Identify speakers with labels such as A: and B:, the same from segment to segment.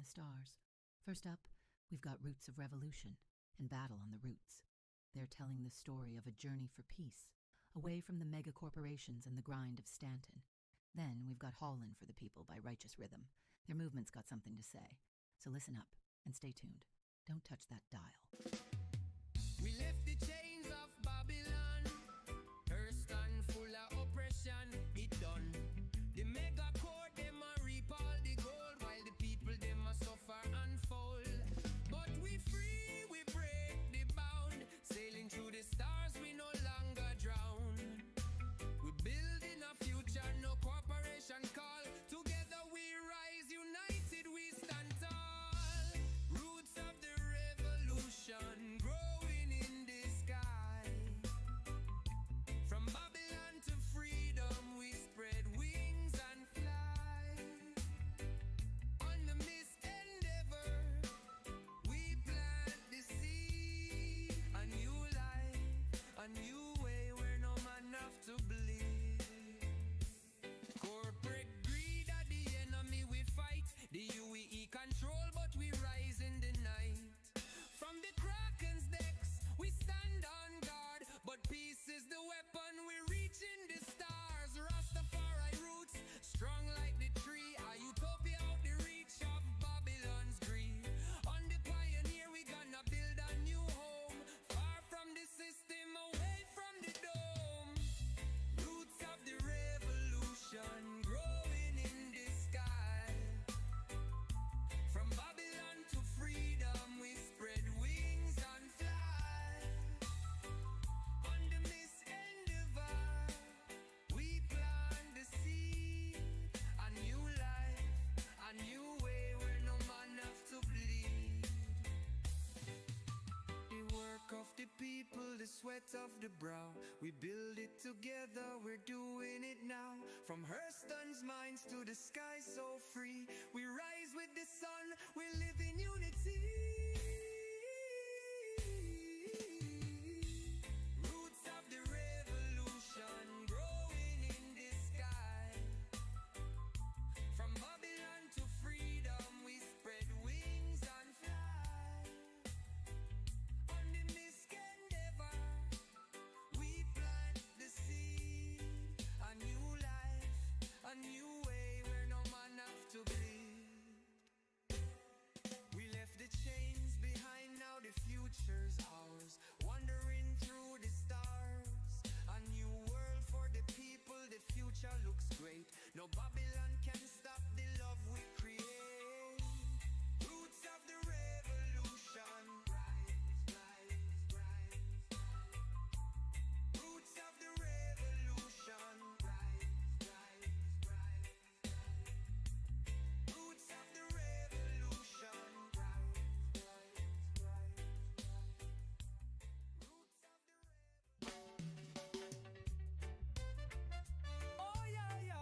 A: the stars. First up, we've got Roots of Revolution and Battle on the Roots. They're telling the story of a journey for peace, away from the mega corporations and the grind of Stanton. Then we've got Haulin' for the People by Righteous Rhythm. Their movement's got something to say. So listen up and stay tuned. Don't touch that dial.
B: We left the chains of Babylon, her stand full of oppression, it done. The mega court, them a reap all the gold, while the people, them a suffer and fall. But we free, we break the bound, sailing through the stars, we no longer drown. We building a future, no corporation call. Together we rise, united we stand tall. Roots of the revolution, growing in the sky. From Babylon to freedom, we spread wings and fly. On the mist endeavor, we plant the seed. A new life, a new way where no man have to bleed. Corporate greed are the enemy we fight. The UEE control, but we rise in the night. From the Kraken's decks, we stand on guard, but peace is the weapon, we're reaching the stars. Rastafari roots, strong like the tree, a utopia out the reach of Babylon's greed. On the pioneer, we gonna build a new home, far from the system, away from the dome. Roots of the revolution, growing in the sky. From Babylon to freedom, we spread wings and fly. On the mist endeavor, we plant the seed. A new life, a new way where no man have to bleed. The work of the people, the sweat of the brow. We build it together, we're doing it now. From Hurston's mines to the sky so free. We rise with the sun, we live in unity. Roots of the revolution, growing in the sky. From Babylon to freedom, we spread wings and fly. On the mist endeavor, we plant the seed. A new life, a new way where no man have to bleed. We left the chains behind, now the future's ours. Wandering through the stars. A new world for the people, the future looks great. No Babylon can stop the love we create. Roots of the revolution. Rise, rise, rise. Roots of the revolution. Rise, rise, rise. Roots of the revolution. Rise, rise, rise. Roots of the Oh yeah, yeah.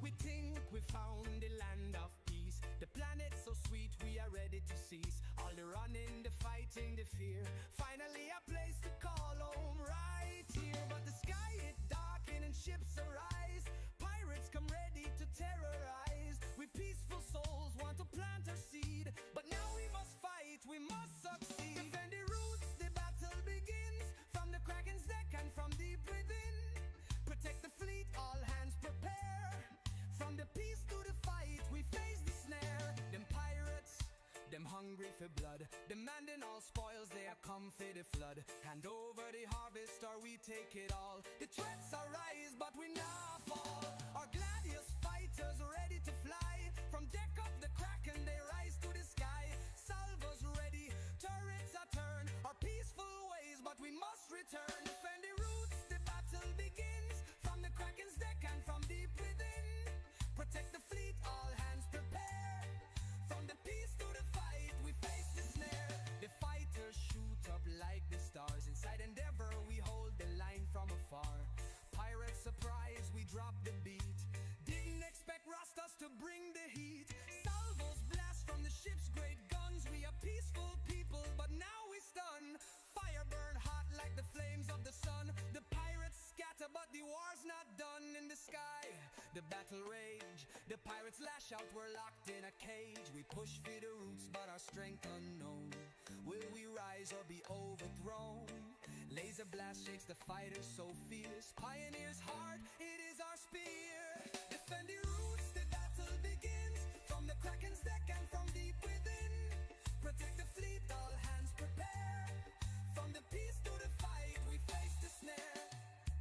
B: We think we found the land of peace. The planet so sweet, we are ready to seize. All the running, the fighting, the fear. Finally a place to call home right here. But the sky it darken and ships arise. Pirates come ready to terrorize. We peaceful souls want to plant our seed. But now we must fight, we must succeed. Defend the roots, the battle begins. From the Kraken's deck and from deep within. Protect the fleet, all hands prepare. From the peace to the fight, we face the snare. Them pirates, them hungry for blood. Demanding all spoils, they are come for the flood. Hand over the harvest or we take it all. The threats arise, but we not fall. Our gladius fighters ready to fly. From deck of the Kraken, they rise to the sky. Salvos ready, turrets are turn. Our peaceful ways, but we must return. Defend the roots, the battle begins. From the Kraken's deck and from deep within. Protect the fleet, all hands prepare. From the peace to the fight, we face the snare. The fighters shoot up like the stars. Inside endeavor, we hold the line from afar. Pirate surprise, we drop the beat. Didn't expect Rastas to the battle rage. The pirates lash out, we're locked in a cage. We push for the roots, but our strength unknown. Will we rise or be overthrown? Laser blast shakes the fighters so fierce. Pioneers' heart, it is our spear. Defend the roots, the battle begins. From the Kraken's deck and from deep within. Protect the fleet, all hands prepare. From the peace to the fight, we face the snare.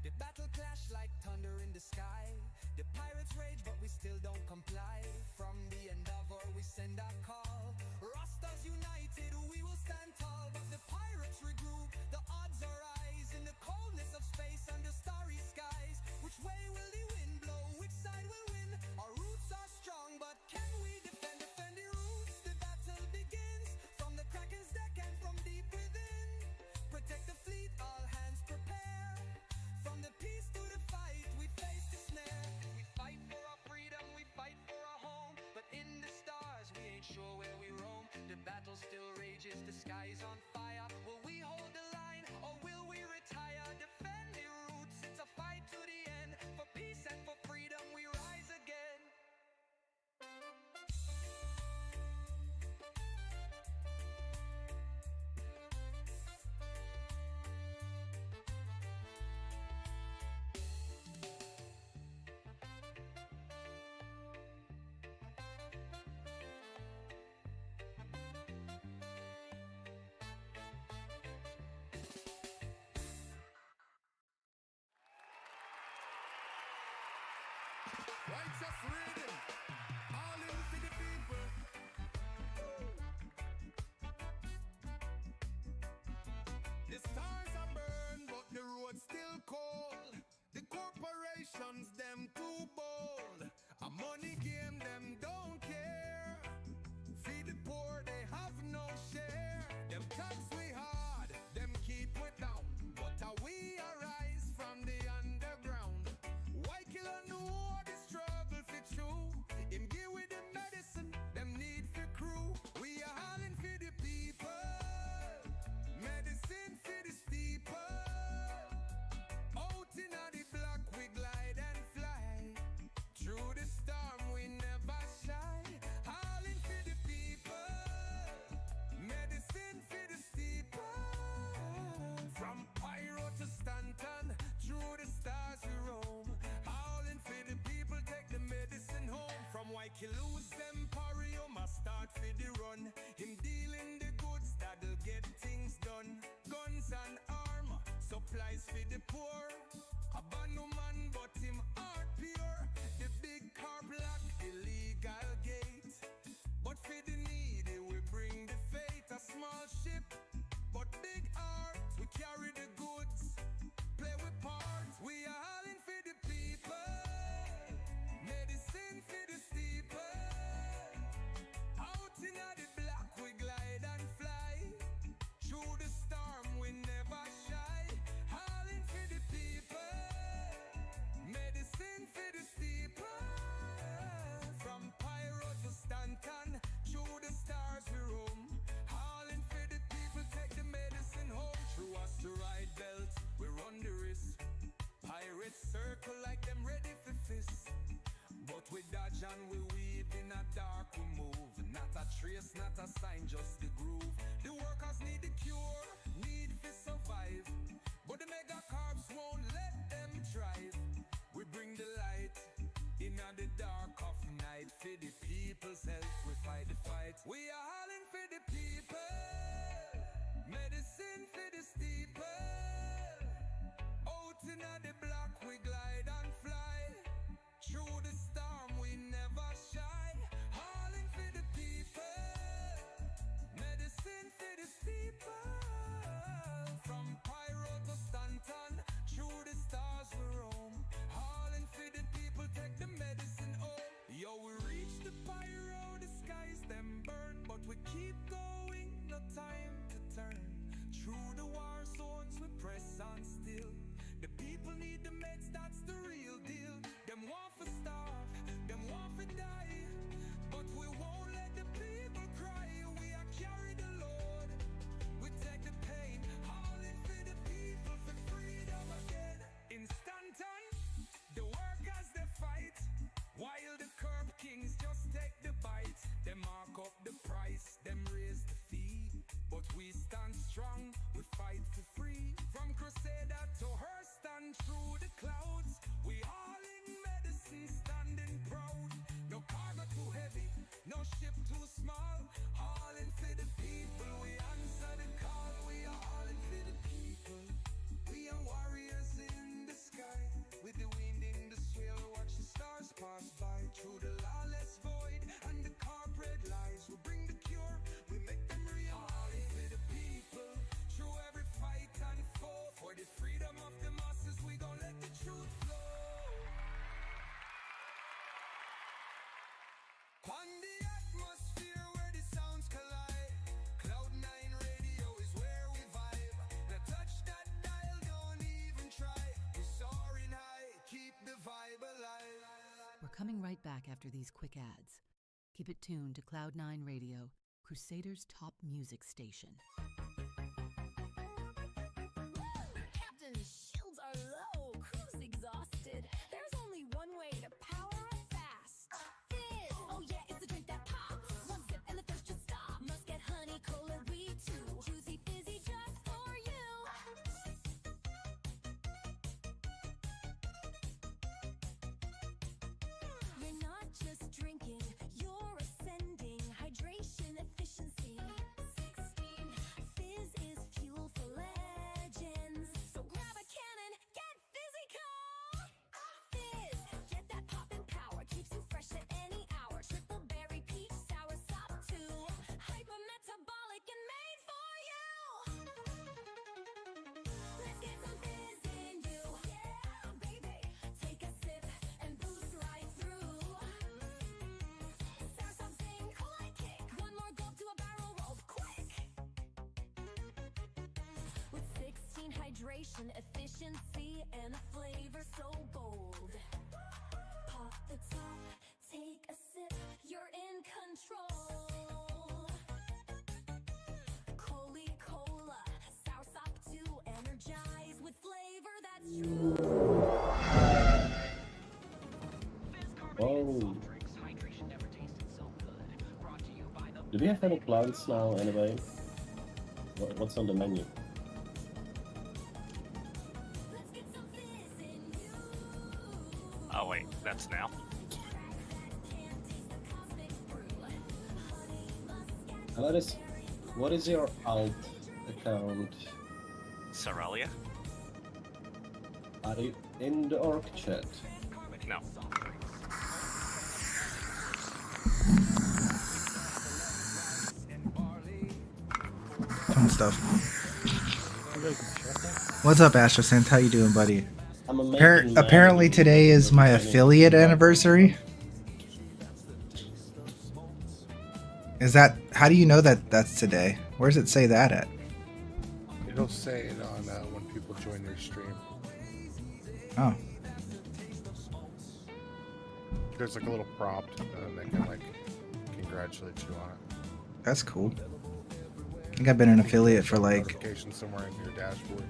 B: The battle clash like thunder in the sky. The pirates rage, but we still don't comply. From the Endeavor, we send our call. Rastas united, we will stand tall. But the pirates regroup, the odds are rise. In the coldness of space under starry skies. Which way will the wind blow? Which side will win? Our roots are strong, but can we defend? Defend the roots, the battle begins. From the Kraken's deck and from deep within. Protect the fleet, all hands prepare. From the peace to the fight, we face the snare. We fight for our freedom, we fight for our home. But in the stars, we ain't sure where we roam. The battle still rages, the sky's on fire. Will we hold the line, or will we retire? Defend the roots, it's a fight to the end. For peace and for freedom, we rise again.
C: Righteous reading, all in for the people. The stars are burned, but the road's still cold. The corporations, them too bold. A money game, them don't care. Feed the poor, they have no share. Them tax we hard, them keep we down. But we arise from the underground. Why kill a new war, the struggle for true? Him give with the medicine, them need for crew. We are hauling for the people. Medicine for the steeple. Out in the black we glide and fly. Through the storm we never shy. Hauling for the people. Medicine for the steeple. From Pyro to Stanton, through the stars we roam. Howling for the people, take the medicine home. From Wykilu's Emporium, I start for the run. Him dealing the goods that'll get things done. Guns and armor, supplies for the poor. A banu man, but him heart pure. The big car block, illegal gate. But for the needy, we bring the faith. A small ship, but big heart. We carry the goods, play with parts. We are hauling for the people. Medicine for the steeple. Out in the black we glide and fly. Through the storm we never shy. Hauling for the people. Medicine for the steeple. From Pyro to Stanton, through the stars we roam. Hauling for the people, take the medicine home. Through asteroid belt, we run the risk. Pirates circle like them ready for fists. But we dodge and we weave in a dark we move. Not a trace, not a sign, just the groove. The workers need the cure, need to survive. But the mega corps won't let them thrive. We bring the light in the dark of night. For the people's health, we fight the fight. We are hauling for the people. Medicine for the steeple. Out in the black we glide and fly. Through the storm we never shy. Hauling for the people.
A: coming right back after these quick ads. Keep it tuned to Cloud9 Radio, Crusader's top music station.
D: Captain, shields are low. Crew's exhausted. There's only one way to power up fast. Fizz! Oh yeah, it's the drink that pops. One sip and the thirst should stop. Must get honey, cola, we too. Juicy fizzy just for you. You're not just drinking, you're ascending. Hydration efficiency. 16. Fizz is fuel for legends. So grab a cannon, get physical. Fizz, get that pop and power. Keeps you fresh at any hour. Triple berry peach sour sop too. Hyper metabolic and made for you. Let's get some fizz in you. Yeah, baby. Take a sip and boost right through. Sour something cool kick. One more gulp to a barrel roll quick. With 16 hydration, efficiency, and a flavor so bold. Pop the top, take a sip, you're in control. Cola, sour sop too, energize with flavor that's true.
E: Oh. Do we have any plans now anyway? What's on the menu?
D: Let's get some fizz in you.
F: Oh wait, that's now.
D: Can't taste the cosmic brew. Honey must get
E: What is your alt account?
F: Saralia?
E: Are you in the org chat?
F: No.
G: Fun stuff. What's up, Astro? How you doing, buddy?
E: I'm amazing.
G: Apparently today is my affiliate anniversary. Is that? How do you know that that's today? Where does it say that at?
H: It'll say it on when people join your stream.
G: Oh,
H: There's like a little prompt, and they can like congratulate you on it.
G: that's cool. I think I've been an affiliate for like
H: Notification somewhere in your dashboard.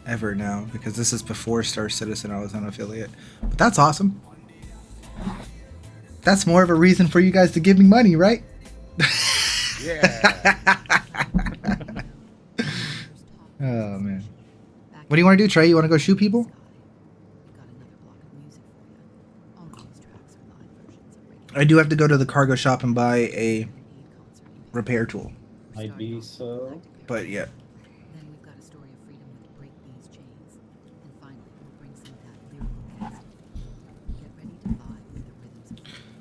G: ever now, because this is before Star Citizen. I was an affiliate, but that's awesome. That's more of a reason for you guys to give me money, right?
H: Yeah.
G: Oh man, what do you want to do, Trey? You want to go shoot people?
A: We've got another block of music for you. All of these tracks are live versions of regular
G: I do have to go to the cargo shop and buy a
A: concert replay.
G: repair tool,
E: Might be so.
G: but yeah.
A: Then we've got a story of freedom with Break These Chains. And finally, we'll bring some of that lyrical gas to you. Get ready to vibe with the rhythms of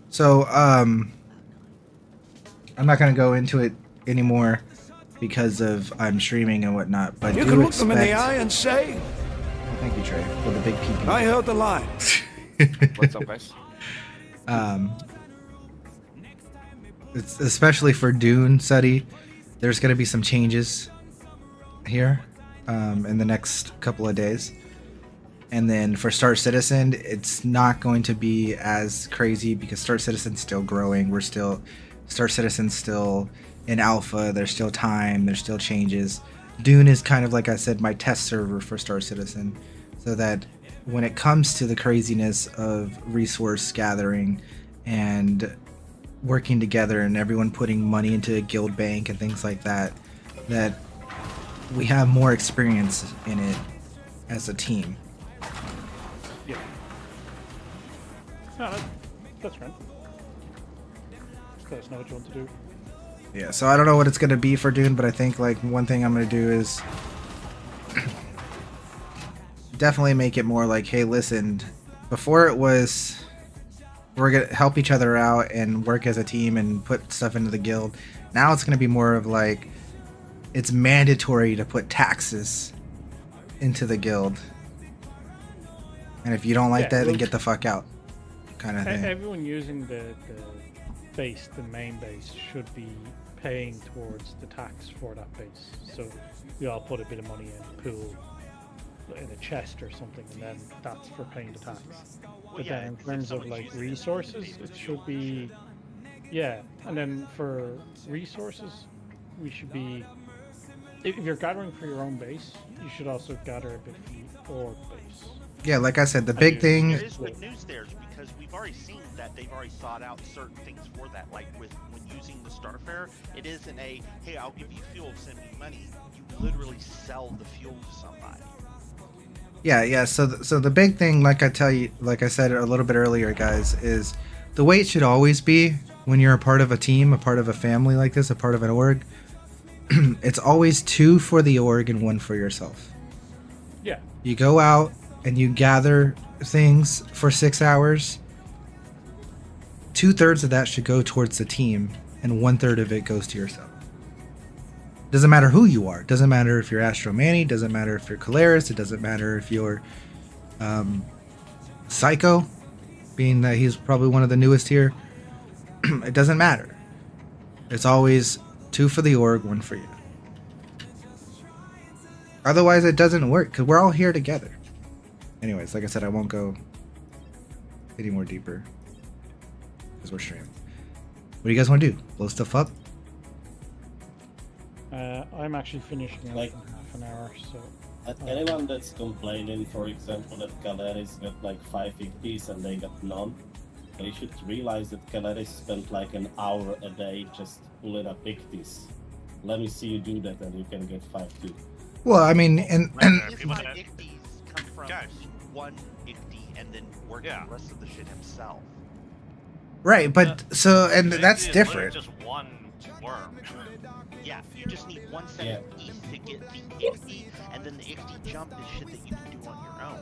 G: So,
A: Cloud9.
G: I'm not gonna go into it anymore because of I'm streaming and whatnot. But
I: You
G: do
I: can look
G: expect...
I: them in the eye and say,
G: Oh, thank you, Trey, for the big PP.
I: I heard the line.
F: What's up, guys?
G: It's especially for Dune study. There's gonna be some changes here in the next couple of days. And then for Star Citizen, it's not going to be as crazy because Star Citizen's still growing. Star Citizen's still in alpha. There's still time. There's still changes. Dune is kind of, like I said, my test server for Star Citizen, so that when it comes to the craziness of resource gathering and working together and everyone putting money into a guild bank and things like that, that we have more experience in it as a team.
J: Yeah. No, that's right. Just let us know what you want to do.
G: Yeah, so I don't know what it's gonna be for Dune, but I think like one thing I'm gonna do is definitely make it more like, hey, listen, before it was we're gonna help each other out and work as a team and put stuff into the guild. Now it's gonna be more of like it's mandatory to put taxes into the guild, and if you don't like that, then get the fuck out, kind of thing.
J: Everyone using the base, the main base, should be paying towards the tax for that base. So we all put a bit of money in, pool, in a chest or something, and then that's for paying the tax.
I: Well,
J: But
I: yeah,
J: then in
I: if
J: terms of
I: somebody's
J: like
I: using it,
J: resources,
I: they
J: it
I: would
J: should
I: fuel
J: be, yeah. And then for resources, we should be. If you're gathering for your own base, you should also gather a bit for your base.
G: Yeah, like I said, the big thing.
I: There is good news there because we've already seen that they've already thought out certain things for that. Like with when using the Starfare, it isn't a hey, I'll give you fuel, send me money. You literally sell the fuel to somebody.
G: Yeah. So the big thing, like I said a little bit earlier, guys, is the way it should always be when you're a part of a team, a part of a family like this, a part of an org. It's always 2 for the org and 1 for yourself.
J: Yeah.
G: You go out and you gather things for 6 hours. 2/3 of that should go towards the team, and 1/3 of it goes to yourself. Doesn't matter who you are. Doesn't matter if you're Astro Manny. Doesn't matter if you're Caleris. It doesn't matter if you're Psycho, being that he's probably one of the newest here. It doesn't matter. It's always 2 for the org, 1 for you. Otherwise, it doesn't work because we're all here together. Anyways, like I said, I won't go any more deeper because we're streaming. What do you guys want to do? Blow stuff up?
J: I'm actually finishing up
E: Like-
J: in half an hour, so.
E: Anyone that's complaining, for example, that Caleris got like 5 XPs and they got none, they should realize that Caleris spent like an hour a day just pulling up icties. Let me see you do that and you can get 5 too.
G: Well, I mean, and
I: His
F: people
I: 5
F: that-
I: icties come from
F: Guys.
I: eating 1 icty and then working
F: Yeah.
I: the rest of the shit himself.
G: right, but so and
F: It
G: that's
F: is
G: different.
F: literally just one worm.
I: Yeah, you just need 1 set of ETH to get the icty, and then the icty jump is shit that you can do on your own.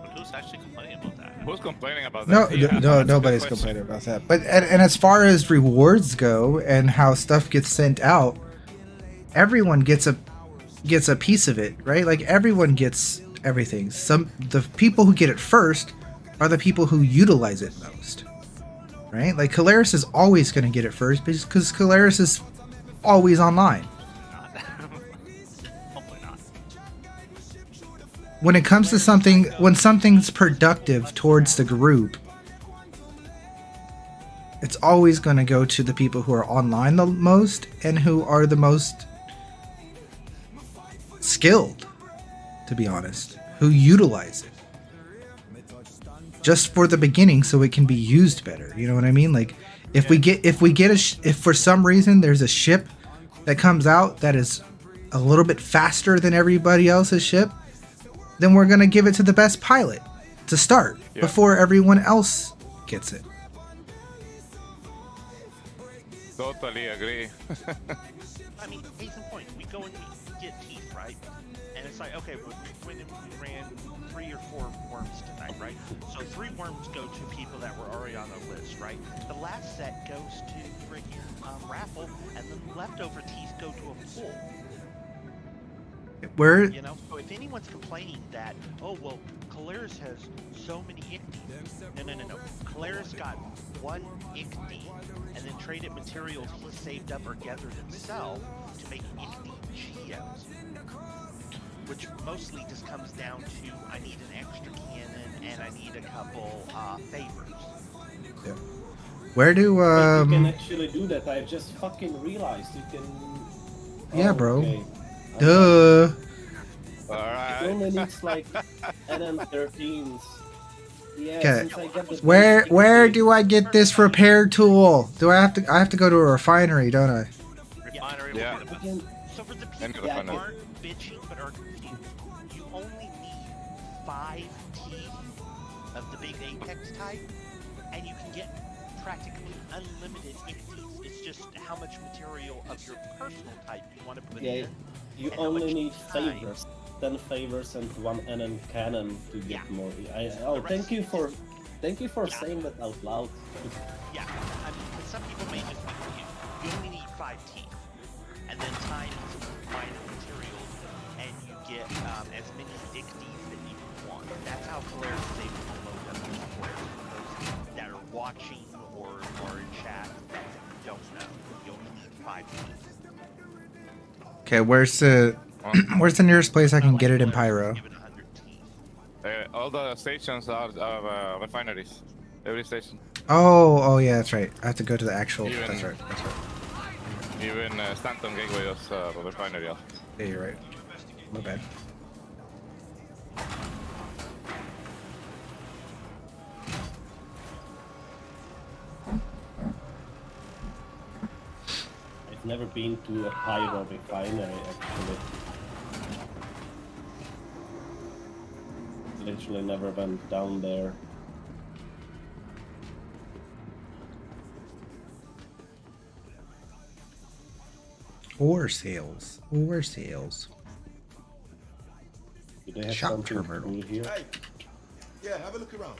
F: But who's actually complaining about that?
K: Who's complaining about
G: No,
K: that? Yeah,
G: no,
K: that's a good
G: nobody's
K: question.
G: complaining about that. But and as far as rewards go and how stuff gets sent out, everyone gets a piece of it, right? Like everyone gets everything. The people who get it first are the people who utilize it most, right? Like Caleris is always going to get it first because Caleris is always online.
F: Not. Hopefully not.
G: When it comes to something, when something's productive towards the group, it's always going to go to the people who are online the most and who are the most skilled, to be honest, who utilize it just for the beginning so it can be used better. You know what I mean? Like if if for some reason there's a ship that comes out that is a little bit faster than everybody else's ship, then we're going to give it to the best pilot to start before everyone else gets it.
K: Totally agree.
I: I mean, case in point, we go and we get teeth, right? And it's like, okay, we went and we ran 3 or 4 worms tonight, right? So 3 worms go to people that were already on the list, right? The last set goes to freaking raffle, and the leftover teeth go to a pool.
G: Where
I: You know, so if anyone's complaining that, oh well, Caleris has so many icties. No. Caleris got 1 icty and then traded materials he saved up or gathered himself to make icty geos. Which mostly just comes down to I need an extra cannon and I need a couple favors.
G: where do
E: You can actually do that. I just fucking realized you can.
G: Yeah,
E: Oh,
G: bro.
E: okay.
G: duh.
E: It
K: Alright.
E: only needs like NM13s. Yeah,
G: Okay.
E: since I got the
G: Where do I get this repair tool? Do I have to go to a refinery, don't I?
F: Refinery
K: Yeah.
F: will be the
E: We
F: best.
E: can-
I: So for the
K: And
I: people
K: the
I: that
K: funnel.
I: aren't bitching but are confused, you only need 5 teeth of the big apex type, and you can get practically unlimited icties. It's just how much material of your personal type you want to put
E: Yeah,
I: in.
E: you
I: and how
E: only
I: much
E: need
I: time.
E: favors. 10 favors and 1 NM cannon to get
I: Yeah.
E: more.
I: The
E: Thank
I: rest-
E: you for saying that out loud.
I: Yeah, I mean, but some people may just be confused. You only need 5 teeth, and then times minor materials, and you get as many icties that you want. That's how Caleris is able to load up his players. For those that are watching or in chat that don't know, you only need 5 teeth.
G: Okay, where's the nearest place I can get it in Pyro?
I: Give it 100
K: all the stations are refineries. Every station.
G: Oh, yeah, that's right. I have to go to the actual.
K: Even-
G: That's right. That's right.
K: Even Stanton Gateway is refinery.
G: Yeah, you're right. My bad.
E: I've never been to a pyro refinery actually. Literally never went down there.
G: Ore sales. Ore sales.
E: Do they have
G: Shop
E: something
G: terminal.
E: cool here?
C: Hey, yeah, have a look around.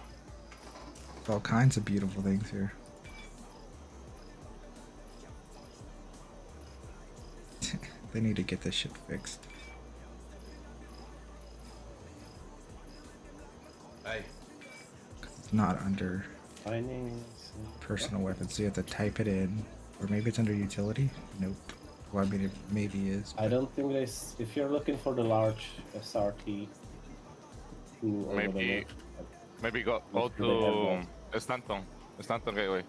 G: All kinds of beautiful things here. They need to get this shit fixed.
C: Hey,
G: It's not under
E: Findings.
G: personal weapons, so you have to type it in. Or maybe it's under utility? Nope. Well, I mean, it maybe is.
E: I don't think there's. If you're looking for the large SRT, or
K: Maybe go
E: Maybe they have
K: to Stanton Gateway.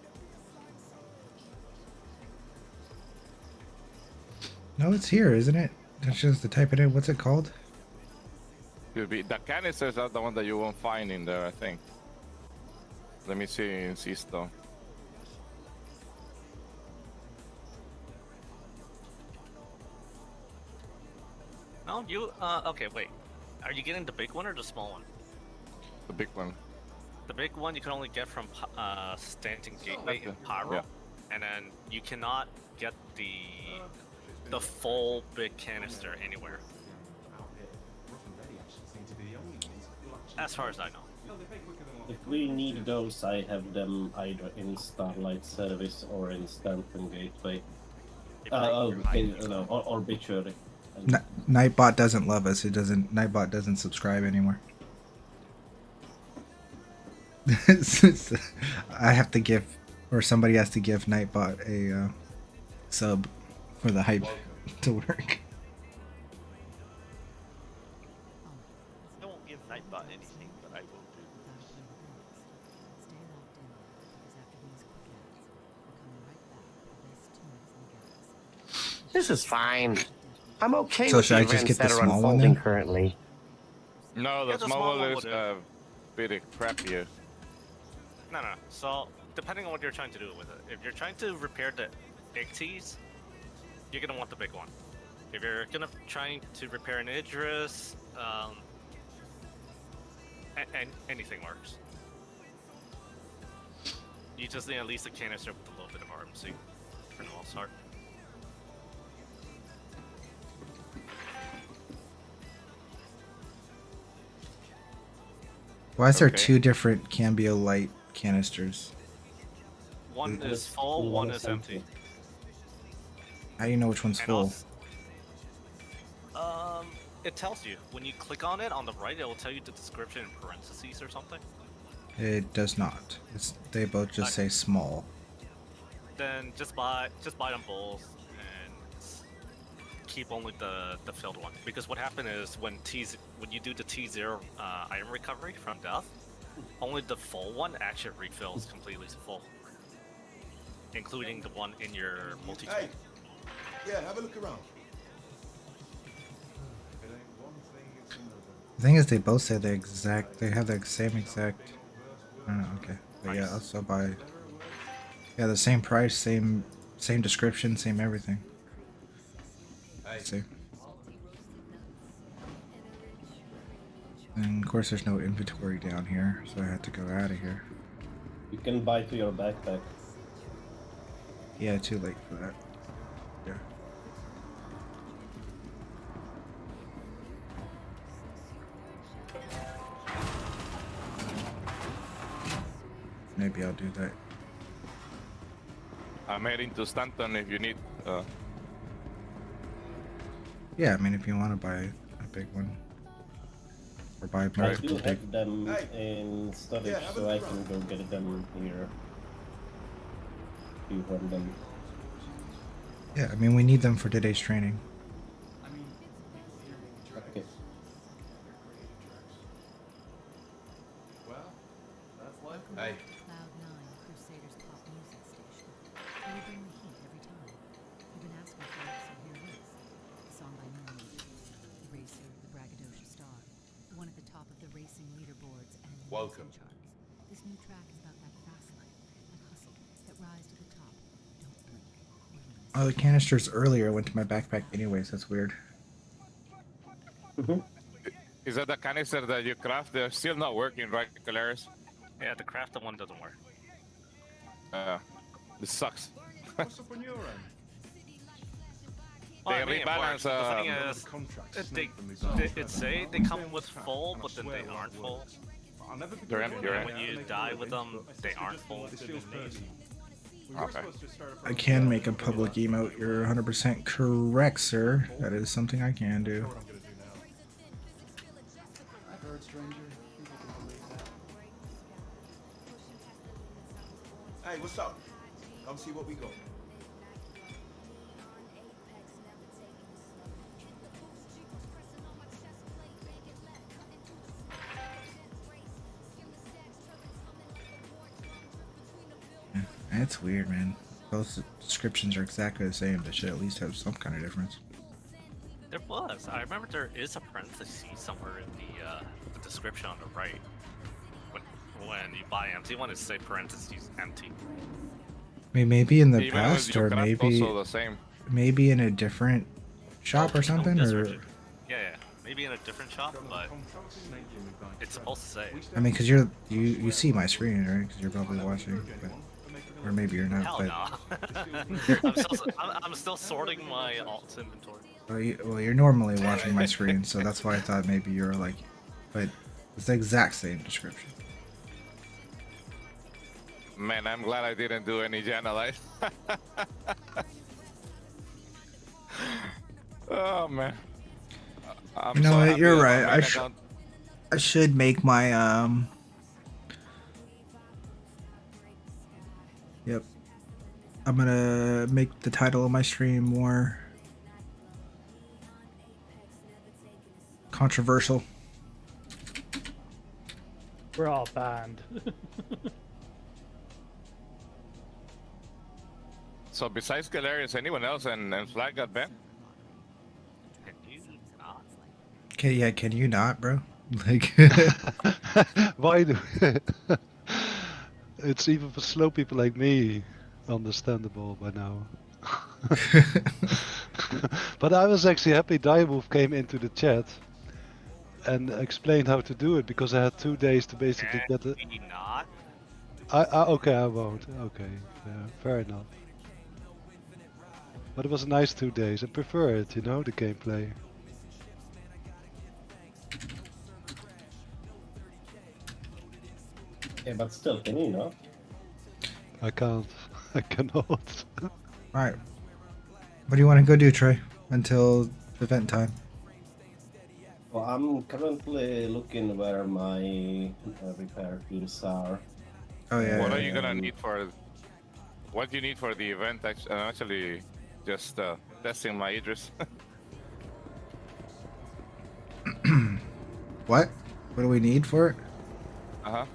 G: No, it's here, isn't it? That's just to type it in. What's it called?
K: Could be the canisters are the one that you won't find in there, I think. Let me see in Sisto.
F: No, you. Okay, wait. Are you getting the big one or the small one?
K: The big one.
F: The big one you can only get from Stanton Gateway in Pyro,
K: Yeah.
F: and then you cannot get the full big canister anywhere. As far as I know.
E: If we need those, I have them either in Starlight Service or in Stanton Gateway. Or Obituary.
G: Nightbot doesn't love us. It doesn't. Nightbot doesn't subscribe anymore. I have to give, or somebody has to give Nightbot a sub for the hype to work.
I: I won't give Nightbot anything, but I will do this.
A: Stay locked in, because after these quick ads, we're coming right back with the best tunes and gadgets.
L: This is fine. I'm okay
G: So
L: with
G: should
L: the
G: I just
L: events
G: get the
L: that are
G: small one
L: unfolding
G: then?
L: currently.
K: No,
F: Yeah,
K: the
F: the
K: small
F: small
K: one
F: one
K: is
F: will do.
K: pretty crappier.
F: No. So, depending on what you're trying to do with it. If you're trying to repair the Icties, you're gonna want the big one. If you're gonna trying to repair an Idris, anything works. You just need at least a canister with a little bit of RMC for the most part.
G: Why is there
K: Okay.
G: two different Cambio light canisters?
F: One
G: Mm.
F: is full, one is empty.
G: How do you know which one's
F: And
G: full?
F: it tells you when you click on it on the right. It will tell you the description in parentheses or something.
G: It does not. They both just say small.
F: Then just buy them both and keep only the filled one. Because what happened is when you do the T0 item recovery from death, only the full one actually refills completely full, including the one in your multi-tool.
C: hey, yeah, have a look around.
G: The thing is, they both say they have the same exact. I don't know. Okay, but yeah,
F: Price.
G: also buy. Yeah, the same price, same description, same everything. Let's see. And of course, there's no inventory down here, so I had to go out of here.
E: You can buy to your backpack.
G: Yeah, too late for that. Yeah. Maybe I'll do that.
K: I'm heading to Stanton if you need.
G: Yeah, I mean, if you want to buy a big one. Or buy
E: I
G: multiple
E: do
G: big.
E: have them
C: Hey.
E: in storage,
C: Yeah, have a
E: so I
C: look
E: can go get them here. You want them?
G: Yeah, I mean, we need them for today's training.
E: Okay.
M: Hey.
A: Cloud 9, Crusader's pop music station. They will bring the heat every time. You've been asking for it, so here it is. A song by Millimeters. The racer, the braggadocious star. The one at the top of the racing leaderboards and
M: Welcome.
A: charts. This new track is about that fast life, that hustle, that rise to the top. Don't blink, or you'll miss
G: Oh, the canisters earlier went to my backpack anyways. That's weird.
K: Is that the canister that you craft? They're still not working, right, Caleres?
F: Yeah, the crafted one doesn't work.
K: This sucks.
M: What's up on your end?
F: Well,
K: They
F: I mean, it
K: rebalance,
F: works. The thing is,
M: Contracts
F: it say they come with full, but then they aren't full.
K: They're empty,
F: And
K: right?
F: when you die with them, they aren't full.
K: Okay.
G: I can make a public emote. You're 100% correct, sir. That is something I can do.
M: I've heard, stranger. People can believe that. Hey, what's up? Come see what we got.
G: It's weird, man. Both descriptions are exactly the same. They should at least have some kind of difference.
F: There was. I remember there is a parenthesis somewhere in the description on the right. When you buy empty one, it say parentheses empty.
G: I mean, maybe in the
K: Even with
G: past,
K: your
G: or
K: craft
G: maybe
K: also the same.
G: maybe in a different shop or something, or
F: Yeah, maybe in a different shop, but it's supposed to say.
G: I mean, because you see my screen, right? Because you're probably watching, but, or maybe you're not.
F: Hell
G: But
F: no. I'm still sorting my alt inventory.
G: well, you're normally watching my screen, so that's why I thought maybe you were like, but it's the exact same description.
K: Man, I'm glad I didn't do any Janalite. Oh man.
G: You know what?
K: happy
G: You're
K: that my
G: right.
K: main account-
G: I should make my Yep. I'm gonna make the title of my stream more controversial.
J: We're all banned.
K: So besides Galerius, anyone else and Flag got banned?
G: Okay, yeah, can you not, bro? Like,
N: Why do? It's even for slow people like me understandable by now. But I was actually happy Direwolf came into the chat and explained how to do it, because I had 2 days to basically get it.
F: Maybe not.
N: Okay, I won't. Okay, yeah, fair enough. But it was a nice 2 days. I prefer it, you know, the gameplay.
E: Yeah, but still, can you not?
N: I can't. I cannot.
G: alright. What do you want to go do, Trey? Until event time.
E: Well, I'm currently looking where my repair teams are.
G: Oh yeah.
K: What are you gonna need for? What do you need for the event? Actually, just testing my Idris.
G: What? What do we need for it?
K: Uh-huh.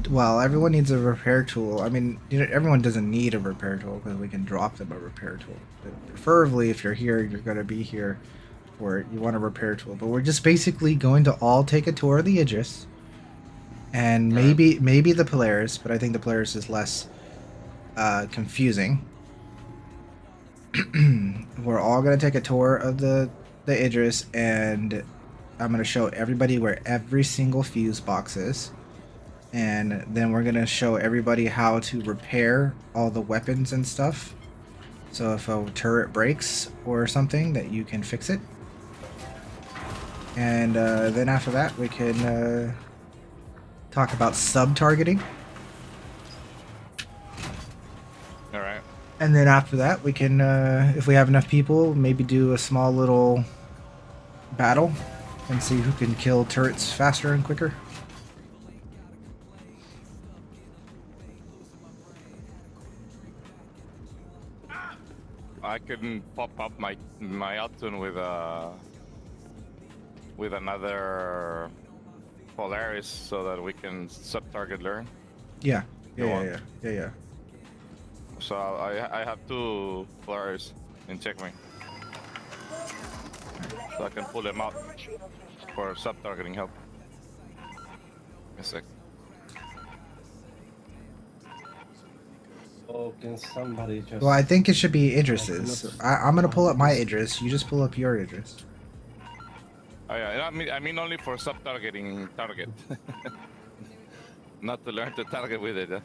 G: Well, everyone needs a repair tool. I mean, you know, everyone doesn't need a repair tool because we can drop them a repair tool. But preferably, if you're here, you're going to be here for it. You want a repair tool. But we're just basically going to all take a tour of the Idris. And maybe the Polaris, but I think the Polaris is less confusing. We're all going to take a tour of the Idris, and I'm going to show everybody where every single fuse box is. And then we're going to show everybody how to repair all the weapons and stuff. So if a turret breaks or something, that you can fix it. And then after that, we can talk about sub-targeting.
K: Alright.
G: And then after that, we can, if we have enough people, maybe do a small little battle and see who can kill turrets faster and quicker.
K: I can pop up my Altun with another Polaris so that we can sub-target learn?
G: Yeah.
K: You want?
G: Yeah.
K: So I have 2 Polaris in checkmate. So I can pull them out for sub-targeting help. A sec.
E: Oh, can somebody just...
G: Well, I think it should be Idris's. I'm gonna pull up my Idris. You just pull up your Idris.
K: Oh yeah, I mean only for sub-targeting target. Not to learn to target with it.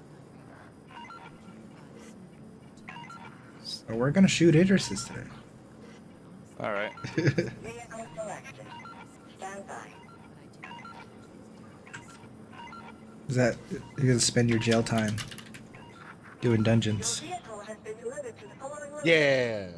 G: So we're gonna shoot Idris's today.
K: Alright.
G: Is that you're gonna spend your jail time doing dungeons?
H: Yeah.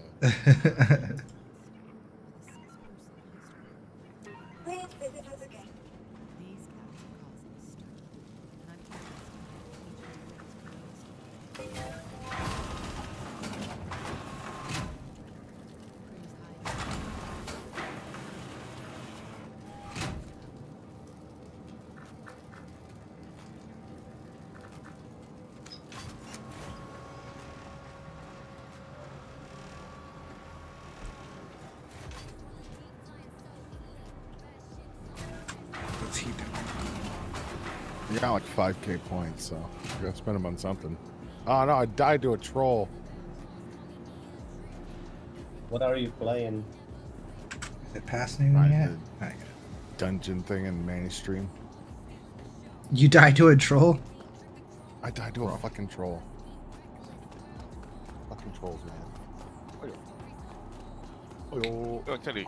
G: What's he doing?
H: You got like 5k points, so you gotta spend them on something. Oh no, I died to a troll.
E: What are you playing?
G: Is it past noon yet? Alright.
H: Dungeon thing in mainstream.
G: You died to a troll?
H: I died to a fucking troll. Fucking trolls, man.
K: Actually,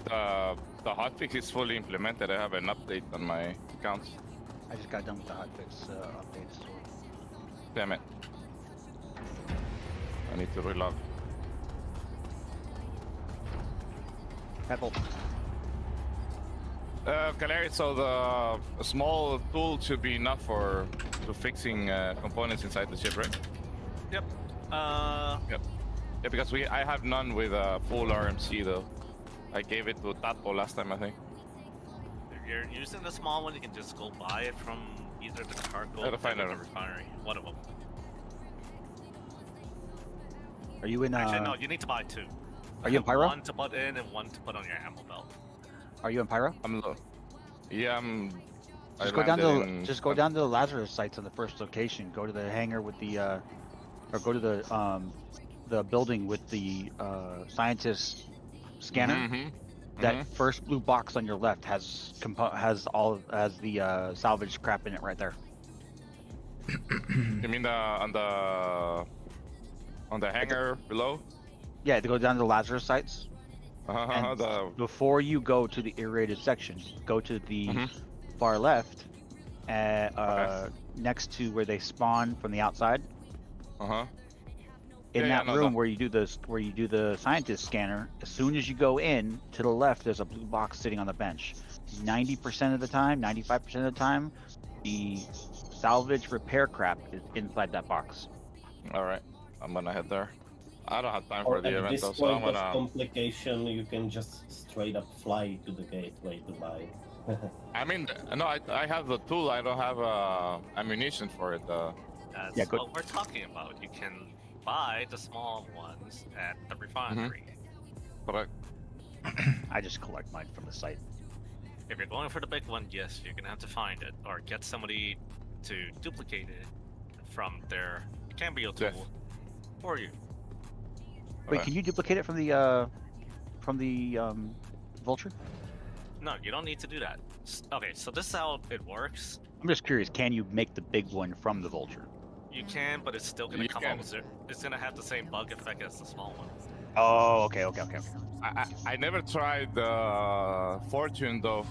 K: the hotfix is fully implemented. I have an update on my accounts.
O: I just got done with the hotfix updates.
K: Damn it. I need to relog.
O: Apple.
K: Caleri, so the small tool should be enough for fixing components inside the ship, right?
F: Yep.
K: Yep. Yeah, because I have none with full RMC though. I gave it to Tato last time, I think.
F: If you're using the small one, you can just go buy it from either the cargo or the refinery. One of them.
O: Are you in?
F: Actually, no. You need to buy 2.
O: Are you in Pyro?
F: One to put in and one to put on your ammo belt.
O: Are you in Pyro?
K: I'm low. Yeah, I'm.
O: Just go down to the Lazarus sites on the first location. Go to the hangar with the, or go to the building with the scientist scanner. That first blue box on your left has the salvage crap in it right there.
K: You mean on the hangar below?
O: Yeah, to go down to the Lazarus sites. Before you go to the aerated section, go to the far left, next to where they spawn from the outside. In that room where you do the scientist scanner, as soon as you go in, to the left there's a blue box sitting on the bench. 90% of the time, 95% of the time, the salvage repair crap is inside that box.
K: Alright, I'm gonna head there. I don't have time for the event though, so
E: At
K: I'm
E: this point
K: gonna...
E: of complication, you can just straight up fly to the gateway to buy.
K: I mean, no, I have the tool, I don't have ammunition for it.
F: That's what we're talking about. You can buy the small ones at the refinery.
K: Correct.
O: I just collect mine from the site.
F: If you're going for the big one, yes, you're gonna have to find it or get somebody to duplicate it from their Cambio tool for you.
O: Wait, can you duplicate it from the Vulture?
F: No, you don't need to do that. Okay, so this is how it works.
O: I'm just curious, can you make the big one from the Vulture?
F: You can, but it's still gonna come out with it. It's gonna have the same bug effect as the small one.
O: Oh, okay.
K: I never tried Fortune though.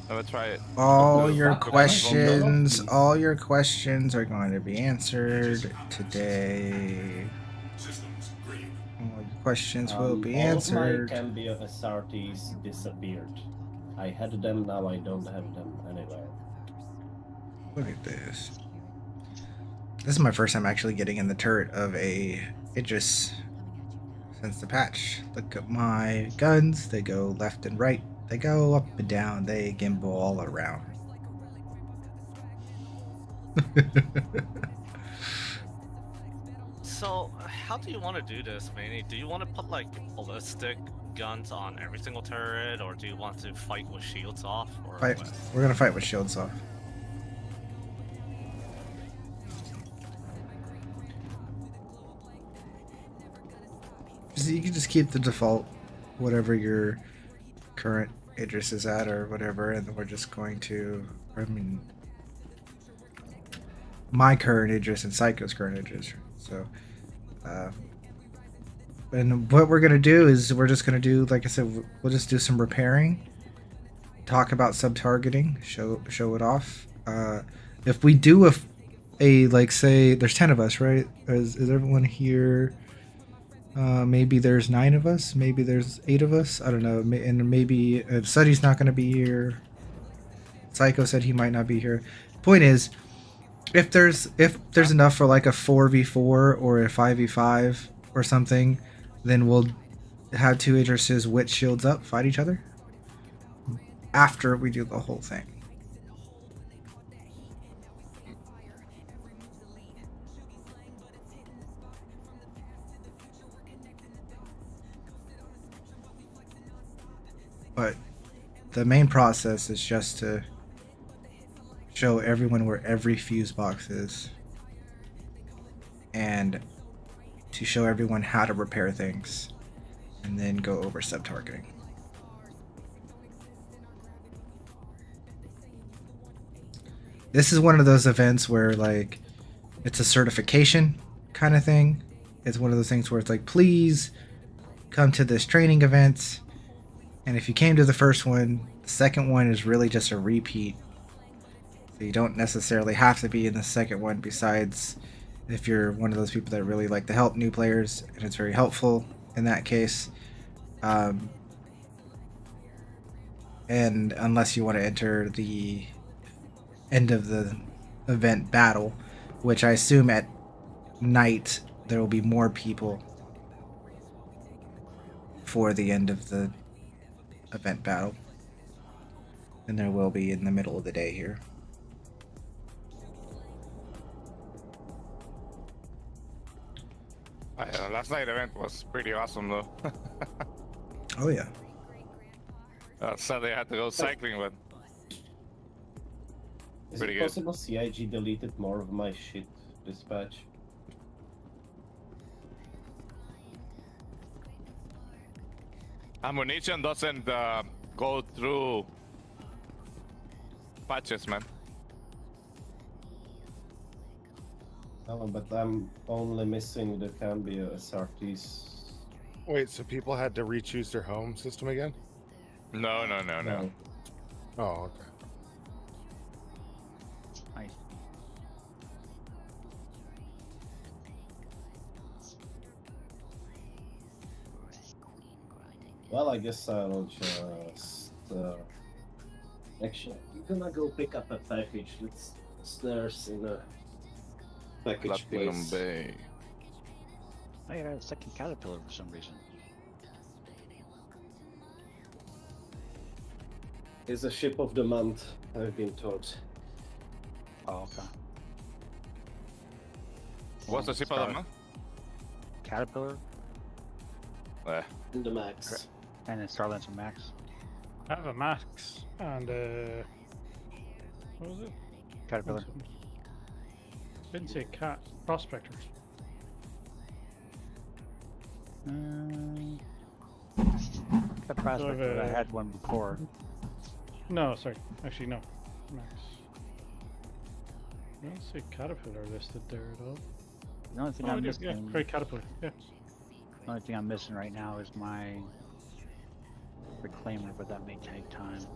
K: Never tried it.
G: All your questions are going to be answered today. All your questions will be answered.
E: All my Cambio SRTs disappeared. I had them, now I don't have them anywhere.
G: Look at this. This is my first time actually getting in the turret of a Idris since the patch. Look at my guns, they go left and right They go up and down. They gimbal all around.
F: So, how do you want to do this, Manny? Do you want to put like ballistic guns on every single turret, or do you want to fight with shields off? Or
G: Fight.
F: what?
G: We're gonna fight with shields off. You can just keep the default, whatever your current address is at or whatever, and then we're just going to, I mean, my current address and Psycho's current address. So, and what we're gonna do is we're just gonna do, like I said, we'll just do some repairing, talk about sub-targeting, show it off. If we do a like, say there's 10 of us, right? Is everyone here? Maybe there's 9 of us. Maybe there's 8 of us. I don't know. And maybe Suddy's not going to be here. Psycho said he might not be here. Point is, if there's enough for like a 4v4 or a 5v5 or something, then we'll have 2 addresses with shields up fight each other after we do the whole thing. But the main process is just to show everyone where every fuse box is and to show everyone how to repair things and then go over sub-targeting. This is one of those events where like it's a certification kind of thing. It's one of those things where it's like, please come to this training event. And if you came to the first one, the second one is really just a repeat. So you don't necessarily have to be in the second one, besides if you're one of those people that really like to help new players, and it's very helpful in that case. And unless you want to enter the end of the event battle, which I assume at night there will be more people for the end of the event battle than there will be in the middle of the day here.
K: Last night event was pretty awesome though.
G: Oh yeah.
K: Sadly I had to go cycling, but
E: Is
K: pretty
E: it
K: good.
E: possible CIG deleted more of my shit this patch?
K: Ammunition doesn't go through patches, man.
E: No, but I'm only missing the Cambio SRTs.
H: Wait, so people had to re-choose their home system again?
K: No.
H: Oh, okay.
O: Nice.
E: Well, I guess I'll just... actually, I'm gonna go pick up a package that's upstairs in a package
K: Platinum
E: place.
K: Bay.
O: I got a second caterpillar for some reason.
E: It's a ship of the month, I've been told.
O: Oh, okay.
K: What's the ship of the month?
O: Caterpillar
E: In the max.
O: and then Starlancer Max.
J: I have a Max and what was it?
O: Caterpillar.
J: Didn't say cat prospectors.
O: The prospector, I had one before.
J: No, sorry. Actually, no. Max. I don't see Caterpillar listed there at all.
O: The only thing
J: Oh,
O: I'm
J: it is,
O: missing.
J: yeah, great Caterpillar. Yeah.
O: The only thing I'm missing right now is my reclaimer, but that may take time.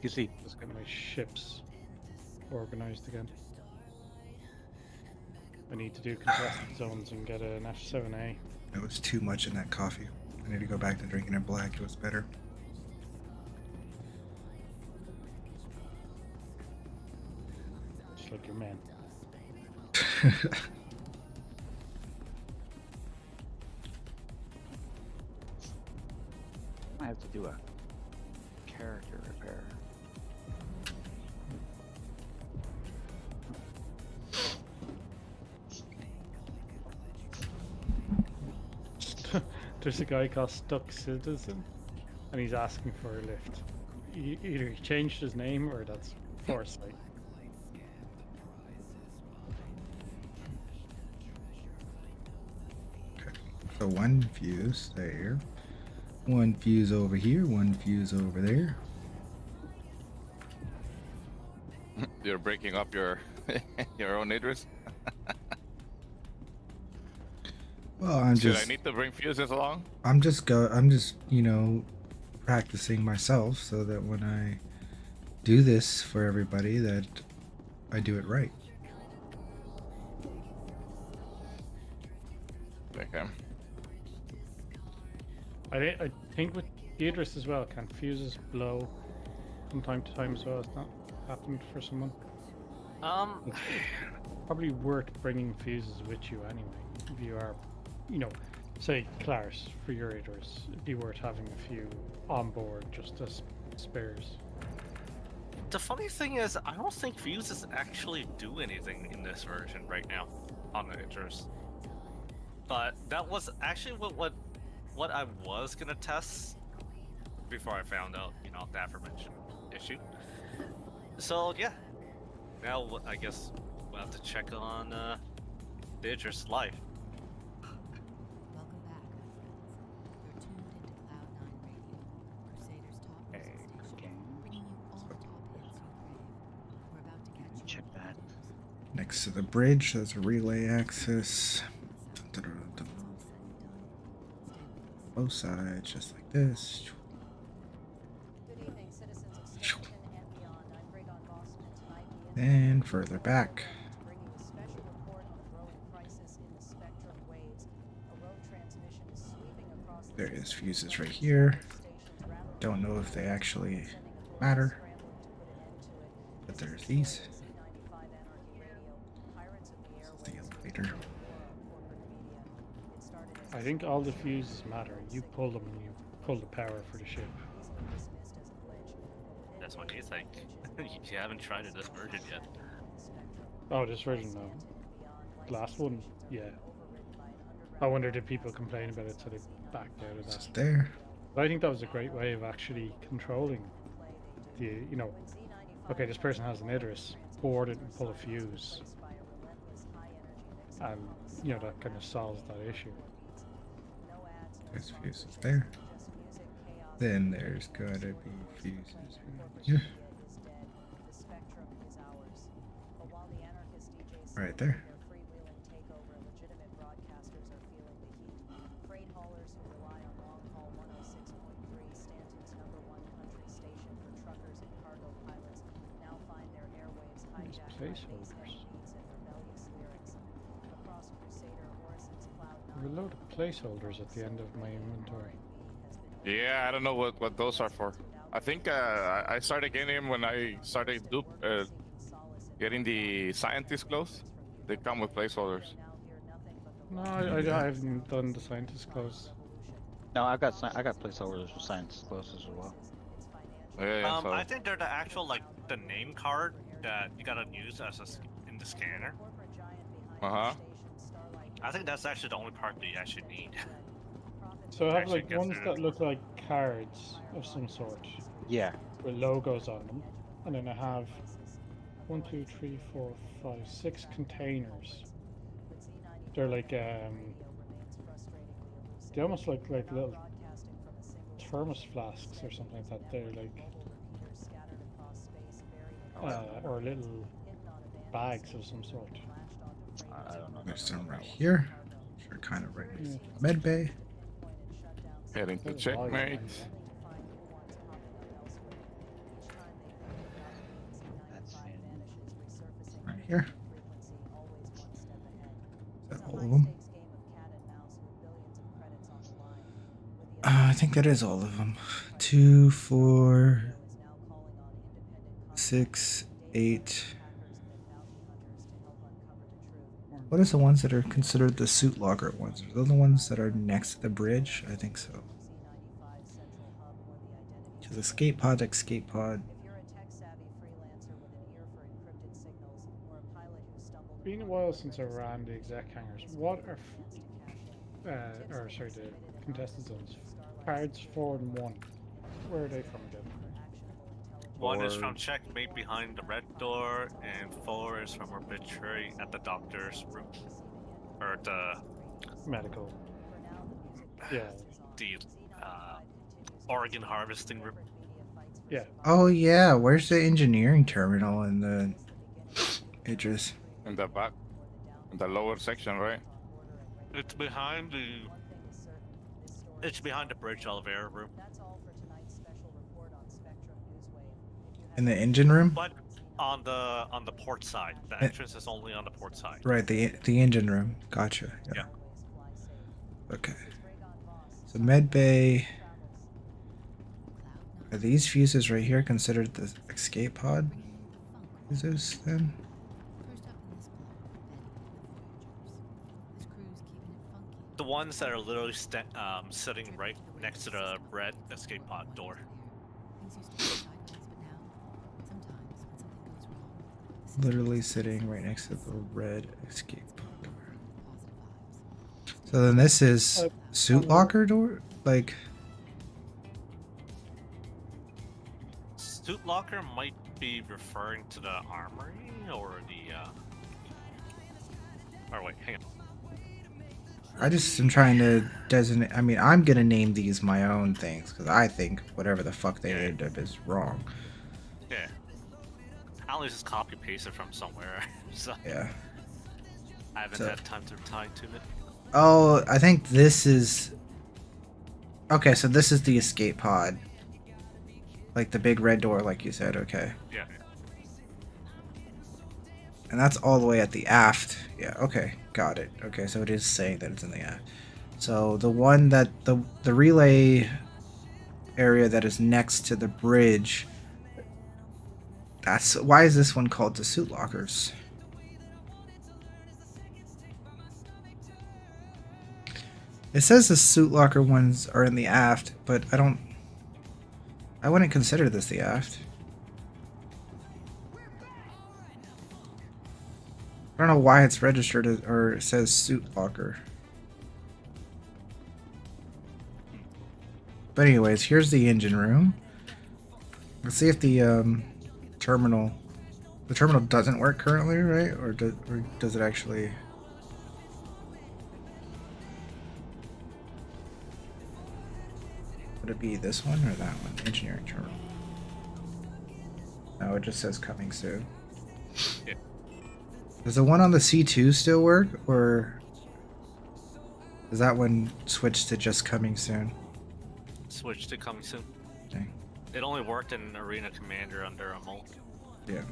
O: You see,
J: Let's get my ships organized again. I need to do contested zones and get an F7A.
G: It was too much in that coffee. I need to go back to drinking it black. It was better.
J: Just like your man.
O: I have to do a character repair.
J: There's a guy called Stuck Citizen, and he's asking for a lift. Either he changed his name or that's foresight.
G: So one fuse there, one fuse over here, one fuse over there.
K: You're breaking up your your own Idris.
G: Well, I'm
K: Should
G: just.
K: I need to bring fuses along?
G: I'm just you know, practicing myself so that when I do this for everybody, that I do it right.
K: Okay.
J: I think with Idris as well, can fuses blow from time to time as well? Has that happened for someone? It's probably worth bringing fuses with you anyway. If you are, you know, say Claris for your Idris, it'd be worth having a few on board just as spares.
F: The funny thing is, I don't think fuses actually do anything in this version right now on the Idris. But that was actually what I was gonna test before I found out, you know, the aforementioned issue. So yeah, now I guess we'll have to check on the Idris live.
A: Welcome back, my friends. You're tuned into Cloud9 Radio, Crusader's top news station, bringing you all the top hits you crave. We're about to catch you.
O: Check that.
G: Next to the bridge, there's a relay access. Both sides, just like this.
D: Good evening, citizens of Stanton and beyond. I'm Brigon Boston, and tonight we
G: And further back.
D: bring you a special report on the growing crisis in the spectrum waves. A road transmission is sweeping across the
G: There is fuses right here. Don't know if they actually matter, but there's these. The elevator.
J: I think all the fuses matter. You pull them and you pull the power for the ship.
F: That's what you think. You haven't tried it this version yet.
J: Oh, this version no. The last one, yeah. I wonder did people complain about it so they backed out of that.
G: It's there.
J: But I think that was a great way of actually controlling the, you know, okay, this person has an Idris, board it and pull a fuse. And, you know, that kind of solves that issue.
G: There's fuses there. Then there's gotta be fuses here. Right there.
J: These placeholders. There are a load of placeholders at the end of my inventory.
K: Yeah, I don't know what those are for. I think I started getting them when I started getting the scientist clothes. They come with placeholders.
J: No, I haven't done the scientist clothes.
O: No, I got placeholders for science clothes as well.
K: Yeah, so
F: I think they're the actual, like, the name card that you gotta use as in the scanner.
K: Uh-huh.
F: I think that's actually the only part that you actually need.
J: So I have
F: Actually
J: like
F: gets
J: ones
F: rid
J: that
F: of-
J: look like cards of some sort.
O: Yeah.
J: With logos on them. And then I have 1, 2, 3, 4, 5, 6 containers. They're like they almost look like little thermos flasks or something like that. They're like or little bags of some sort.
O: I don't know.
G: There's some right here. They're kind of right next to the med bay.
K: Heading to checkmate.
G: Right here. Is that all of them? I think that is all of them. 2, 4, 6, 8. What is the ones that are considered the suit logger ones? Are those the ones that are next to the bridge? I think so. Just escape pod, escape pod.
J: Been a while since I ran the exec hangars. What are, or sorry, the contested zones? Cards 4 and 1. Where are they from again?
F: One is from checkmate behind the red door, and 4 is from arbitrary at the doctor's room, or the
J: medical. Yeah.
F: The organ harvesting room.
J: Yeah.
G: Oh yeah, where's the engineering terminal in the Idris?
K: In the back, in the lower section, right?
F: It's behind the. It's behind the bridge elevator room.
G: In the engine room?
F: But on the port side. The entrance is only on the port side.
G: Right, the engine room. Gotcha. Yeah. Okay. So med bay. Are these fuses right here considered the escape pod fuses then?
F: The ones that are literally sitting right next to the red escape pod door.
G: Literally sitting right next to the red escape pod door. So then this is suit locker door? Like...
F: Suit locker might be referring to the armory or the or wait, hang on.
G: I just am trying to designate. I mean, I'm gonna name these my own things because I think whatever the fuck they named up is wrong.
F: Yeah. I'll just copy paste it from somewhere. So
G: yeah.
F: I haven't had time to tie to it.
G: Oh, I think this is. Okay, so this is the escape pod. Like the big red door, like you said. Okay.
F: Yeah.
G: And that's all the way at the aft. Yeah, okay. Got it. Okay, so it is saying that it's in the aft. So the one that the relay area that is next to the bridge, that's why is this one called the suit lockers? It says the suit locker ones are in the aft, but I wouldn't consider this the aft. I don't know why it's registered or it says suit locker. But anyways, here's the engine room. Let's see if the terminal doesn't work currently, right? Or does it actually? Would it be this one or that one? Engineering terminal. No, it just says coming soon.
F: Yeah.
G: Does the one on the C2 still work, or does that one switch to just coming soon?
F: Switch to coming soon.
G: Okay.
F: It only worked in Arena Commander under a mold.
G: Yeah.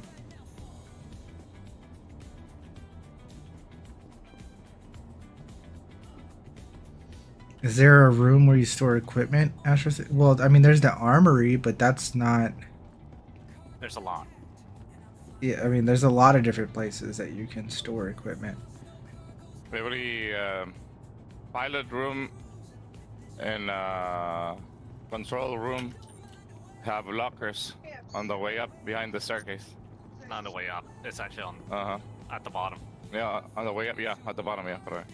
G: Is there a room where you store equipment, Astro? Well, I mean, there's the armory, but that's not...
F: There's a lot.
G: Yeah, I mean, there's a lot of different places that you can store equipment.
K: Every pilot room and control room have lockers on the way up behind the staircase.
F: Not on the way up. It's actually on at the bottom.
K: Yeah, on the way up. Yeah, at the bottom. Yeah, correct.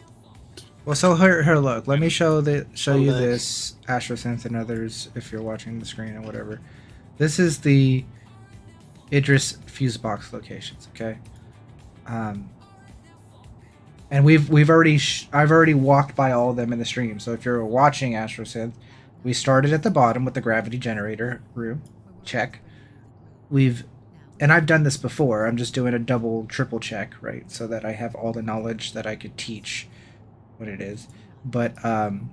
G: Well, so here, look. Let me show you this, Astrosynth and others, if you're watching the screen or whatever. This is the Idris fuse box locations, okay? And I've already walked by all of them in the stream. So if you're watching Astrosynth, we started at the bottom with the gravity generator room. Check. And I've done this before. I'm just doing a double, triple check, right? So that I have all the knowledge that I could teach what it is. But then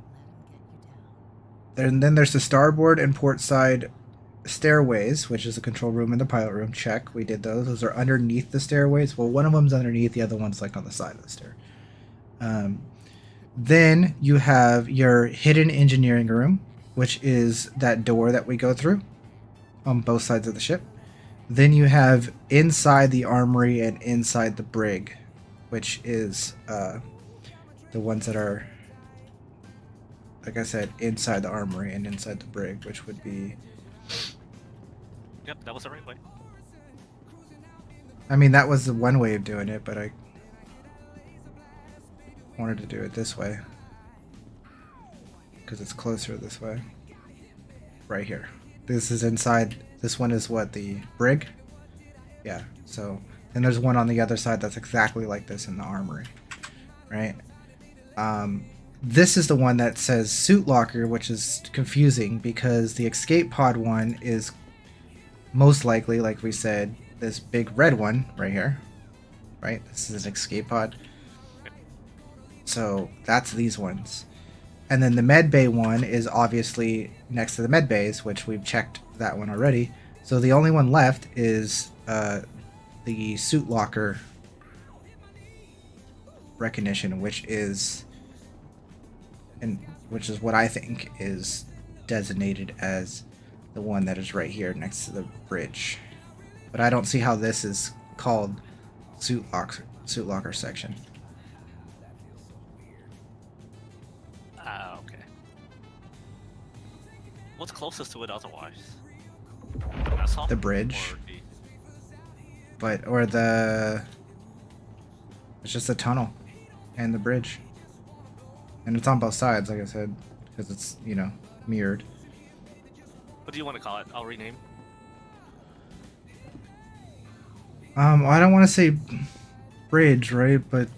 G: there's the starboard and port side stairways, which is the control room and the pilot room. Check. We did those. Those are underneath the stairways. Well, one of them's underneath, the other one's like on the side of the stair. Then you have your hidden engineering room, which is that door that we go through on both sides of the ship. Then you have inside the armory and inside the brig, which is the ones that are, like I said, inside the armory and inside the brig, which would be
F: Yep, that was the right way.
G: I mean, that was the one way of doing it, but I wanted to do it this way because it's closer this way. Right here. This is inside. This one is what, the brig? Yeah. So, and there's one on the other side that's exactly like this in the armory, right? This is the one that says suit locker, which is confusing because the escape pod one is most likely, like we said, this big red one right here, right? This is an escape pod. So that's these ones. And then the med bay one is obviously next to the med bays, which we've checked that one already. So the only one left is the suit locker recognition, which is what I think is designated as the one that is right here next to the bridge. But I don't see how this is called suit locker section.
F: Ah, okay. What's closest to it otherwise?
G: The bridge. Or it's just a tunnel and the bridge. And it's on both sides, like I said, because it's, you know, mirrored.
F: What do you want to call it? I'll rename.
G: I don't want to say bridge, right? But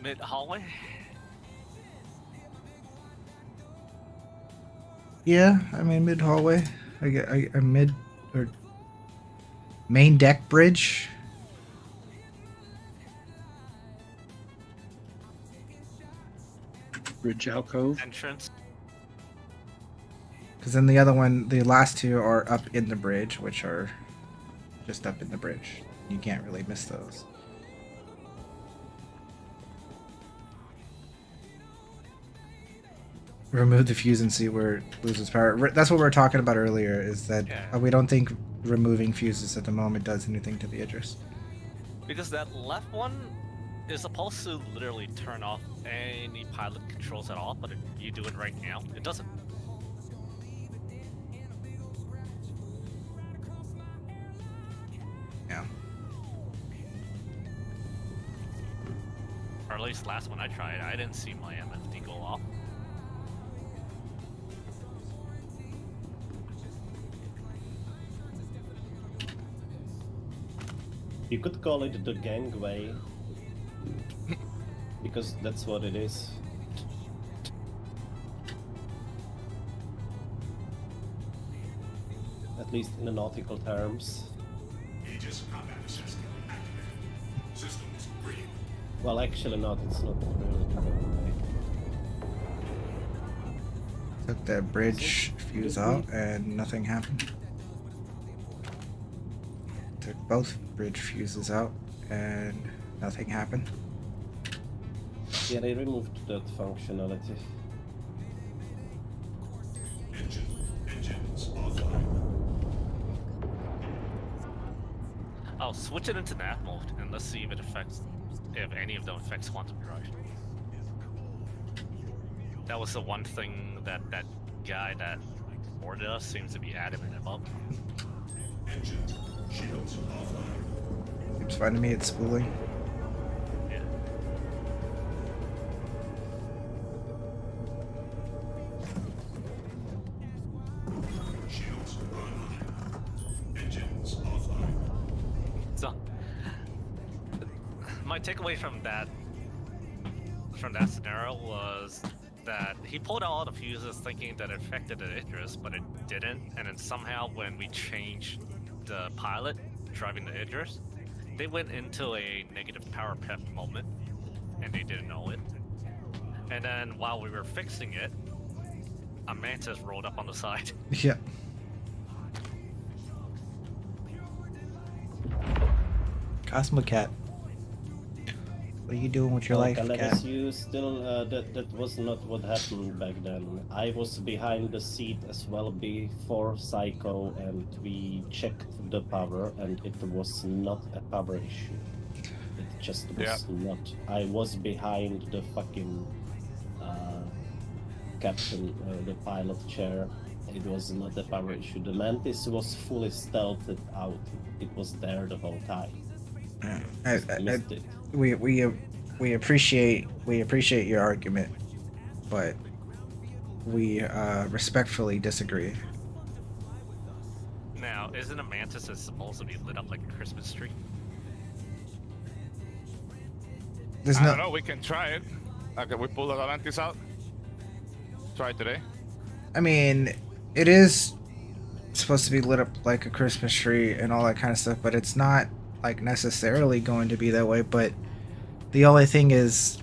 F: Mid hallway?
G: yeah, I mean mid hallway. I mid or main deck bridge.
P: Bridge alcove.
F: Entrance.
G: Because then the other one, the last two are up in the bridge, which are just up in the bridge. You can't really miss those. Remove the fuse and see where it loses power. That's what we were talking about earlier, is that we don't think removing fuses at the moment does anything to the Idris.
F: Because that left one is supposed to literally turn off any pilot controls at all, but if you do it right now, it doesn't.
G: Yeah.
F: Or at least last one I tried, I didn't see my MFD go off.
E: You could call it the gangway, because that's what it is. At least in the nautical terms. Well, actually not, it's not really the gangway.
G: Took the bridge fuse out and nothing happened. Took both bridge fuses out and nothing happened.
E: Yeah, they removed that functionality.
M: Engines offline.
F: I'll switch it into nav mode and let's see if it affects, if any of them affects quantum drive. That was the one thing that that guy that ordered us seems to be adamant about.
M: Engines, shields offline.
G: Seems fine to me, it's spooling.
F: Yeah.
M: Shields online. Engines offline.
F: So, my takeaway from that scenario was that he pulled out all the fuses thinking that it affected the Idris, but it didn't. And then somehow when we changed the pilot driving the Idris, they went into a negative power pep moment, and they didn't know it. And then while we were fixing it, a mantis rolled up on the side.
G: Yeah. Cosmocat. What are you doing with your life, Cat?
E: You still, that was not what happened back then. I was behind the seat as well before Psycho, and we checked the power, and it was not a power issue. It just was not. I was behind the fucking captain, the pilot chair. It was not a power issue. The Mantis was fully stealthed out. It was there the whole time. Missed it.
G: We appreciate your argument, but we respectfully disagree.
F: Now, isn't a Mantis supposed to be lit up like a Christmas tree?
K: I don't know. We can try it. Okay, we pull the Mantis out. Try it today.
G: I mean, it is supposed to be lit up like a Christmas tree and all that kind of stuff, but it's not like necessarily going to be that way. But the only thing is,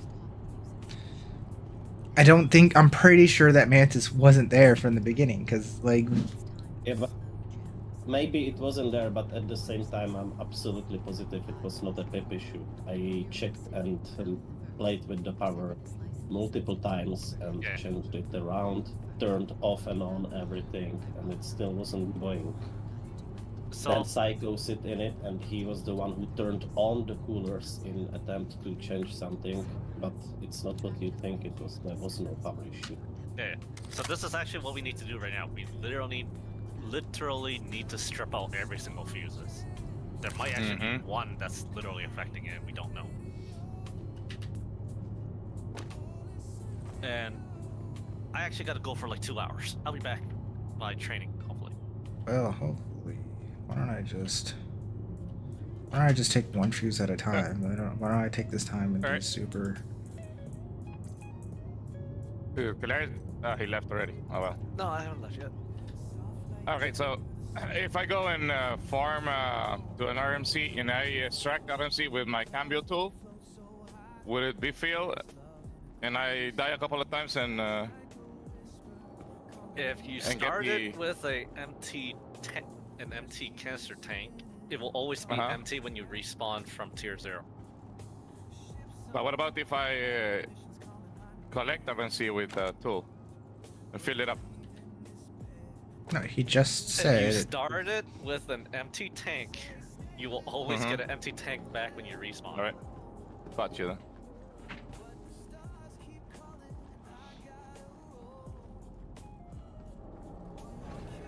G: I'm pretty sure that Mantis wasn't there from the beginning, because like,
E: yeah, but maybe it wasn't there, but at the same time, I'm absolutely positive it was not a pip issue. I checked and played with the power multiple times and changed it around, turned off and on everything, and it still wasn't going.
F: So,
E: then Psycho sit in it, and he was the one who turned on the coolers in attempt to change something, but it's not what you think it was. There was no power issue.
F: Yeah. So this is actually what we need to do right now. We literally need to strip out every single fuses. There might actually be one that's literally affecting it. We don't know. And I actually got to go for like 2 hours. I'll be back by training, hopefully.
G: Well, hopefully. Why don't I just take one fuse at a time? Why don't I take this time and do super?
K: He left already. Oh well.
F: No, I haven't left yet.
K: Okay, so if I go and farm to an RMC and I extract RMC with my cambio tool, would it be fail? And I die a couple of times and
F: if you started with an empty canister tank, it will always be empty when you respawn from tier 0.
K: But what about if I collect RMC with a tool and fill it up?
G: No, he just said.
F: If you started with an empty tank, you will always get an empty tank back when you respawn.
K: Alright. Got you then.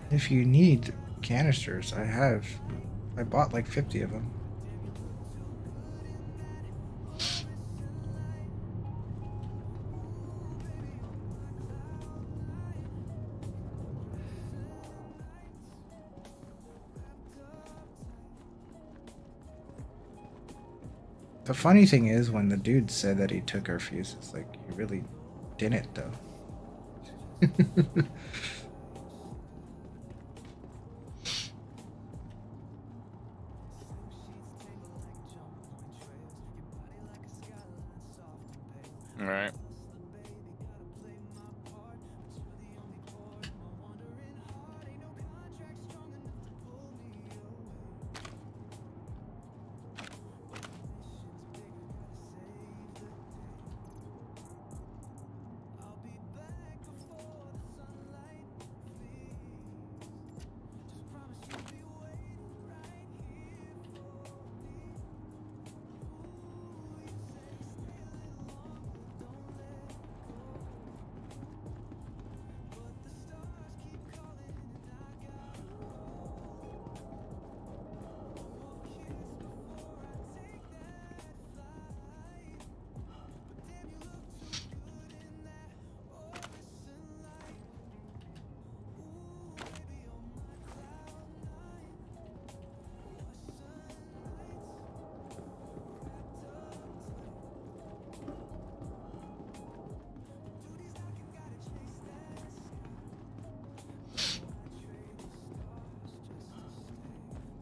G: If you need canisters, I bought like 50 of them. The funny thing is, when the dude said that he took our fuses, like, he really didn't, though.
K: Right.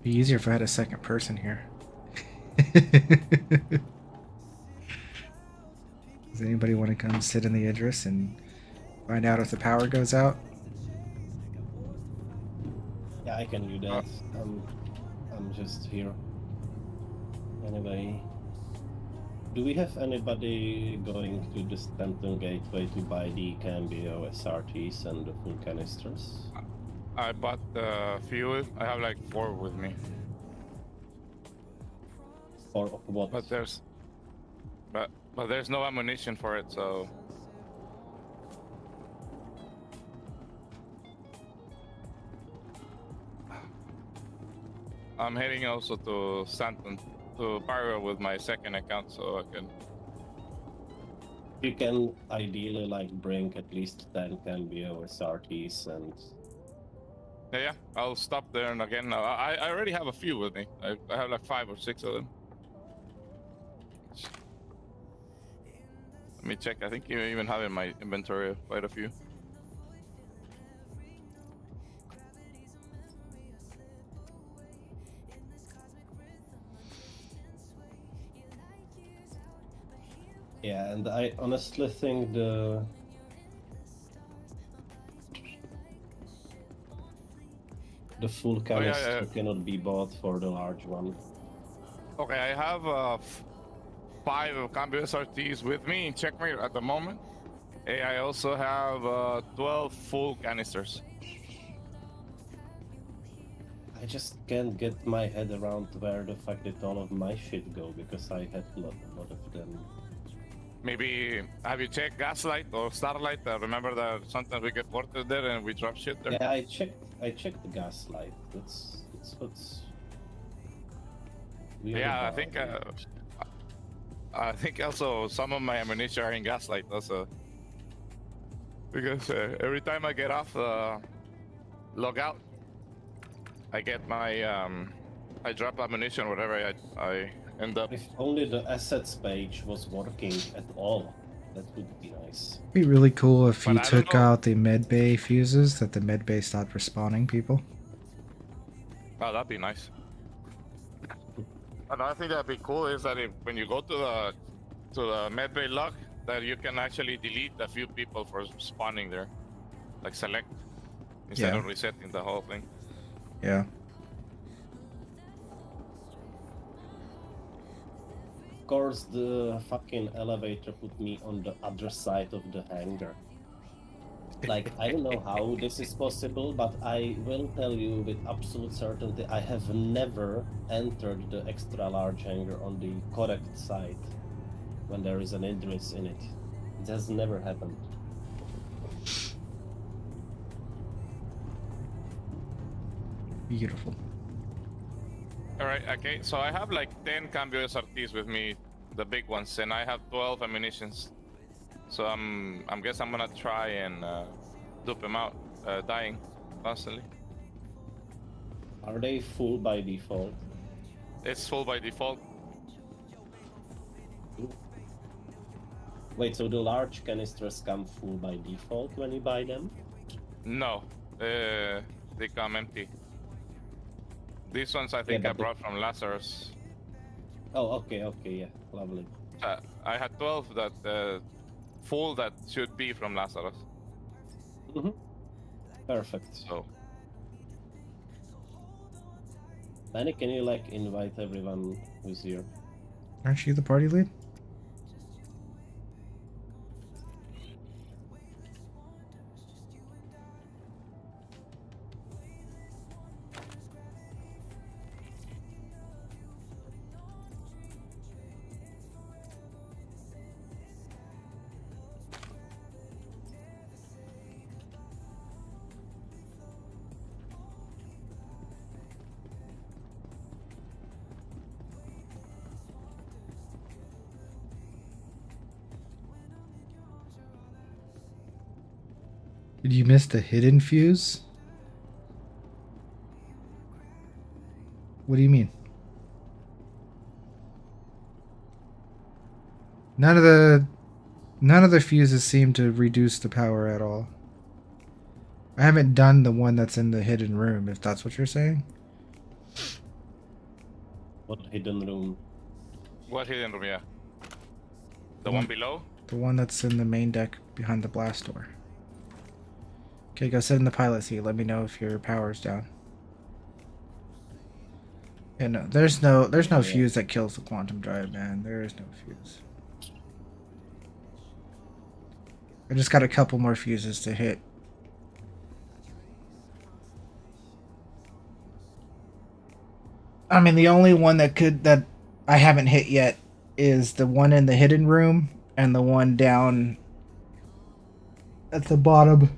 G: Be easier if I had a second person here. Does anybody want to come sit in the address and find out if the power goes out?
E: Yeah, I can do that. I'm just here. Anyway, do we have anybody going to the Stanton Gateway to buy the Cambio SRTs and the full canisters?
K: I bought a few. I have like 4 with me.
E: Or what?
K: But there's no ammunition for it, so I'm heading also to Stanton, to Pyro with my second account, so I can.
E: You can ideally like bring at least 10 Cambio SRTs and.
K: Yeah, I'll stop there and again. I already have a few with me. I have like 5 or 6 of them. Let me check. I think you even have in my inventory quite a few.
E: Yeah, and I honestly think the full canister cannot be bought for the large one.
K: Okay, I have 5 Cambio SRTs with me in Checkmate at the moment. I also have 12 full canisters.
E: I just can't get my head around where the fuck did all of my shit go, because I had a lot of them.
K: Maybe have you checked Gaslight or Starlight? Remember that sometimes we get ported there and we drop shit there.
E: Yeah, I checked the Gaslight. That's what's.
K: Yeah, I think also some of my ammunition are in Gaslight also. Because every time I get off the logout, I get my I drop ammunition whatever I end up.
E: If only the assets page was working at all, that would be nice.
G: It'd be really cool if you took out the medbay fuses, that the medbay stopped respawning people.
K: Oh, that'd be nice. Another thing that'd be cool is that when you go to the medbay log, that you can actually delete a few people for spawning there, like select instead of resetting the whole thing.
G: Yeah.
E: Of course, the fucking elevator put me on the other side of the hangar. Like, I don't know how this is possible, but I will tell you with absolute certainty, I have never entered the extra large hangar on the correct side when there is an Idris in it. It has never happened.
G: Beautiful.
K: Alright, okay, so I have like 10 Cambio SRTs with me, the big ones, and I have 12 ammunitions. So I guess I'm gonna try and dupe them out, dying constantly.
E: Are they full by default?
K: It's full by default.
E: Wait, so the large canisters come full by default when you buy them?
K: No, they come empty. These ones I think I brought from Lazarus.
E: Oh, okay, yeah, lovely.
K: I had 12 that full that should be from Lazarus.
E: Mm-hmm. Perfect.
K: So,
E: Manny, can you like invite everyone who's here?
G: Aren't you the party lead? Did you miss the hidden fuse? What do you mean? None of the fuses seem to reduce the power at all. I haven't done the one that's in the hidden room, if that's what you're saying.
E: What hidden room?
K: what hidden room? Yeah, the one below.
G: The one that's in the main deck behind the blast door. Okay, go sit in the pilot seat. Let me know if your power's down. Yeah, no, there's no fuse that kills the quantum drive, man. There is no fuse. I just got a couple more fuses to hit. I mean, the only one that I haven't hit yet is the one in the hidden room and the one down at the bottom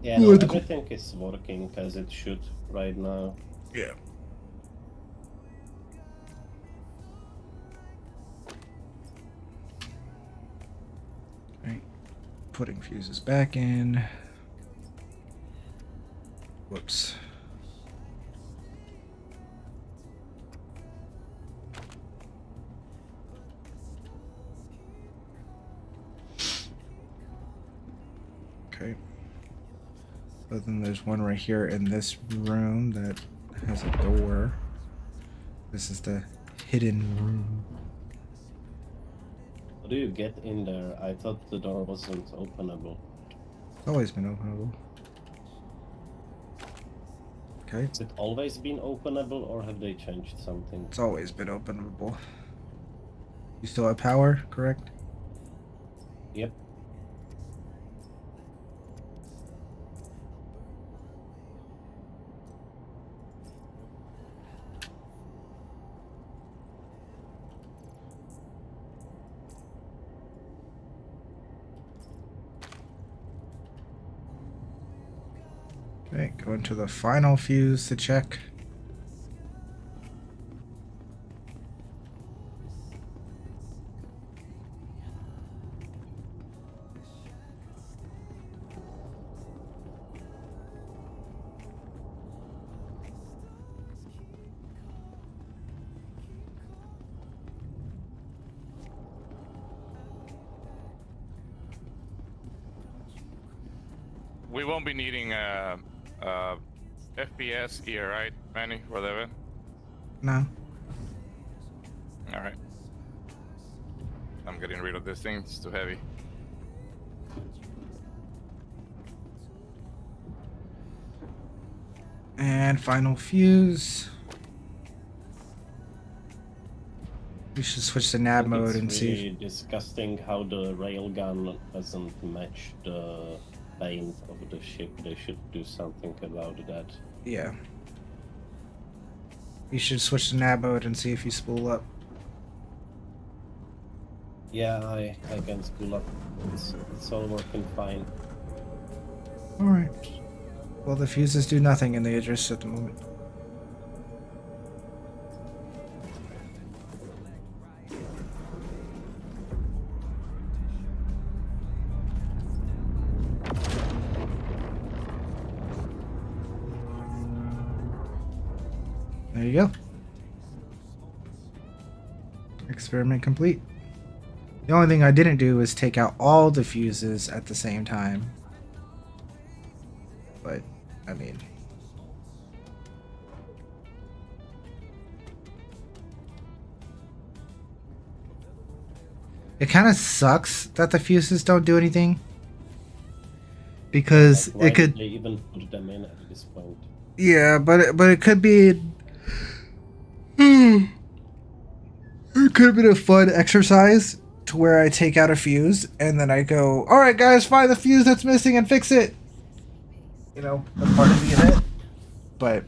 E: Yeah, no, everything is working as it should right now.
G: Yeah. Right. Putting fuses back in. Whoops. Okay. So then there's one right here in this room that has a door. This is the hidden room.
E: How do you get in there? I thought the door wasn't openable.
G: It's always been openable. Okay.
E: Has it always been openable or have they changed something?
G: It's always been openable. You still have power, correct?
E: Yep.
G: Okay, go into the final fuse to check.
K: We won't be needing FPS here, right, Manny? Whatever.
G: No.
K: All right. I'm getting rid of this thing. It's too heavy.
G: And final fuse. We should switch to nav mode and see.
E: It's really disgusting how the railgun doesn't match the paint of the ship. They should do something about that.
G: Yeah. You should switch to nav mode and see if you spool up.
E: Yeah, I can spool up. It's all working fine.
G: Alright. Well, the fuses do nothing in the address at the moment. There you go. Experiment complete. The only thing I didn't do was take out all the fuses at the same time. But, I mean... It kind of sucks that the fuses don't do anything. Because
E: Why
G: it could...
E: did they even put them in at this point?
G: Yeah, but it could be... It could have been a fun exercise to where I take out a fuse and then I go, alright guys, find the fuse that's missing and fix it. You know, the part of the event. But,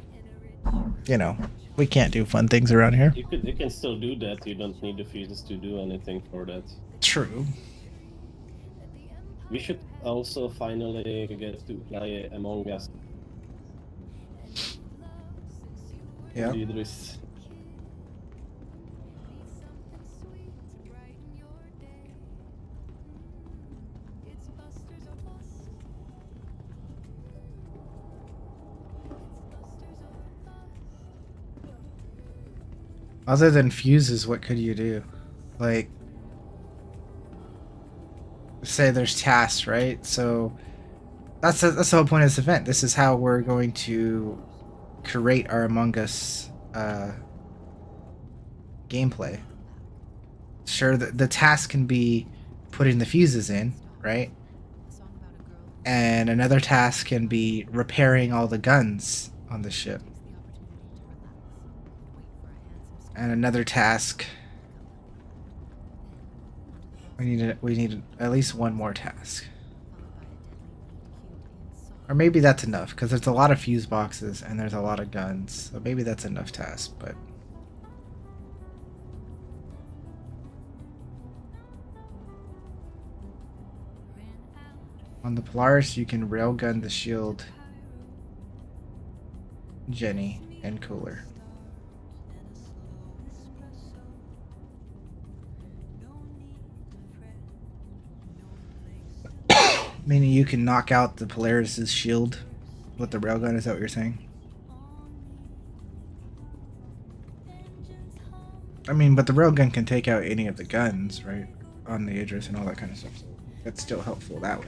G: you know, we can't do fun things around here.
E: You can still do that. You don't need the fuses to do anything for that.
G: True.
E: We should also finally get to play Among Us.
G: Yeah.
E: Idris.
G: Other than fuses, what could you do? Like, say there's tasks, right? So that's the whole point of this event. This is how we're going to create our Among Us gameplay. Sure, the task can be putting the fuses in, right? And another task can be repairing all the guns on the ship. And another task. We need at least one more task. Or maybe that's enough, because there's a lot of fuse boxes and there's a lot of guns. So maybe that's enough tasks, but... On the Polaris, you can railgun the shield, Jenny, and cooler. Meaning you can knock out the Polaris's shield with the railgun, is that what you're saying? I mean, but the railgun can take out any of the guns, right? On the Idris and all that kind of stuff. So that's still helpful that way.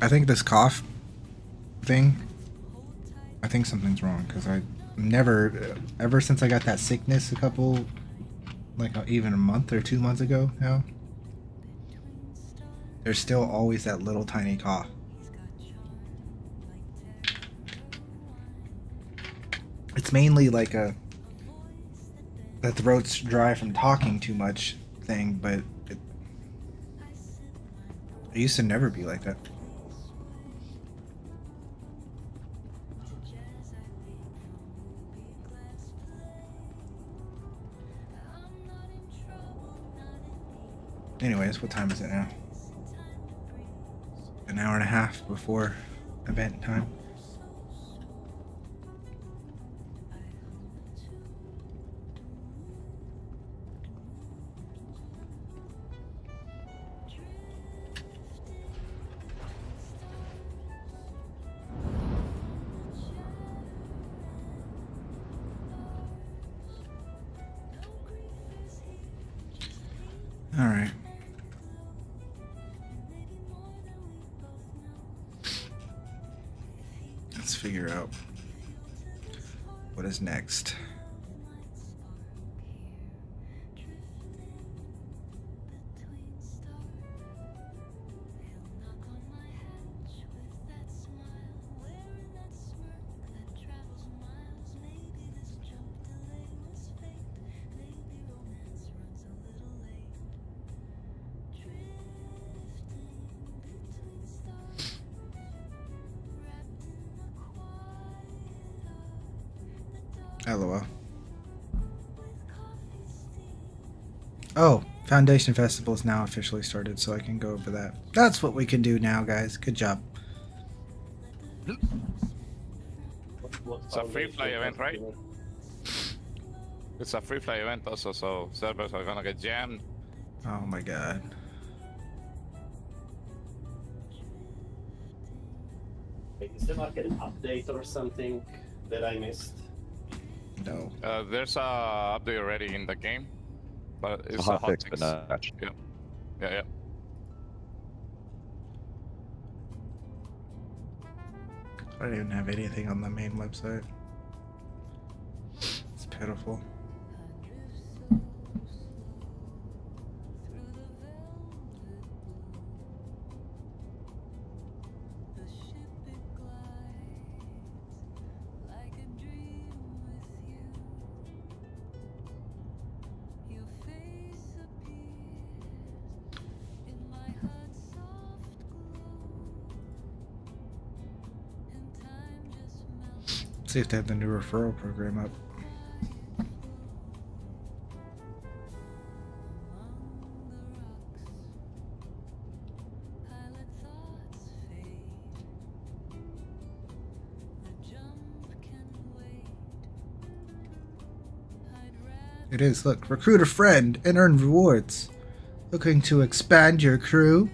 G: I think this cough thing, I think something's wrong because I never, ever since I got that sickness a couple, like even a month or 2 months ago now, there's still always that little tiny cough. It's mainly like the throat's dry from talking too much thing, but it used to never be like that. Anyways, what time is it now? An hour and a half before event time. All right. Let's figure out what is next. LOL. Oh, Foundation Festival is now officially started, so I can go over that. That's what we can do now, guys. Good job.
K: It's a free fly event, right? It's a free fly event also, so servers are gonna get jammed.
G: Oh my god.
E: Wait, is there like an update or something that I missed?
G: No.
K: There's a update already in the game, but it's a hot fix. Yeah. Yeah.
G: I don't even have anything on the main website. It's pitiful. See if they have the new referral program up. It is, look, recruit a friend and earn rewards. Looking to expand your crew?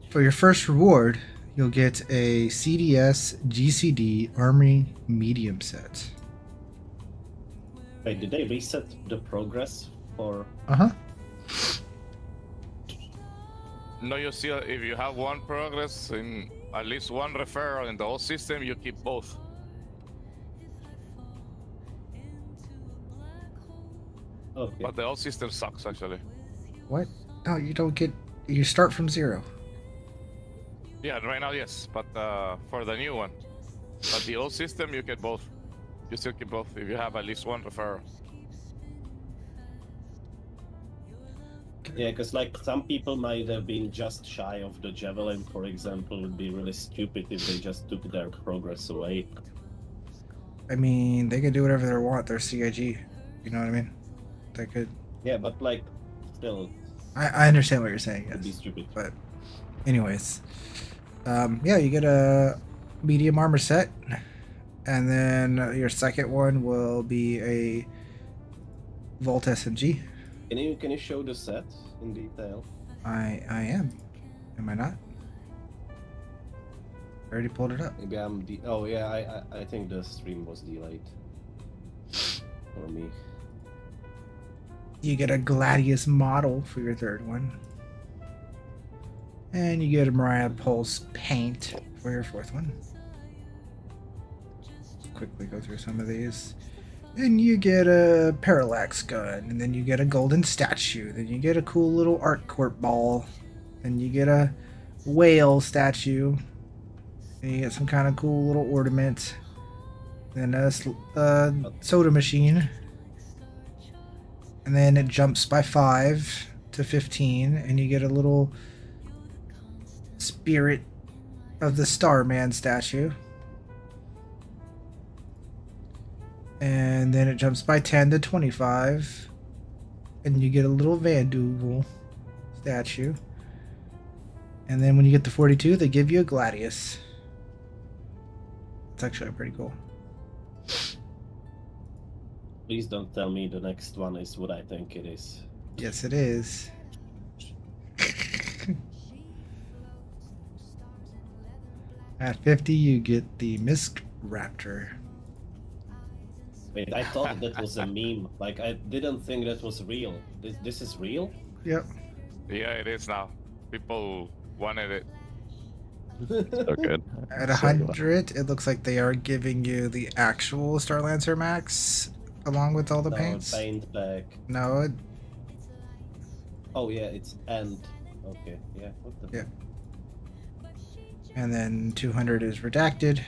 G: For your first reward, you'll get a CDS GCD Army medium set.
E: Wait, did they reset the progress for?
K: No, you see, if you have one progress in at least one referral in the whole system, you keep both.
E: Okay.
K: But the whole system sucks, actually.
G: What? No, you don't get. You start from zero.
K: Yeah, right now yes, but for the new one. But the old system, you get both. You still get both if you have at least one referral.
E: Yeah, because like some people might have been just shy of the Javelin, for example. It would be really stupid if they just took their progress away.
G: I mean, they could do whatever they want. They're CIG. You know what I mean? They could.
E: Yeah, but like, still.
G: I understand what you're saying. Yes.
E: It'd be stupid.
G: But, anyways, yeah, you get a medium armor set, and then your second one will be a Volt SMG.
E: Can you show the set in detail?
G: I am. Am I not? I already pulled it up.
E: Maybe I'm oh yeah, I think the stream was delayed for me.
G: You get a Gladius model for your third one. And you get a Mariah Pulse paint for your fourth one. Quickly go through some of these. And you get a parallax gun, and then you get a golden statue, then you get a cool little art court ball, then you get a whale statue, and you get some kind of cool little ornament, then a soda machine, and then it jumps by 5 to 15, and you get a little spirit of the Starman statue. And then it jumps by 10 to 25. And you get a little Vanduval statue. And then when you get to 42, they give you a Gladius. It's actually pretty cool.
E: Please don't tell me the next one is what I think it is.
G: Yes, it is. At 50, you get the Misk Raptor.
E: Wait, I thought that was a meme. Like, I didn't think that was real. This is real?
G: Yep.
K: Yeah, it is now. People wanted it.
P: So good.
G: At 100, it looks like they are giving you the actual Starlancer Max along with all the paints.
E: Paint pack.
G: No, it...
E: Oh yeah, it's end. Okay, yeah. What the...
G: Yeah. And then 200 is redacted.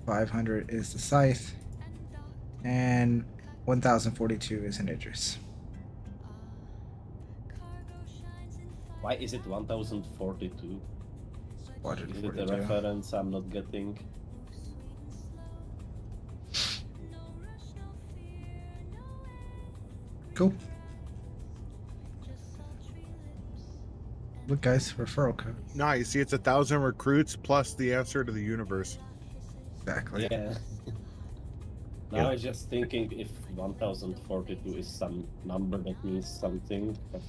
G: 500 is the scythe. And 1042 is an Idris.
E: Why is it 1042? Is it a reference I'm not getting?
G: Cool. Look, guys, referral code.
H: No, you see, it's 1,000 recruits plus the answer to the universe.
G: Exactly.
E: Yeah. Now I was just thinking if 1042 is some number that means something. But...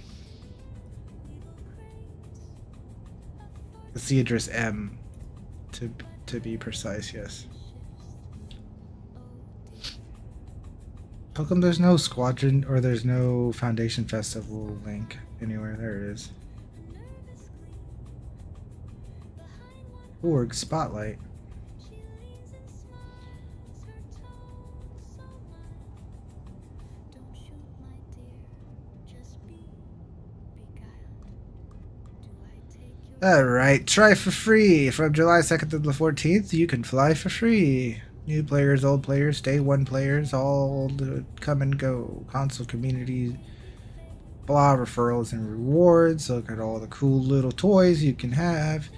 G: It's the Idris M, to be precise, yes. How come there's no Squadron or there's no Foundation Festival link anywhere? There it is. Org Spotlight. Alright, try for free. From July 2nd to the 14th, you can fly for free. New players, old players, day one players, all come and go. Console community, blah, referrals and rewards. Look at all the cool little toys you can have.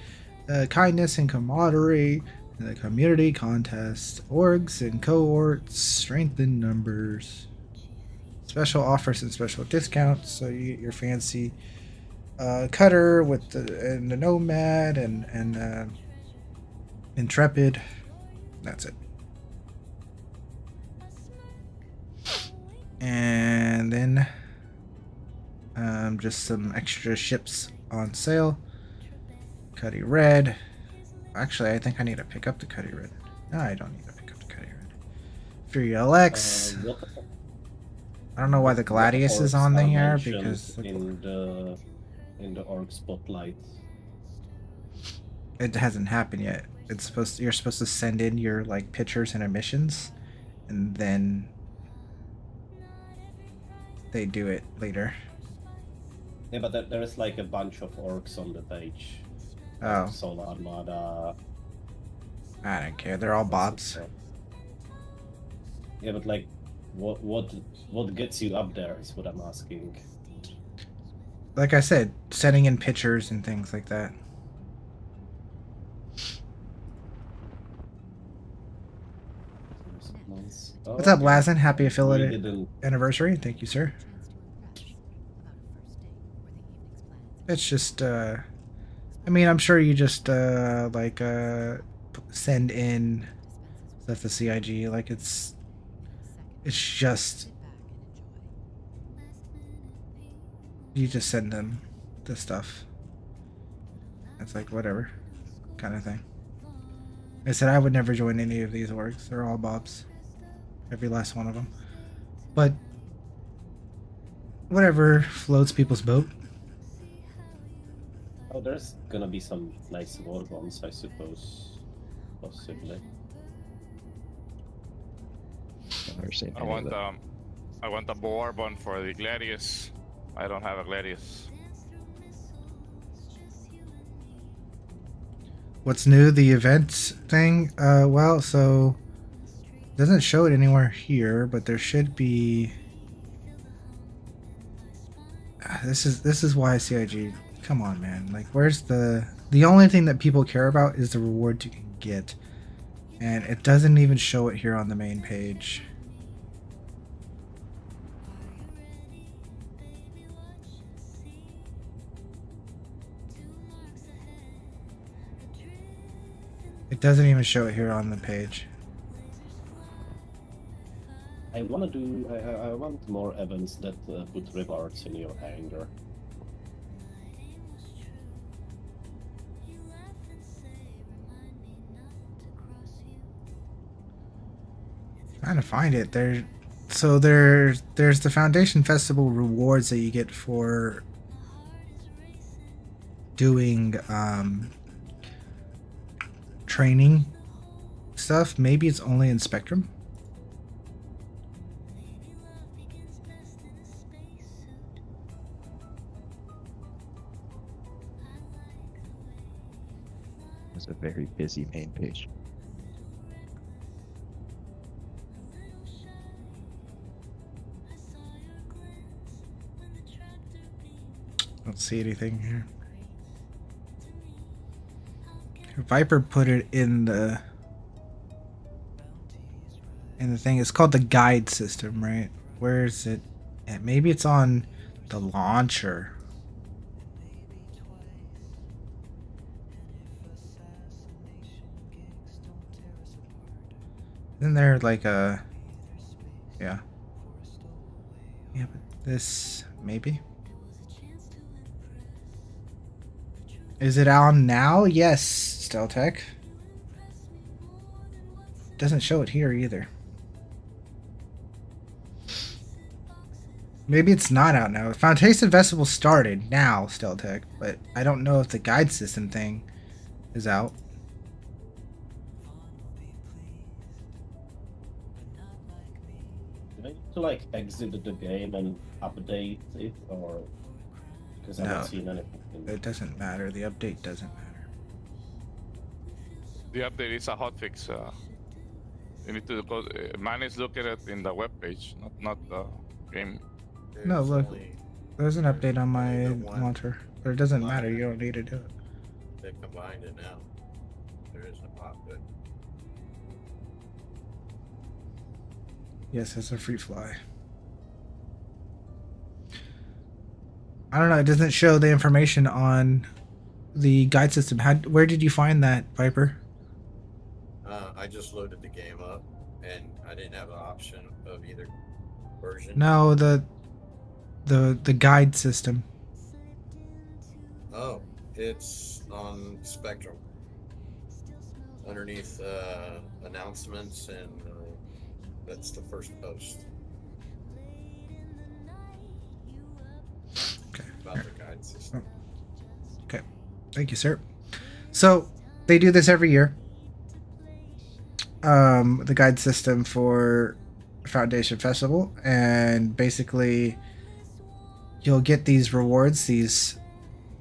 G: Kindness and camaraderie, the community contest, orgs and cohorts, strength in numbers. Special offers and special discounts, so you get your fancy cutter with the Nomad and Intrepid. That's it. And then just some extra ships on sale. Cuddy Red. Actually, I think I need to pick up the Cuddy Red. No, I don't need to pick up the Cuddy Red. Fury LX. I don't know why the Gladius is on there because
E: in the org spotlight.
G: It hasn't happened yet. It's supposed to, you're supposed to send in your like pictures and emissions, and then they do it later.
E: Yeah, but there is like a bunch of orgs on the page.
G: Oh.
E: Solar Armada.
G: I don't care. They're all bobs.
E: Yeah, but like, what gets you up there is what I'm asking.
G: Like I said, sending in pictures and things like that. What's up, Lazen? Happy affiliate anniversary. Thank you, sir. It's just, I mean, I'm sure you just, send in stuff to CIG. Like, it's just, you just send them the stuff. It's like, whatever, kind of thing. I said I would never join any of these orgs. They're all bobs. Every last one of them. But whatever floats people's boat.
E: Oh, there's gonna be some nice war bombs, I suppose. Possibly.
K: I want a war bond for the Gladius. I don't have a Gladius.
G: What's new? The events thing? Well, so doesn't show it anywhere here, but there should be. This is why CIG. Come on, man. Like, where's the only thing that people care about is the rewards you can get, and it doesn't even show it here on the main page. It doesn't even show it here on the page.
E: I wanna do. I want more events that put rewards in your hangar.
G: Trying to find it. There's the Foundation Festival rewards that you get for doing training stuff. Maybe it's only in Spectrum.
P: It's a very busy main page.
G: Don't see anything here. Viper put it in the thing. It's called the guide system, right? Where is it? Yeah, maybe it's on the launcher. Isn't there like a... Yeah. Yeah, but this... Maybe? Is it on now? Yes, Steltech. Doesn't show it here either. Maybe it's not out now. Foundation Festival started now, Steltech, but I don't know if the guide system thing is out.
E: Do I need to like exit the game and update it, or because I haven't seen anything?
G: It doesn't matter. The update doesn't matter.
K: The update is a hotfix. You need to go. Man is looking at in the web page, not the game.
G: No, look. There's an update on my monitor, but it doesn't matter. You don't need to do it.
Q: They combined it now. There is no update.
G: Yes, it's a free fly. I don't know. It doesn't show the information on the guide system. Where did you find that, Viper?
Q: I just loaded the game up, and I didn't have an option of either version.
G: No, the guide system.
Q: Oh, it's on Spectrum. Underneath announcements, and that's the first post.
G: Okay.
Q: About the guide system.
G: Okay. Thank you, sir. So they do this every year. The guide system for Foundation Festival, and basically you'll get these rewards, these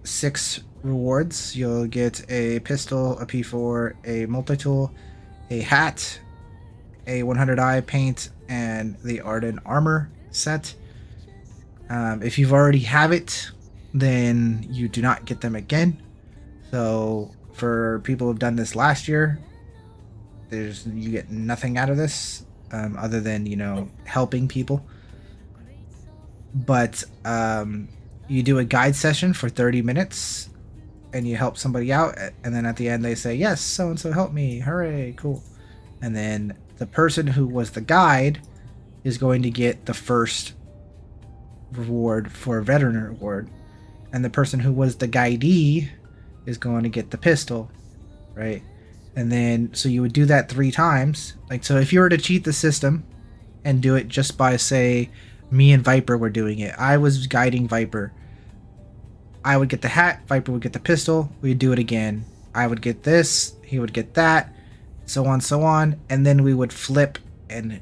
G: 6 rewards. You'll get a pistol, a P4, a multi-tool, a hat, a 100 eye paint, and the Arden armor set. If you've already have it, then you do not get them again. So for people who've done this last year, you get nothing out of this other than, you know, helping people. But you do a guide session for 30 minutes and you help somebody out, and then at the end they say, yes, so and so helped me, hooray, cool. And then the person who was the guide is going to get the first reward for a veteran reward, and the person who was the guidee is going to get the pistol, right? And then so you would do that 3 times. Like, so if you were to cheat the system and do it just by, say, me and Viper were doing it, I was guiding Viper, I would get the hat, Viper would get the pistol, we'd do it again, I would get this, he would get that, so on, and then we would flip, and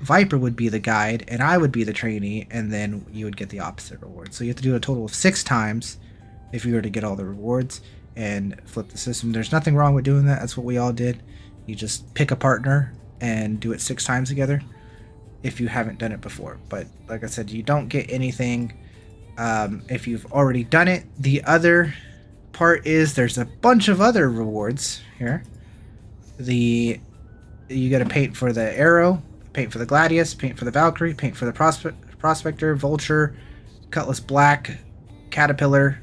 G: Viper would be the guide and I would be the trainee, and then you would get the opposite reward. So you have to do a total of 6 times if you were to get all the rewards and flip the system. There's nothing wrong with doing that. That's what we all did. You just pick a partner and do it 6 times together if you haven't done it before. But like I said, you don't get anything if you've already done it. The other part is there's a bunch of other rewards here. You get a paint for the arrow, paint for the gladius, paint for the Valkyrie, paint for the prospector, vulture, cutlass black, caterpillar,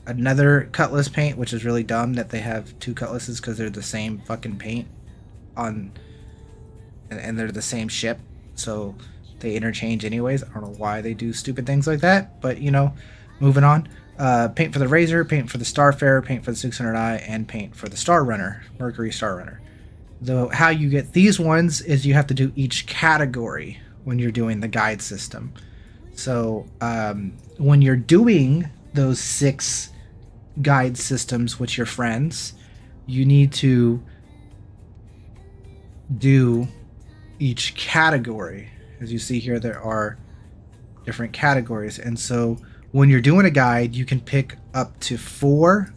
G: another cutlass paint, which is really dumb that they have 2 cutlasses because they're the same fucking paint on, and they're the same ship, so they interchange anyways. I don't know why they do stupid things like that, but you know, moving on. Paint for the Razor, paint for the Starfarer, paint for the 600 eye, and paint for the Star Runner, Mercury Star Runner. Though how you get these ones is you have to do each category when you're doing the guide system. So when you're doing those 6 guide systems with your friends, you need to do each category. As you see here, there are different categories, and so when you're doing a guide, you can pick up to 4.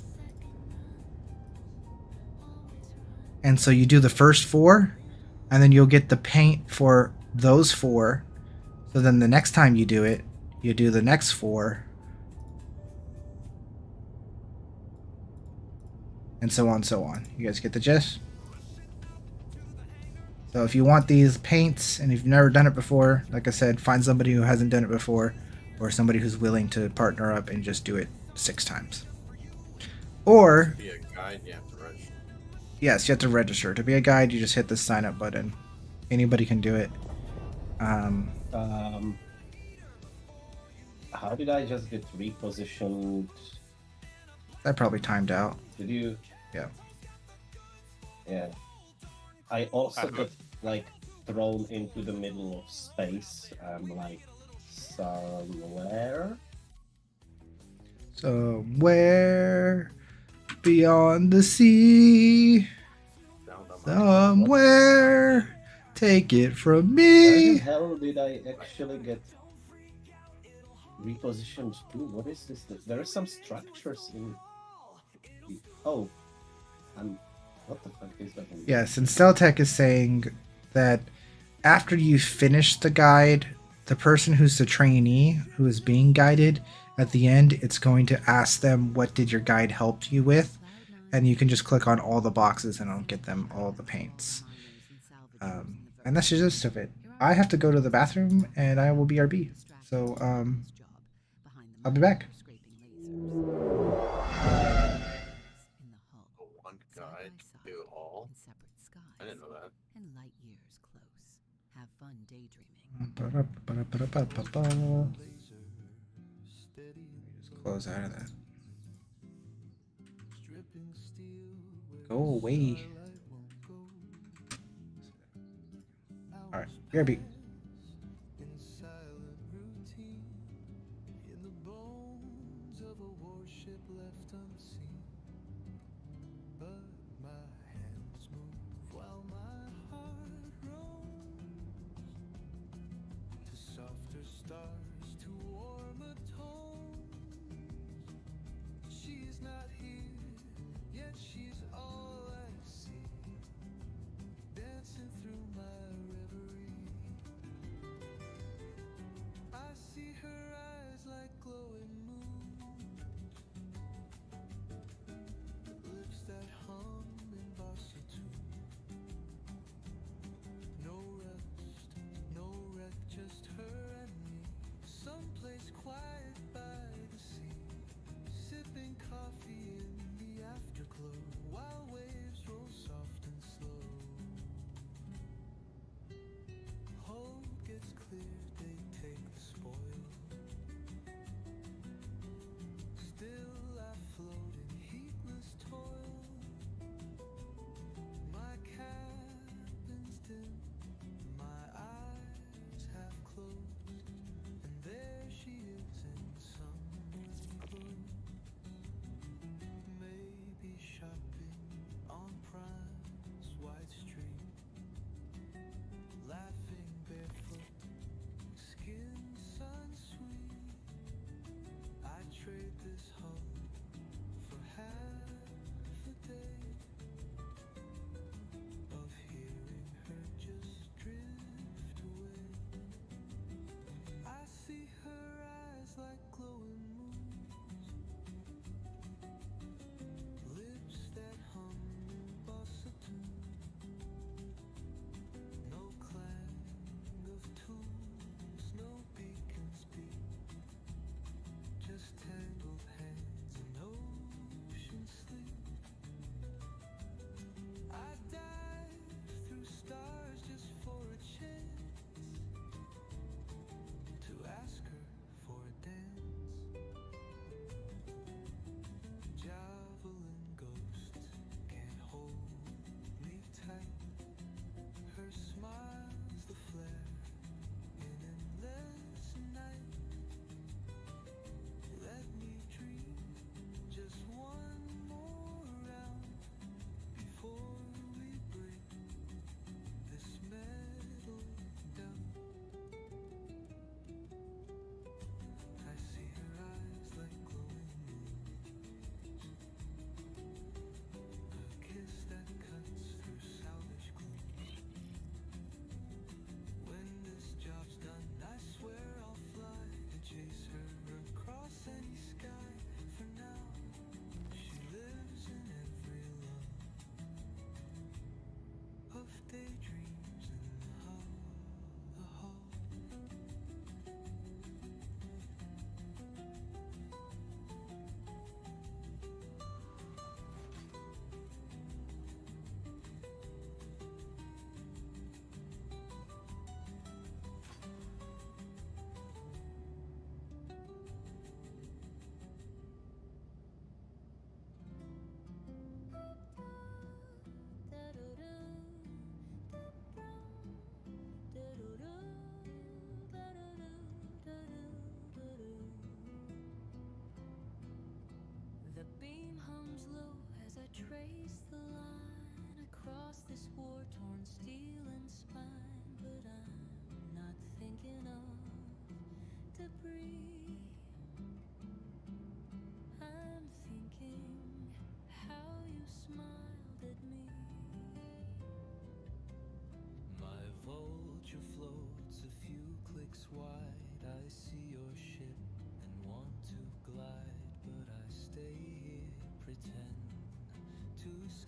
G: And so you do the first 4, and then you'll get the paint for those 4. So then the next time you do it, you do the next 4. And so on, so on. You guys get the gist? So if you want these paints, and if you've never done it before, like I said, find somebody who hasn't done it before, or somebody who's willing to partner up and just do it 6 times. Or,
Q: To be a guide, you have to register.
G: yes, you have to register. To be a guide, you just hit the sign up button. Anybody can do it.
E: How did I just get repositioned?
G: That probably timed out.
E: Did you?
G: Yeah.
E: Yeah. I also got like thrown into the middle of space. Like somewhere.
G: Somewhere beyond the sea. Somewhere. Take it from
E: Where
G: me.
E: the hell did I actually get repositioned to? What is this? There are some structures in. Oh, what the fuck is that?
G: Yes, and Steltech is saying that after you finish the guide, the person who's the trainee who is being guided, at the end, it's going to ask them what did your guide help you with, and you can just click on all the boxes and it'll get them all the paints. And that's the gist of it. I have to go to the bathroom and I will BRB. So, I'll be back.
Q: One guide to do it all. I didn't know that.
A: And light years close. Have fun daydreaming.
G: Just close out of that. Go away. Alright, BRB.
C: Stars to warm a tone. She's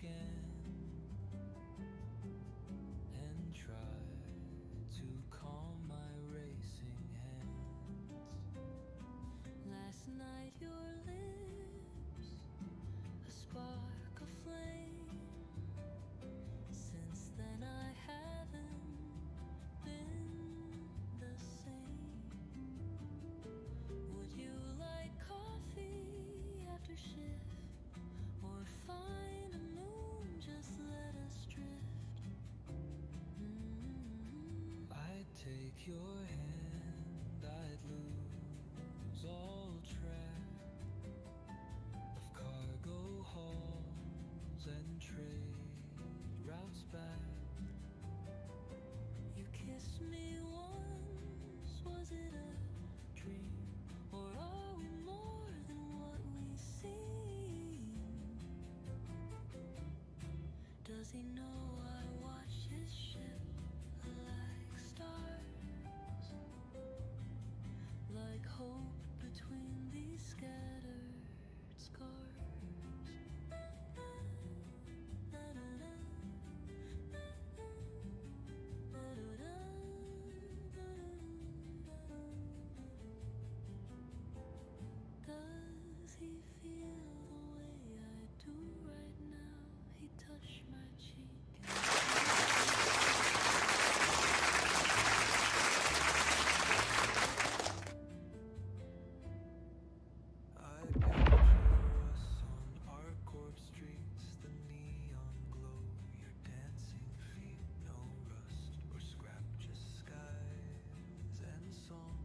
B: again and try to calm my racing hands. Last night your lips, a spark of flame. Since then I haven't been the same. Would you like coffee after shift? Or find a moon, just let us drift. I'd take your hand, I'd lose all track of cargo halls and trade routes back. You kissed me once, was it a dream? Or are we more than what we seem? Does he know I watch his ship like stars, like hope between these scattered scars? Does he feel the way I do right now? He touched my cheek. I picture us on our corpse streets, the neon glow, your dancing feet, no rust or scrap, just skies and song.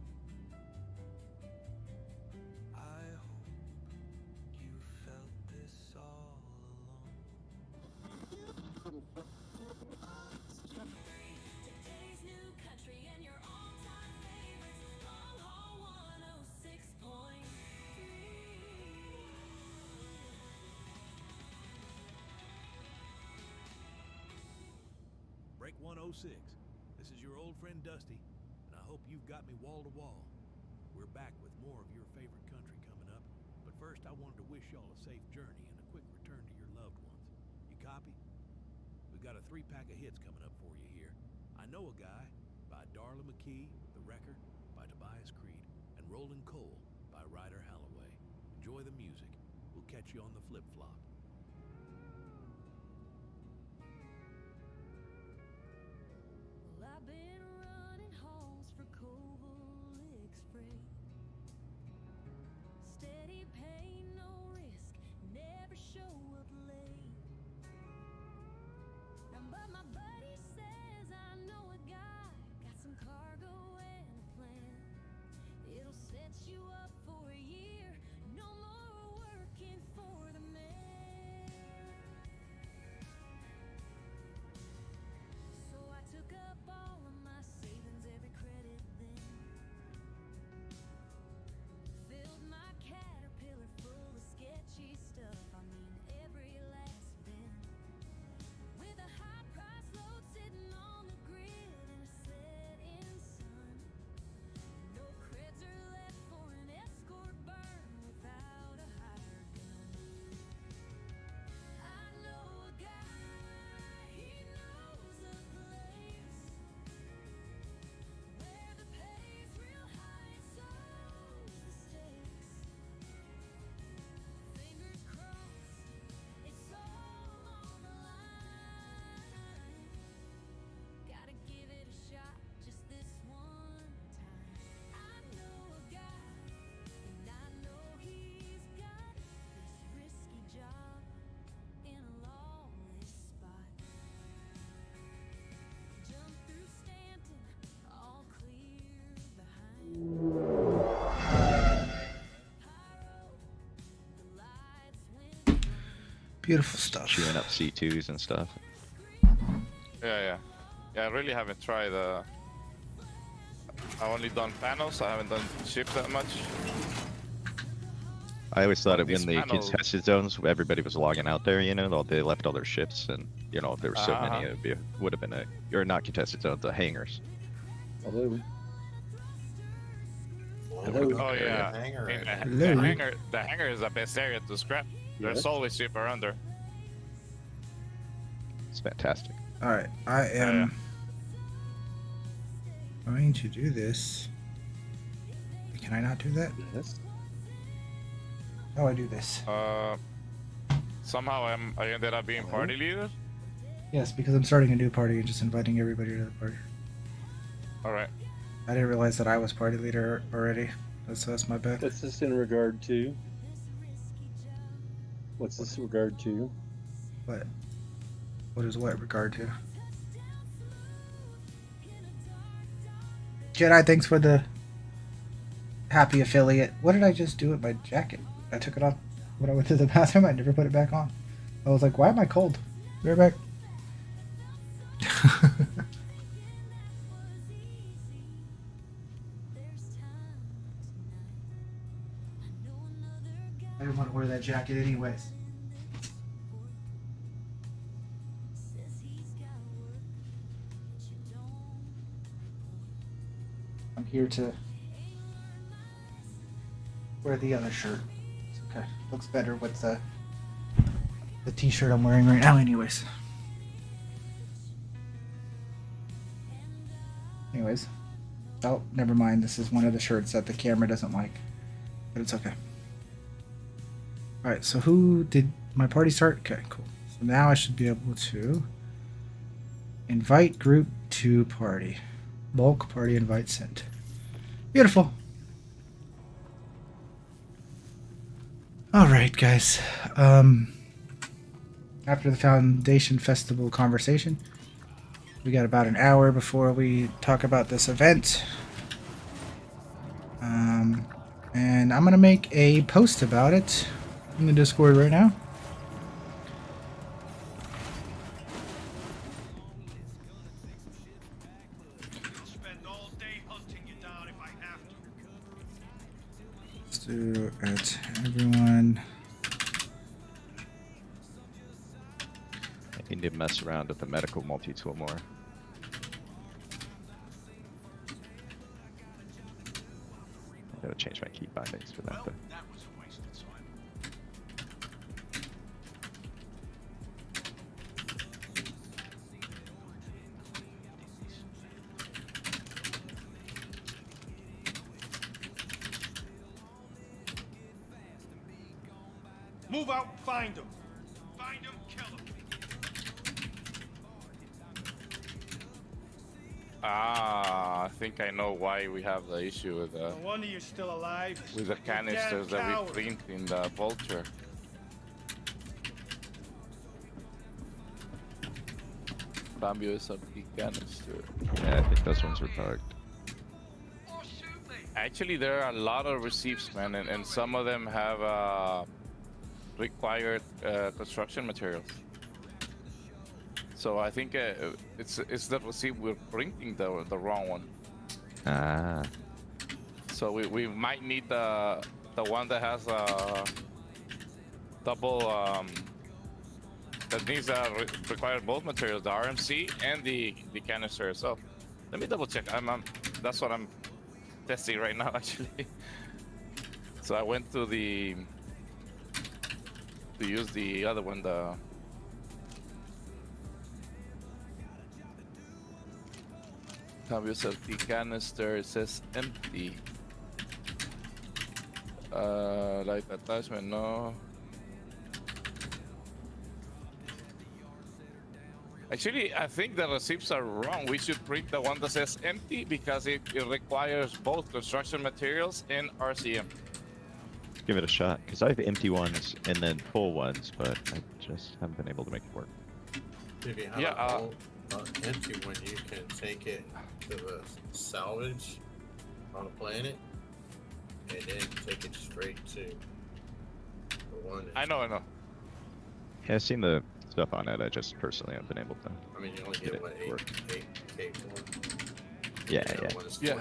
B: I hope you felt this all along. Today's new country and your all-time favorites, long haul 106.3.
R: Break 106. This is your old friend Dusty, and I hope you've got me wall to wall. We're back with more of your favorite country coming up, but first I wanted to wish y'all a safe journey and a quick return to your loved ones. You copy? We've got a 3-pack of hits coming up for you here. I Know a Guy by Darla McKee, The Wrecker by Tobias Creed, and Rolling Coal by Ryder Halloway. Enjoy the music. We'll catch you on the flip-flop.
D: Well, I've been running halls for Koval Express. Steady pay, no risk, never show up late. But my buddy says I know a guy, got some cargo and a plan. It'll set you up for a year, no more working for the man. So I took up all of my savings, every credit then. Filled my Caterpillar full of sketchy stuff, I mean every last bin. With a high price load sitting on the grid in a setting sun. No creds are left for an escort burn without a hired gun. I know a guy, he knows a place where the pay's real high and so's the stakes. Fingers crossed, it's all on the line. Gotta give it a shot just this one time. I know a guy, and I know he's got this risky job in a lawless spot. Jump through Stanton, all clear behind.
G: Beautiful stuff.
P: Chewing up C2s and stuff.
K: Yeah, I really haven't tried. I've only done panels. I haven't done ship that much.
P: I always thought
K: But
P: when
K: these
P: the
K: panels-
P: contested zones, everybody was logging out there, you know, they left all their ships, and, you know, if there were so many of you, would have been a, or not contested zones, the hangars.
S: Hello.
K: Oh yeah,
Q: Hangar,
K: I mean,
Q: I
K: the hangar is the best area to scrap. There's
S: Yes.
K: always ship around there.
P: It's fantastic.
G: All right, I am going to do this. Can I not do that?
P: Yes.
G: How do I do this?
K: Somehow I ended up being party leader.
G: Yes, because I'm starting a new party and just inviting everybody to the party.
K: All right.
G: I didn't realize that I was party leader already. That's my bad.
S: What's this in regard to? What's this regard to?
G: What? What is what regard to? Jedi, thanks for the happy affiliate. What did I just do with my jacket? I took it off when I went to the bathroom. I never put it back on. I was like, why am I cold? Be right back. I didn't want to wear that jacket anyways. I'm here to wear the other shirt. It's okay. Looks better with the t-shirt I'm wearing right now anyways. Anyways. Oh, never mind. This is one of the shirts that the camera doesn't like. But it's okay. Alright, so who did my party start? Okay, cool. So now I should be able to invite group to party. Bulk party invite sent. Beautiful. Alright, guys. After the Foundation Festival conversation, we got about an hour before we talk about this event. And I'm going to make a post about it in the Discord right now. Let's do it, everyone.
P: I need to mess around with the medical multi-tool more. I gotta change my key bindings for that though.
M: Move out, find him. Find him, kill him.
K: I think I know why we have the issue with
M: No wonder you're still alive.
K: with the canisters that we cleaned in the Vulture. Cambio is a big canister.
P: Yeah, I think those ones were bugged.
K: Actually, there are a lot of receipts, man, and some of them have required construction materials. So I think it's the receipt we're printing the wrong one.
P: Ah.
K: So we might need the one that has a double that needs require both materials, the RMC and the canister itself. Let me double check. That's what I'm testing right now actually. So I went to use the other one, the canister, it says empty. Light attachment, no. Actually, I think the receipts are wrong. We should print the one that says empty because it requires both construction materials and RCM.
P: Give it a shot, because I have empty ones and then full ones, but I just haven't been able to make it work.
Q: If you have an empty one, you can take it to the salvage on a planet and then take it straight to the one.
K: I know.
P: Yeah, I've seen the stuff on it. I just personally haven't been able to.
Q: I mean, you only get what, 8K for?
P: Yeah.
K: Yeah.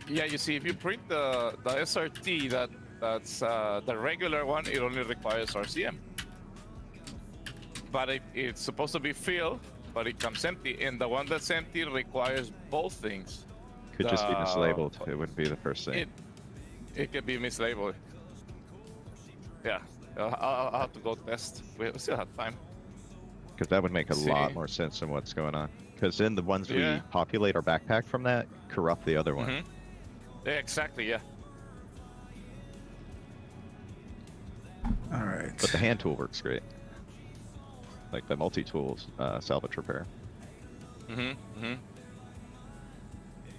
K: Yeah, you see, if you print the SRT, that's the regular one, it only requires RCM. But it's supposed to be filled, but it comes empty, and the one that's empty requires both things.
P: Could just be mislabeled. It wouldn't be the first thing.
K: It could be mislabeled. Yeah, I'll have to go test. We still have time.
P: because that would make a
K: See.
P: lot more sense than what's going on. Because then the ones
K: Yeah.
P: we populate our backpack from that corrupt the other one.
K: Mhm. Yeah, exactly. Yeah.
G: All right.
P: But the hand tool works great. Like the multi-tools salvage repair.
K: Yeah,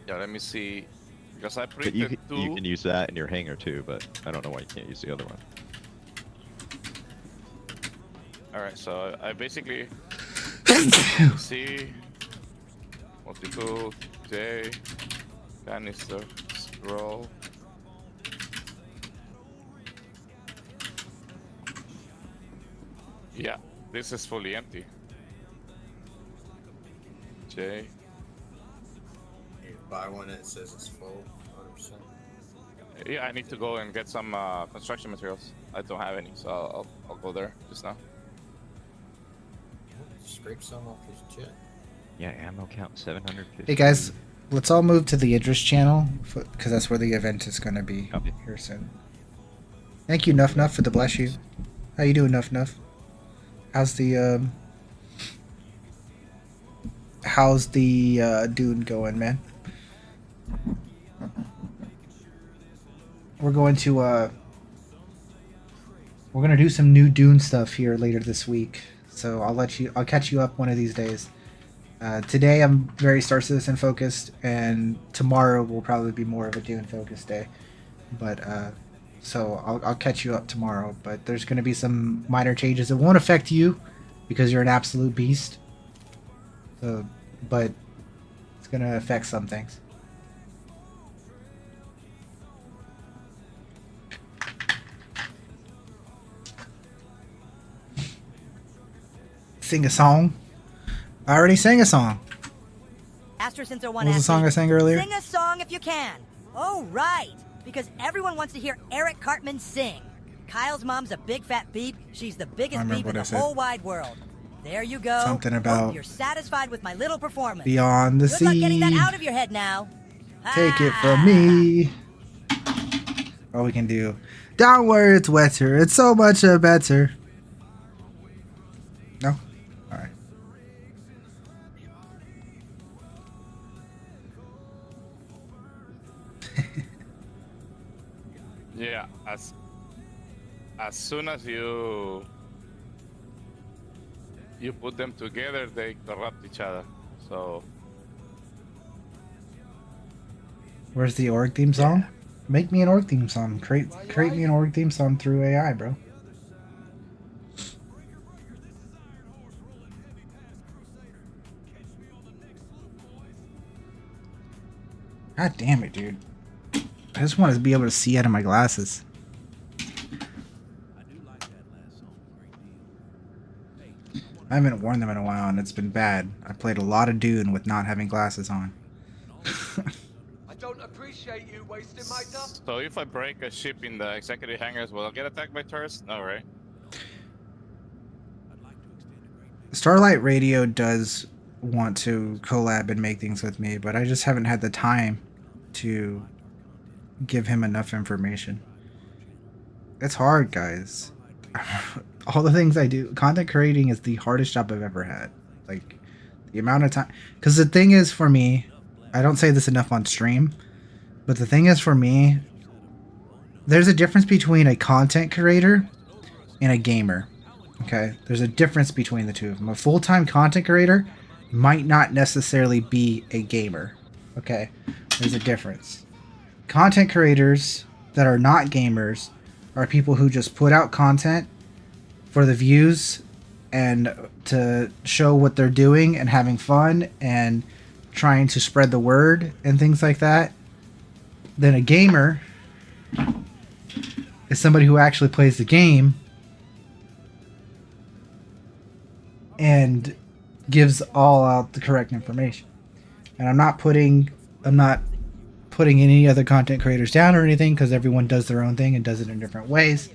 K: let me see. Because I
P: But
K: printed
P: you
K: two.
P: can use that in your hanger too, but I don't know why you can't use the other one.
K: Alright, so I basically see multi-tool, J, canister, scroll. Yeah, this is fully empty. J.
Q: You buy one that says it's full, 100%.
K: Yeah, I need to go and get some construction materials. I don't have any, so I'll go there just now.
Q: Scrape some off his jet.
P: Yeah, ammo count 750.
G: Hey guys, let's all move to the Idris channel because that's where the event is going to be here soon. Thank you, Nuff Nuff, for the bless you. How you doing, Nuff Nuff? How's the Dune going, man? We're going to we're gonna do some new Dune stuff here later this week. So I'll catch you up one of these days. Today I'm very Star Citizen focused, and tomorrow will probably be more of a Dune focused day. But so I'll catch you up tomorrow. But there's going to be some minor changes. It won't affect you because you're an absolute beast. So, but it's going to affect some things. Sing a song. I already sang a song.
T: Astro since
G: What was the song I sang earlier?
T: Sing a song if you can. Oh, right. Because everyone wants to hear Eric Cartman sing. Kyle's mom's a big fat beep. She's the biggest
G: remember
T: beep
G: what
T: in
G: I
T: the
G: said.
T: whole wide world. There you go.
G: Something about
T: Hope you're satisfied with my little performance.
G: Beyond the
T: Good luck getting that
G: sea.
T: out of your head now.
G: Take it from me. Or we can do downward, it's wetter. It's so much better. No? Alright.
K: Yeah, as soon as you put them together, they corrupt each other. So
G: Where's the org theme song? Make me an org theme song. Create me an org theme song through AI, bro. God damn it, dude. I just want to be able to see out of my glasses. I haven't worn them in a while and it's been bad. I played a lot of Dune with not having glasses on.
C: I don't appreciate you wasting my time.
K: so if I break a ship in the executive hangars, will I get attacked by turrets? No, right?
G: Starlight Radio does want to collab and make things with me, but I just haven't had the time to give him enough information. It's hard, guys. All the things I do, content creating is the hardest job I've ever had. Like, the amount of time, because the thing is for me, I don't say this enough on stream, but the thing is for me, there's a difference between a content creator and a gamer. Okay, there's a difference between the two of them. A full-time content creator might not necessarily be a gamer. Okay, there's a difference. Content creators that are not gamers are people who just put out content for the views and to show what they're doing and having fun and trying to spread the word and things like that. Then a gamer is somebody who actually plays the game and gives all out the correct information. And I'm not putting any other content creators down or anything, because everyone does their own thing and does it in different ways.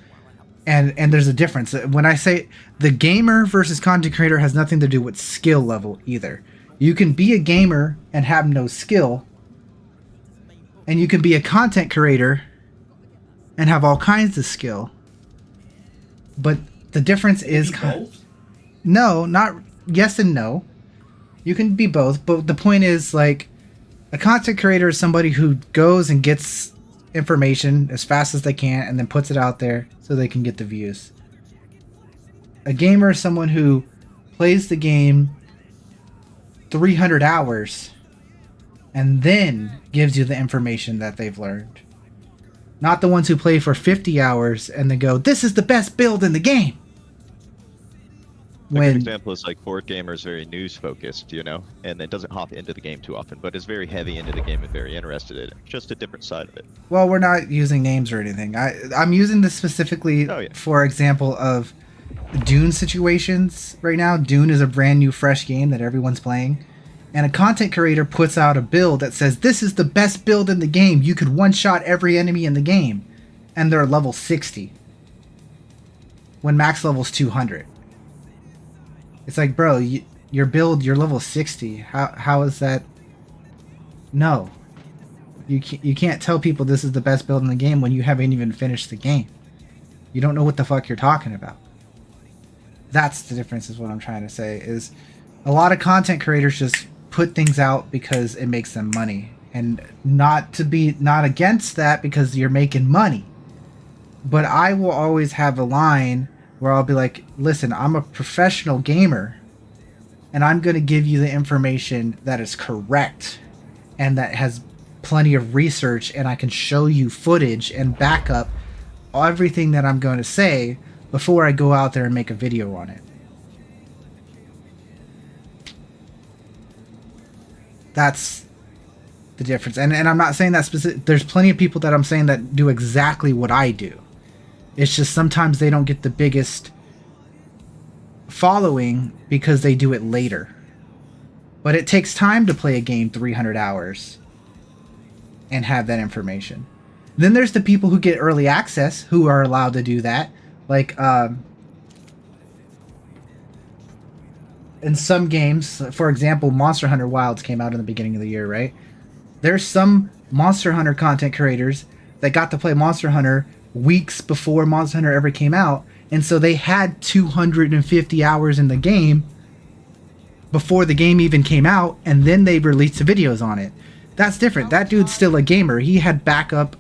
G: And there's a difference. When I say the gamer versus content creator has nothing to do with skill level either. You can be a gamer and have no skill, and you can be a content creator and have all kinds of skill. But the difference is no, not yes and no. You can be both, but the point is, like, a content creator is somebody who goes and gets information as fast as they can and then puts it out there so they can get the views. A gamer is someone who plays the game 300 hours and then gives you the information that they've learned. Not the ones who play for 50 hours and then go, this is the best build in the game.
P: A good example is like Board Gamer is very news focused, you know, and it doesn't hop into the game too often, but is very heavy into the game and very interested in it. Just a different side of it.
G: Well, we're not using names or anything. I'm using this specifically for example of Dune situations right now. Dune is a brand new fresh game that everyone's playing. And a content creator puts out a build that says, this is the best build in the game. You could one-shot every enemy in the game. And they're level 60. When max level's 200. It's like, bro, your build, you're level 60. How is that? No. You can't tell people this is the best build in the game when you haven't even finished the game. You don't know what the fuck you're talking about. That's the difference, is what I'm trying to say. Is a lot of content creators just put things out because it makes them money. And not against that, because you're making money. But I will always have a line where I'll be like, listen, I'm a professional gamer, and I'm going to give you the information that is correct and that has plenty of research, and I can show you footage and back up everything that I'm going to say before I go out there and make a video on it. That's the difference. And I'm not saying that specific. There's plenty of people that I'm saying that do exactly what I do. It's just sometimes they don't get the biggest following because they do it later. But it takes time to play a game 300 hours and have that information. Then there's the people who get early access who are allowed to do that. Like, in some games, for example, Monster Hunter Wilds came out in the beginning of the year, right? There's some Monster Hunter content creators that got to play Monster Hunter weeks before Monster Hunter ever came out, and so they had 250 hours in the game before the game even came out, and then they released the videos on it. That's different. That dude's still a gamer. He had backup.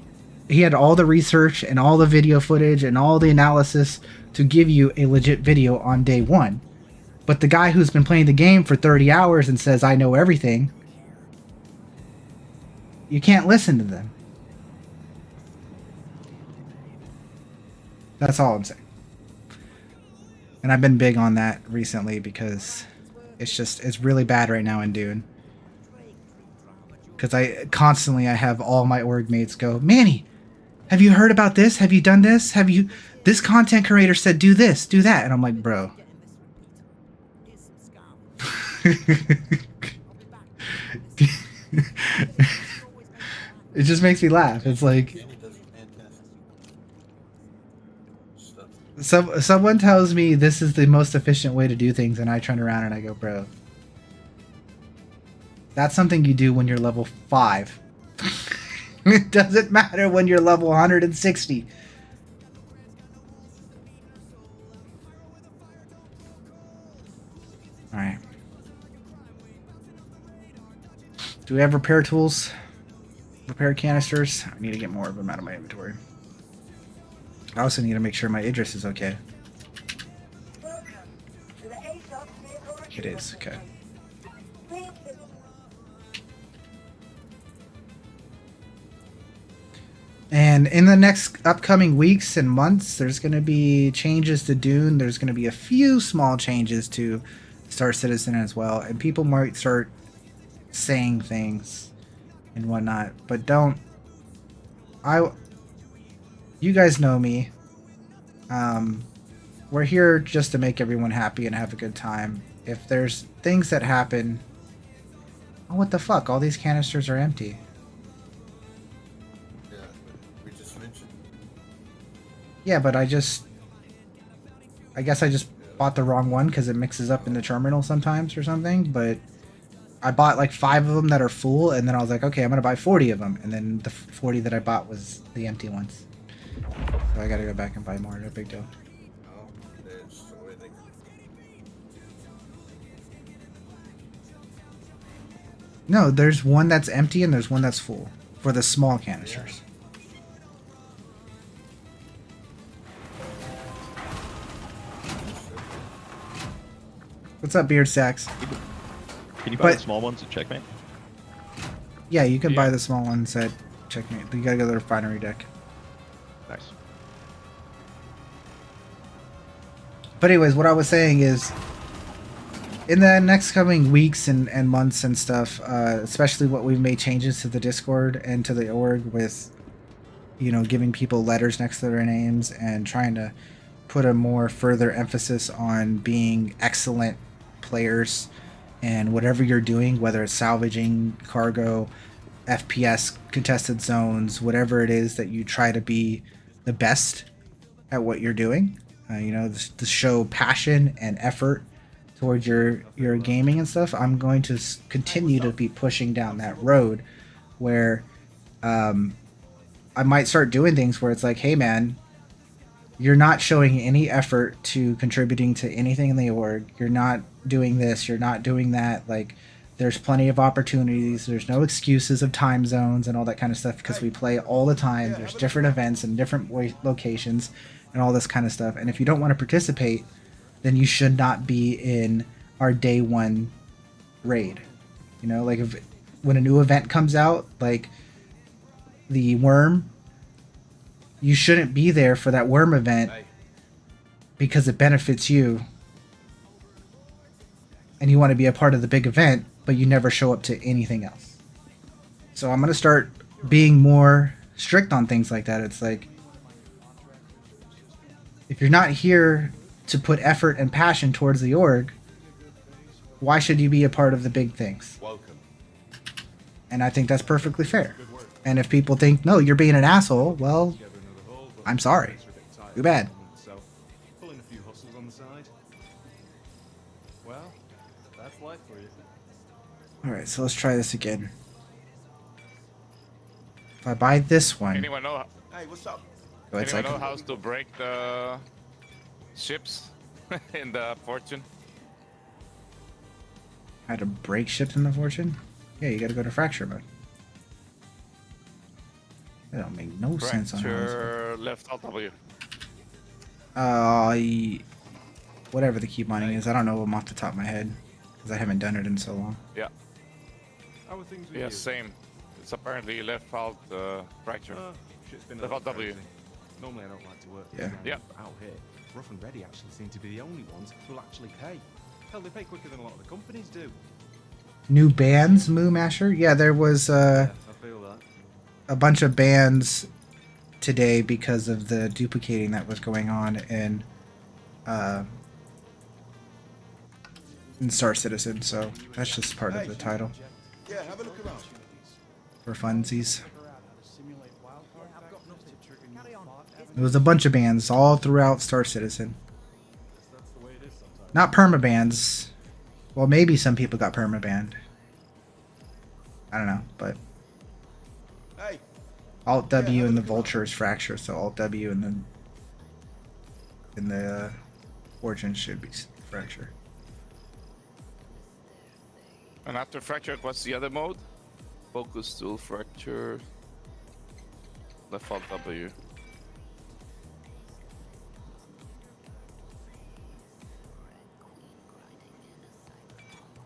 G: He had all the research and all the video footage and all the analysis to give you a legit video on day one. But the guy who's been playing the game for 30 hours and says, I know everything, you can't listen to them. That's all I'm saying. And I've been big on that recently because it's really bad right now in Dune. Because I have all my org mates go, Manny, have you heard about this? Have you done this? This content creator said do this, do that. And I'm like, bro. It just makes me laugh. It's like someone tells me this is the most efficient way to do things, and I turn around and I go, bro, that's something you do when you're level 5. It doesn't matter when you're level 160. Alright. Do we have repair tools? Repair canisters? I need to get more of them out of my inventory. I also need to make sure my Idris is okay. It is, okay. And in the next upcoming weeks and months, there's going to be changes to Dune. There's going to be a few small changes to Star Citizen as well. And people might start saying things and whatnot. But you guys know me. We're here just to make everyone happy and have a good time. If there's things that happen... Oh, what the fuck? All these canisters are empty. Yeah, but I guess I just bought the wrong one because it mixes up in the terminal sometimes or something, but I bought like 5 of them that are full, and then I was like, okay, I'm going to buy 40 of them, and then the 40 that I bought was the empty ones. So I got to go back and buy more, no big deal. No, there's one that's empty and there's one that's full for the small canisters. What's up, Beard Sacks?
P: Can you buy the small ones at Checkmate?
G: Yeah, you can buy the small ones at Checkmate. You gotta go to the refinery deck.
P: Nice.
G: But anyways, what I was saying is, in the next coming weeks and months and stuff, especially what we've made changes to the Discord and to the org with, you know, giving people letters next to their names and trying to put a more further emphasis on being excellent players and whatever you're doing, whether it's salvaging, cargo, FPS, contested zones, whatever it is that you try to be the best at what you're doing. You know, to show passion and effort towards your gaming and stuff. I'm going to continue to be pushing down that road where I might start doing things where it's like, hey man, you're not showing any effort to contributing to anything in the org. You're not doing this. You're not doing that. Like, there's plenty of opportunities. There's no excuses of time zones and all that kind of stuff because we play all the time. There's different events and different locations and all this kind of stuff. And if you don't want to participate, then you should not be in our day one raid. You know, like when a new event comes out, like the Worm, you shouldn't be there for that Worm event because it benefits you and you want to be a part of the big event, but you never show up to anything else. So I'm going to start being more strict on things like that. It's like, if you're not here to put effort and passion towards the org, why should you be a part of the big things? And I think that's perfectly fair. And if people think, no, you're being an asshole, well, I'm sorry. Too bad.
B: Pulling a few hustles on the side. Well, that's life for you.
G: Alright, so let's try this again. If I buy this one...
K: Anyone know?
M: Hey, what's up?
K: Anyone know how to break the ships in the Fortune?
G: How to break ships in the Fortune? Yeah, you gotta go to fracture mode. That don't make no sense on how
K: left alt W.
G: Whatever the key binding is, I don't know them off the top of my head because I haven't done it in so long.
K: Yeah.
B: How are things with
K: Yeah,
B: you?
K: same. It's apparently left alt fracture.
B: Shit's been a
K: Left alt
B: little
K: W.
B: crazy. Normally I don't like to work.
G: Yeah.
K: Yeah.
B: But out here, Rough and Ready actually seem to be the only ones who'll actually pay. Hell, they pay quicker than a lot of the companies do.
G: New bans, Moo Masher? Yeah, there was
B: I feel that.
G: a bunch of bans today because of the duplicating that was going on in Star Citizen, so that's just part of the title.
M: Yeah, have a look around.
G: For funsies. There was a bunch of bans all throughout Star Citizen. Not perma bans. Well, maybe some people got perma banned. I don't know, but
M: Hey.
G: Alt W in the Vulture is fracture, so Alt W in the Fortune should be fracture.
K: And after fracture, what's the other mode? Focus tool fracture. Left alt W.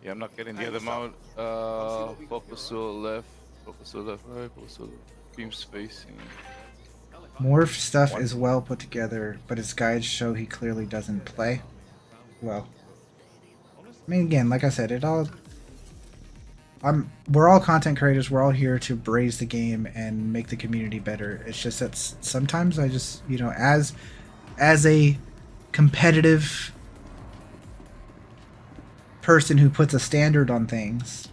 K: Yeah, I'm not getting the other mode. Focus tool left, focus tool left, right, focus tool beam spacing.
G: Morph stuff is well put together, but his guides show he clearly doesn't play well. I mean, again, like I said, we're all content creators. We're all here to raise the game and make the community better. It's just that sometimes I just, you know, as a competitive person who puts a standard on things,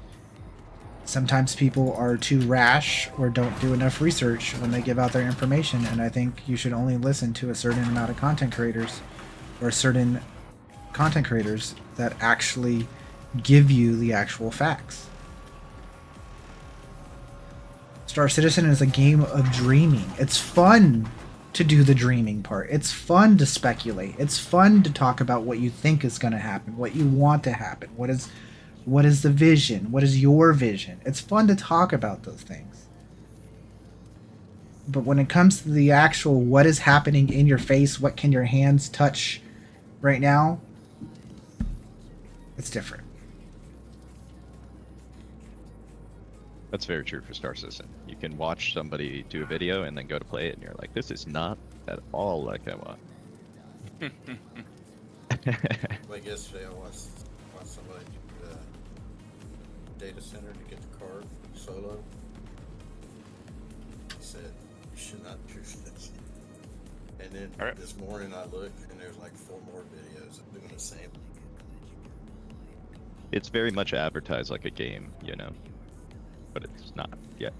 G: sometimes people are too rash or don't do enough research when they give out their information, and I think you should only listen to a certain amount of content creators or certain content creators that actually give you the actual facts. Star Citizen is a game of dreaming. It's fun to do the dreaming part. It's fun to speculate. It's fun to talk about what you think is going to happen, what you want to happen, what is What is the vision? What is your vision? It's fun to talk about those things. But when it comes to the actual what is happening in your face, what can your hands touch right now, it's different.
P: That's very true for Star Citizen. You can watch somebody do a video and then go to play it, and you're like, this is not at all like I want.
Q: Like yesterday, I watched somebody do the data center to get the card solo. He said, you should not do this. And then this morning I looked, and there's like 4 more videos of doing the same.
P: It's very much advertised like a game, you know, but it's not yet.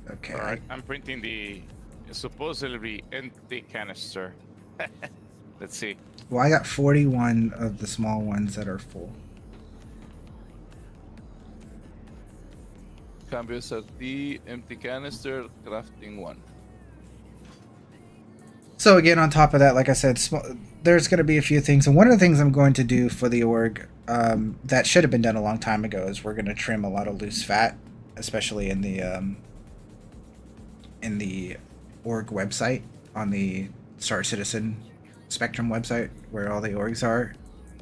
G: Okay.
K: Alright, I'm printing the supposedly empty canister. Let's see.
G: Well, I got 41 of the small ones that are full.
U: Cambio SRT, empty canister, crafting 1.
G: So again, on top of that, like I said, there's going to be a few things. And one of the things I'm going to do for the org that should have been done a long time ago is we're going to trim a lot of loose fat, especially in the org website, on the Star Citizen Spectrum website where all the orgs are.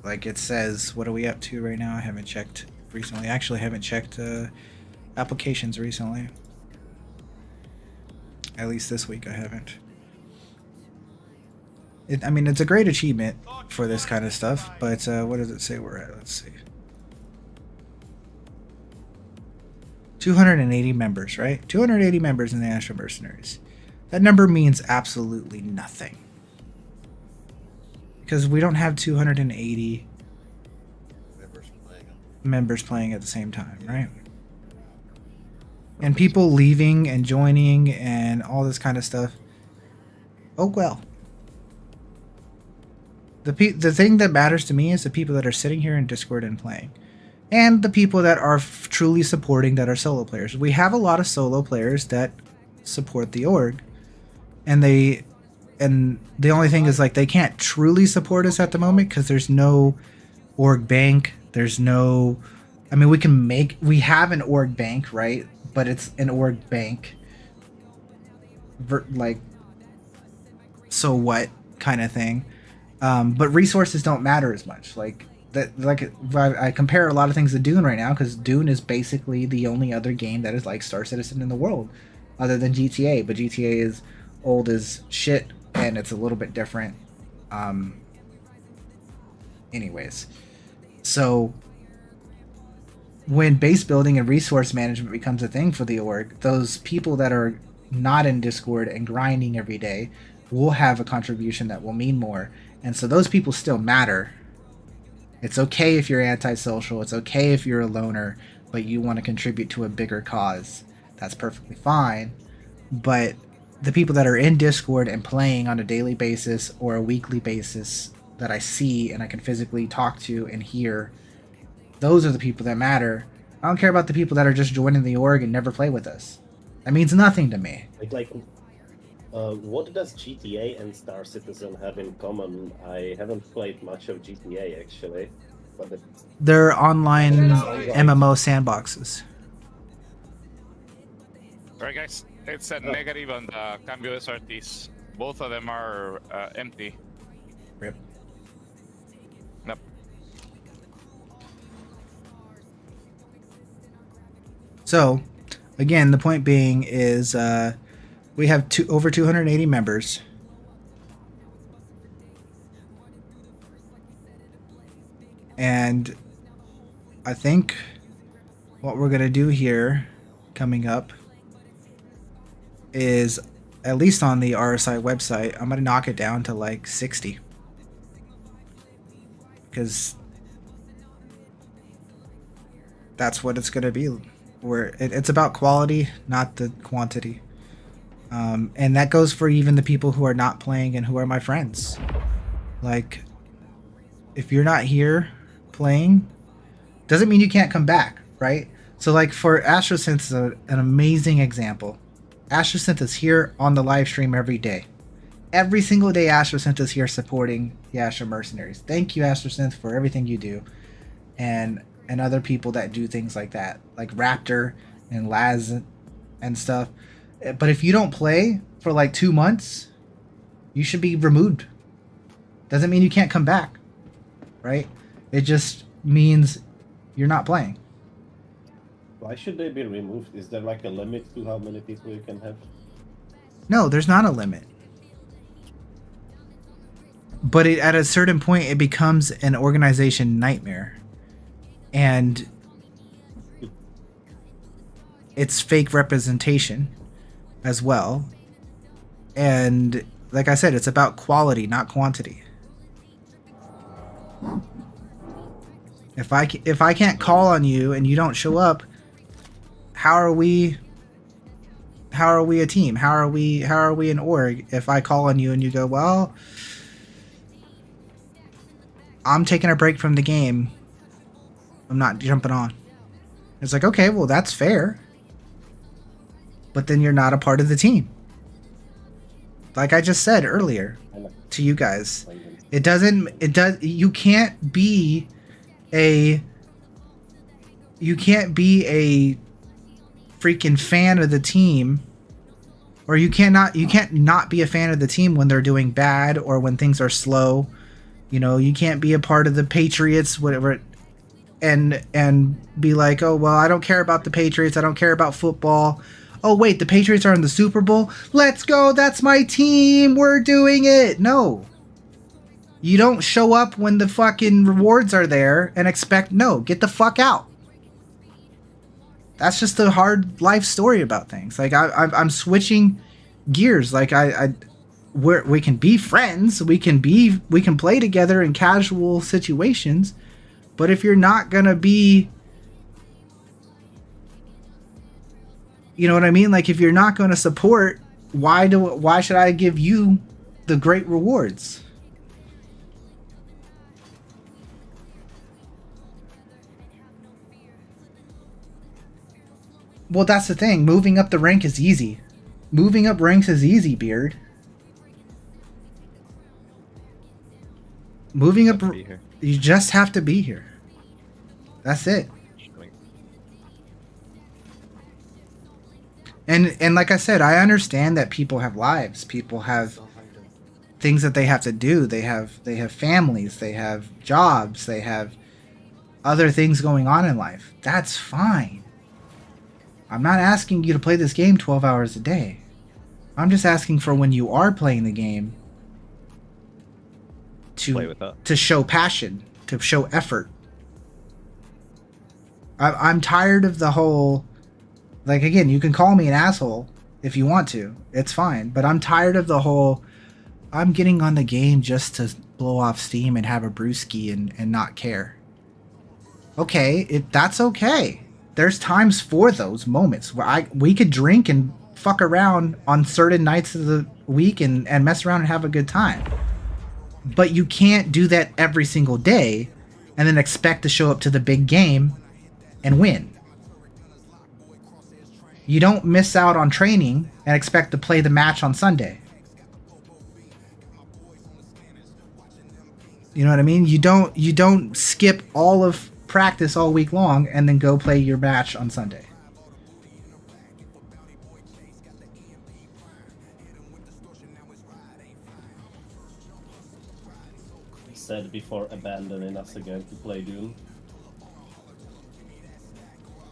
G: Like it says, what are we up to right now? I haven't checked recently. Actually, I haven't checked applications recently. At least this week I haven't. I mean, it's a great achievement for this kind of stuff, but what does it say we're at? Let's see. 280 members, right? 280 members in the Astro Mercenaries. That number means absolutely nothing. Because we don't have 280 members playing at the same time, right? And people leaving and joining and all this kind of stuff. Oh well. The thing that matters to me is the people that are sitting here in Discord and playing. And the people that are truly supporting, that are solo players. We have a lot of solo players that support the org. And the only thing is, like, they can't truly support us at the moment because there's no org bank. There's no... I mean, we have an org bank, right? But it's an org bank. Like, so what kind of thing. But resources don't matter as much. Like I compare a lot of things to Dune right now because Dune is basically the only other game that is like Star Citizen in the world, other than GTA. But GTA is old as shit and it's a little bit different. Anyways, so when base building and resource management becomes a thing for the org, those people that are not in Discord and grinding every day will have a contribution that will mean more. And so those people still matter. It's okay if you're antisocial. It's okay if you're a loner, but you want to contribute to a bigger cause. That's perfectly fine. But the people that are in Discord and playing on a daily basis or a weekly basis that I see and I can physically talk to and hear, those are the people that matter. I don't care about the people that are just joining the org and never play with us. That means nothing to me.
E: What does GTA and Star Citizen have in common? I haven't played much of GTA actually. But
G: they're online MMO sandboxes.
K: Alright guys, it's a negative on the Cambio SRTs. Both of them are empty.
G: Rip.
K: Yep.
G: So, again, the point being is we have over 280 members. And I think what we're going to do here coming up is, at least on the RSI website, I'm going to knock it down to like 60. Because that's what it's going to be. It's about quality, not the quantity. And that goes for even the people who are not playing and who are my friends. Like, if you're not here playing, doesn't mean you can't come back, right? So like for Astrosynth is an amazing example. Astrosynth is here on the live stream every day. Every single day Astrosynth is here supporting the Astro Mercenaries. Thank you, Astrosynth, for everything you do. And and other people that do things like that, like Raptor and Laz and stuff. But if you don't play for like 2 months, you should be removed. Doesn't mean you can't come back, right? It just means you're not playing.
E: Why should they be removed? Is there like a limit to how many people you can have?
G: No, there's not a limit. But at a certain point, it becomes an organization nightmare. And it's fake representation as well. And like I said, it's about quality, not quantity. If I can't call on you and you don't show up, how are we a team? How are we an org if I call on you and you go, well, I'm taking a break from the game, I'm not jumping on. It's like, okay, well, that's fair. But then you're not a part of the team. Like I just said earlier to you guys, you can't be a freaking fan of the team, or you can't not be a fan of the team when they're doing bad or when things are slow. You know, you can't be a part of the Patriots, whatever, and be like, oh, well, I don't care about the Patriots. I don't care about football. Oh, wait, the Patriots are in the Super Bowl? Let's go. That's my team. We're doing it. No. You don't show up when the fucking rewards are there and expect, no, get the fuck out. That's just a hard life story about things. Like, I'm switching gears. Like, we can be friends, we can play together in casual situations, but if you're not gonna be, you know what I mean, like if you're not gonna support, why should I give you the great rewards? Well, that's the thing, moving up the rank is easy. Moving up ranks is easy, Beard. Moving up, you just have to be here. That's it. And like I said, I understand that people have lives. People have things that they have to do. They have families. They have jobs. They have other things going on in life. That's fine. I'm not asking you to play this game 12 hours a day. I'm just asking for when you are playing the game to show passion, to show effort. I'm tired of the whole, like, again, you can call me an asshole if you want to, it's fine, but I'm tired of the whole, I'm getting on the game just to blow off steam and have a brewski and not care. Okay, that's okay. There's times for those moments where we could drink and fuck around on certain nights of the week and mess around and have a good time. But you can't do that every single day and then expect to show up to the big game and win. You don't miss out on training and expect to play the match on Sunday. You know what I mean? You don't skip all of practice all week long and then go play your match on Sunday.
E: Said before abandoning us again to play Dune.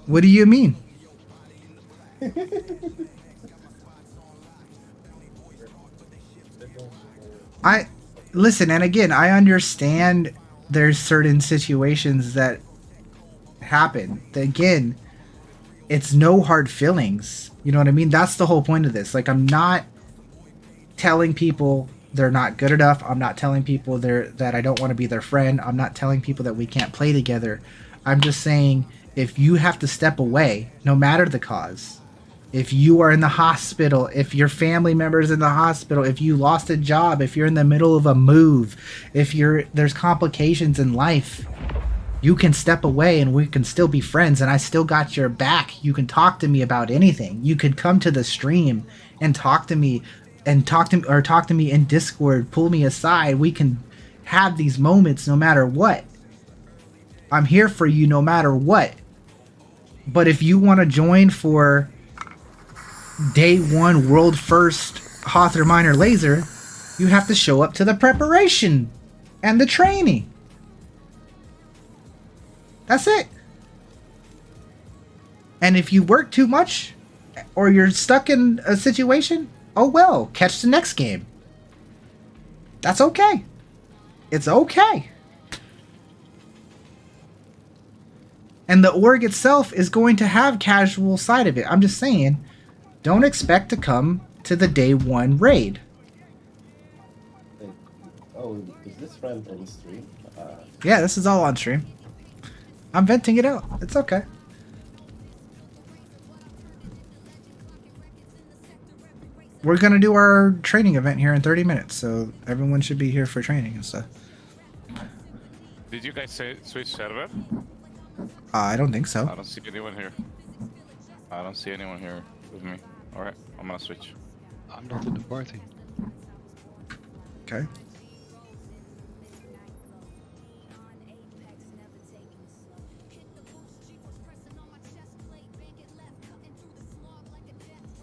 G: What do you mean? Listen, and again, I understand there's certain situations that happen. Again, it's no hard feelings. You know what I mean? That's the whole point of this. Like, I'm not telling people they're not good enough. I'm not telling people that I don't want to be their friend. I'm not telling people that we can't play together. I'm just saying, if you have to step away, no matter the cause, if you are in the hospital, if your family member is in the hospital, if you lost a job, if you're in the middle of a move, if there's complications in life, you can step away and we can still be friends and I still got your back. You can talk to me about anything. You could come to the stream and talk to me in Discord, pull me aside. We can have these moments no matter what. I'm here for you no matter what. But if you want to join for day one world first Hawthorne Miner laser, you have to show up to the preparation and the training. That's it. And if you work too much or you're stuck in a situation, oh well, catch the next game. That's okay. It's okay. And the org itself is going to have casual side of it. I'm just saying, don't expect to come to the day one raid.
E: Oh, is this friend on stream?
G: Yeah, this is all on stream. I'm venting it out. It's okay. We're going to do our training event here in 30 minutes, so everyone should be here for training and stuff.
K: Did you guys switch server?
G: I don't think so.
K: I don't see anyone here. I don't see anyone here with me. Alright, I'm gonna switch.
N: I'm not in the party.
G: Okay.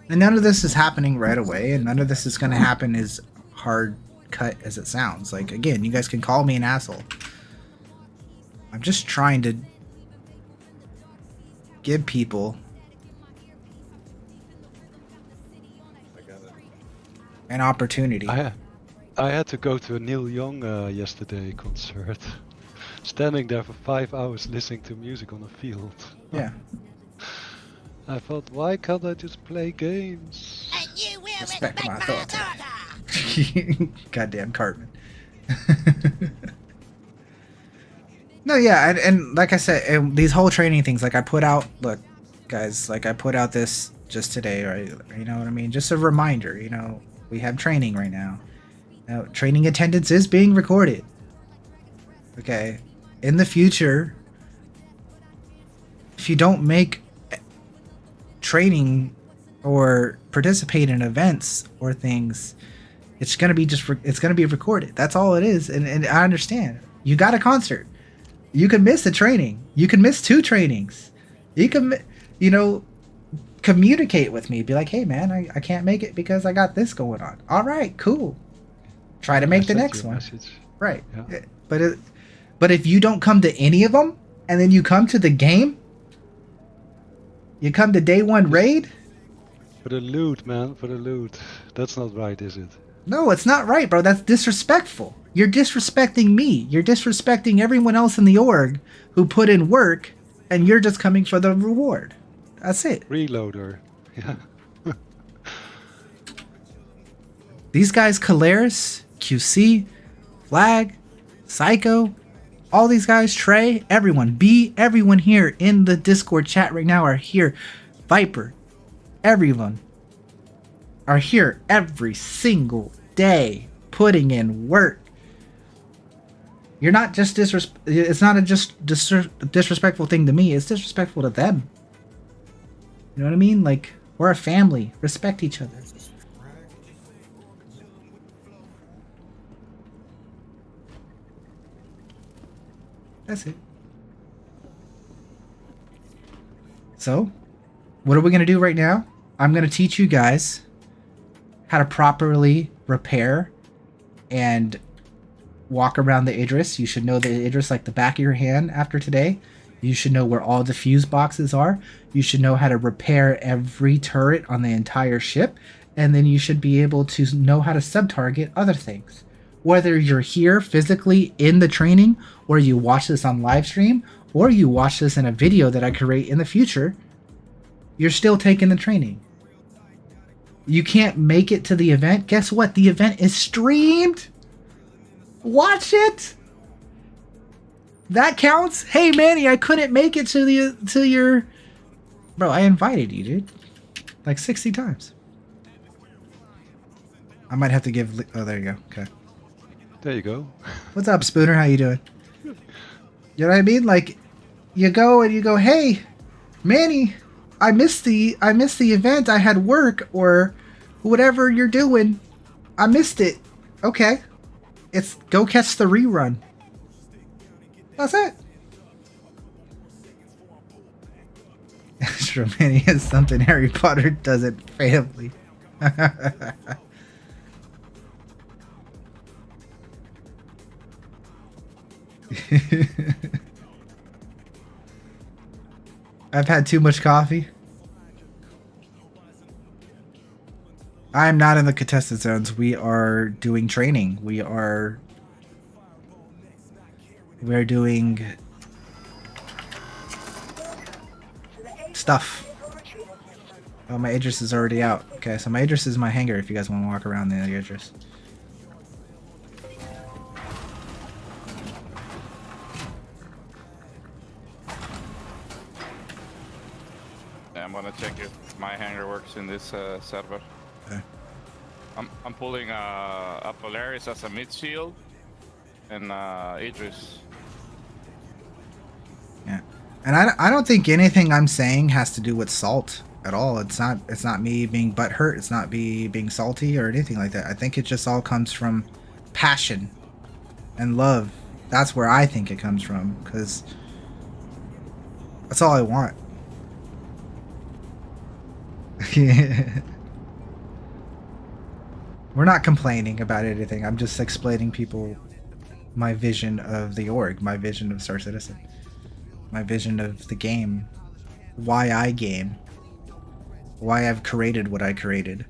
G: And none of this is happening right away, and none of this is going to happen as hard cut as it sounds. Like, again, you guys can call me an asshole. I'm just trying to give people an opportunity.
N: I had to go to a Neil Young yesterday concert. Standing there for 5 hours listening to music on a field.
G: Yeah.
N: I thought, why can't I just play games?
G: Respect my authority. Goddamn Cartman. No, yeah, and like I said, these whole training things, like I put out, look, guys, like I put out this just today, right? You know what I mean? Just a reminder, you know, we have training right now. Now, training attendance is being recorded. Okay. In the future, if you don't make training or participate in events or things, it's gonna be it's gonna be recorded. That's all it is. And I understand. You got a concert. You can miss a training. You can miss 2 trainings. You can, you know, communicate with me. Be like, hey man, I can't make it because I got this going on. All right, cool. Try to make the next one. Right. Yeah. But if you don't come to any of them, and then you come to the game, you come to day one raid.
N: For the loot, man. For the loot. That's not right, is it?
G: No, it's not right, bro. That's disrespectful. You're disrespecting me. You're disrespecting everyone else in the org who put in work, and you're just coming for the reward. That's it.
N: Reloader. Yeah.
G: These guys, Caleris, QC, Flag, Psycho, all these guys, Trey, everyone here in the Discord chat right now are here. Viper, everyone are here every single day putting in work. You're not just it's not a just disrespectful thing to me, it's disrespectful to them. You know what I mean? Like, we're a family. Respect each other. That's it. So, what are we going to do right now? I'm going to teach you guys how to properly repair and walk around the Idris. You should know the Idris like the back of your hand after today. You should know where all the fuse boxes are. You should know how to repair every turret on the entire ship. And then you should be able to know how to sub-target other things. Whether you're here physically in the training, or you watch this on live stream, or you watch this in a video that I create in the future, you're still taking the training. You can't make it to the event. Guess what? The event is streamed. Watch it. That counts. Hey Manny, I couldn't make it to your. Bro, I invited you, dude. Like 60 times. I might have to give. Oh, there you go. Okay.
N: There you go.
G: What's up, Spooner? How you doing? You know what I mean? Like, you go and you go, hey, Manny, I missed the event. I had work or whatever you're doing. I missed it. Okay. It's go catch the rerun. That's it. Astromania is something Harry Potter doesn't fatably. I've had too much coffee. I am not in the contested zones. We are doing training. We are doing stuff. Oh, my Idris is already out. Okay, so my Idris is my hangar if you guys want to walk around the Idris.
K: Yeah, I'm gonna check if my hangar works in this server.
G: Okay.
K: I'm pulling a Polaris as a mid shield and Idris.
G: Yeah, and I don't think anything I'm saying has to do with salt at all. It's not me being butthurt. It's not me being salty or anything like that. I think it just all comes from passion and love. That's where I think it comes from, because that's all I want. We're not complaining about anything. I'm just explaining people my vision of the org, my vision of Star Citizen, my vision of the game, why I game, why I've created what I created.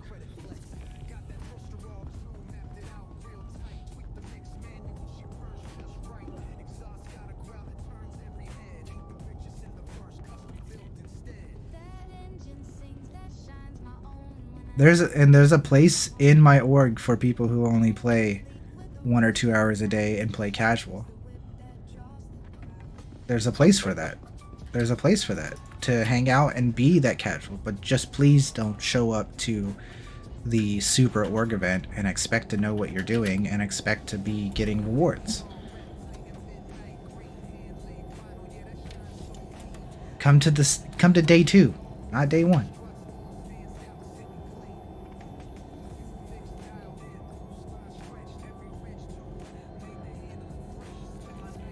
G: There's a place in my org for people who only play 1 or 2 hours a day and play casual. There's a place for that. There's a place for that, to hang out and be that casual, but just please don't show up to the super org event and expect to know what you're doing and expect to be getting rewards. Come to day 2, not day 1.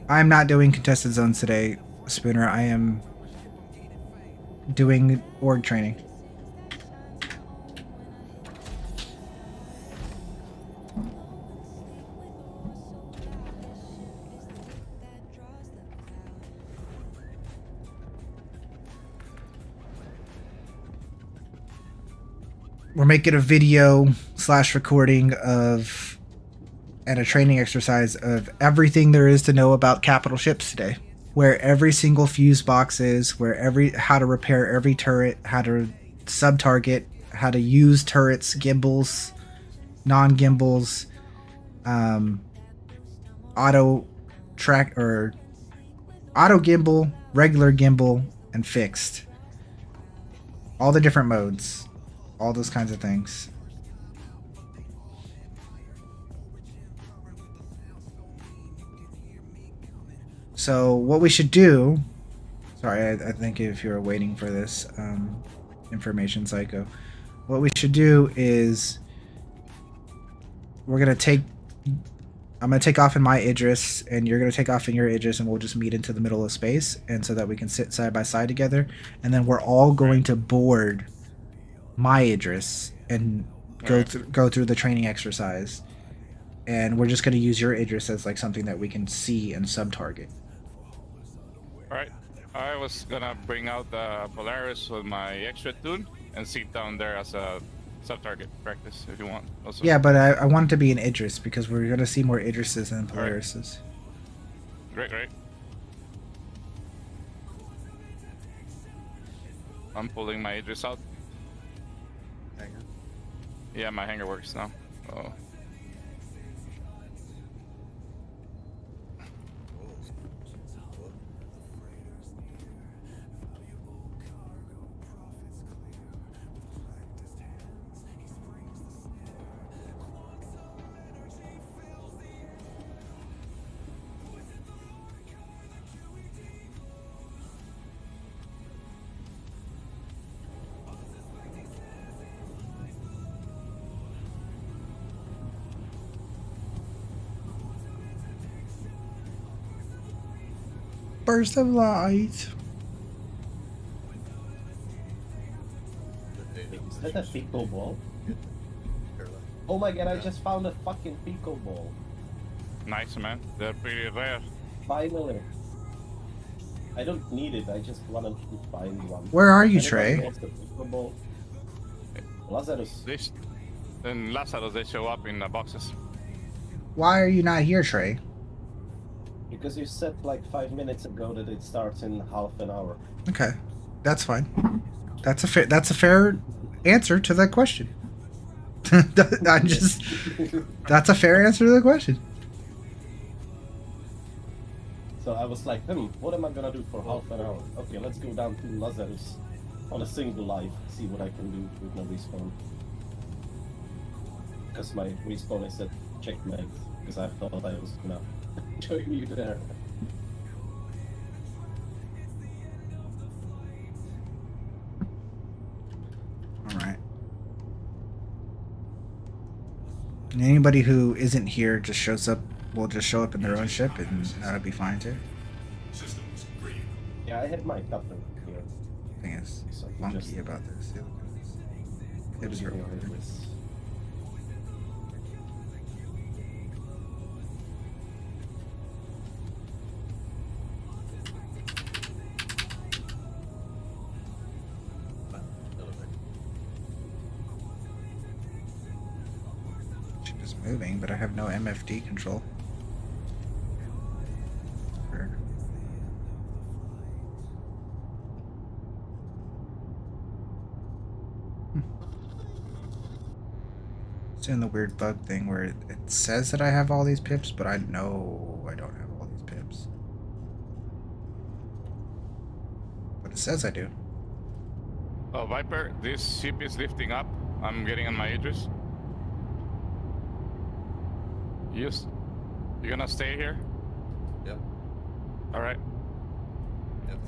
G: I'm not doing contested zones today, Spooner. I am doing org training. We're making a video / recording of and a training exercise of everything there is to know about capital ships today. Where every single fuse box is, how to repair every turret, how to sub-target, how to use turrets, gimbals, non-gimbals, auto gimbal, regular gimbal, and fixed. All the different modes. All those kinds of things. So what we should do, sorry, I think if you're waiting for this information, Psycho, what we should do is I'm gonna take off in my Idris, and you're gonna take off in your Idris, and we'll just meet into the middle of space, and so that we can sit side by side together, and then we're all going to board my Idris and go through the training exercise, and we're just gonna use your Idris as like something that we can see and sub-target.
K: Alright, I was gonna bring out the Polaris with my extra Dune and sit down there as a sub-target practice if you want. Also.
G: Yeah, but I want it to be an Idris because we're gonna see more Idrises than Polarises.
K: Great. I'm pulling my Idris out.
G: Hanger?
K: Yeah, my hanger works now. Oh.
G: Burst of light.
E: that a pickleball? Oh my god, I just found a fucking pickleball.
K: Nice, man. They're pretty rare.
E: Finally. I don't need it, I just wanted to find one.
G: Where are you,
E: Anybody
G: Trey?
E: wants a pickleball? Lazarus.
K: In Lazarus, they show up in the boxes.
G: Why are you not here, Trey?
E: Because you said like 5 minutes ago that it starts in half an hour.
G: Okay, that's fine. That's a fair answer to that question. That's a fair answer to the question.
E: So I was like, what am I gonna do for half an hour? Okay, let's go down to Lazarus on a single life, see what I can do with my respawn. Because my respawn is at checkmate, because I thought I was gonna join you there.
G: Alright. And anybody who isn't here just shows up, will just show up in their own ship, and that'll be fine too.
E: Yeah, I had my captain here.
G: Thing is
E: So you
G: funky
E: just-
G: about this. Hips are over. Ship is moving, but I have no MFD control. Sure. It's doing the weird bug thing where it says that I have all these pips, but I know I don't have all these pips. But it says I do.
K: Oh, Viper, this ship is lifting up. I'm getting on my Idris. You gonna stay here?
Q: Yep.
K: All right.
Q: Yep.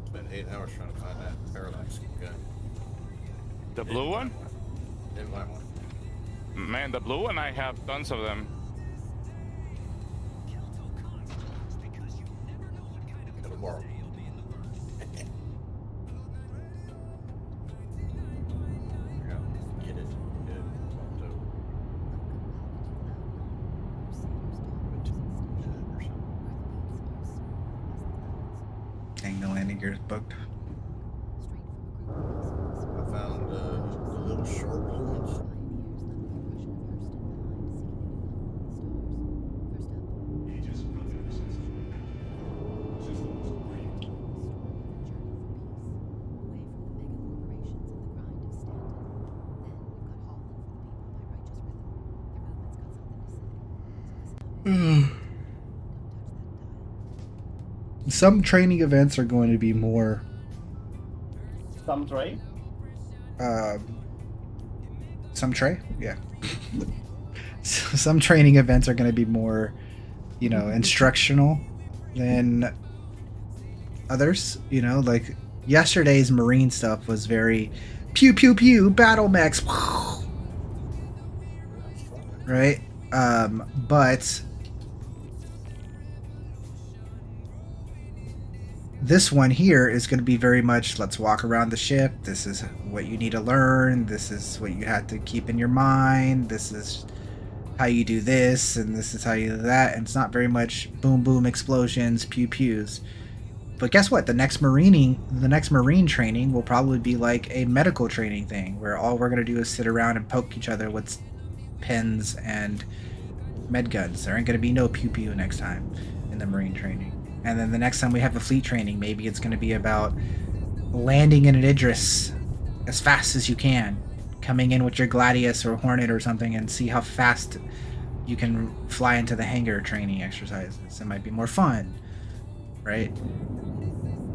Q: Spent 8 hours trying to find that parallax gun.
K: The blue one?
Q: Didn't find one.
K: Man, the blue one, I have tons of them.
Q: Gotta borrow. Get it. Get it.
G: Dang, the landing gear is bugged.
Q: I found the little short blue ones.
G: Some training events are going to be more
E: Some tray?
G: some tray, yeah. Some training events are going to be more, you know, instructional than others. You know, like yesterday's Marine stuff was very pew pew pew battle mechs, right? But this one here is going to be very much, let's walk around the ship. This is what you need to learn. This is what you have to keep in your mind. This is how you do this, and this is how you do that. And it's not very much boom boom explosions, pew pews. But guess what? The next Marine training will probably be like a medical training thing, where all we're going to do is sit around and poke each other with pens and med guns. There ain't going to be no pew pew next time in the Marine training. And then the next time we have a fleet training, maybe it's going to be about landing in an Idris as fast as you can, coming in with your Gladius or Hornet or something, and see how fast you can fly into the hangar training exercises. It might be more fun, right?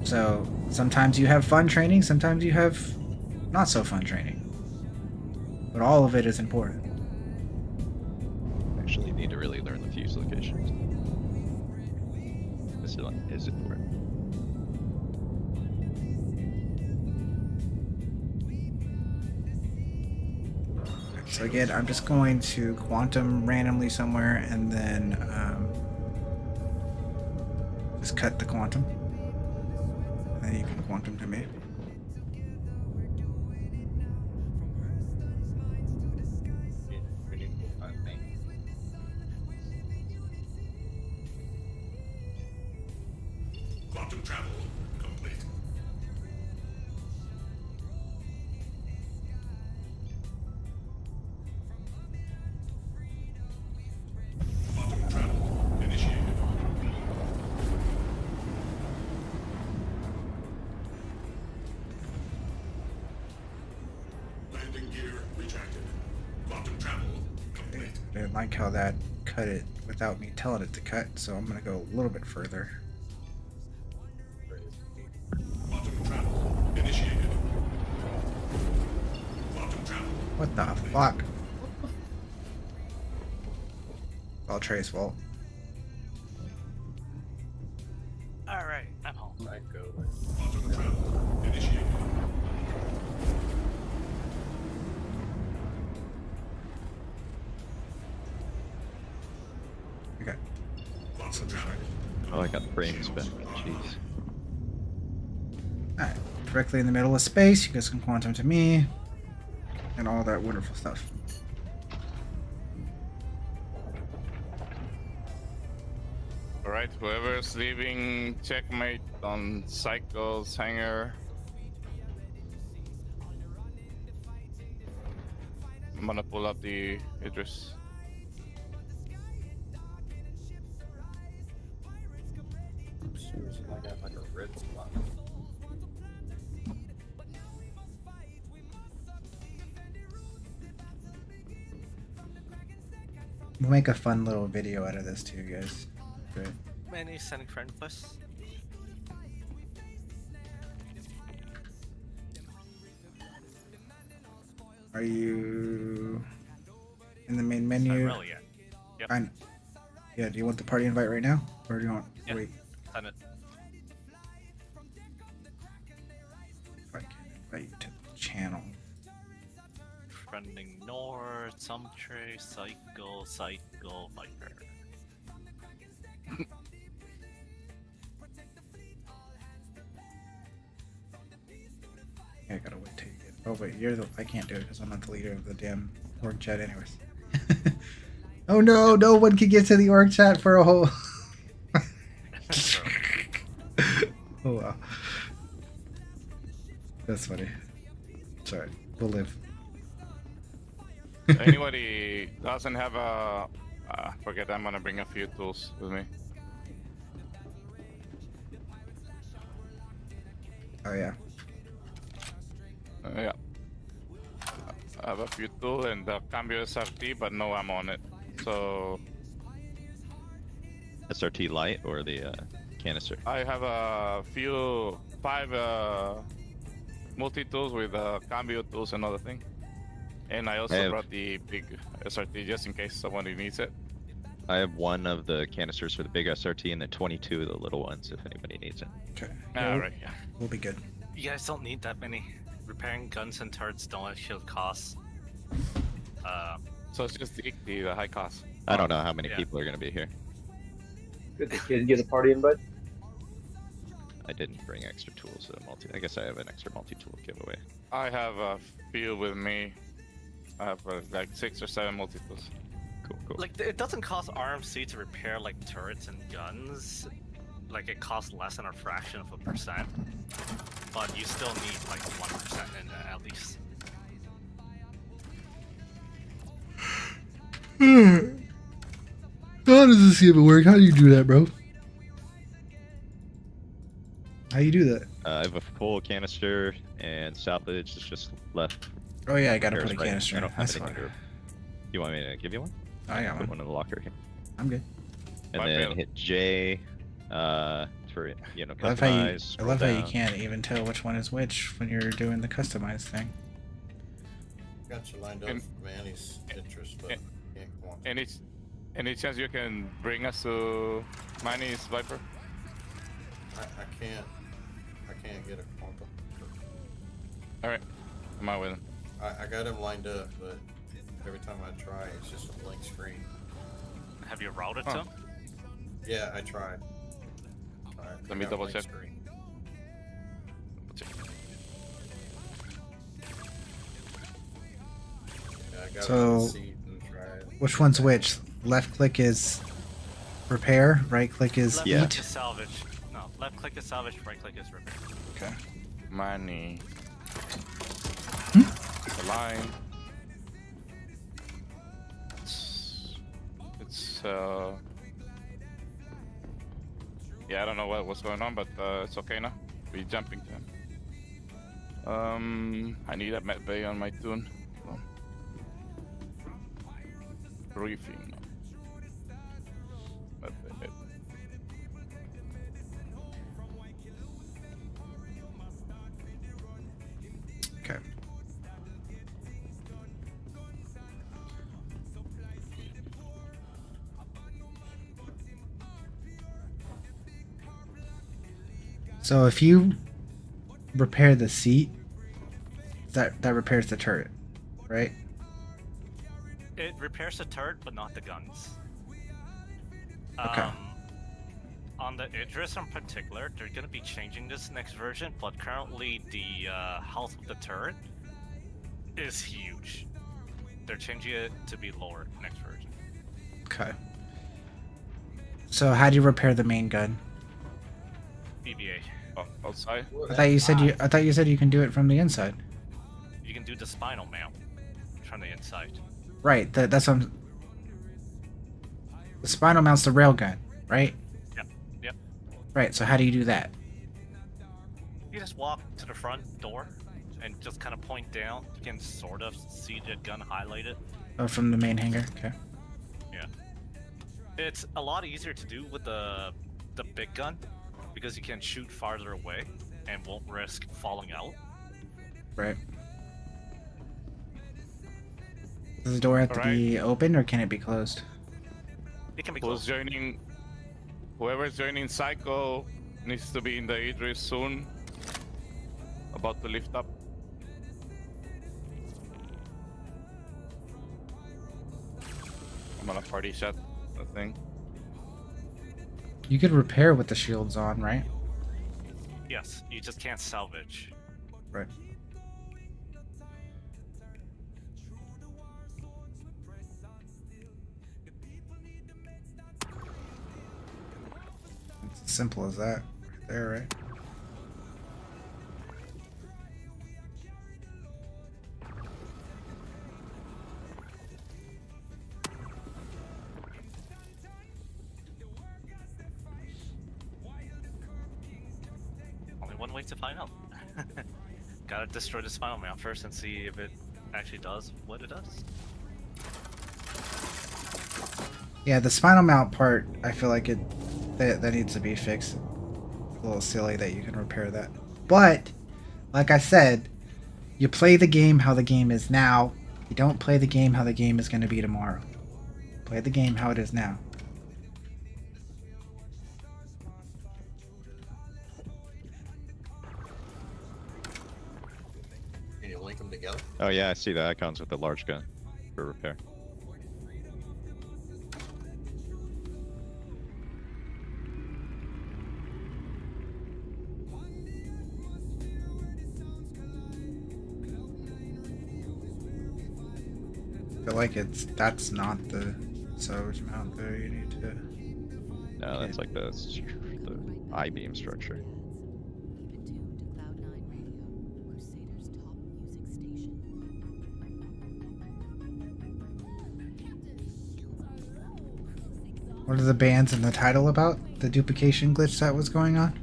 G: So sometimes you have fun training, sometimes you have not so fun training. But all of it is important.
P: Actually need to really learn the fuse locations. This is important.
G: So again, I'm just going to quantum randomly somewhere and then just cut the quantum. And then you can quantum to me.
B: Quantum travel complete. Quantum travel initiated. Landing gear retracted. Quantum travel complete.
G: I didn't like how that cut it without me telling it to cut, so I'm gonna go a little bit further.
B: Quantum travel initiated. Quantum travel.
G: What the fuck? All Trey's fault.
F: Alright, I'm home.
B: Quantum travel initiated.
G: Okay.
B: Quantum travel.
P: Oh, I got frames back. Jeez.
G: Alright. Directly in the middle of space, you guys can quantum to me. And all that wonderful stuff.
K: Alright, whoever's leaving checkmate on Cycle's hangar. I'm gonna pull out the Idris.
Q: I got like a red spot.
G: We'll make a fun little video out of this too, guys. Great.
F: Many sending friend requests.
G: Are you in the main menu?
F: Not really yet. Yep.
G: Fine. Yeah, do you want the party invite right now? Or do you want
F: Yeah.
G: wait?
F: Send it.
G: If I can invite you to the channel.
F: Friending North, Sumtray, Cycle, Viper.
G: Yeah, I gotta wait till you get. Oh wait, you're the. I can't do it because I'm not the leader of the damn org chat, anyways. Oh no, no one can get to the org chat for a whole. Oh wow, that's funny. Sorry, we'll live.
K: Anybody doesn't have a... forget, I'm gonna bring a few tools with me.
G: Oh yeah.
K: Yeah. I have a few tools and the Cambio SRT, but no ammo on it. So...
P: SRT light or the canister?
K: I have a few... 5 multi-tools with Cambio tools and other thing. And I also brought the big SRT just in case somebody needs it.
P: I have one of the canisters for the big SRT and then 22 of the little ones if anybody needs it.
G: Okay.
K: Alright, yeah.
G: We'll be good.
F: You guys don't need that many. Repairing guns and turrets don't actually cost.
K: So it's just the high cost.
P: I don't know how many people are going to be here.
S: Did the kid get a party invite?
P: I didn't bring extra tools. So I guess I have an extra multi-tool giveaway.
K: I have a few with me. I have like 6 or 7 multi-tools.
P: Cool.
F: Like, it doesn't cost RMC to repair like turrets and guns. Like, it costs less than a fraction of a percent. But you still need like 1% in it at least.
G: How does this even work? How do you do that, bro? How do you do that?
P: I have a full canister and salvage is just left.
G: Oh yeah, I gotta
P: There's
G: put a
P: right-
G: canister
P: I
G: in.
P: don't have
G: That's
P: anything
G: fine.
P: to- You want me to give you one?
G: I got
P: Put
G: one.
P: one in the locker here.
G: I'm good.
P: And then hit J for
G: I love how you,
P: customize.
G: I
P: scroll
G: love how you
P: down.
G: can't even tell which one is which when you're doing the customized thing.
Q: Got you lined up for Manny's interest, but can't go on.
K: Any chance you can bring us to Manny's Viper?
Q: I can't get a quantum.
K: Alright, I'm out with him.
Q: I got him lined up, but Every time I try, it's just a blank screen.
F: Have you routed
Q: Huh.
F: to?
Q: Yeah, I tried.
K: Let me double check.
G: So, which one's which? Left click is repair, right click is
F: Left
G: eat.
F: click is salvage. No, left click is salvage, right click is repair.
G: Okay.
K: Money.
G: Hmm?
K: The line. It's yeah, I don't know what's going on, but it's okay now. We're jumping to him. I need a med bay on my Dune. Briefing. Med bay.
G: Okay. So if you repair the seat, that repairs the turret, right?
F: It repairs the turret, but not the guns.
G: Okay.
F: On the Idris in particular, they're going to be changing this next version, but currently the health of the turret is huge. They're changing it to be lower next version.
G: Okay. So how do you repair the main gun?
F: BBA.
K: Outside?
G: I thought you said you can do it from the inside.
F: You can do the spinal mount from the inside.
G: Right. That's what I'm... The spinal mount's the railgun, right?
F: Yep. Yep.
G: Right. So how do you do that?
F: You just walk to the front door and just kind of point down. You can sort of see the gun highlighted.
G: Oh, from the main hangar. Okay.
F: Yeah. It's a lot easier to do with the big gun because you can shoot farther away and won't risk falling out.
G: Right. Does the door have to be open or can it be closed?
F: It can be
K: closed. Whoever's joining Psycho needs to be in the Idris soon. About to lift up. I'm gonna party shot the thing.
G: You could repair with the shields on, right?
F: Yes, you just can't salvage.
G: Right. It's as simple as that, right there, right?
F: Only one way to find out. Gotta destroy the spinal mount first and see if it actually does what it does.
G: Yeah, the spinal mount part, I feel like that needs to be fixed. A little silly that you can repair that. But, like I said, you play the game how the game is now. You don't play the game how the game is going to be tomorrow. Play the game how it is now.
Q: Can you link them together?
P: Oh yeah, I see the icons with the large gun for repair.
G: I feel like that's not the salvage mount though. You need to.
P: No, that's like the I-beam structure.
G: What are the bands in the title about? The duplication glitch that was going on?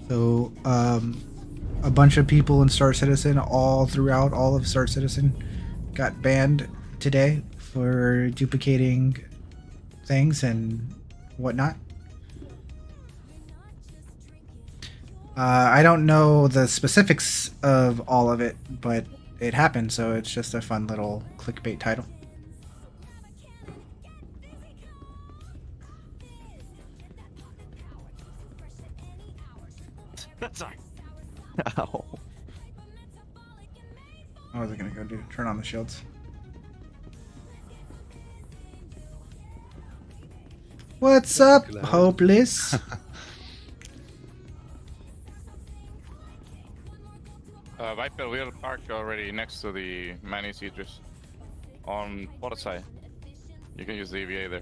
G: So, a bunch of people in Star Citizen, all throughout all of Star Citizen, got banned today for duplicating things and whatnot. I don't know the specifics of all of it, but it happened, so it's just a fun little clickbait title.
F: Sorry.
P: Ow.
G: What was I gonna go do? Turn on the shields. What's up, Hopeless?
K: Virpil, we're parked already next to the Manny Cedrus on port side. You can use the EVA there.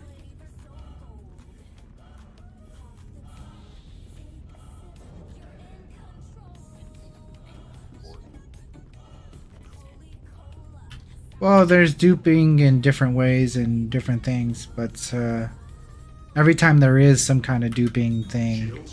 G: Well, there's duping in different ways and different things, but every time there is some kind of duping thing,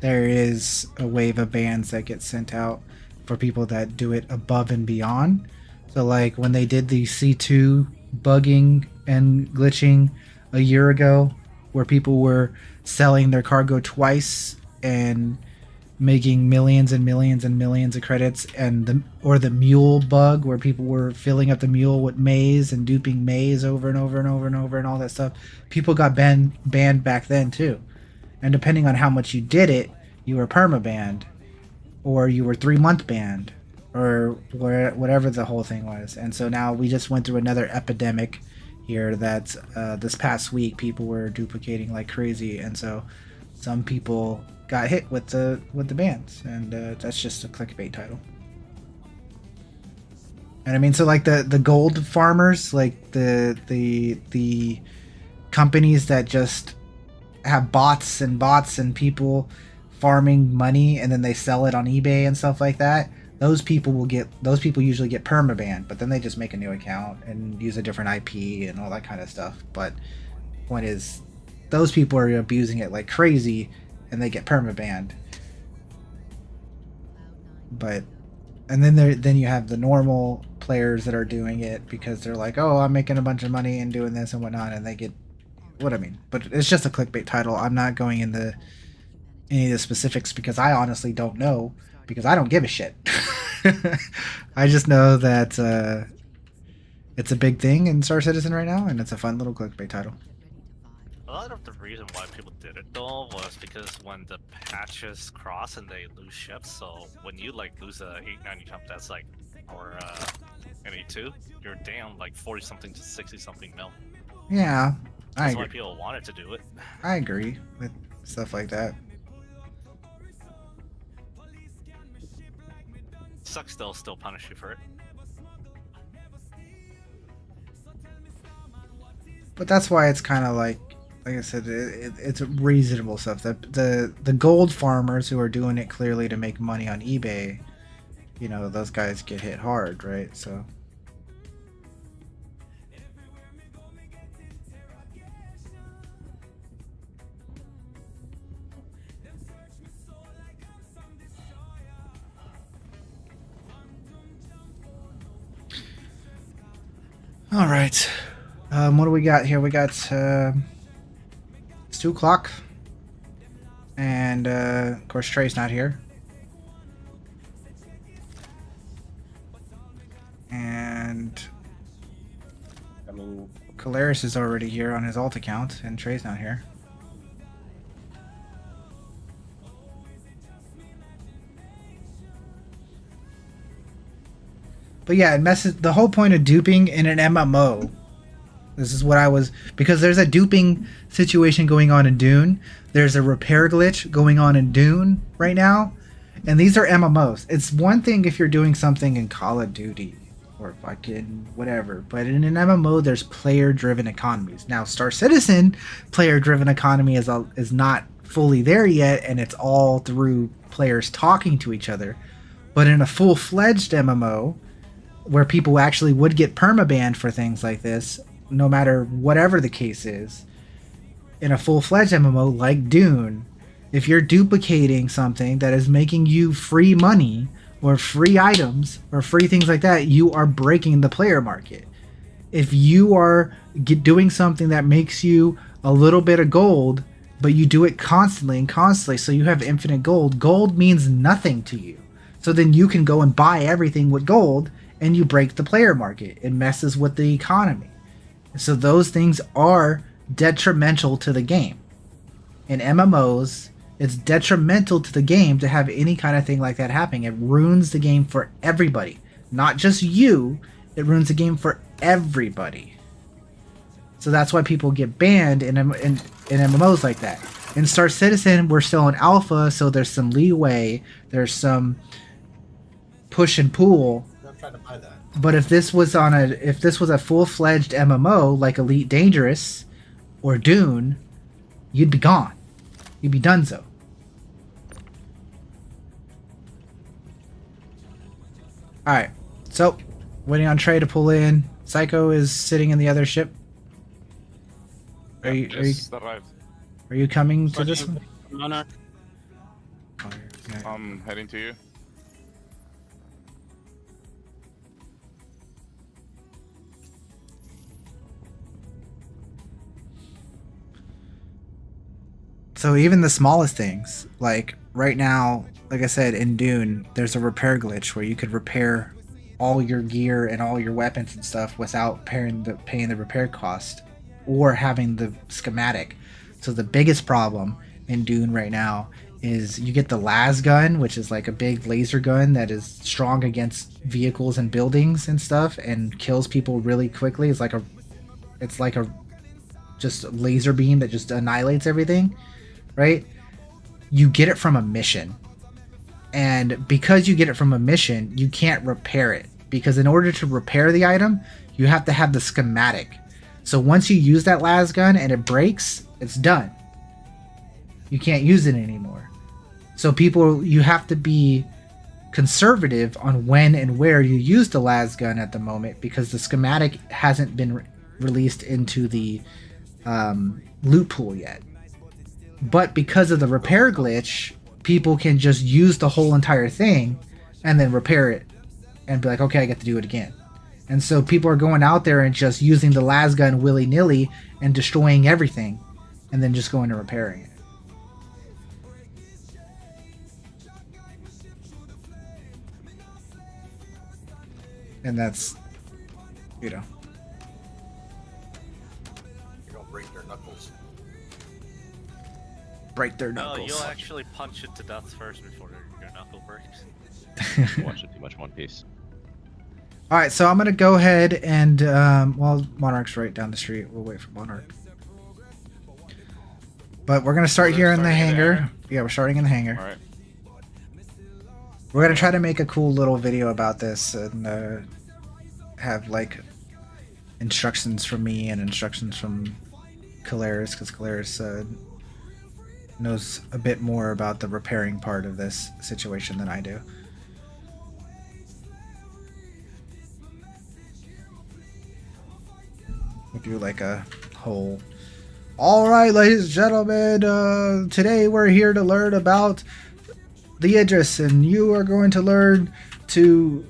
G: there is a wave of bans that get sent out for people that do it above and beyond. So like when they did the C2 bugging and glitching a year ago, where people were selling their cargo twice and making millions and millions and millions of credits, and the mule bug where people were filling up the mule with maize and duping maize over and over and over and over and all that stuff, people got banned back then too. And depending on how much you did it, you were perma-banned, or you were 3-month banned, or whatever the whole thing was. And so now we just went through another epidemic here that this past week people were duplicating like crazy, and so some people got hit with the bans, and that's just a clickbait title. And I mean, so like the gold farmers, like the companies that just have bots and people farming money, and then they sell it on eBay and stuff like that. Those people usually get perma-banned, but then they just make a new account and use a different IP and all that kind of stuff. But point is, those people are abusing it like crazy, and they get perma-banned. But and then you have the normal players that are doing it because they're like, oh, I'm making a bunch of money and doing this and whatnot, and they get what I mean. But it's just a clickbait title. I'm not going into any of the specifics because I honestly don't know, because I don't give a shit. I just know that it's a big thing in Star Citizen right now, and it's a fun little clickbait title.
F: A lot of the reason why people did it though was because when the patches cross and they lose ships, so when you like lose a 890 jump that's like, or an 82, you're down like 40 something to 60 something mil.
G: Yeah,
F: that's why people wanted to do it.
G: I agree with stuff like that.
F: Sucks they'll still punish you for it.
G: But that's why it's kind of like I said, it's reasonable stuff. The gold farmers who are doing it clearly to make money on eBay, you know, those guys get hit hard, right? So. All right. What do we got here? We got it's 2 o'clock, and of course Trey's not here, and
E: I mean,
G: Calaris is already here on his alt account, and Trey's not here. But yeah, it messes the whole point of duping in an MMO. This is what I was, because there's a duping situation going on in Dune. There's a repair glitch going on in Dune right now. And these are MMOs. It's one thing if you're doing something in Call of Duty or fucking whatever. But in an MMO, there's player-driven economies. Now, Star Citizen player-driven economy is not fully there yet, and it's all through players talking to each other. But in a full-fledged MMO, where people actually would get permabanned for things like this, no matter whatever the case is, in a full-fledged MMO like Dune, if you're duplicating something that is making you free money or free items or free things like that, you are breaking the player market. If you are doing something that makes you a little bit of gold, but you do it constantly, so you have infinite gold means nothing to you. So then you can go and buy everything with gold, and you break the player market. It messes with the economy. So those things are detrimental to the game. In MMOs, it's detrimental to the game to have any kind of thing like that happening. It ruins the game for everybody. Not just you, it ruins the game for everybody. So that's why people get banned in MMOs like that. In Star Citizen, we're still in alpha, so there's some leeway. There's some push and pull.
Q: I'm trying to buy that.
G: But if this was a full-fledged MMO like Elite Dangerous or Dune, you'd be gone. You'd be donezo. Alright, so waiting on Trey to pull in. Psycho is sitting in the other ship. Are you coming to this one?
K: Monarch. I'm heading to you.
G: So even the smallest things, like right now, like I said, in Dune, there's a repair glitch where you could repair all your gear and all your weapons and stuff without paying the repair cost or having the schematic. So the biggest problem in Dune right now is you get the las gun, which is like a big laser gun that is strong against vehicles and buildings and stuff and kills people really quickly. It's like a just laser beam that just annihilates everything. Right? You get it from a mission. And because you get it from a mission, you can't repair it. Because in order to repair the item, you have to have the schematic. So once you use that las gun and it breaks, it's done. You can't use it anymore. So you have to be conservative on when and where you use the las gun at the moment, because the schematic hasn't been released into the loot pool yet. But because of the repair glitch, people can just use the whole entire thing and then repair it and be like, okay, I get to do it again. And so people are going out there and just using the las gun willy-nilly and destroying everything and then just going and repairing it. And that's, you know.
Q: You're gonna break their knuckles.
G: Break their knuckles.
F: No, you'll actually punch it to death first before your knuckle breaks.
P: Watching too much One Piece.
G: Alright, so I'm going to go ahead and, well, Monarch's right down the street. We'll wait for Monarch. But we're going to start here in the hangar. Yeah, we're starting in the hangar.
K: Alright.
G: We're going to try to make a cool little video about this and have, like, instructions from me and instructions from Caleris, because Caleris knows a bit more about the repairing part of this situation than I do. We'll do like a whole... Alright, ladies and gentlemen, today we're here to learn about the Idris, and you are going to learn to...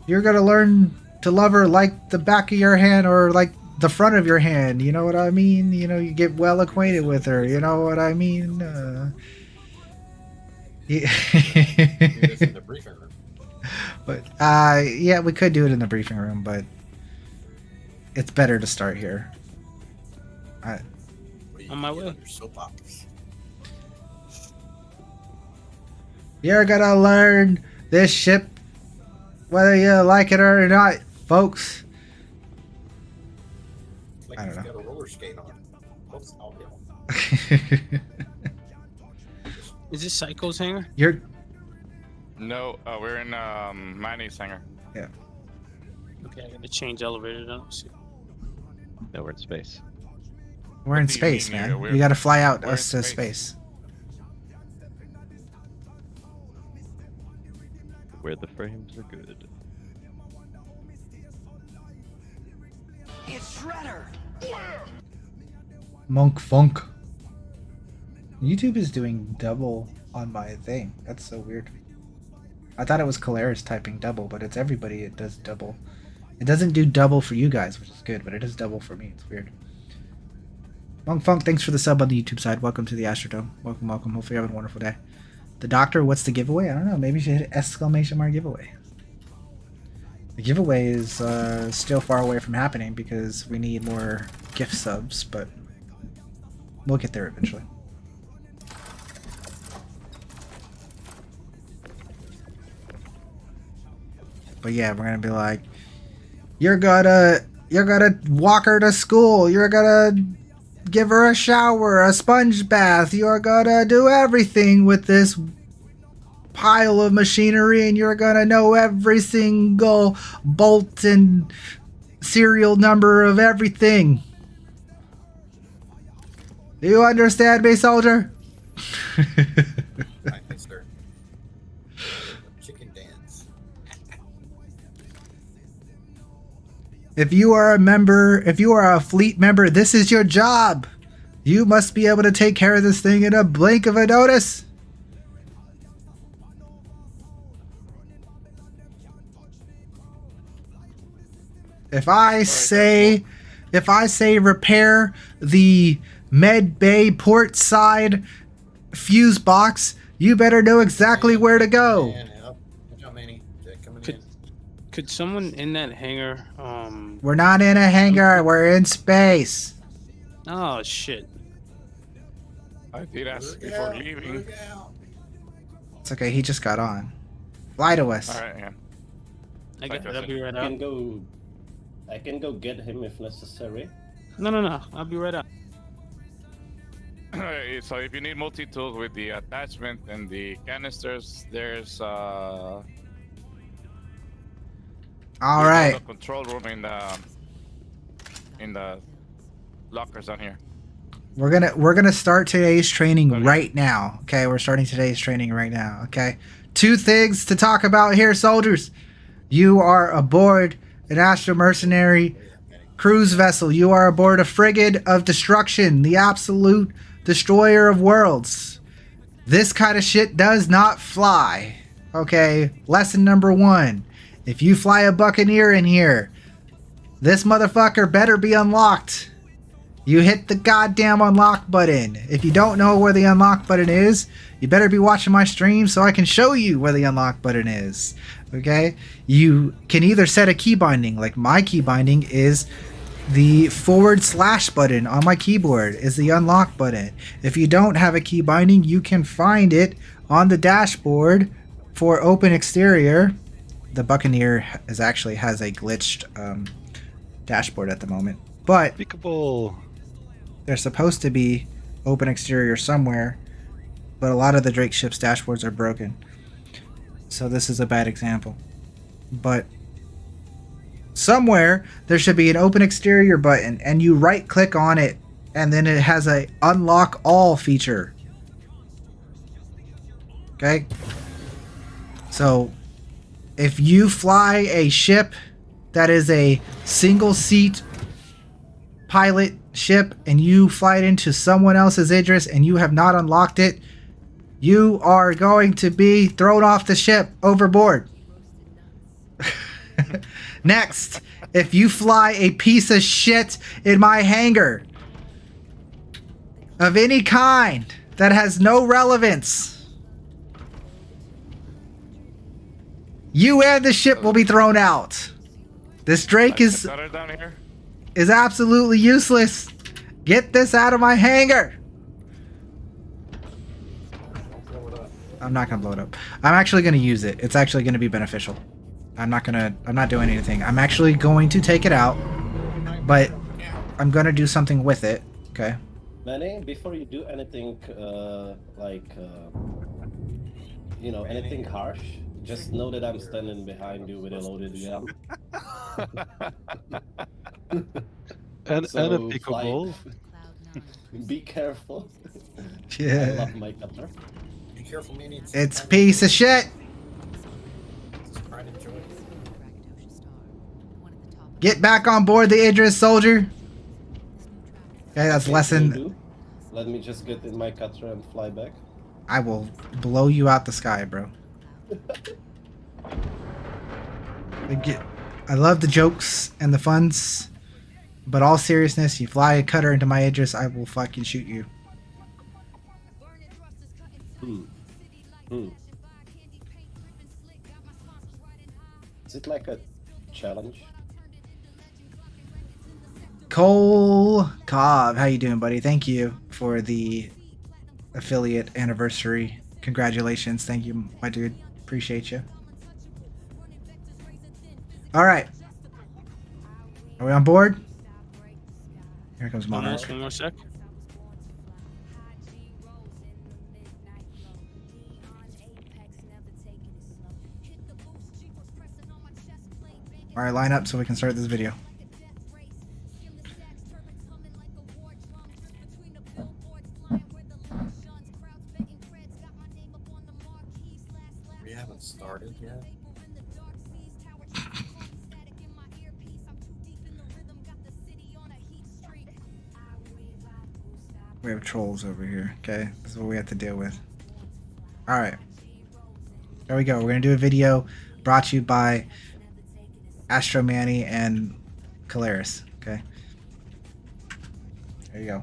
G: You're going to learn to love her like the back of your hand or like the front of your hand, you know what I mean? You know, you get well acquainted with her, you know what I mean? Yeah.
Q: In the briefing room.
G: But yeah, we could do it in the briefing room, but it's better to start here.
J: On my way.
G: You're gonna learn this ship whether you like it or not, folks.
Q: Like
G: I don't know.
Q: Got a roller skate on. Oops, I'll get one.
J: Is this Psycho's hangar?
G: You're...
K: No, we're in Manny's hangar.
G: Yeah.
J: Okay, I gotta change elevator now.
P: No, we're in space.
G: We're in space, man. You gotta fly out us to space.
P: Where the frames are good.
L: It's Shredder!
G: Monk Funk. YouTube is doing double on my thing. That's so weird. I thought it was Caleris typing double, but it's everybody it does double. It doesn't do double for you guys, which is good, but it does double for me. It's weird. Monk Funk, thanks for the sub on the YouTube side. Welcome to the Astrodome. Welcome, welcome. Hopefully you're having a wonderful day. The Doctor, what's the giveaway? I don't know. Maybe you should hit exclamation mark giveaway. The giveaway is still far away from happening because we need more gift subs, but we'll get there eventually. But yeah, we're gonna be like, you're gonna You're gonna walk her to school. You're gonna give her a shower, a sponge bath. You're gonna do everything with this pile of machinery, and you're gonna know every single bolt and serial number of everything. Do you understand me, soldier?
Q: Sir. Chicken dance.
G: If you are a member, if you are a fleet member, this is your job. You must be able to take care of this thing in a blink of a notice. If I say repair the med bay port side fuse box, you better know exactly where to go.
J: Could someone in that hangar
G: We're not in a hangar, we're in space.
J: Oh shit.
K: I did ask before leaving.
G: It's okay, he just got on. Lie to us.
K: Alright, yeah.
J: I'll be right out.
E: I can go get him if necessary.
J: No. I'll be right out.
K: So if you need multi-tool with the attachment and the canisters, there's
G: all right.
K: The control room in the lockers down here.
G: We're gonna start today's training right now. Okay, we're starting today's training right now. Okay, 2 things to talk about here, soldiers. You are aboard an Astro mercenary cruise vessel. You are aboard a frigate of destruction, the absolute destroyer of worlds. This kind of shit does not fly. Okay, lesson number 1. If you fly a Buccaneer in here, this motherfucker better be unlocked. You hit the goddamn unlock button. If you don't know where the unlock button is, you better be watching my stream so I can show you where the unlock button is. Okay? You can either set a key binding, like my key binding is the / button on my keyboard is the unlock button. If you don't have a key binding, you can find it on the dashboard for open exterior. The Buccaneer has a glitched dashboard at the moment, but there's supposed to be open exterior somewhere, but a lot of the Drake ship's dashboards are broken, so this is a bad example. But somewhere there should be an open exterior button, and you right click on it, and then it has a unlock all feature. Okay, so if you fly a ship that is a single seat pilot ship and you fly it into someone else's Idris and you have not unlocked it, you are going to be thrown off the ship overboard. Next, if you fly a piece of shit in my hangar of any kind that has no relevance, you and the ship will be thrown out. This Drake is absolutely useless. Get this out of my hangar. I'm not gonna blow it up. I'm actually gonna use it. It's actually gonna be beneficial. I'm not doing anything. I'm actually going to take it out, but I'm gonna do something with it. Okay.
E: Manny, before you do anything anything harsh, just know that I'm standing behind you with a loaded gun.
N: and a pickleball.
E: Be careful.
G: Yeah.
E: I love my cutter.
Q: Be careful, man.
G: It's a piece of shit. Get back on board the Idris, soldier. Okay, that's lesson.
E: Let me just get in my cutter and fly back.
G: I will blow you out the sky, bro. I love the jokes and the funs, but all seriousness, you fly a cutter into my Idris, I will fucking shoot you.
E: Is it like a challenge?
G: Cole Cobb, how you doing, buddy? Thank you for the affiliate anniversary. Congratulations. Thank you, my dude. Appreciate you. All right. Are we on board? Here comes
I: One
G: Motherboard.
I: more sec.
G: All right, line up so we can start this video.
Q: We haven't started yet.
G: We have trolls over here. Okay, this is what we have to deal with. All right, there we go. We're gonna do a video brought to you by Astro Manny and Caleris. Okay, there you go.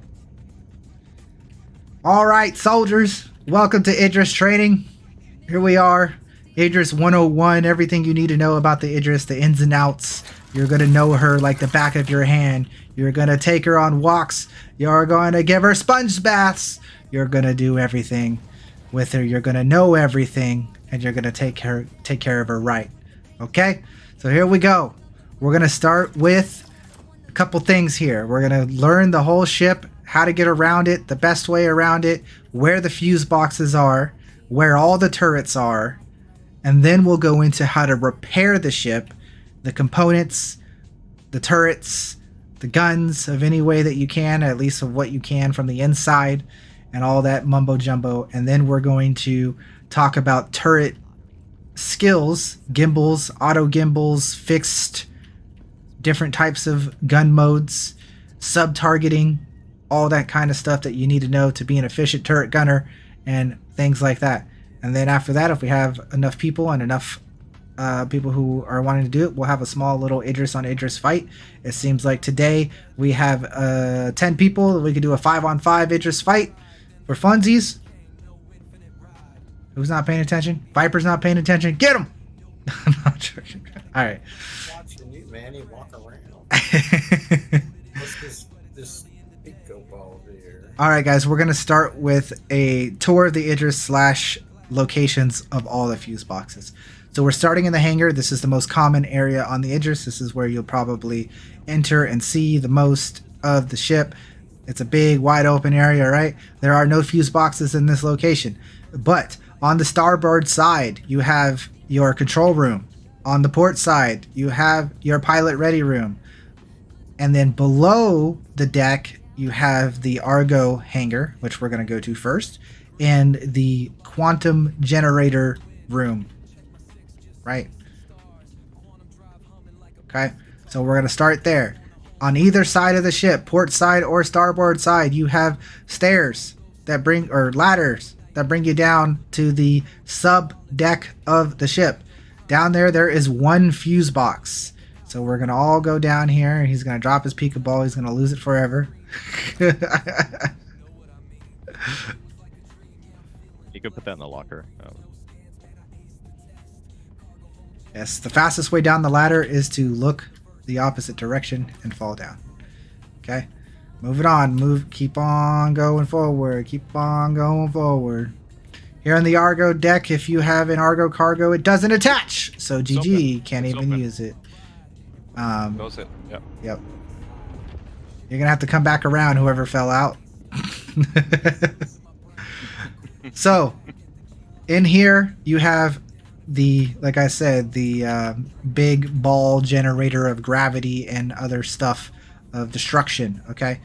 G: All right, soldiers, welcome to Idris training. Here we are, Idris 101. Everything you need to know about the Idris, the ins and outs. You're gonna know her like the back of your hand. You're gonna take her on walks. You're going to give her sponge baths. You're gonna do everything with her. You're gonna know everything, and you're gonna take care of her right. Okay? So here we go. We're gonna start with a couple things here. We're gonna learn the whole ship, how to get around it, the best way around it, where the fuse boxes are, where all the turrets are, and then we'll go into how to repair the ship, the components, the turrets, the guns of any way that you can, at least of what you can from the inside, and all that mumbo jumbo. And then we're going to talk about turret skills, gimbals, auto gimbals, fixed, different types of gun modes, sub-targeting, all that kind of stuff that you need to know to be an efficient turret gunner and things like that. And then after that, if we have enough people and enough people who are wanting to do it, we'll have a small little Idris on Idris fight. It seems like today we have 10 people. We could do a 5-on-5 Idris fight for funsies. Who's not paying attention? Viper's not paying attention. Get him! I'm not joking. All right.
Q: Watching you, Manny, walk around. What's this pico ball here?
G: All right, guys, we're going to start with a tour of the Idris / locations of all the fuse boxes. So we're starting in the hangar. This is the most common area on the Idris. This is where you'll probably enter and see the most of the ship. It's a big, wide open area, right? There are no fuse boxes in this location. But on the starboard side, you have your control room. On the port side, you have your pilot ready room. And then below the deck, you have the Argo hangar, which we're going to go to first, and the quantum generator room. Right. Okay, so we're going to start there. On either side of the ship, port side or starboard side, you have stairs that bring, or ladders that bring you down to the sub deck of the ship. Down there is one fuse box. So we're going to all go down here. He's going to drop his Pika ball. He's going to lose it forever.
P: You could put that in the locker.
G: Yes, the fastest way down the ladder is to look the opposite direction and fall down. Okay, move it on. Keep on going forward. Keep on going forward. Here on the Argo deck, if you have an Argo cargo, it doesn't attach. So GG, can't even use it.
K: Close it. Yep.
G: Yep. You're gonna have to come back around, whoever fell out. So, in here you have the, like I said, the big ball generator of gravity and other stuff of destruction. Okay,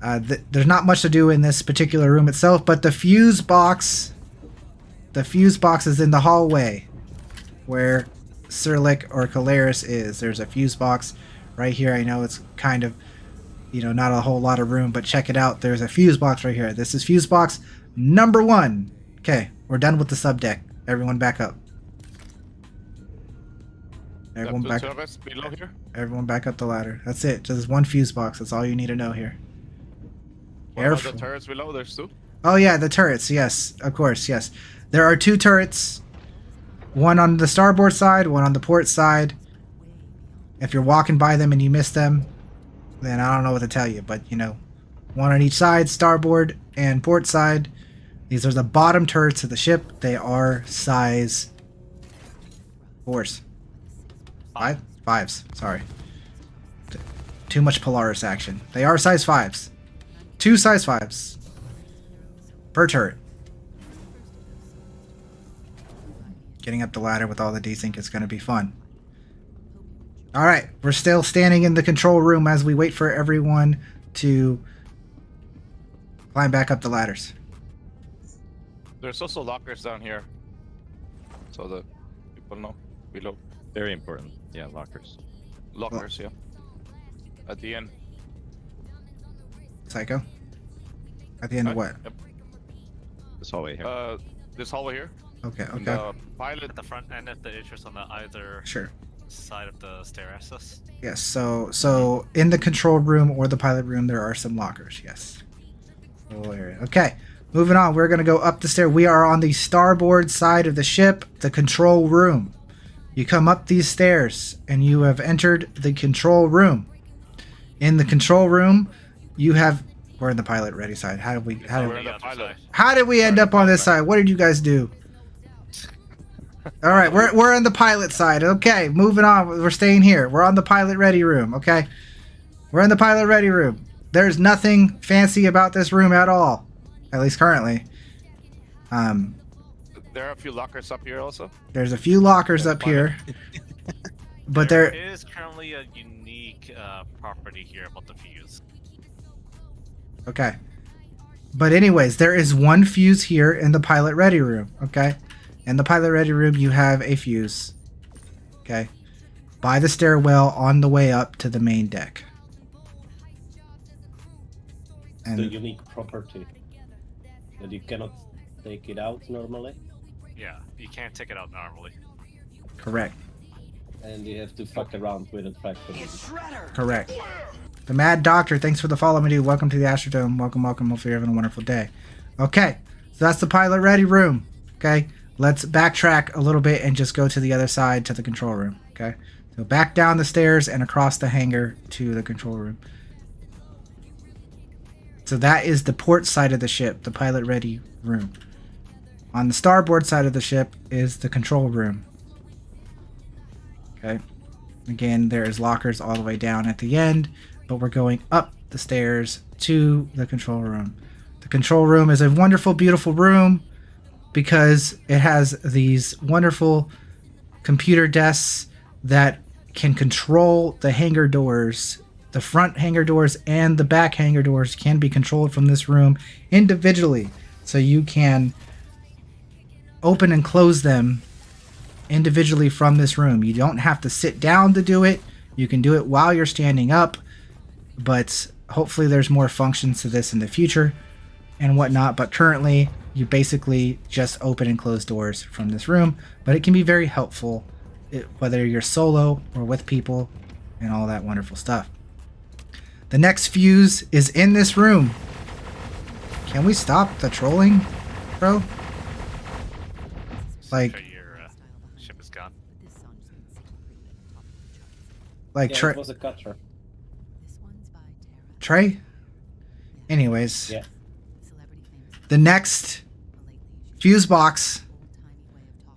G: there's not much to do in this particular room itself, but the fuse box is in the hallway where Sirlik or Caleris is. There's a fuse box right here. I know it's kind of, not a whole lot of room, but check it out. There's a fuse box right here. This is fuse box number 1. Okay, we're done with the sub deck. Everyone back up. Everyone back up the ladder. That's it. Just one fuse box. That's all you need to know here.
K: What about the turrets below? There's 2?
G: Oh yeah, the turrets. Yes, of course. Yes, there are 2 turrets. One on the starboard side, one on the port side. If you're walking by them and you miss them, then I don't know what to tell you. But one on each side, starboard and port side. These are the bottom turrets of the ship. They are size 4s. 5s. Sorry. Too much Polaris action. They are size 5s. 2 size 5s. Per turret. Getting up the ladder with all the desync is going to be fun. Alright, we're still standing in the control room as we wait for everyone to climb back up the ladders.
K: There's also lockers down here. So that people know below.
P: Very important. Yeah, lockers.
K: Lockers, yeah. At the end.
G: Psycho? At the end of what?
K: Yep.
P: This hallway here.
K: This hallway here.
G: Okay,
K: And
G: okay.
K: the pilot
F: At the front end of the entrance on the either
G: Sure.
F: side of the stair access.
G: Yes, so in the control room or the pilot room, there are some lockers, yes. Little area. Okay, moving on. We're going to go up the stair. We are on the starboard side of the ship, the control room. You come up these stairs, and you have entered the control room. In the control room, you have... We're in the pilot ready side. How did we end up on this side? What did you guys do? All right, we're on the pilot side. Okay, moving on. We're staying here. We're on the pilot ready room. Okay, we're in the pilot ready room. There's nothing fancy about this room at all, at least currently.
K: There are a few lockers up here also.
G: There's a few lockers up here, but
F: there is currently a unique property here about the fuse.
G: Okay, but anyways, there is one fuse here in the pilot ready room. Okay. In the pilot ready room, you have a fuse. Okay. By the stairwell on the way up to the main deck.
E: And the unique property that you cannot take it out normally.
F: Yeah, you can't take it out normally.
G: Correct.
E: And you have to fuck around with a tractor.
G: Correct. The Mad Doctor, thanks for the follow, my dude. Welcome to the Astrodome. Welcome, welcome. Hopefully you're having a wonderful day. Okay, so that's the pilot ready room. Okay. Let's backtrack a little bit and just go to the other side to the control room, okay? So back down the stairs and across the hangar to the control room. So that is the port side of the ship, the pilot ready room. On the starboard side of the ship is the control room. Okay? Again, there is lockers all the way down at the end, but we're going up the stairs to the control room. The control room is a wonderful, beautiful room, because it has these wonderful computer desks that can control the hangar doors. The front hangar doors and the back hangar doors can be controlled from this room individually. So you can open and close them individually from this room. You don't have to sit down to do it. You can do it while you're standing up. But hopefully there's more functions to this in the future and whatnot. But currently, you basically just open and close doors from this room, but it can be very helpful whether you're solo or with people and all that wonderful stuff. The next fuse is in this room. Can we stop the trolling, bro? Like,
F: your ship is gone.
G: Like,
E: yeah, it was a cutter.
G: Trey? Anyways.
E: Yeah.
G: The next fuse box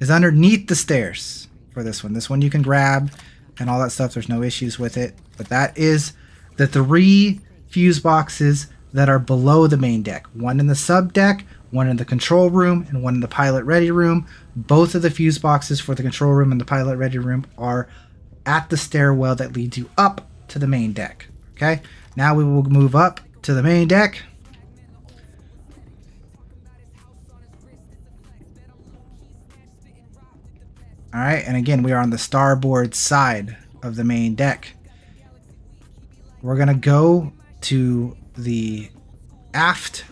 G: is underneath the stairs for this one. This one you can grab and all that stuff. There's no issues with it. But that is the 3 fuse boxes that are below the main deck. One in the sub deck, one in the control room, and one in the pilot ready room. Both of the fuse boxes for the control room and the pilot ready room are at the stairwell that leads you up to the main deck. Okay, now we will move up to the main deck. Alright, and again, we are on the starboard side of the main deck. We're going to go to the aft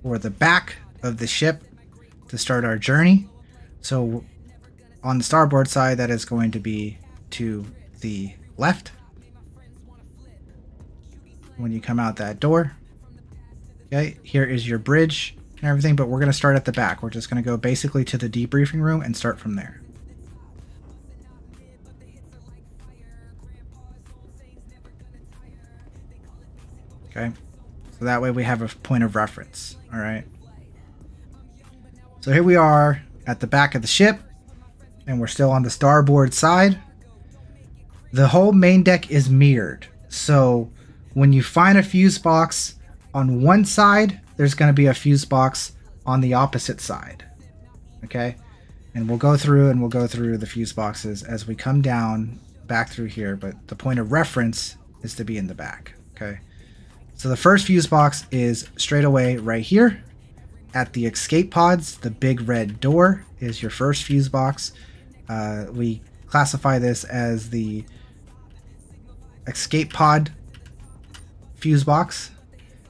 G: or the back of the ship to start our journey. So on the starboard side, that is going to be to the left when you come out that door. Okay, here is your bridge and everything, but we're going to start at the back. We're just going to go basically to the debriefing room and start from there. Okay, so that way we have a point of reference. All right. So here we are at the back of the ship, and we're still on the starboard side. The whole main deck is mirrored. So when you find a fuse box on one side, there's going to be a fuse box on the opposite side. Okay? And we'll go through the fuse boxes as we come down back through here, but the point of reference is to be in the back. Okay? So the first fuse box is straight away right here at the escape pods. The big red door is your first fuse box. We classify this as the escape pod fuse box.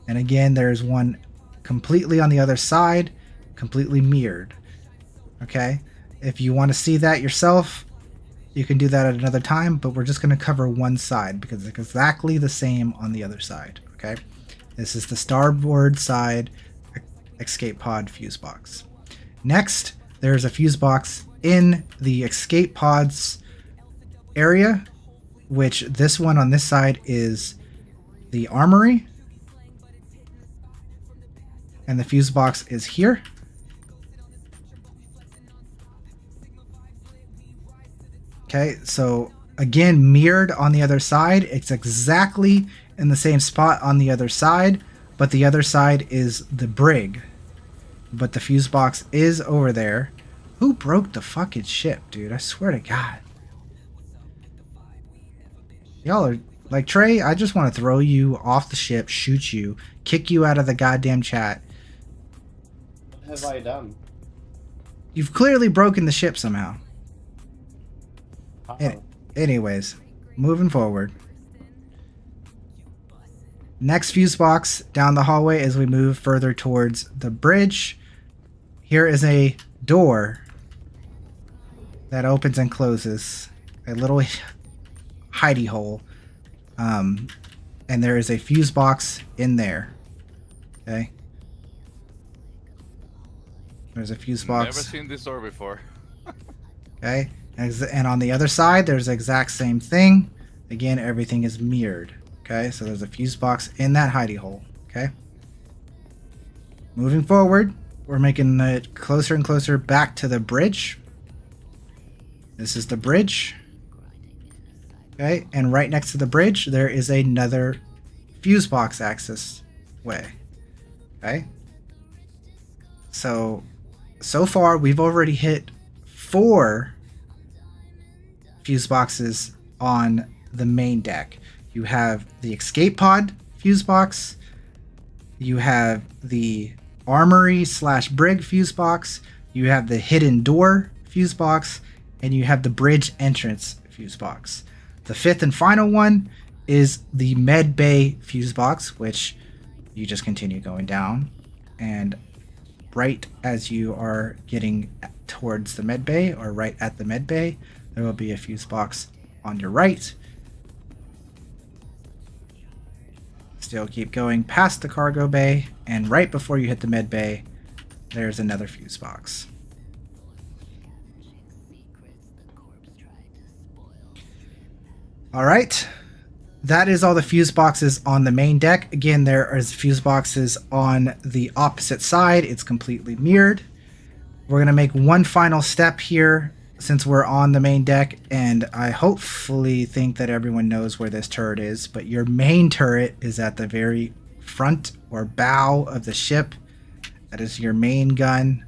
G: And again, there's one completely on the other side, completely mirrored. Okay? If you want to see that yourself, you can do that at another time, but we're just going to cover one side because it's exactly the same on the other side. Okay? This is the starboard side escape pod fuse box. Next, there's a fuse box in the escape pods area, which this one on this side is the armory, and the fuse box is here. Okay, so again, mirrored on the other side. It's exactly in the same spot on the other side, but the other side is the brig. But the fuse box is over there. Who broke the fucking ship, dude? I swear to God. Y'all are like, Trey, I just want to throw you off the ship, shoot you, kick you out of the goddamn chat.
E: What have I done?
G: You've clearly broken the ship somehow.
E: Uh-oh.
G: Anyways, moving forward. Next fuse box down the hallway as we move further towards the bridge. Here is a door that opens and closes. A little hidey hole. And there is a fuse box in there. Okay. There's a fuse box.
U: Never seen this door before.
G: Okay. And on the other side, there's the exact same thing. Again, everything is mirrored. Okay, so there's a fuse box in that hidey hole. Okay. Moving forward, we're making it closer and closer back to the bridge. This is the bridge. Okay, and right next to the bridge, there is another fuse box access way. Okay. So far, we've already hit 4 fuse boxes on the main deck. You have the escape pod fuse box. You have the armory / brig fuse box. You have the hidden door fuse box. And you have the bridge entrance fuse box. The 5th and final one is the med bay fuse box, which you just continue going down. And right as you are getting towards the med bay, or right at the med bay, there will be a fuse box on your right. Still keep going past the cargo bay, and right before you hit the med bay, there's another fuse box. Alright, that is all the fuse boxes on the main deck. Again, there is fuse boxes on the opposite side. It's completely mirrored. We're going to make one final step here since we're on the main deck, and I hopefully think that everyone knows where this turret is, but your main turret is at the very front or bow of the ship. That is your main gun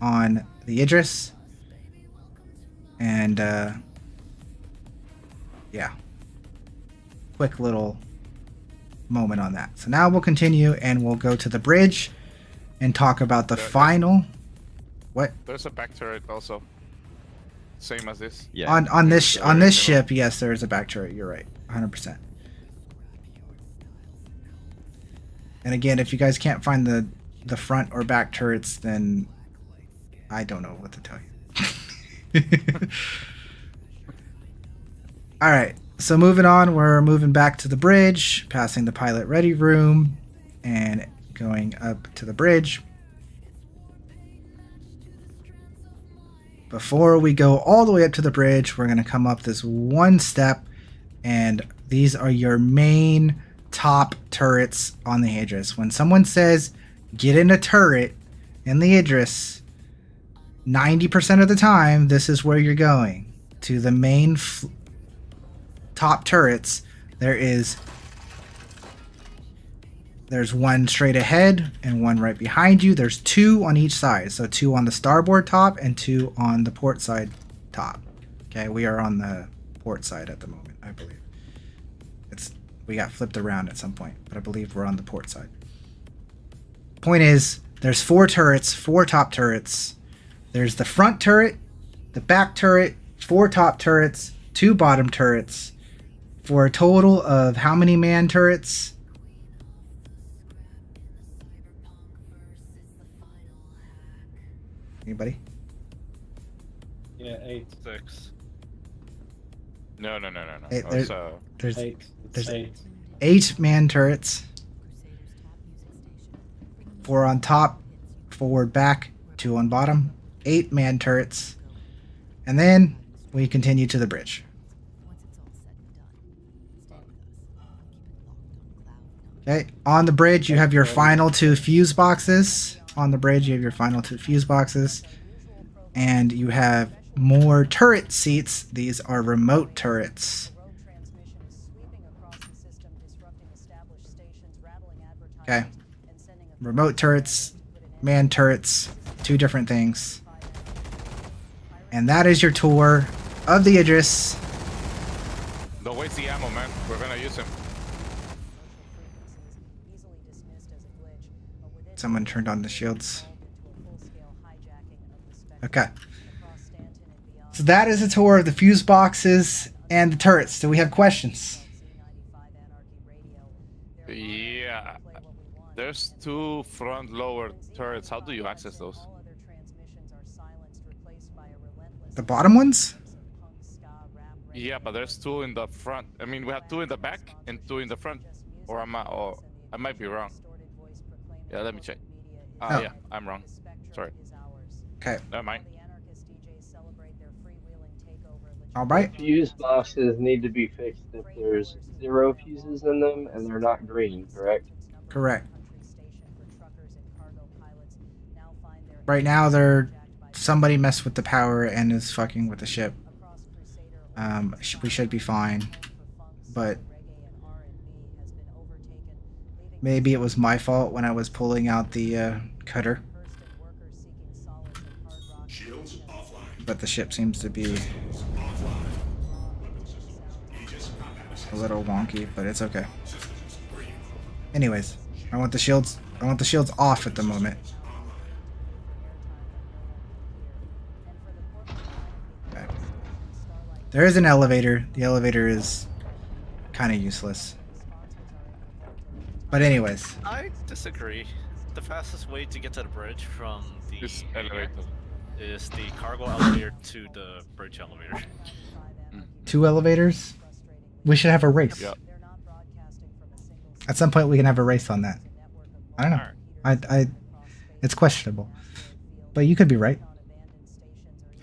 G: on the Idris. And yeah, quick little moment on that. So now we'll continue and we'll go to the bridge and talk about the final. What?
K: There's a back turret also. Same as this.
P: Yeah.
G: On this ship, yes, there is a back turret. You're right, 100%. And again, if you guys can't find the front or back turrets, then I don't know what to tell you. All right, so moving on, we're moving back to the bridge, passing the pilot ready room, and going up to the bridge. Before we go all the way up to the bridge, we're going to come up this one step, and these are your main top turrets on the Idris. When someone says, get in a turret in the Idris, 90% of the time, this is where you're going. To the main top turrets There's one straight ahead and one right behind you. There's 2 on each side. So 2 on the starboard top and 2 on the port side top. Okay, we are on the port side at the moment, I believe. We got flipped around at some point, but I believe we're on the port side. Point is, there's 4 turrets, 4 top turrets. There's the front turret, the back turret, 4 top turrets, 2 bottom turrets, for a total of how many man turrets? Anybody?
E: Yeah, 8.
F: 6.
K: No.
G: There's
E: 8.
G: There's
E: 8.
G: 8 man turrets. 4 on top, forward, back, 2 on bottom. 8 man turrets. And then we continue to the bridge. Okay, on the bridge you have your final 2 fuse boxes. And you have more turret seats. These are remote turrets. Okay. Remote turrets, man turrets, 2 different things. And that is your tour of the Idris.
K: Don't waste the ammo, man. We're gonna use him.
G: Someone turned on the shields. Okay. So that is a tour of the fuse boxes and the turrets. Do we have questions?
K: Yeah. There's 2 front lower turrets. How do you access those?
G: The bottom ones?
K: Yeah, but there's 2 in the front. I mean, we have 2 in the back and 2 in the front. Or I might be wrong. Yeah, let me check.
G: Oh.
K: Yeah, I'm wrong. Sorry.
G: Okay.
K: Never mind.
G: All right.
S: Fuse boxes need to be fixed if there's 0 fuses in them and they're not green, correct?
G: Correct. Right now, somebody messed with the power and is fucking with the ship. We should be fine, but maybe it was my fault when I was pulling out the cutter. But the ship seems to be a little wonky, but it's okay. Anyways, I want the shields off at the moment. Okay. There is an elevator. The elevator is kind of useless. But anyways.
F: I disagree. The fastest way to get to the bridge from the elevator is the cargo elevator to the bridge elevator.
G: 2 elevators? We should have a race.
K: Yep.
G: At some point we can have a race on that. I don't know. It's questionable. But you could be right.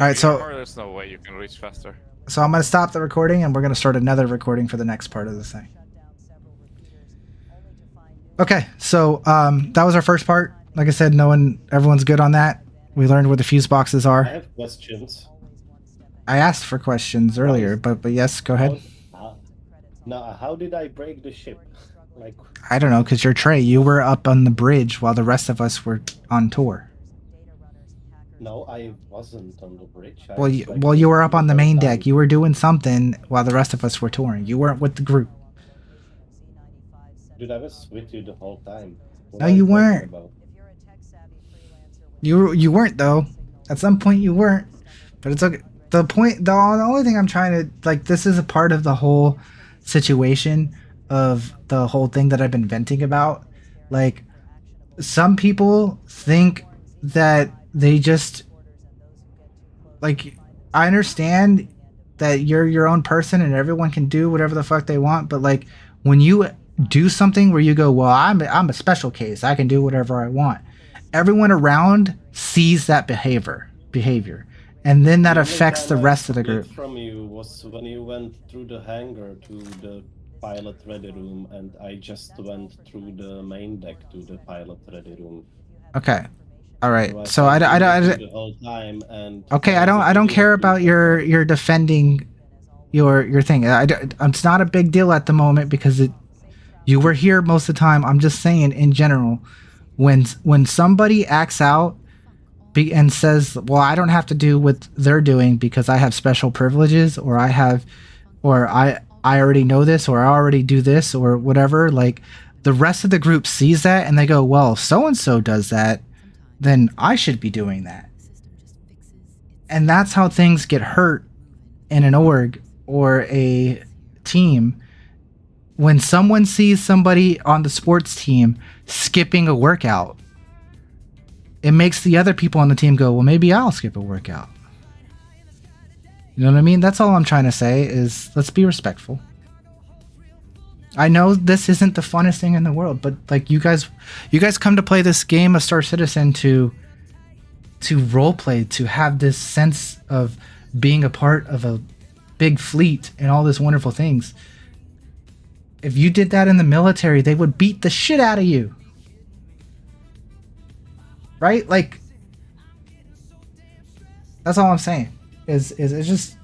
G: Alright, so
K: There's no way you can reach faster.
G: So I'm going to stop the recording and we're going to start another recording for the next part of the thing. Okay, so that was our first part. Like I said, everyone's good on that. We learned where the fuse boxes are.
E: I have questions.
G: I asked for questions earlier, but yes, go ahead.
E: Now, how did I break the ship? Like,
G: I don't know, because you're Trey. You were up on the bridge while the rest of us were on tour.
E: no, I wasn't on the bridge.
G: Well, you were up on the main deck. You were doing something while the rest of us were touring. You weren't with the group.
E: Dude, I was with you the whole time.
G: No, you weren't. You weren't though. At some point you weren't. But it's okay. The only thing I'm trying to this is a part of the whole situation of the whole thing that I've been venting about. Like, some people think that they just I understand that you're your own person and everyone can do whatever the fuck they want, but when you do something where you go, well, I'm a special case, I can do whatever I want, everyone around sees that behavior, and then that affects the rest of the group.
E: From you was when you went through the hangar to the pilot ready room, and I just went through the main deck to the pilot ready room.
G: Okay, all right. So I
E: the whole time, and
G: okay, I don't care about your defending your thing. It's not a big deal at the moment because you were here most of the time. I'm just saying in general, when somebody acts out and says, well, I don't have to do what they're doing because I have special privileges, or I already know this, or I already do this, or whatever, like the rest of the group sees that and they go, well, so and so does that, then I should be doing that. And that's how things get hurt in an org or a team. When someone sees somebody on the sports team skipping a workout, it makes the other people on the team go, well, maybe I'll skip a workout. You know what I mean? That's all I'm trying to say is let's be respectful. I know this isn't the funnest thing in the world, but like you guys come to play this game of Star Citizen to roleplay, to have this sense of being a part of a big fleet and all these wonderful things. If you did that in the military, they would beat the shit out of you. Right? Like, that's all I'm saying. Is just,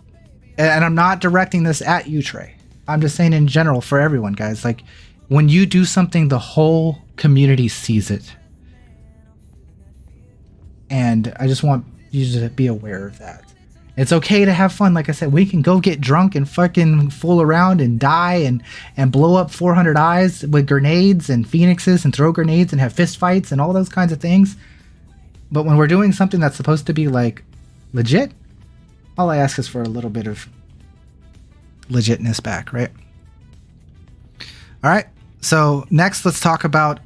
G: and I'm not directing this at you, Trey. I'm just saying in general for everyone, guys. Like, when you do something, the whole community sees it. And I just want you to be aware of that. It's okay to have fun. Like I said, we can go get drunk and fucking fool around and die and blow up 400 eyes with grenades and phoenixes and throw grenades and have fist fights and all those kinds of things. But when we're doing something that's supposed to be like legit, all I ask is for a little bit of legitness back, right? All right. So next, let's talk about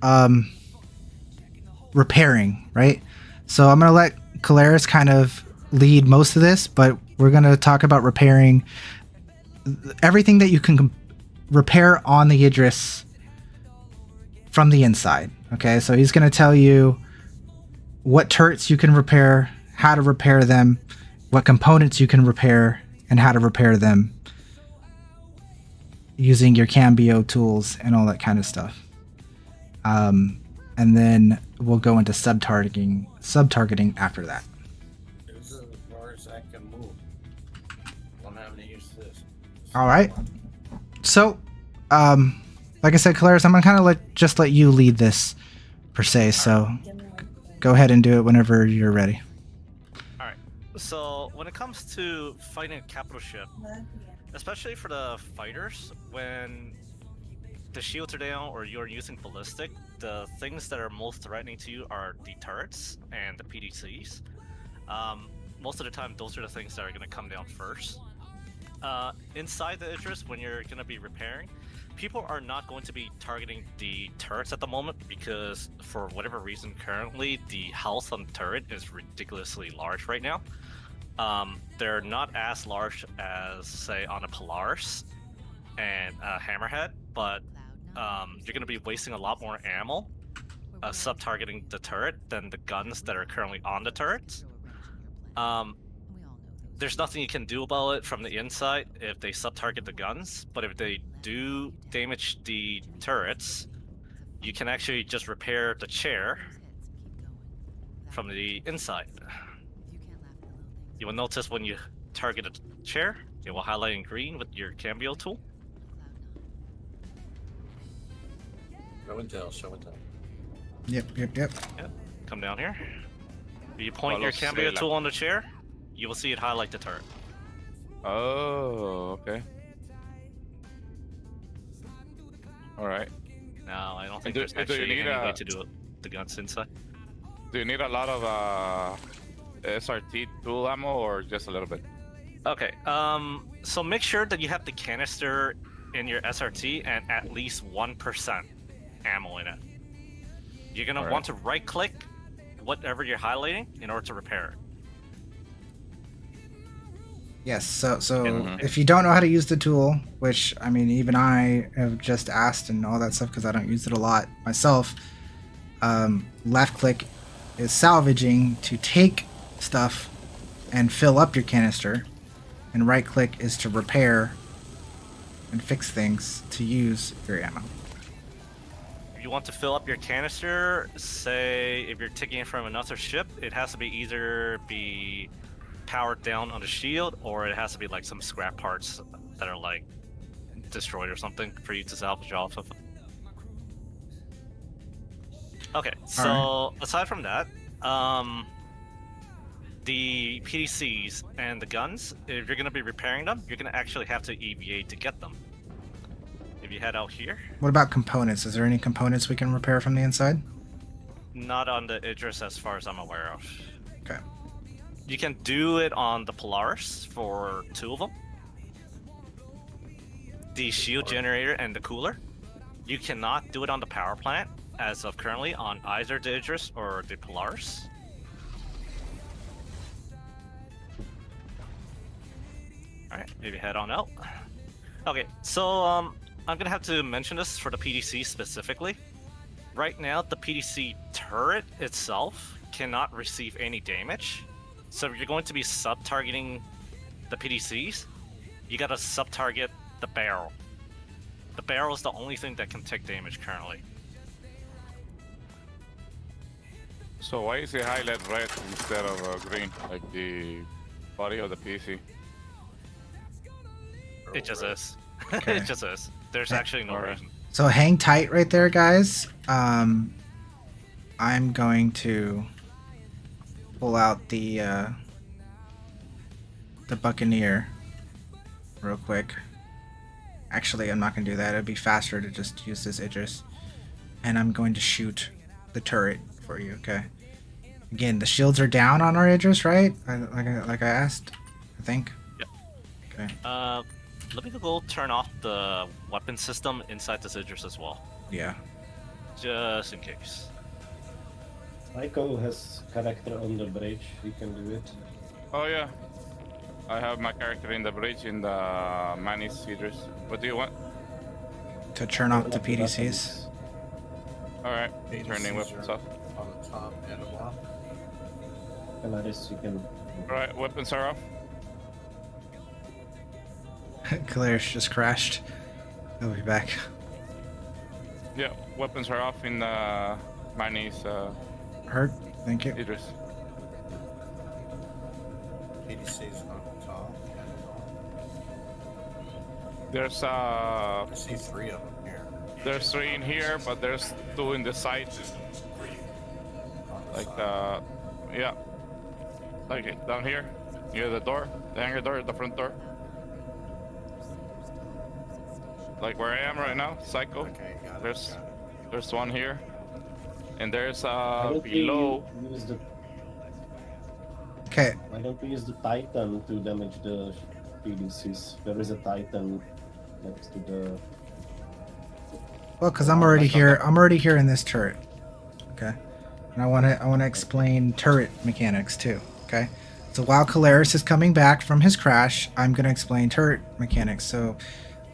G: repairing, right? So I'm going to let Caleris kind of lead most of this, but we're going to talk about repairing everything that you can repair on the Idris from the inside. Okay, so he's going to tell you what turrets you can repair, how to repair them, what components you can repair, and how to repair them using your Cambio tools and all that kind of stuff. And then we'll go into sub-targeting after that.
Q: This is as far as I can move. I'm having to use this.
G: All right. So, like I said, Caleris, I'm gonna kind of just let you lead this per se. So, go ahead and do it whenever you're ready.
F: All right. So when it comes to fighting a capital ship, especially for the fighters, when the shields are down or you're using ballistic, the things that are most threatening to you are the turrets and the PDCs. Most of the time, those are the things that are going to come down first. Inside the Idris, when you're going to be repairing, people are not going to be targeting the turrets at the moment because for whatever reason currently the health on the turret is ridiculously large right now. They're not as large as say on a Polaris and a Hammerhead, but you're going to be wasting a lot more ammo sub-targeting the turret than the guns that are currently on the turrets. There's nothing you can do about it from the inside if they sub-target the guns, but if they do damage the turrets, you can actually just repair the chair from the inside. You will notice when you target a chair, it will highlight in green with your Cambio tool.
Q: Show and tell, show and tell.
G: Yep.
F: Yep. Come down here. If you point your Cambio tool on the chair, you will see it highlight the turret.
K: Oh, okay. Alright.
F: Now, I don't think there's actually any way to do the guns inside.
K: Do you need a lot of SRT tool ammo or just a little bit?
F: Okay, so make sure that you have the canister in your SRT and at least 1% ammo in it. You're gonna want to right click whatever you're highlighting in order to repair it.
G: Yes, so if you don't know how to use the tool, which, I mean, even I have just asked and all that stuff because I don't use it a lot myself, left click is salvaging to take stuff and fill up your canister, and right click is to repair and fix things to use your ammo.
F: If you want to fill up your canister, say if you're taking it from another ship, it has to be either be powered down on the shield or it has to be like some scrap parts that are like destroyed or something for you to salvage off of. Okay, so aside from that, the PDCs and the guns, if you're going to be repairing them, you're going to actually have to EVA to get them. If you head out here.
G: What about components? Is there any components we can repair from the inside?
F: Not on the Idris as far as I'm aware of.
G: Okay.
F: You can do it on the Polaris for 2 of them. The shield generator and the cooler. You cannot do it on the power plant as of currently on either the Idris or the Polaris. Alright, maybe head on out. Okay, so I'm gonna have to mention this for the PDC specifically. Right now, the PDC turret itself cannot receive any damage. So if you're going to be sub-targeting the PDCs, you gotta sub-target the barrel. The barrel is the only thing that can take damage currently.
K: So why is it highlight red instead of green, like the body of the PC?
F: It just is.
G: Okay.
F: It just is. There's actually no reason.
G: So hang tight right there, guys. I'm going to pull out the Buccaneer real quick. Actually, I'm not going to do that. It'd be faster to just use this Idris. And I'm going to shoot the turret for you, okay? Again, the shields are down on our Idris, right? Like I asked, I think.
F: Yep.
G: Okay.
F: Let me go turn off the weapon system inside the Idris as well.
G: Yeah.
F: Just in case.
E: Psycho has character on the bridge, he can do it.
K: Oh yeah. I have my character in the bridge in the Manis Idris. What do you want?
G: To turn off the PDCs.
K: Alright, turning weapons off.
Q: On the top and the bottom.
E: Polaris, you can...
K: Alright, weapons are off.
G: Claire's just crashed. I'll be back.
K: Yeah, weapons are off in Manis.
G: Hurt, thank you.
K: Idris.
Q: PDC's on the top and the bottom.
K: There's
Q: I see 3 of them here.
K: There's 3 in here, but there's 2 in the side. Like yeah. Like down here, near the door, the hangar door, the front door. Like where I am right now, Psycho.
Q: Okay, got it,
K: There's one here, and there's
E: Why don't
K: below.
E: we use the...
G: Okay.
E: Why don't we use the Titan to damage the PDCs? There is a Titan next to the...
G: Well, because I'm already here. I'm already here in this turret. Okay. And I want to explain turret mechanics too. Okay. So while Caleris is coming back from his crash, I'm going to explain turret mechanics. So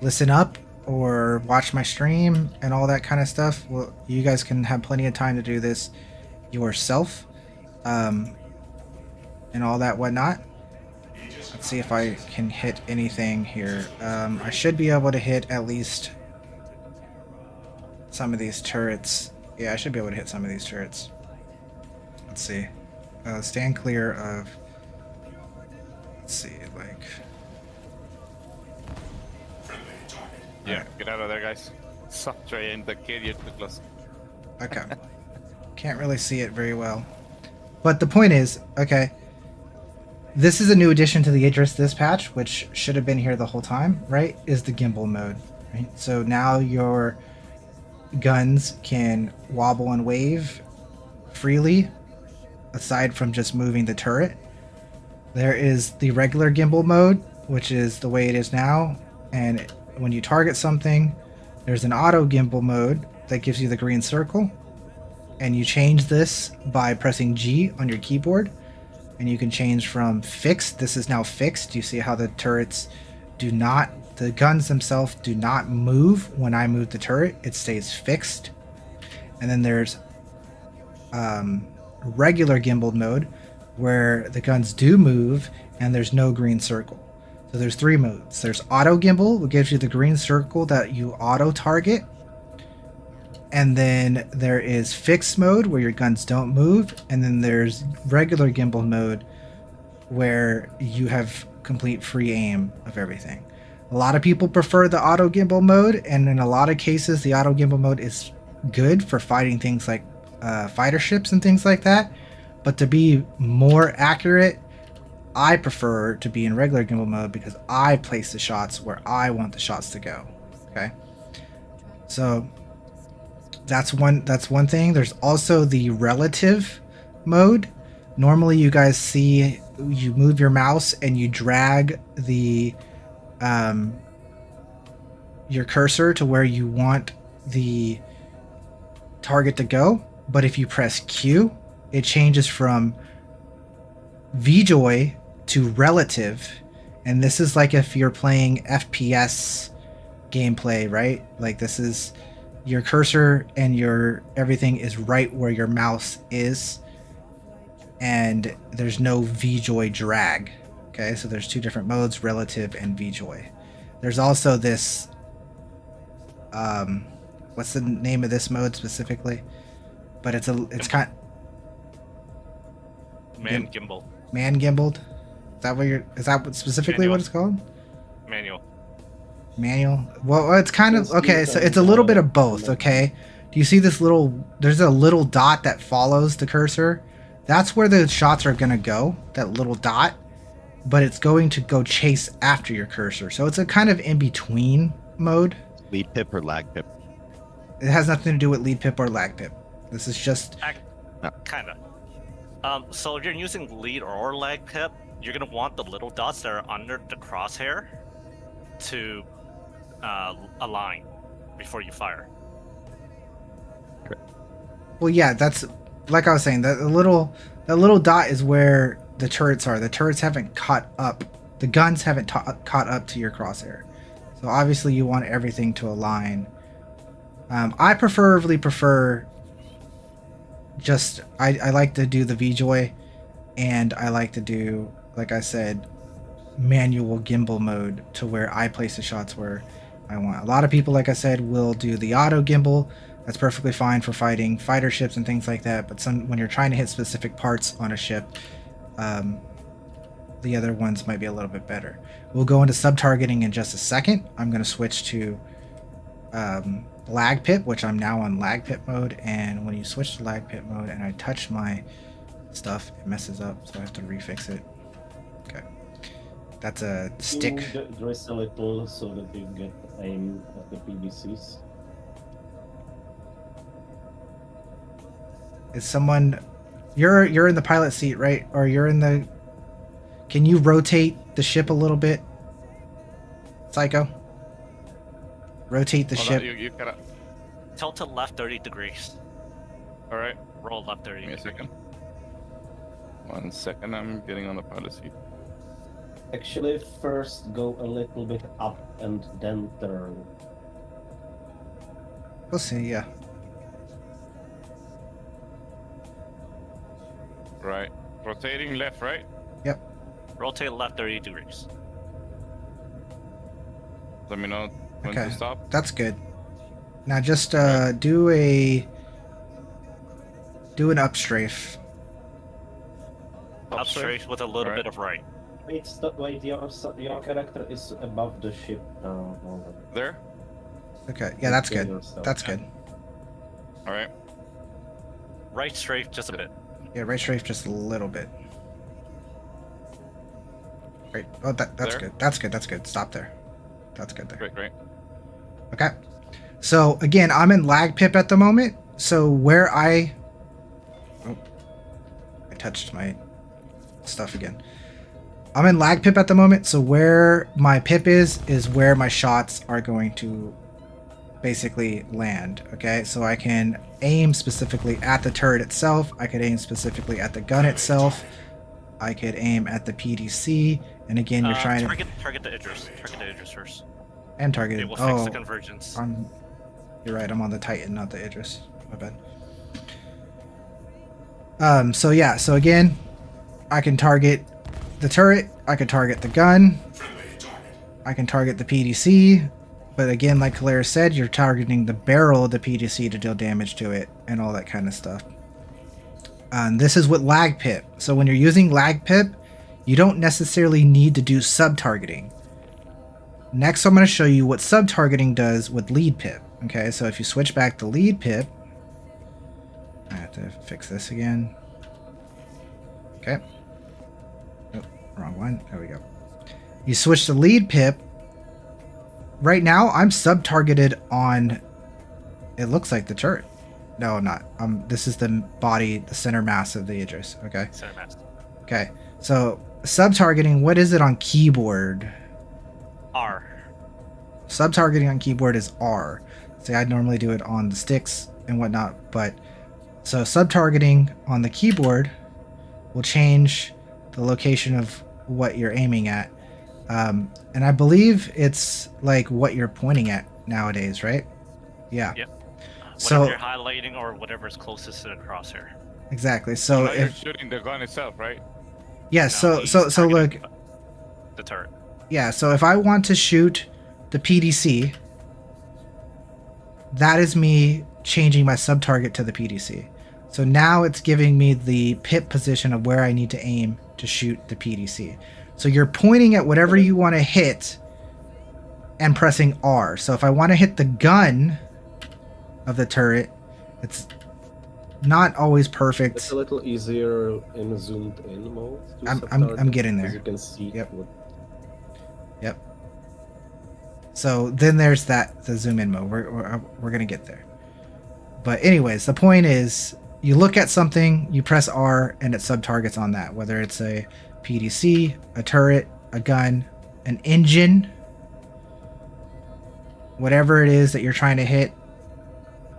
G: listen up or watch my stream and all that kind of stuff. Well, you guys can have plenty of time to do this yourself, and all that whatnot. Let's see if I can hit anything here. I should be able to hit at least some of these turrets. Yeah, I should be able to hit some of these turrets. Let's see. Stand clear of... Let's see, like...
K: Yeah, get out of there, guys. Stop trying to kill you too close.
G: Okay. Can't really see it very well. But the point is, okay, this is a new addition to the Idris this patch, which should have been here the whole time, right? Is the gimbal mode, right? So now your guns can wobble and wave freely, aside from just moving the turret. There is the regular gimbal mode, which is the way it is now, and when you target something, there's an auto gimbal mode that gives you the green circle, and you change this by pressing G on your keyboard, and you can change from fixed. This is now fixed. You see how the turrets do not, the guns themselves do not move when I move the turret. It stays fixed. And then there's regular gimbal mode where the guns do move and there's no green circle. So there's 3 modes. There's auto gimbal, which gives you the green circle that you auto target. And then there is fixed mode where your guns don't move. And then there's regular gimbal mode where you have complete free aim of everything. A lot of people prefer the auto gimbal mode, and in a lot of cases, the auto gimbal mode is good for fighting things like fighter ships and things like that. But to be more accurate, I prefer to be in regular gimbal mode because I place the shots where I want the shots to go. Okay, so that's one thing. There's also the relative mode. Normally, you guys see you move your mouse and you drag the your cursor to where you want the target to go, but if you press Q, it changes from VJoy to relative, and this is like if you're playing FPS gameplay, right? Like this is your cursor and your everything is right where your mouse is, and there's no VJoy drag. Okay, so there's two different modes, relative and VJoy. There's also this what's the name of this mode specifically? But it's kind
F: Man gimbal.
G: Man gimbaled. Is that specifically what it's called?
F: Manual.
G: Manual. Well, it's kind of okay. So it's a little bit of both. Okay. Do you see this little? There's a little dot that follows the cursor. That's where the shots are gonna go. That little dot, but it's going to go chase after your cursor. So it's a kind of in between mode.
P: Lead pip or lag pip?
G: It has nothing to do with lead pip or lag pip. This is just
F: Kinda. So if you're using lead or lag pip, you're gonna want the little dots that are under the crosshair to align before you fire.
G: well, yeah. That's like I was saying. That little dot is where the turrets are. The turrets haven't caught up. The guns haven't caught up to your crosshair. So obviously you want everything to align. I prefer just I like to do the VJoy, and I like to do, like I said, manual gimbal mode to where I place the shots where I want. A lot of people, like I said, will do the auto gimbal. That's perfectly fine for fighting fighter ships and things like that, but when you're trying to hit specific parts on a ship, the other ones might be a little bit better. We'll go into sub-targeting in just a second. I'm going to switch to lag pip, which I'm now on lag pip mode, and when you switch to lag pip mode and I touch my stuff, it messes up, so I have to refix it. Okay. That's a stick.
E: Can you dress a little so that you get aim at the PVCs?
G: Is someone... You're in the pilot seat, right? Or you're in the... Can you rotate the ship a little bit? Psycho? Rotate the ship.
K: You gotta...
F: Tilt to left 30 degrees.
K: Alright.
F: Roll left 30 degrees.
K: Give me a second. 1 second, I'm getting on the pilot seat.
E: Actually, first go a little bit up and then turn.
G: We'll see, yeah.
K: Right. Rotating left, right?
G: Yep.
F: Rotate left 30 degrees.
K: Let me know when to stop.
G: That's good. Now just do an upstrafe.
F: Upstrafe with a little bit of right.
E: Wait, stop, wait, your character is above the ship now.
K: There?
G: Okay, yeah, that's good. That's good.
K: Alright.
F: Right strafe just a bit.
G: Yeah, right strafe just a little bit. Great. Oh, that's good. That's good. That's good. Stop there. That's good there.
K: Great.
G: Okay. So again, I'm in lag pip at the moment. So where I touched my stuff again. I'm in lag pip at the moment. So where my pip is where my shots are going to basically land. Okay. So I can aim specifically at the turret itself. I could aim specifically at the gun itself. I could aim at the PDC. And again, you're trying
F: to target the Idris. Target the Idris first.
G: And target it.
F: It will fix the convergence.
G: You're right. I'm on the Titan, not the Idris. My bad. So yeah. So again, I can target the turret. I can target the gun. I can target the PDC. But again, like Kalara said, you're targeting the barrel of the PDC to deal damage to it and all that kind of stuff. This is with lag pip. So when you're using lag pip, you don't necessarily need to do sub-targeting. Next, I'm going to show you what sub-targeting does with lead pip. Okay, so if you switch back to lead pip, I have to fix this again. Okay. Oh, wrong one. There we go. You switch to lead pip. Right now, I'm sub-targeted on, it looks like the turret. No, I'm not. This is the body, the center mass of the Idris. Okay.
F: Center mass.
G: Okay. So sub-targeting, what is it on keyboard?
F: R.
G: Sub-targeting on keyboard is R. See, I'd normally do it on the sticks and whatnot, but so sub-targeting on the keyboard will change the location of what you're aiming at. And I believe it's like what you're pointing at nowadays, right? Yeah.
F: Yep. Whatever
G: So
F: you're highlighting or whatever is closest to the crosshair.
G: exactly. So
K: Now you're
G: if
K: shooting the gun itself, right?
G: yeah, so look,
F: The turret.
G: yeah, so if I want to shoot the PDC, that is me changing my sub-target to the PDC. So now it's giving me the pip position of where I need to aim to shoot the PDC. So you're pointing at whatever you want to hit and pressing R. So if I want to hit the gun of the turret, it's not always perfect.
E: It's a little easier in zoomed in mode. to
G: I'm
E: sub-target,
G: getting there.
E: As you can see.
G: Yep. Yep. So then there's the zoom in mode. We're gonna get there. But anyways, the point is, you look at something, you press R, and it sub-targets on that. Whether it's a PDC, a turret, a gun, an engine, whatever it is that you're trying to hit.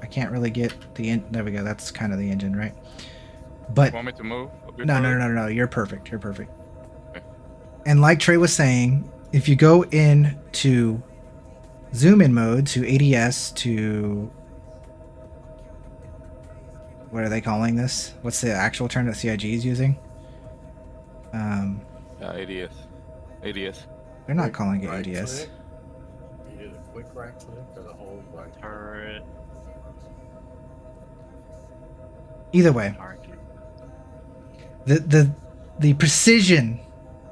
G: I can't really get the there we go. That's kind of the engine, right? But
K: Want me to move?
G: no. You're perfect. You're perfect. Okay. And like Trey was saying, if you go in to zoom in mode, to ADS, to what are they calling this? What's the actual term that CIG is using?
K: ADS. ADS.
G: They're not calling it
Q: Right
G: ADS.
Q: click. You do the quick right click or the whole right
F: turret.
G: Either way, the precision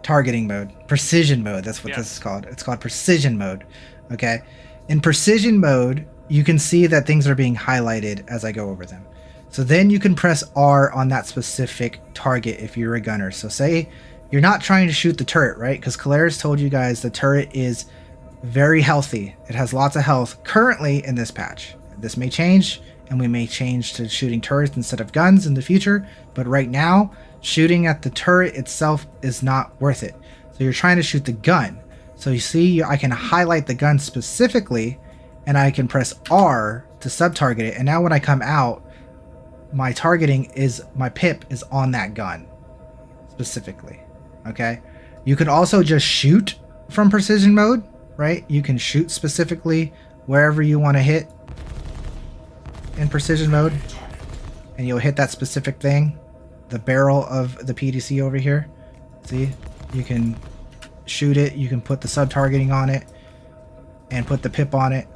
G: targeting mode, precision mode. That's what this is called. It's called precision mode. Okay, in precision mode, you can see that things are being highlighted as I go over them. So then you can press R on that specific target if you're a gunner. So say you're not trying to shoot the turret, right? Because Caleris told you guys the turret is very healthy. It has lots of health currently in this patch. This may change, and we may change to shooting turrets instead of guns in the future. But right now, shooting at the turret itself is not worth it. So you're trying to shoot the gun. So you see, I can highlight the gun specifically, and I can press R to sub-target it. And now when I come out, my targeting is, my pip is on that gun specifically. Okay, you can also just shoot from precision mode, right? You can shoot specifically wherever you want to hit in precision mode, and you'll hit that specific thing, the barrel of the PDC over here. See, you can shoot it, you can put the sub-targeting on it and put the pip on it.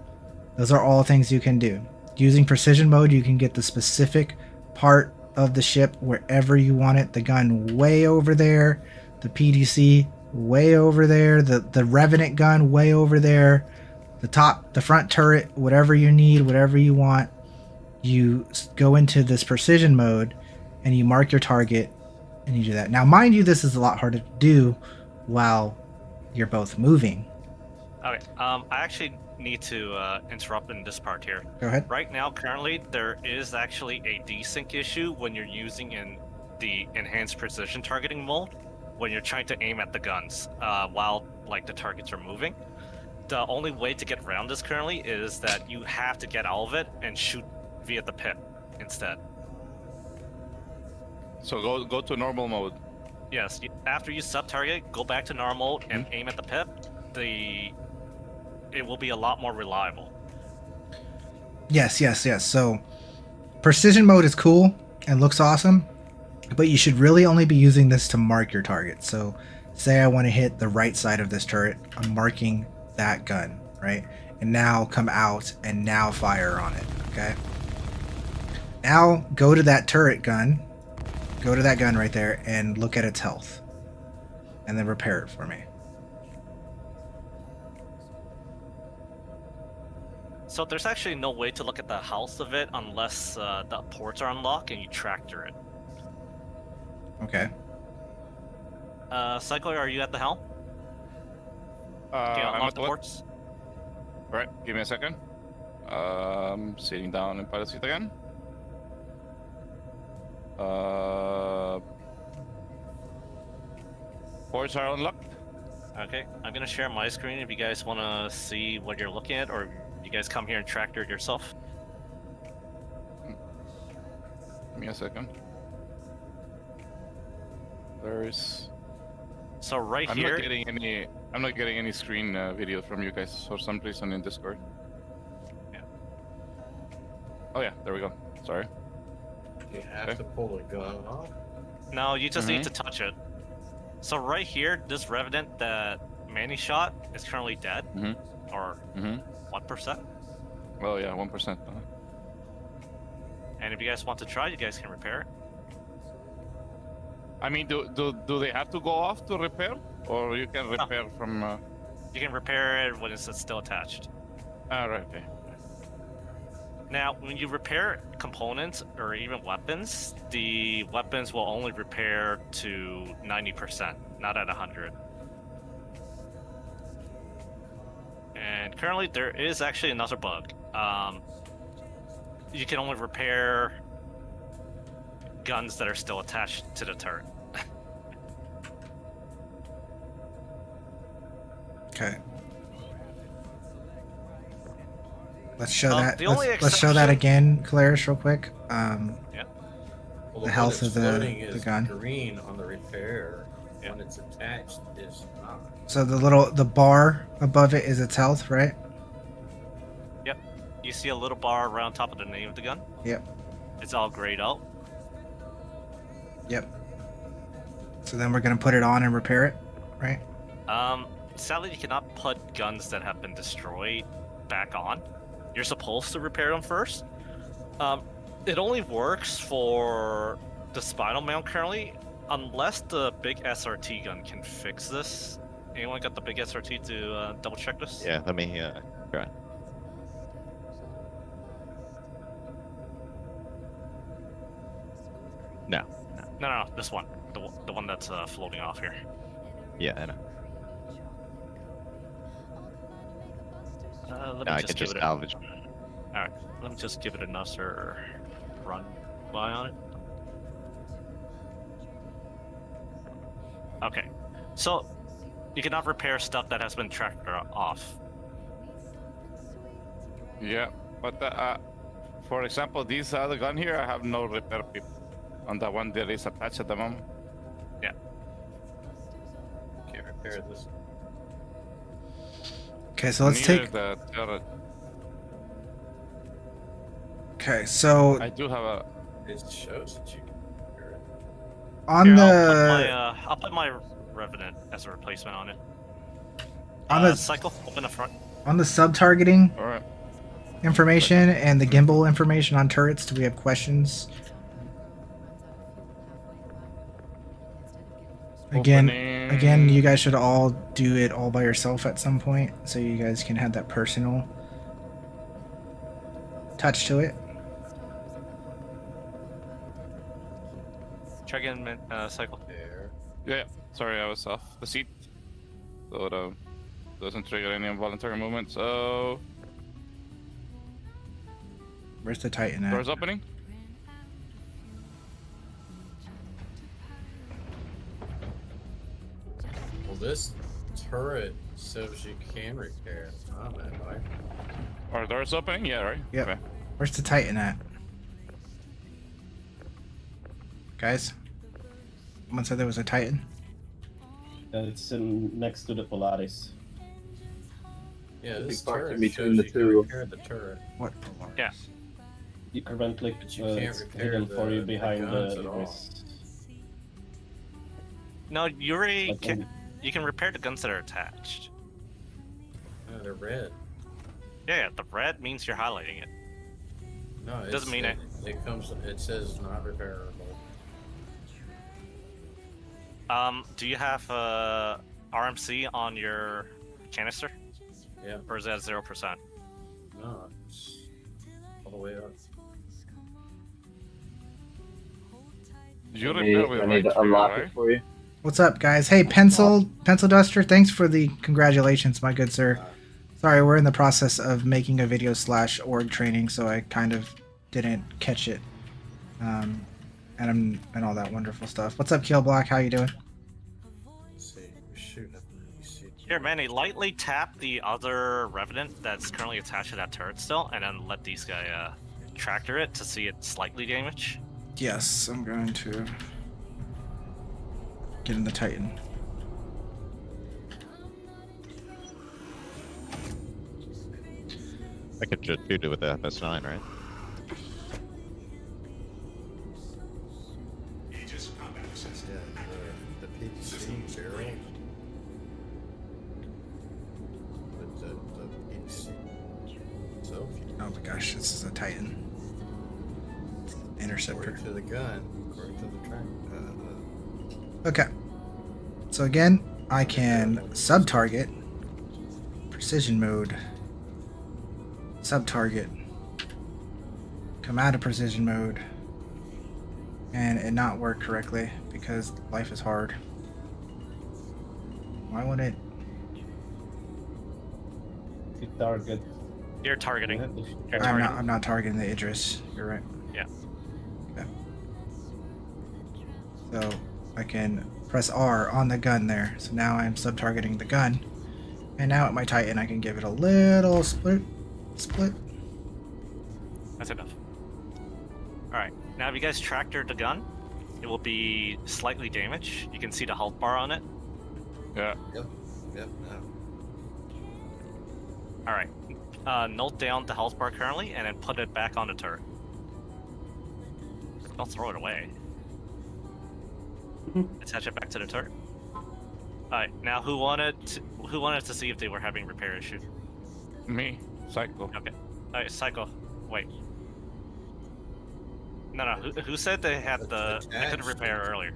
G: Those are all things you can do. Using precision mode, you can get the specific part of the ship wherever you want it. The gun way over there, the PDC way over there, the Revenant gun way over there, the front turret, whatever you need, whatever you want. You go into this precision mode and you mark your target and you do that. Now, mind you, this is a lot harder to do while you're both moving.
F: Okay, I actually need to interrupt in this part here.
G: Go ahead.
F: Right now, currently, there is actually a desync issue when you're using in the enhanced precision targeting mode, when you're trying to aim at the guns while like the targets are moving. The only way to get around this currently is that you have to get out of it and shoot via the pip instead.
K: So go to normal mode.
F: Yes, after you sub-target, go back to normal and aim at the pip. It will be a lot more reliable.
G: Yes. So precision mode is cool and looks awesome, but you should really only be using this to mark your target. So say I want to hit the right side of this turret, I'm marking that gun, right? And now come out and now fire on it, okay? Now go to that turret gun, go to that gun right there and look at its health and then repair it for me.
F: So there's actually no way to look at the health of it unless the ports are unlocked and you tractor it.
G: Okay.
F: Cycler, are you at the helm? Can you
K: I'm
F: unlock
K: at
F: the
K: what?
F: ports?
K: Right, give me a second. Sitting down in pilot seat again. Ports are unlocked.
F: Okay, I'm gonna share my screen if you guys want to see what you're looking at, or you guys come here and tractor it yourself.
K: Give me a second. There's.
F: So right
K: I'm
F: here.
K: I'm not getting any screen video from you guys for some reason in Discord.
F: Yeah.
K: Oh yeah, there we go. Sorry.
Q: You have to pull the gun off.
F: No, you just need to touch it. So right here, this Revenant that Manny shot is currently dead, or 1%.
K: Oh yeah, 1%.
F: And if you guys want to try, you guys can repair it.
K: I mean, do they have to go off to repair, or you can repair from?
F: You can repair it when it's still attached.
K: Ah, right. Okay.
F: Now, when you repair components or even weapons, the weapons will only repair to 90%, not at 100. And currently, there is actually another bug. You can only repair guns that are still attached to the turret.
G: Okay. Let's show that.
F: the only
G: Let's show that
F: exception-
G: again, Clarice, real quick.
F: Yeah.
Q: Well,
G: The health of the
Q: is
G: gun.
Q: green on the repair. When it's attached, is not.
G: So the bar above it is its health, right?
F: Yep. You see a little bar around top of the name of the gun?
G: Yep.
F: It's all grayed out.
G: Yep. So then we're gonna put it on and repair it, right?
F: Sadly, you cannot put guns that have been destroyed back on. You're supposed to repair them first. It only works for the spinal mount currently, unless the big SRT gun can fix this. Anyone got the big SRT to double check this?
P: Yeah, let me try. No.
F: No, this one. The one that's floating off here.
P: Yeah, I know.
F: Let me
P: No, I
F: just
P: can
F: give
P: just
F: it
P: salvage.
F: Alright, let me just give it another run by on it. Okay, so you cannot repair stuff that has been tracked off.
K: Yeah, but for example, this other gun here, I have no repair pip on the one that is attached at the moment.
F: Yeah.
Q: Can't repair this.
G: Okay, so let's
K: Neither
G: take.
K: the turret.
G: Okay, so
K: I do have a.
Q: It shows that you can repair it.
G: on
F: Here,
G: the
F: I'll put my Revenant as a replacement on it.
G: on the
F: cycle, open the front.
G: on the sub-targeting
K: All right.
G: information and the gimbal information on turrets, do we have questions? Again, you guys should all do it all by yourself at some point, so you guys can have that personal touch to it.
F: Check in cycle.
K: Yeah, sorry, I was off the seat. So it doesn't trigger any involuntary movement, so.
G: Where's the Titan at?
K: Doors opening?
Q: Well, this turret says you can repair it. Oh, man, right?
K: Are doors opening? Yeah, right?
G: Yep.
K: Okay.
G: Where's the Titan at? Guys? Someone said there was a Titan.
E: It's next to the Polaris.
Q: Yeah, this
S: part
Q: turret
S: in between
Q: shows
S: the
Q: you can
S: two.
Q: repair the turret.
G: What Polaris?
F: Yeah.
E: You currently
Q: But you can't
E: it's
Q: repair
E: hidden for you
Q: the
E: behind
Q: guns
E: the
Q: at all.
E: wrist.
F: No, you already
E: Like
F: can. You can repair the guns that are attached.
Q: No, they're red.
F: Yeah, the red means you're highlighting it.
Q: No, it
F: Doesn't mean it.
Q: It comes. It says not repairable.
F: Do you have RMC on your canister?
Q: Yeah.
F: Or is that 0%?
Q: No, the way up.
K: You
S: I need to unlock it for you.
G: What's up, guys? Hey, Pencil Duster, thanks for the congratulations, my good sir. Sorry, we're in the process of making a video / org training, so I kind of didn't catch it. And all that wonderful stuff. What's up, Keel Black? How you doing?
F: Here, Manny, lightly tap the other Revenant that's currently attached to that turret still, and then let these guys tractor it to see it slightly damage.
G: Yes, I'm going to get in the Titan.
P: I could just shoot it with the FS9, right?
Q: The PVC variant. But the PVC. So,
G: Oh my gosh, this is a Titan. Interceptor.
Q: according to the gun, according to the track.
G: Okay. So again, I can sub-target, precision mode, sub-target, come out of precision mode, and it not work correctly because life is hard. Why would it?
E: Target.
F: You're targeting.
G: I'm not targeting the Idris. You're right.
F: Yeah.
G: Okay. So I can press R on the gun there. So now I'm sub-targeting the gun. And now at my Titan I can give it a little split.
F: That's enough. Alright, now if you guys tractor the gun, it will be slightly damaged. You can see the health bar on it.
K: Yeah.
Q: Yep.
F: Alright, note down the health bar currently, and then put it back on the turret. Don't throw it away. Attach it back to the turret. Alright, now who wanted to see if they were having repair issue?
K: Me, Psycho.
F: Okay. Alright, Psycho. Wait. No. Who said they had they couldn't repair earlier?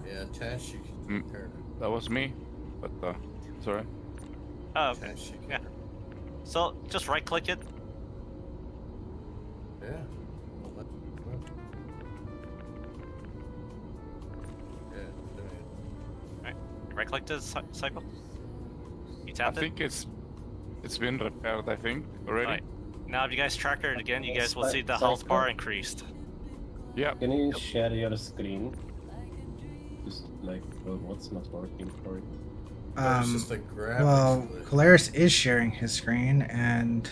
Q: Yeah, attach you can repair it.
K: That was me, but sorry.
F: Oh, okay. Yeah. So just right click it.
Q: Yeah.
F: Alright. Right click the cycle. You tapped it?
K: I think it's been repaired, I think, already.
F: Right. Now if you guys tracker it again, you guys will see the health bar increased.
K: Yeah.
E: Can you share your screen? Just like, what's not working for you?
G: Well, Colaris is sharing his screen, and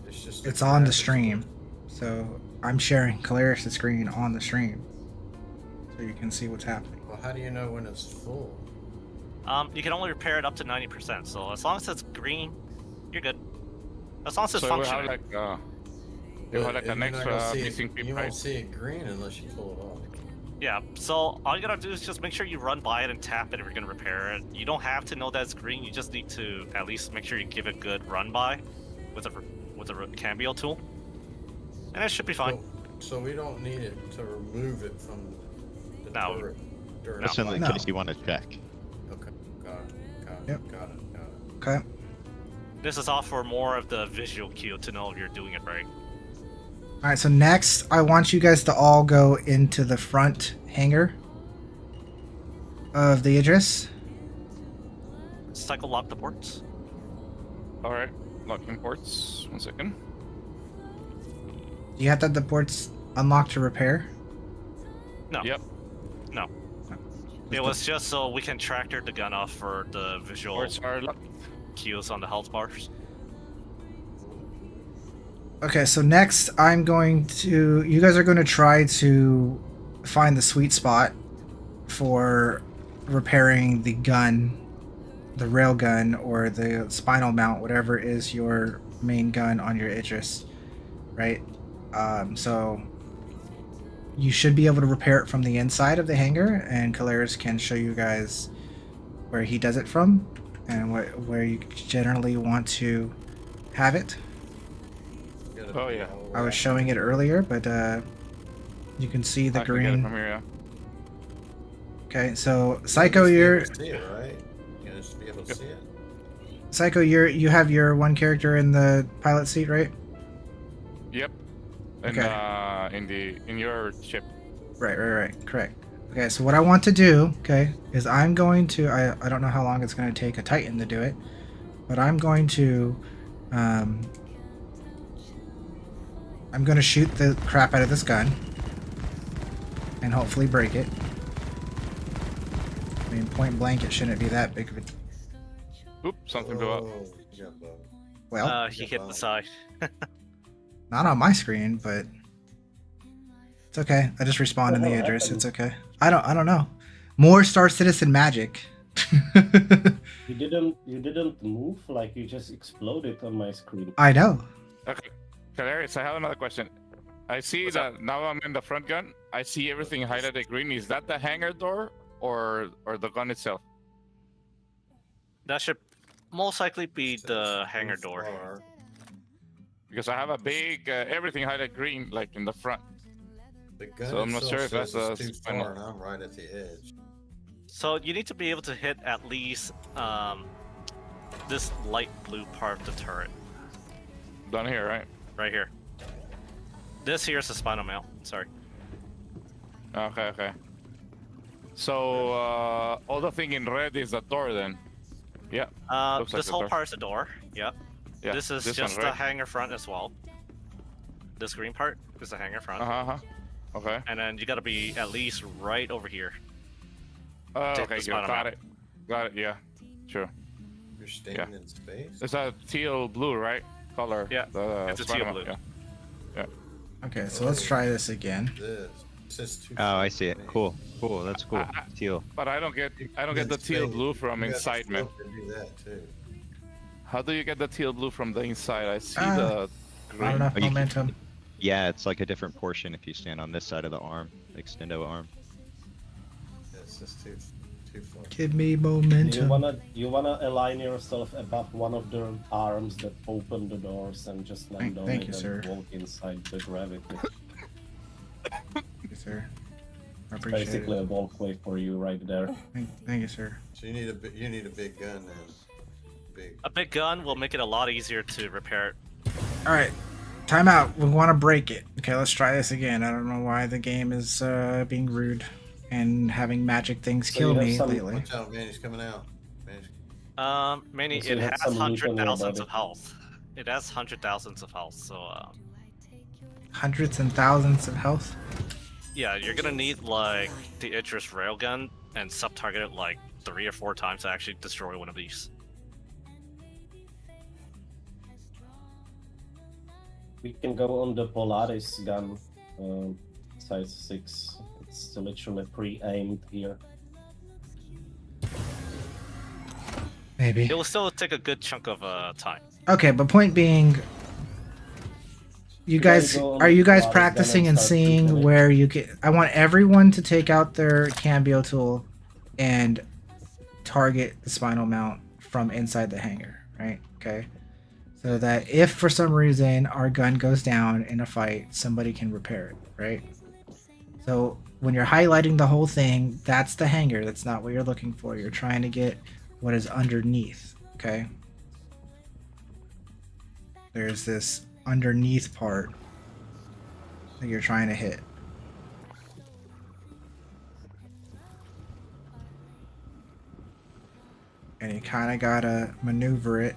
G: it's on the stream. So I'm sharing Colaris' screen on the stream, so you can see what's happening.
Q: Well, how do you know when it's full?
F: You can only repair it up to 90%. So as long as it's green, you're good. As long as it's functioning.
K: You have like an extra missing
Q: piece. You won't see it green unless you pull it off.
F: Yeah, so all you gotta do is just make sure you run by it and tap it if you're gonna repair it. You don't have to know that it's green, you just need to at least make sure you give it a good run by with a cambio tool. And it should be fine.
Q: So we don't need it to remove it from the turret during
P: That's in case you want to check.
Q: Okay, got it.
G: Yep.
Q: Got it.
G: Okay.
F: This is all for more of the visual cue to know if you're doing it right.
G: Alright, so next, I want you guys to all go into the front hangar of the Idris.
F: Cycle lock the ports.
K: Alright, locking ports. 1 second.
G: Do you have to have the ports unlocked to repair?
F: No.
K: Yep.
F: No. It was just so we can tractor the gun off for the visual
K: Ports are locked.
F: cues on the health bars.
G: Okay, so next you guys are going to try to find the sweet spot for repairing the gun, the rail gun, or the spinal mount, whatever is your main gun on your Idris, right? So you should be able to repair it from the inside of the hangar, and Colaris can show you guys where he does it from and where you generally want to have it.
K: Oh yeah.
G: I was showing it earlier, but you can see the green.
K: From here, yeah.
G: Okay, so Psycho, you're.
Q: See it, right? You just be able to see it.
G: Psycho, you have your one character in the pilot seat, right?
K: Yep. And in your ship.
G: Right. Correct. Okay, so what I want to do, okay, is I'm going to, I don't know how long it's going to take a Titan to do it, but I'm going to shoot the crap out of this gun and hopefully break it. I mean, point blank, it shouldn't be that big of a...
K: Oop, something blew up.
G: Well,
F: he hit the side.
G: not on my screen, but it's okay. I just respawned in the address. It's okay. I don't know. More Star Citizen magic.
E: You didn't move, like you just exploded on my screen.
G: I know.
K: Okay, Hilarious. I have another question. I see that now I'm in the front gun. I see everything highlighted green. Is that the hangar door or the gun itself?
F: That should most likely be the hangar door.
K: Because I have a big everything highlighted green, like in the front.
Q: The gun
K: So I'm not sure if that's
Q: says
K: a
Q: it's too far, and I'm right at the edge.
F: So you need to be able to hit at least this light blue part of the turret.
K: Down here, right?
F: Right here. This here is the spinal mount. Sorry.
K: Okay. So all the thing in red is the door then. Yeah.
F: This
K: like
F: whole part is the door. Yep.
K: Yeah,
F: This is
K: this
F: just
K: one,
F: the
K: right?
F: hangar front as well. This green part is the hangar front.
K: Okay.
F: And then you gotta be at least right over here.
K: Okay,
F: the
K: good.
F: spinal
K: Got
F: mount.
K: it. Got it. Yeah. Sure.
Q: You're standing in space.
K: It's a teal blue, right? Color.
F: Yeah.
K: It's
F: a teal blue.
K: Yeah.
G: Okay, so let's try this again.
P: Oh, I see it. Cool. That's cool. Teal.
K: But I don't get the teal blue from inside, man.
Q: Do that too.
K: How do you get the teal blue from the inside? I see
G: Ah,
K: the green.
G: Not enough
P: Oh, you can-
G: momentum.
P: Yeah, it's like a different portion if you stand on this side of the arm, extendo arm.
Q: It's just too far.
G: Give me momentum.
E: You wanna align yourself above one of the arms that open the doors and just land on
G: Thank
E: it
G: you,
E: and
G: sir.
E: walk inside the gravity.
G: Thank you, sir. I
E: It's
G: appreciate
E: basically
G: it.
E: a walkway for you right there.
G: Thank you, sir.
Q: So you need a big gun then.
F: A big gun will make it a lot easier to repair it.
G: All right, time out. We want to break it. Okay, let's try this again. I don't know why the game is being rude and having magic things
E: So
G: kill
E: you have
G: me
E: some-
G: lately.
Q: Watch out, man! He's coming out.
F: Manny,
E: So you
F: it
E: have
F: has
E: some loot on your
F: 100,000
E: body.
F: of health. It has 100,000 of health, so
G: Hundreds and thousands of health.
F: yeah, you're gonna need like the Idris railgun and sub-target it like 3 or 4 times to actually destroy one of these.
E: We can go on the Polaris gun, size 6. It's literally pre-aimed here.
G: Maybe.
F: It will still take a good chunk of time.
G: Okay, but point being, you guys, are you guys practicing and seeing where you can? I want everyone to take out their cambio tool and target the spinal mount from inside the hangar, right? Okay. So that if for some reason our gun goes down in a fight, somebody can repair it, right? So when you're highlighting the whole thing, that's the hangar. That's not what you're looking for. You're trying to get what is underneath, okay? There's this underneath part that you're trying to hit. And you kind of gotta maneuver it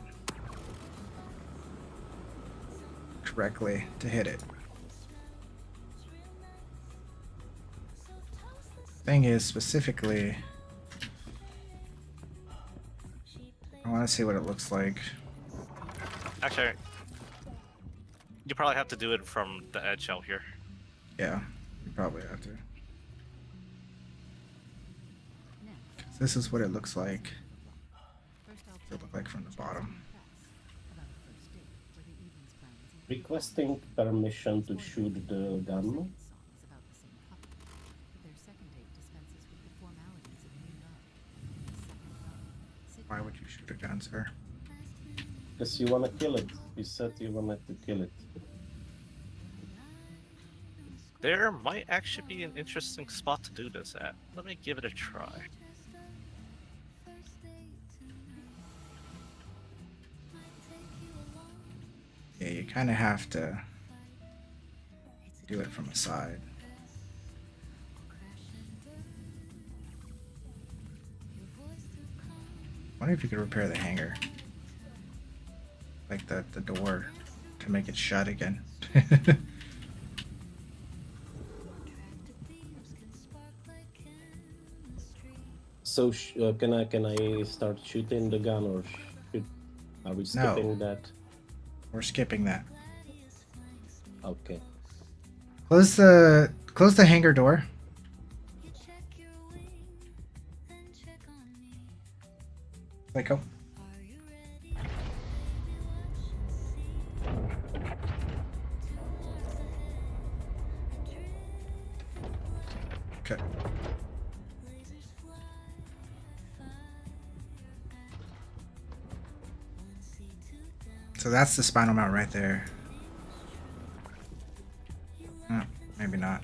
G: correctly to hit it. Thing is, specifically, I want to see what it looks like.
F: Actually, you probably have to do it from the edge out here.
G: Yeah, you probably have to. 'Cause this is what it looks like. What does it look like from the bottom?
E: Requesting permission to shoot the gun.
G: Why would you shoot a gun, sir?
E: Because you wanna kill it. You said you wanted to kill it.
F: There might actually be an interesting spot to do this at. Let me give it a try.
G: Yeah, you kind of have to do it from the side. I wonder if you could repair the hanger. Like the door to make it shut again.
E: So can I start shooting the gun, or are we skipping that?
G: We're skipping that.
E: Okay.
G: Close the hangar door. Psycho. Okay. So that's the spinal mount right there. Oh, maybe not.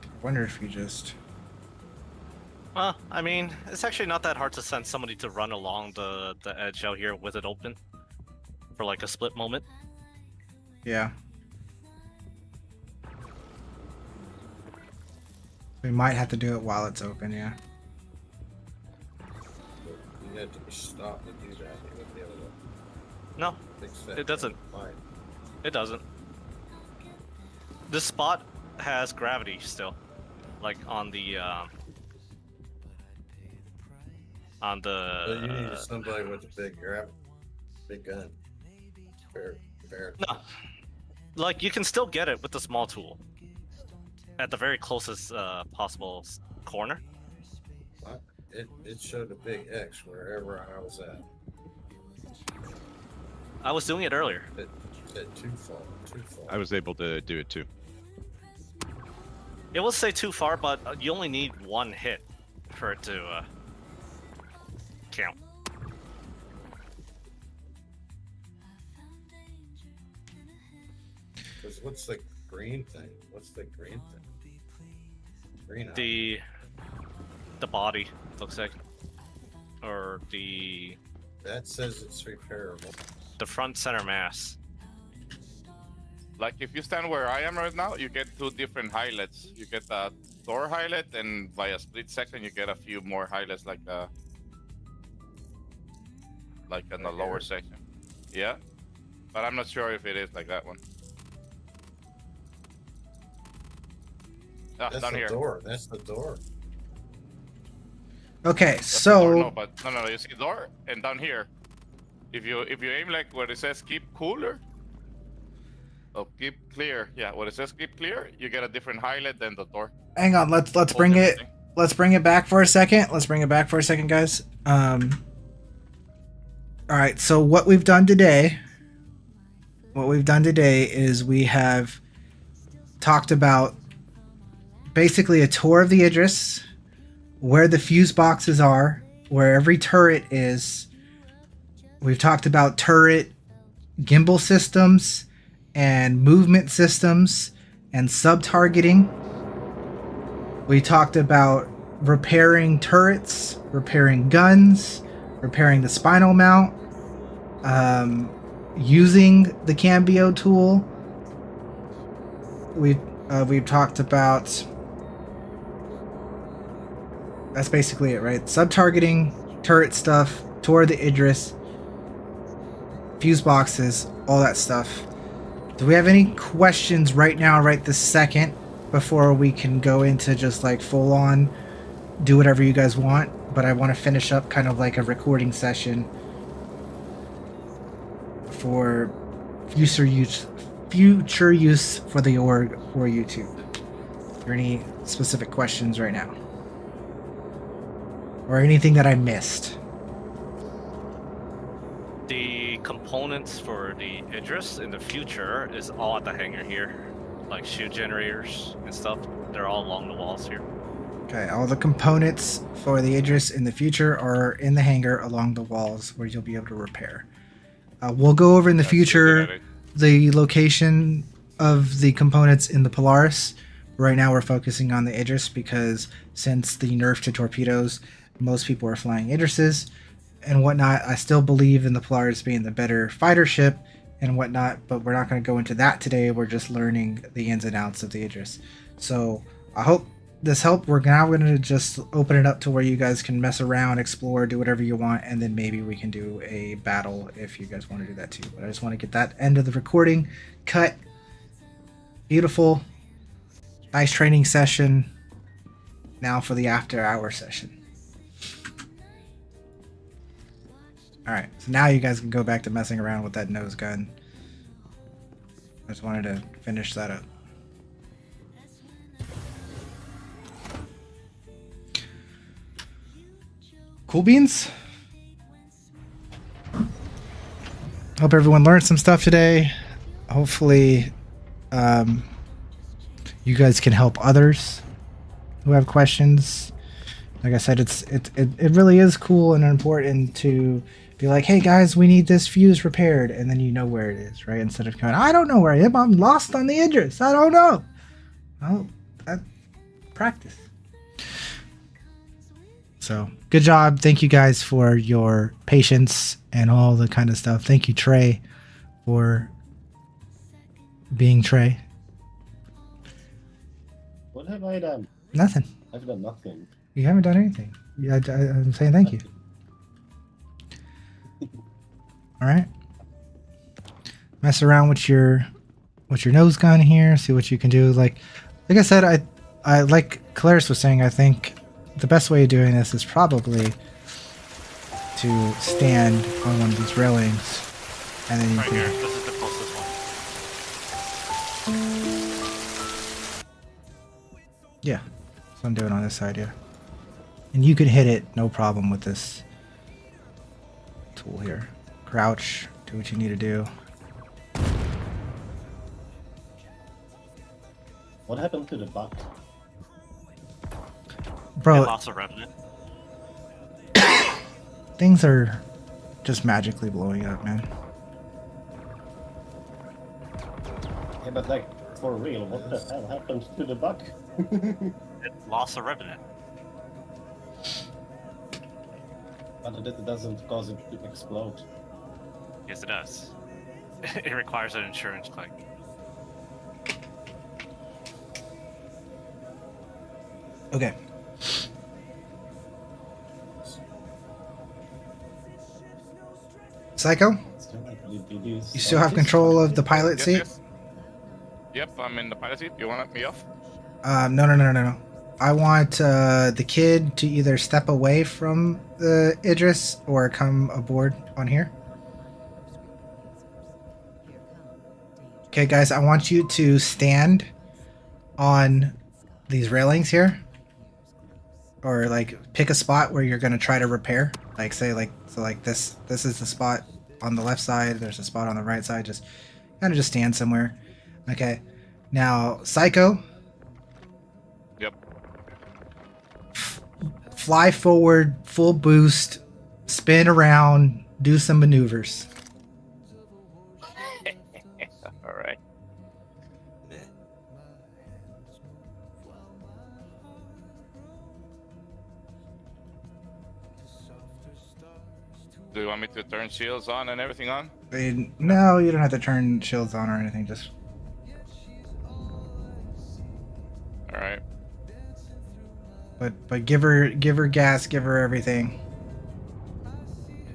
G: I wonder if you just...
F: I mean, it's actually not that hard to send somebody to run along the edge out here with it open for like a split moment.
G: Yeah. We might have to do it while it's open, yeah.
Q: You have to be stopped to do that. You wouldn't be able to
F: No,
Q: fix that.
F: it doesn't.
Q: Fine.
F: It doesn't. This spot has gravity still, like on the
Q: So you need somebody with a big gun. Fair.
F: No, like you can still get it with the small tool at the very closest possible corner.
Q: It showed a big X wherever I was at.
F: I was doing it earlier.
Q: It said too far.
P: I was able to do it too.
F: It will say too far, but you only need one hit for it to count.
Q: Because what's the green thing? What's the green thing? Green.
F: The body looks like, or the.
Q: That says it's repairable.
F: The front center mass.
K: Like if you stand where I am right now, you get two different highlights. You get a door highlight, and by a split second, you get a few more highlights, like in the lower section. Yeah, but I'm not sure if it is like that one. Ah,
Q: That's
K: down
Q: the
K: here.
Q: door. That's the door.
G: Okay,
K: That's the
G: so...
K: door. No, but no, you see the door, and down here, if you aim like where it says keep cooler, oh, keep clear. Yeah, where it says keep clear, you get a different highlight than the door.
G: Hang on, let's bring it back for a second. Let's bring it back for a second, guys. All right, so what we've done today is we have talked about basically a tour of the Idris, where the fuse boxes are, where every turret is. We've talked about turret gimbal systems and movement systems and sub-targeting. We talked about repairing turrets, repairing guns, repairing the spinal mount, using the Cambio tool. We've talked about... That's basically it, right? Sub-targeting, turret stuff, tour of the Idris, fuse boxes, all that stuff. Do we have any questions right now, right this second, before we can go into just like full on do whatever you guys want? But I want to finish up kind of like a recording session for future use for the org or YouTube. Are there any specific questions right now? Or anything that I missed?
F: The components for the Idris in the future is all at the hangar here, like shoe generators and stuff. They're all along the walls here.
G: Okay, all the components for the Idris in the future are in the hangar along the walls where you'll be able to repair. We'll go over in the future the location of the components in the Polaris. Right now we're focusing on the Idris because since the nerf to torpedoes, most people are flying Idrises and whatnot. I still believe in the Polaris being the better fighter ship and whatnot, but we're not going to go into that today. We're just learning the ins and outs of the Idris. So I hope this helped. We're now going to just open it up to where you guys can mess around, explore, do whatever you want, and then maybe we can do a battle if you guys want to do that too. But I just want to get that end of the recording cut. Beautiful. Nice training session. Now for the after hour session. Alright, so now you guys can go back to messing around with that nose gun. I just wanted to finish that up. Cool beans? Hope everyone learned some stuff today. Hopefully you guys can help others who have questions. Like I said, it really is cool and important to be like, hey guys, we need this fuse repaired, and then you know where it is, right? Instead of going, I don't know where I am, I'm lost on the Idris, I don't know. Well, that practice. So good job. Thank you guys for your patience and all the kind of stuff. Thank you, Trey, for being Trey.
E: What have I done?
G: Nothing.
E: I've done nothing.
G: You haven't done anything. I'm saying thank you. All right. Mess around with your nose gun here. See what you can do. Like I said, I like Clarice was saying. I think the best way of doing this is probably to stand on one of these railings, and then you
F: Right
G: can.
F: here. This is the closest one.
G: Yeah, that's what I'm doing on this side. Yeah, and you can hit it no problem with this tool here. Crouch, do what you need to do.
E: What happened to the buck?
G: Bro,
F: Lots of revenue.
G: things are just magically blowing up, man.
E: Yeah, but like, for real, what the hell happened to the buck?
F: It lost a revenant.
E: But it doesn't cause it to explode.
F: Yes, it does. It requires an insurance claim.
G: Okay. Psycho? You still have control of the pilot seat?
K: Yes. Yep, I'm in the pilot seat. You want me off?
G: No. I want the kid to either step away from the Idris or come aboard on here. Okay, guys, I want you to stand on these railings here. Or like pick a spot where you're gonna try to repair. Like say like this is the spot on the left side, there's a spot on the right side, just kind of just stand somewhere. Okay. Now Psycho.
K: Yep.
G: Fly forward, full boost, spin around, do some maneuvers.
K: All right. Do you want me to turn shields on and everything on?
G: No, you don't have to turn shields on or anything. Just.
K: All right.
G: But give her gas, give her everything.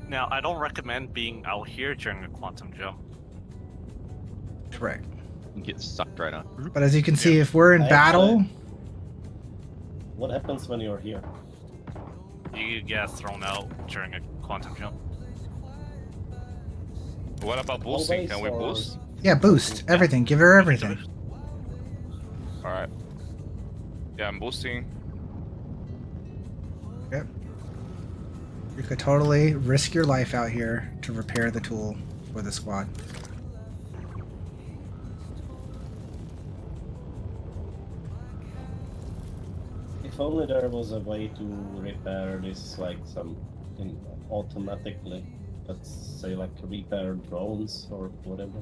F: Now, I don't recommend being out here during a quantum jump.
G: Correct.
P: You get sucked right on.
G: But as you can see, if we're in battle,
E: What happens when you're here?
F: You get thrown out during a quantum jump.
K: What about boosting? Can we boost?
G: yeah, boost everything. Give her everything.
K: All right. Yeah, I'm boosting.
G: Yep. You could totally risk your life out here to repair the tool for the squad.
E: If only there was a way to repair this, like automatically. Let's say like repair drones or whatever.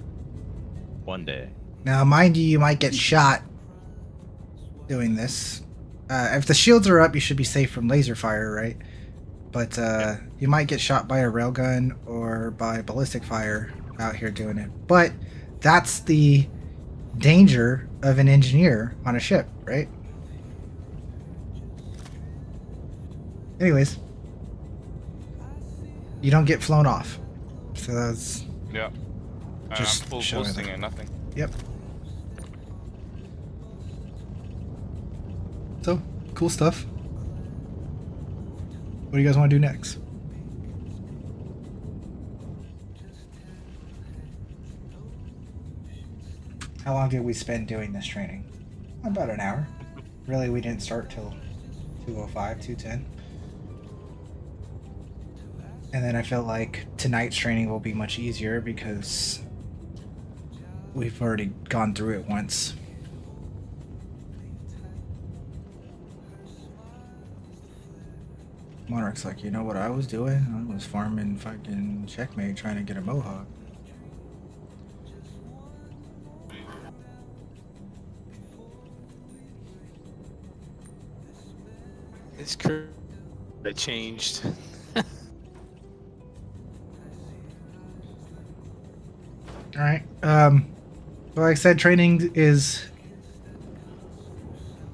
P: One day.
G: Now, mind you, you might get shot doing this. If the shields are up, you should be safe from laser fire, right? But you might get shot by a railgun or by ballistic fire out here doing it. But that's the danger of an engineer on a ship, right? Anyways, you don't get flown off. So that's...
K: Yeah.
G: Just
K: I'm full
G: showing
K: boosting
G: them.
K: and nothing.
G: Yep. So, cool stuff. What do you guys want to do next? How long did we spend doing this training? About an hour. Really, we didn't start till 2:05, 2:10. And then I felt like tonight's training will be much easier because we've already gone through it once. Monarch's like, you know what I was doing? I was farming fucking checkmate trying to get a mohawk.
I: It's crazy. They changed.
G: Alright, like I said, training is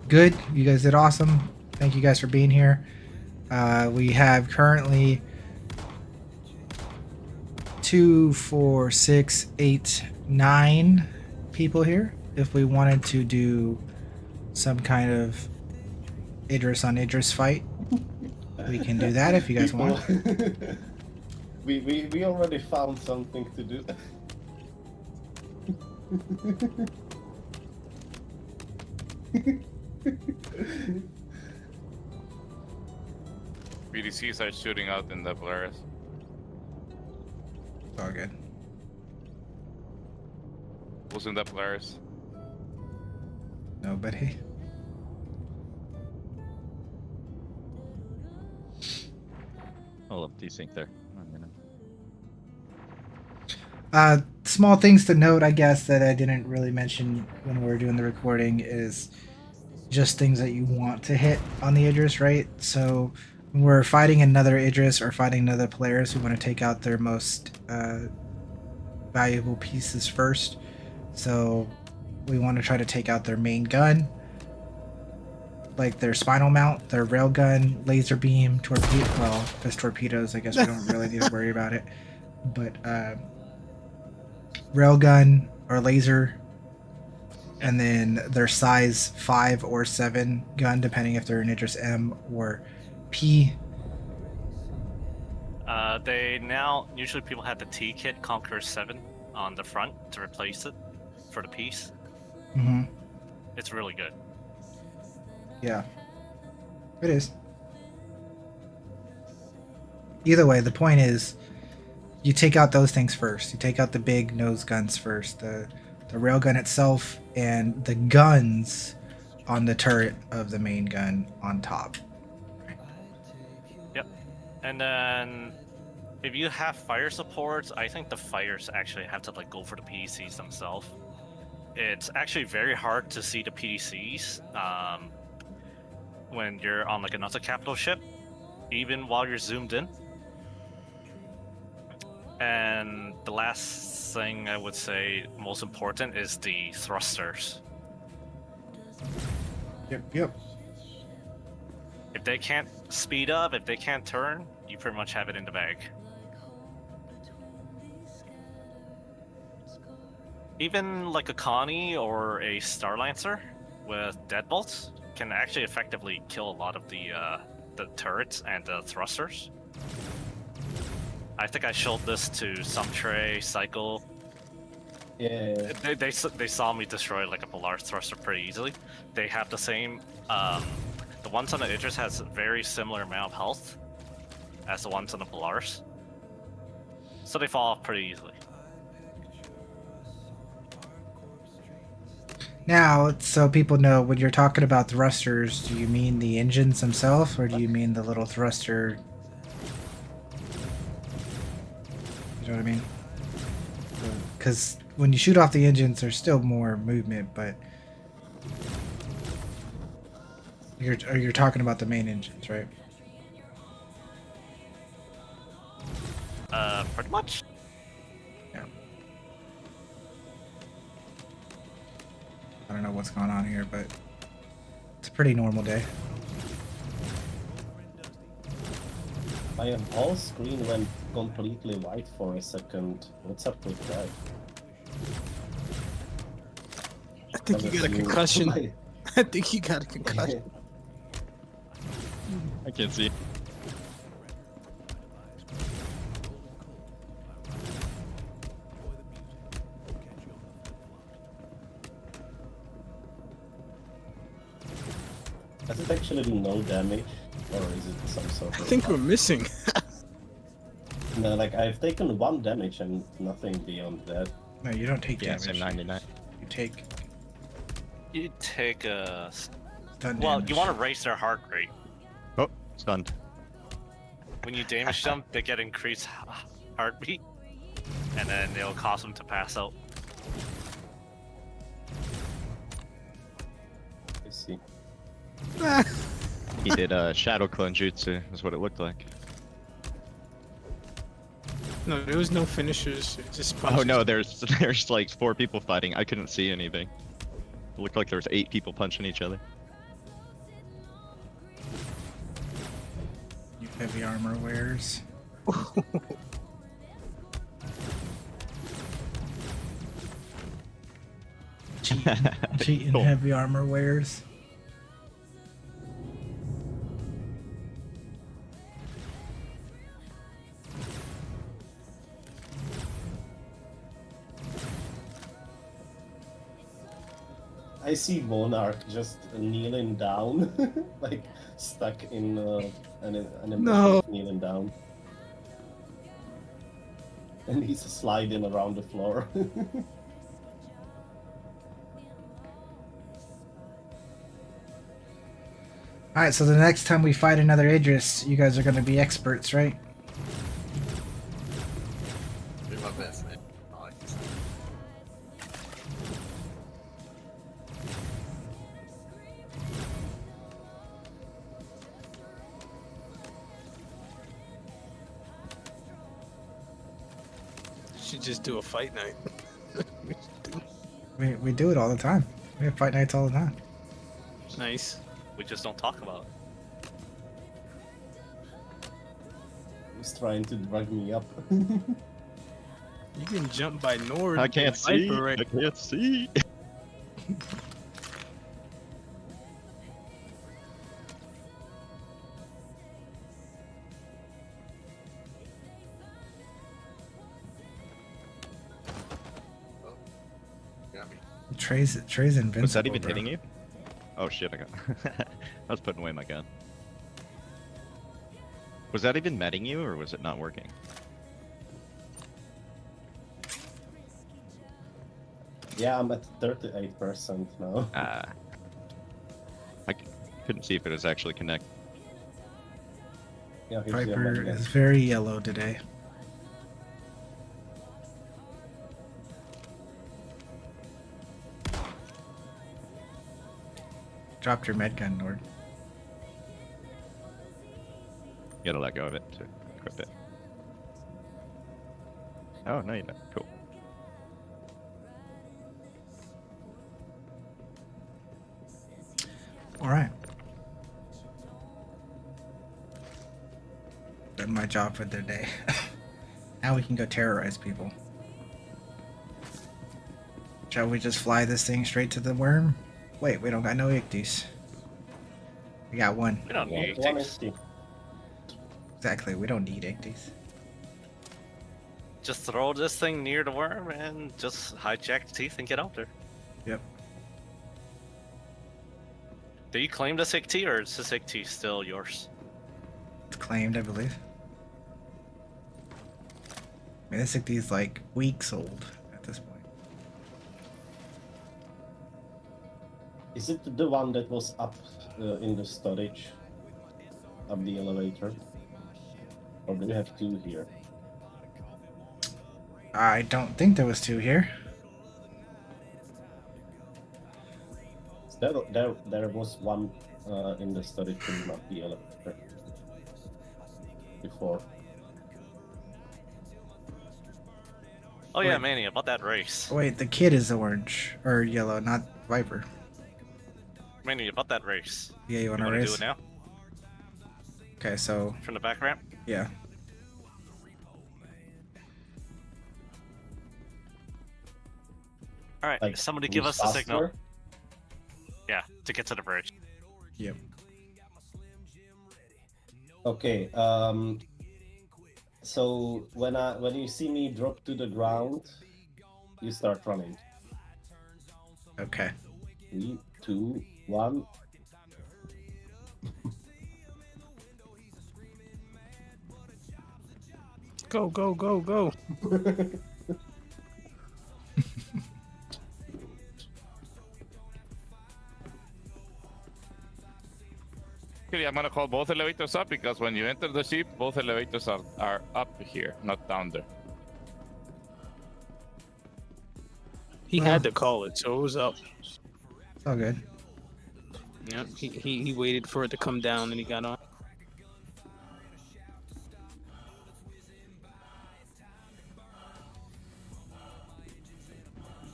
G: good. You guys did awesome. Thank you guys for being here. We have currently 2, 4, 6, 8, 9 people here. If we wanted to do some kind of Idris on Idris fight, we can do that if you guys want.
E: we already found something to do.
K: BDCs are shooting out in the Polaris.
G: It's all good.
K: Who's in the Polaris?
G: Nobody.
P: I'll up desync there.
G: Small things to note, I guess, that I didn't really mention when we were doing the recording is just things that you want to hit on the Idris, right? So when we're fighting another Idris or fighting another Polaris, we want to take out their most valuable pieces first. So we want to try to take out their main gun, like their spinal mount, their railgun, laser beam, torpedo. Well, there's torpedoes. I guess we don't really need to worry about it. But railgun or laser, and then their size 5 or 7 gun, depending if they're an Idris M or P.
F: They now usually people have the T kit Conqueror 7 on the front to replace it for the piece.
G: Mm-hmm.
F: It's really good.
G: Yeah, it is. Either way, the point is, you take out those things first. You take out the big nose guns first, the railgun itself, and the guns on the turret of the main gun on top.
F: Yep. And then if you have fire supports, I think the fires actually have to like go for the PDCs themselves. It's actually very hard to see the PDCs when you're on like another capital ship, even while you're zoomed in. And the last thing I would say most important is the thrusters.
G: Yep.
F: If they can't speed up, if they can't turn, you pretty much have it in the bag. Even like a Connie or a Starlancer with deadbolts can actually effectively kill a lot of the turrets and the thrusters. I think I showed this to some Trey, Cycle.
E: Yeah.
F: They saw me destroy like a Polaris thruster pretty easily. They have the same. The ones on the Idris has a very similar amount of health as the ones on the Polaris, so they fall off pretty easily.
G: Now, so people know, when you're talking about thrusters, do you mean the engines themselves, or do you mean the little thruster? You know what I mean? because when you shoot off the engines, there's still more movement, but you're talking about the main engines, right?
F: Pretty much.
G: Yeah. I don't know what's going on here, but it's a pretty normal day.
E: My whole screen went completely white for a second. What's up with that?
I: I think you got a concussion. I think you got a concussion.
P: I can't see.
E: Does it actually do no damage? Or is it some sort of...
I: I think we're missing.
E: No, like, I've taken 1 damage and nothing beyond that.
G: No, you don't take
P: Yeah,
G: damage.
P: same 99.
G: You take...
F: You take a...
G: Stun
F: Well,
G: damage.
F: you want to raise their heart rate.
P: Oh, stunned.
F: When you damage them, they get increased heartbeat. And then it'll cause them to pass out.
E: I see.
P: He did shadow clone jutsu, is what it looked like.
I: No, there was no finishers. It just
P: Oh
I: punches.
P: no, there's like 4 people fighting. I couldn't see anything. It looked like there was 8 people punching each other.
G: You heavy armor wears. Cheating
P: Cool.
G: heavy armor wears.
E: I see Monarch just kneeling down, like stuck in an
I: No.
E: kneeling down. And he's sliding around the floor.
G: Alright, so the next time we fight another Idris, you guys are gonna be experts, right?
Q: Do my best, man. I like this.
I: Should just do a fight night.
G: We do it all the time. We have fight nights all the time.
I: Nice.
F: We just don't talk about it.
E: He's trying to drag me up.
I: You can jump by Nord.
P: I can't see.
I: Right.
P: I can't see.
Q: Got me.
G: Trey's invincible.
P: Was that even
G: bro.
P: hitting you? Oh shit, I got. I was putting away my gun. Was that even metting you, or was it not working?
E: Yeah, I'm at 38% now.
P: I couldn't see if it was actually connected.
E: Yeah, here's the
G: Viper
E: amendment.
G: is very yellow today. Dropped your med gun, Nord.
P: You gotta let go of it to equip it. Oh, no, you don't. Cool.
G: Alright. Done my job for the day. Now we can go terrorize people. Shall we just fly this thing straight to the worm? Wait, we don't got no icties. We got one.
F: We don't need
E: One
F: ticks.
E: empty.
G: Exactly, we don't need icties.
F: Just throw this thing near the worm and just hijack the teeth and get out there.
G: Yep.
F: Do you claim this ICT, or is this ICT still yours?
G: It's claimed, I believe. I mean, this icty is like weeks old at this point.
E: Is it the one that was up in the storage of the elevator? Or do we have 2 here?
G: I don't think there was 2 here.
E: There was one in the storage room of the elevator before.
F: Oh yeah, Manny, about that race.
G: Wait, the kid is orange or yellow, not Viper.
F: Manny, about that race.
G: Yeah, you want to
F: wanna
G: race?
F: do it now?
G: Okay, so
F: From the back ramp?
G: yeah.
F: Alright,
E: Like,
F: somebody give
E: who's
F: us a signal.
E: faster?
F: Yeah, to get to the bridge.
G: Yep.
E: Okay. So when you see me drop to the ground, you start running.
G: Okay.
E: 3, 2, 1.
I: Go, go, go, go.
K: Okay, I'm gonna call both elevators up because when you enter the ship, both elevators are up here, not down there.
I: He had to call it, so it was up.
G: It's all good.
I: Yep, he waited for it to come down and he got on.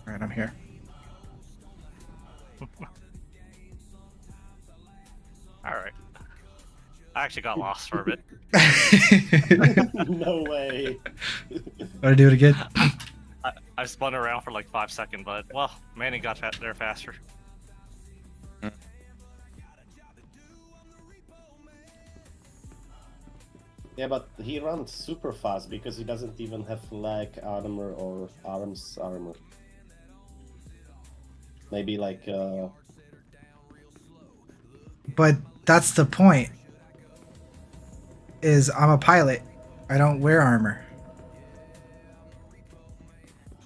G: All right, I'm here.
F: Alright. I actually got lost for a bit.
E: No way.
G: Want to do it again?
F: I spun around for like 5 seconds, but well, Manny got there faster.
E: Yeah, but he runs super fast because he doesn't even have leg armor or arms armor. Maybe like
G: But that's the point. Is I'm a pilot. I don't wear armor.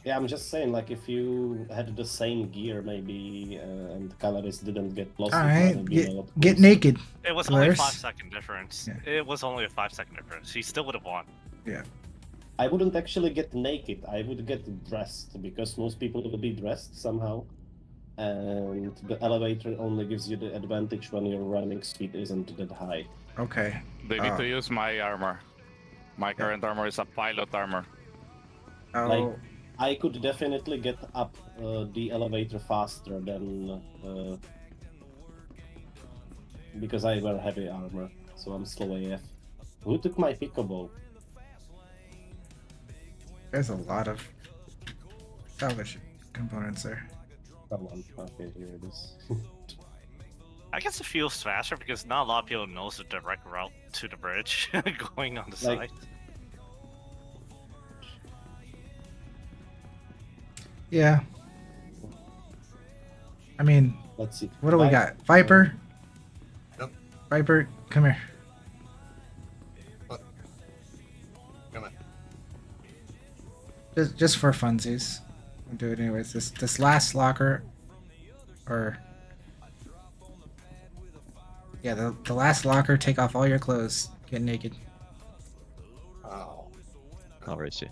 E: yeah, I'm just saying, like, if you had the same gear, maybe, and Caloris didn't get lost.
G: All
E: it
G: right,
E: might have been a lot
G: get
E: closer.
G: naked.
F: It was only a
G: Caloris.
F: 5-second difference.
G: Yeah.
F: It was only a 5-second difference. He still would have won.
G: Yeah.
E: I wouldn't actually get naked. I would get dressed because most people will be dressed somehow, and the elevator only gives you the advantage when your running speed isn't that high.
G: Okay.
K: They need to use my armor. My current armor is a pilot armor.
G: Oh.
E: Like, I could definitely get up the elevator faster than because I wear heavy armor, so I'm slow AF. Who took my pickleball?
G: There's a lot of salvage components there.
E: Someone. Okay, here it is.
F: I guess it feels faster because not a lot of people knows the direct route to the bridge going on the
E: Like-
F: side.
G: Yeah. I mean,
E: Let's see.
G: what do we got? Viper?
Q: Yep.
G: Viper, come here.
Q: Come on.
G: Just for funsies. We'll do it anyways. This last locker, or yeah, the last locker. Take off all your clothes. Get naked.
Q: Oh.
P: I'll race you.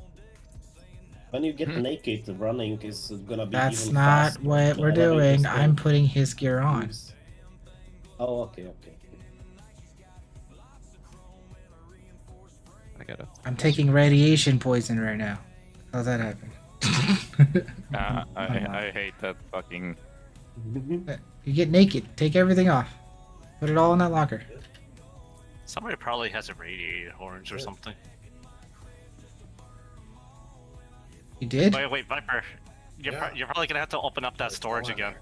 E: When you get naked, running is gonna be
G: That's
E: even
G: not
E: faster.
G: what
E: The
G: we're
E: elevator's
G: doing.
E: gonna
G: I'm putting his gear on.
E: use- Oh, okay.
P: I gotta.
G: I'm taking radiation poison right now. How's that happen?
K: I hate that fucking.
G: You get naked. Take everything off. Put it all in that locker.
F: Somebody probably has a radiator orange or something.
G: You did?
F: Wait, Viper. You're probably gonna have to open up that storage again.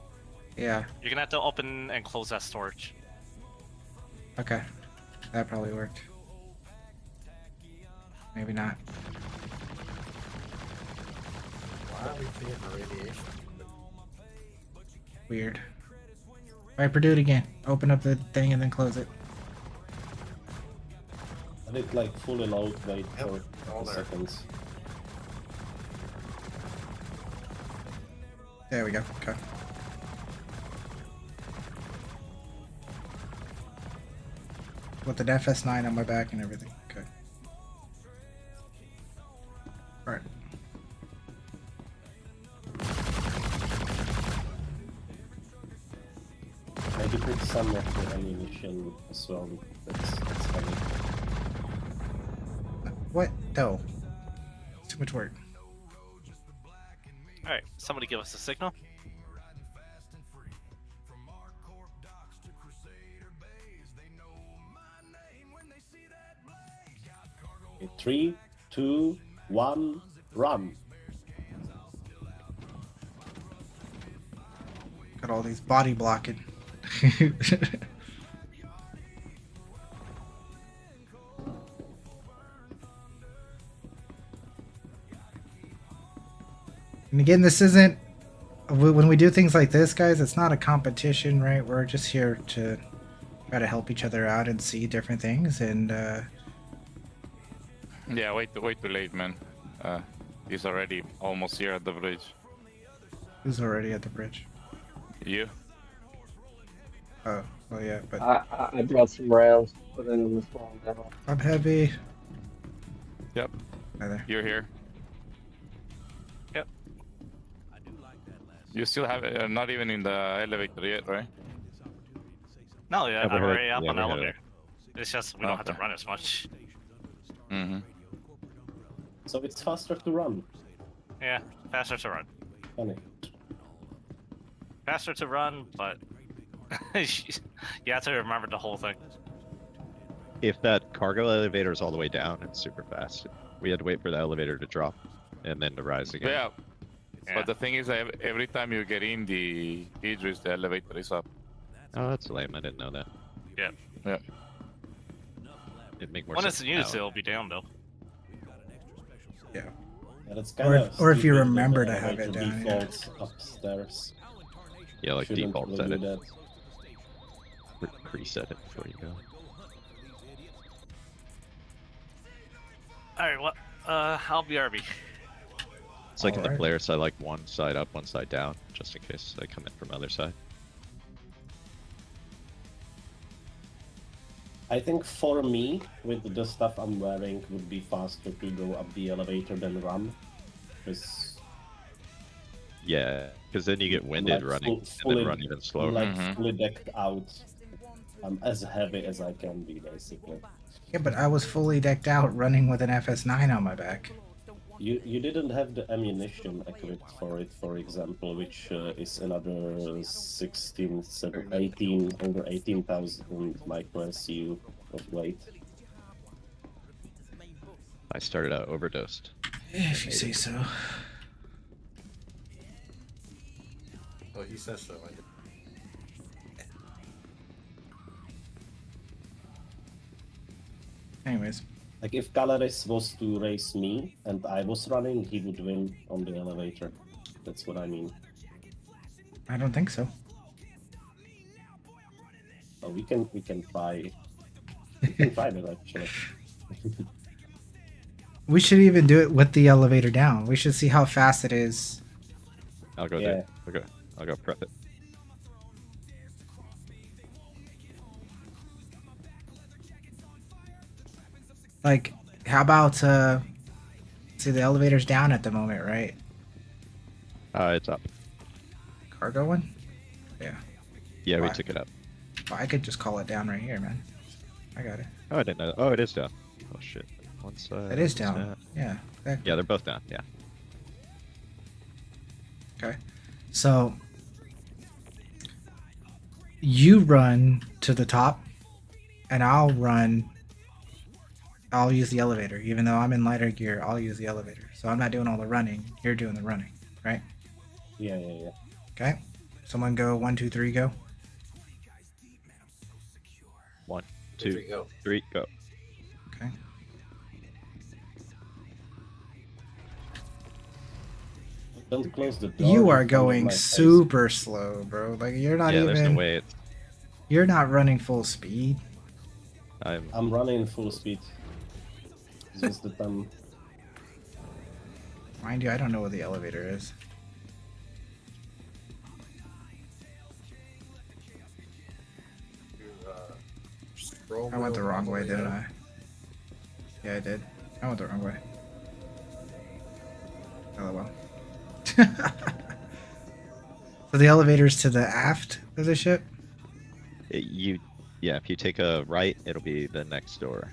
G: Yeah.
F: You're gonna have to open and close that storage.
G: Okay. That probably worked. Maybe not.
Q: Why are we getting radiation?
G: Weird. Viper, do it again. Open up the thing and then close it.
E: I did like fully load, wait for
Q: all
E: a couple
Q: there.
E: seconds.
G: There we go. Okay. With an FS9 on my back and everything. Okay. Alright.
E: do as well. That's funny.
G: What? No. Too much work.
F: Alright, somebody give us a signal.
E: Okay, 3, 2, 1, run.
G: Got all these body blocking. And again, this isn't, when we do things like this, guys, it's not a competition, right? We're just here to try to help each other out and see different things. And
K: Yeah, wait too late, man. He's already almost here at the bridge.
G: who's already at the bridge?
K: You?
G: Oh, well, yeah, but
S: I brought some rounds to put in the small demo.
G: I'm heavy.
K: Yep.
G: Hi there.
K: You're here.
F: Yep.
K: You still have it, not even in the elevator yet, right?
F: No, yeah, I'm already up on the
P: we had
F: elevator. It's just we don't have to run as much.
K: Mm-hmm.
E: So it's faster to run.
F: Yeah, faster to run.
E: Funny.
F: Faster to run, but you have to remember the whole thing.
P: If that cargo elevator is all the way down, it's super fast. We had to wait for the elevator to drop and then to rise again.
K: Yeah. But the thing is, that every time you get in the Idris, the elevator is up.
P: Oh, that's lame. I didn't know that.
F: Yeah.
K: Yeah.
P: It'd make more
F: When
P: sense
F: it's used,
P: now.
F: it'll be down though.
G: Yeah.
E: Yeah, that's
G: Or if you
E: stupid
G: remember
E: that
G: to have
E: the
G: it down, yeah.
E: defaults upstairs.
P: Yeah, like
E: Shouldn't
P: default
E: really
P: set
E: do
P: it.
E: that.
P: Preset it before you go.
F: Alright, well, I'll BRB.
P: It's like in the
G: Alright.
P: player side, like one side up, one side down, just in case they come in from the other side.
E: I think for me, with the stuff I'm wearing, would be faster to go up the elevator than run. Because
P: Yeah, because then you get winded running, and then run even slower.
E: Like fully decked out. I'm as heavy as I can be, basically.
G: Yeah, but I was fully decked out running with an FS9 on my back.
E: You didn't have the ammunition equipped for it, for example, which is another 16, 17, 18, over 18,000 micro SU of weight.
P: I started out overdosed.
G: If you say so.
Q: Oh, he says so.
G: Anyways.
E: Like if Galeris was to race me and I was running, he would win on the elevator. That's what I mean.
G: I don't think so.
E: Oh, we can try. We can try that actually.
G: We should even do it with the elevator down. We should see how fast it is.
P: I'll go
E: Yeah.
P: there. I'll go prep it.
G: Like, how about, see, the elevator's down at the moment, right?
P: It's up.
G: Cargo one? Yeah.
P: Yeah, we
G: Why?
P: took it up.
G: Well, I could just call it down right here, man. I got it.
P: Oh, I didn't know. Oh, it is down. Oh shit. One side.
G: It is
P: one's
G: down.
P: down.
G: Yeah. Exactly.
P: Yeah, they're both down. Yeah.
G: Okay. So, you run to the top, and I'll use the elevator. Even though I'm in lighter gear, I'll use the elevator. So I'm not doing all the running. You're doing the running, right?
E: Yeah.
G: Okay. Someone go 1, 2, 3, go.
P: 1, 2, 3, go.
G: Okay.
E: Don't close the door.
G: You are
E: in front of
G: going
E: my face.
G: super slow, bro. Like you're not
P: Yeah,
G: even.
P: there's no way.
G: You're not running full speed.
E: I'm running full speed. Just that I'm.
G: Mind you, I don't know what the elevator is. I went the wrong way, didn't I? Yeah, I did. I went the wrong way. Oh well. So the elevator's to the aft of the ship?
P: Yeah, if you take a right, it'll be the next door.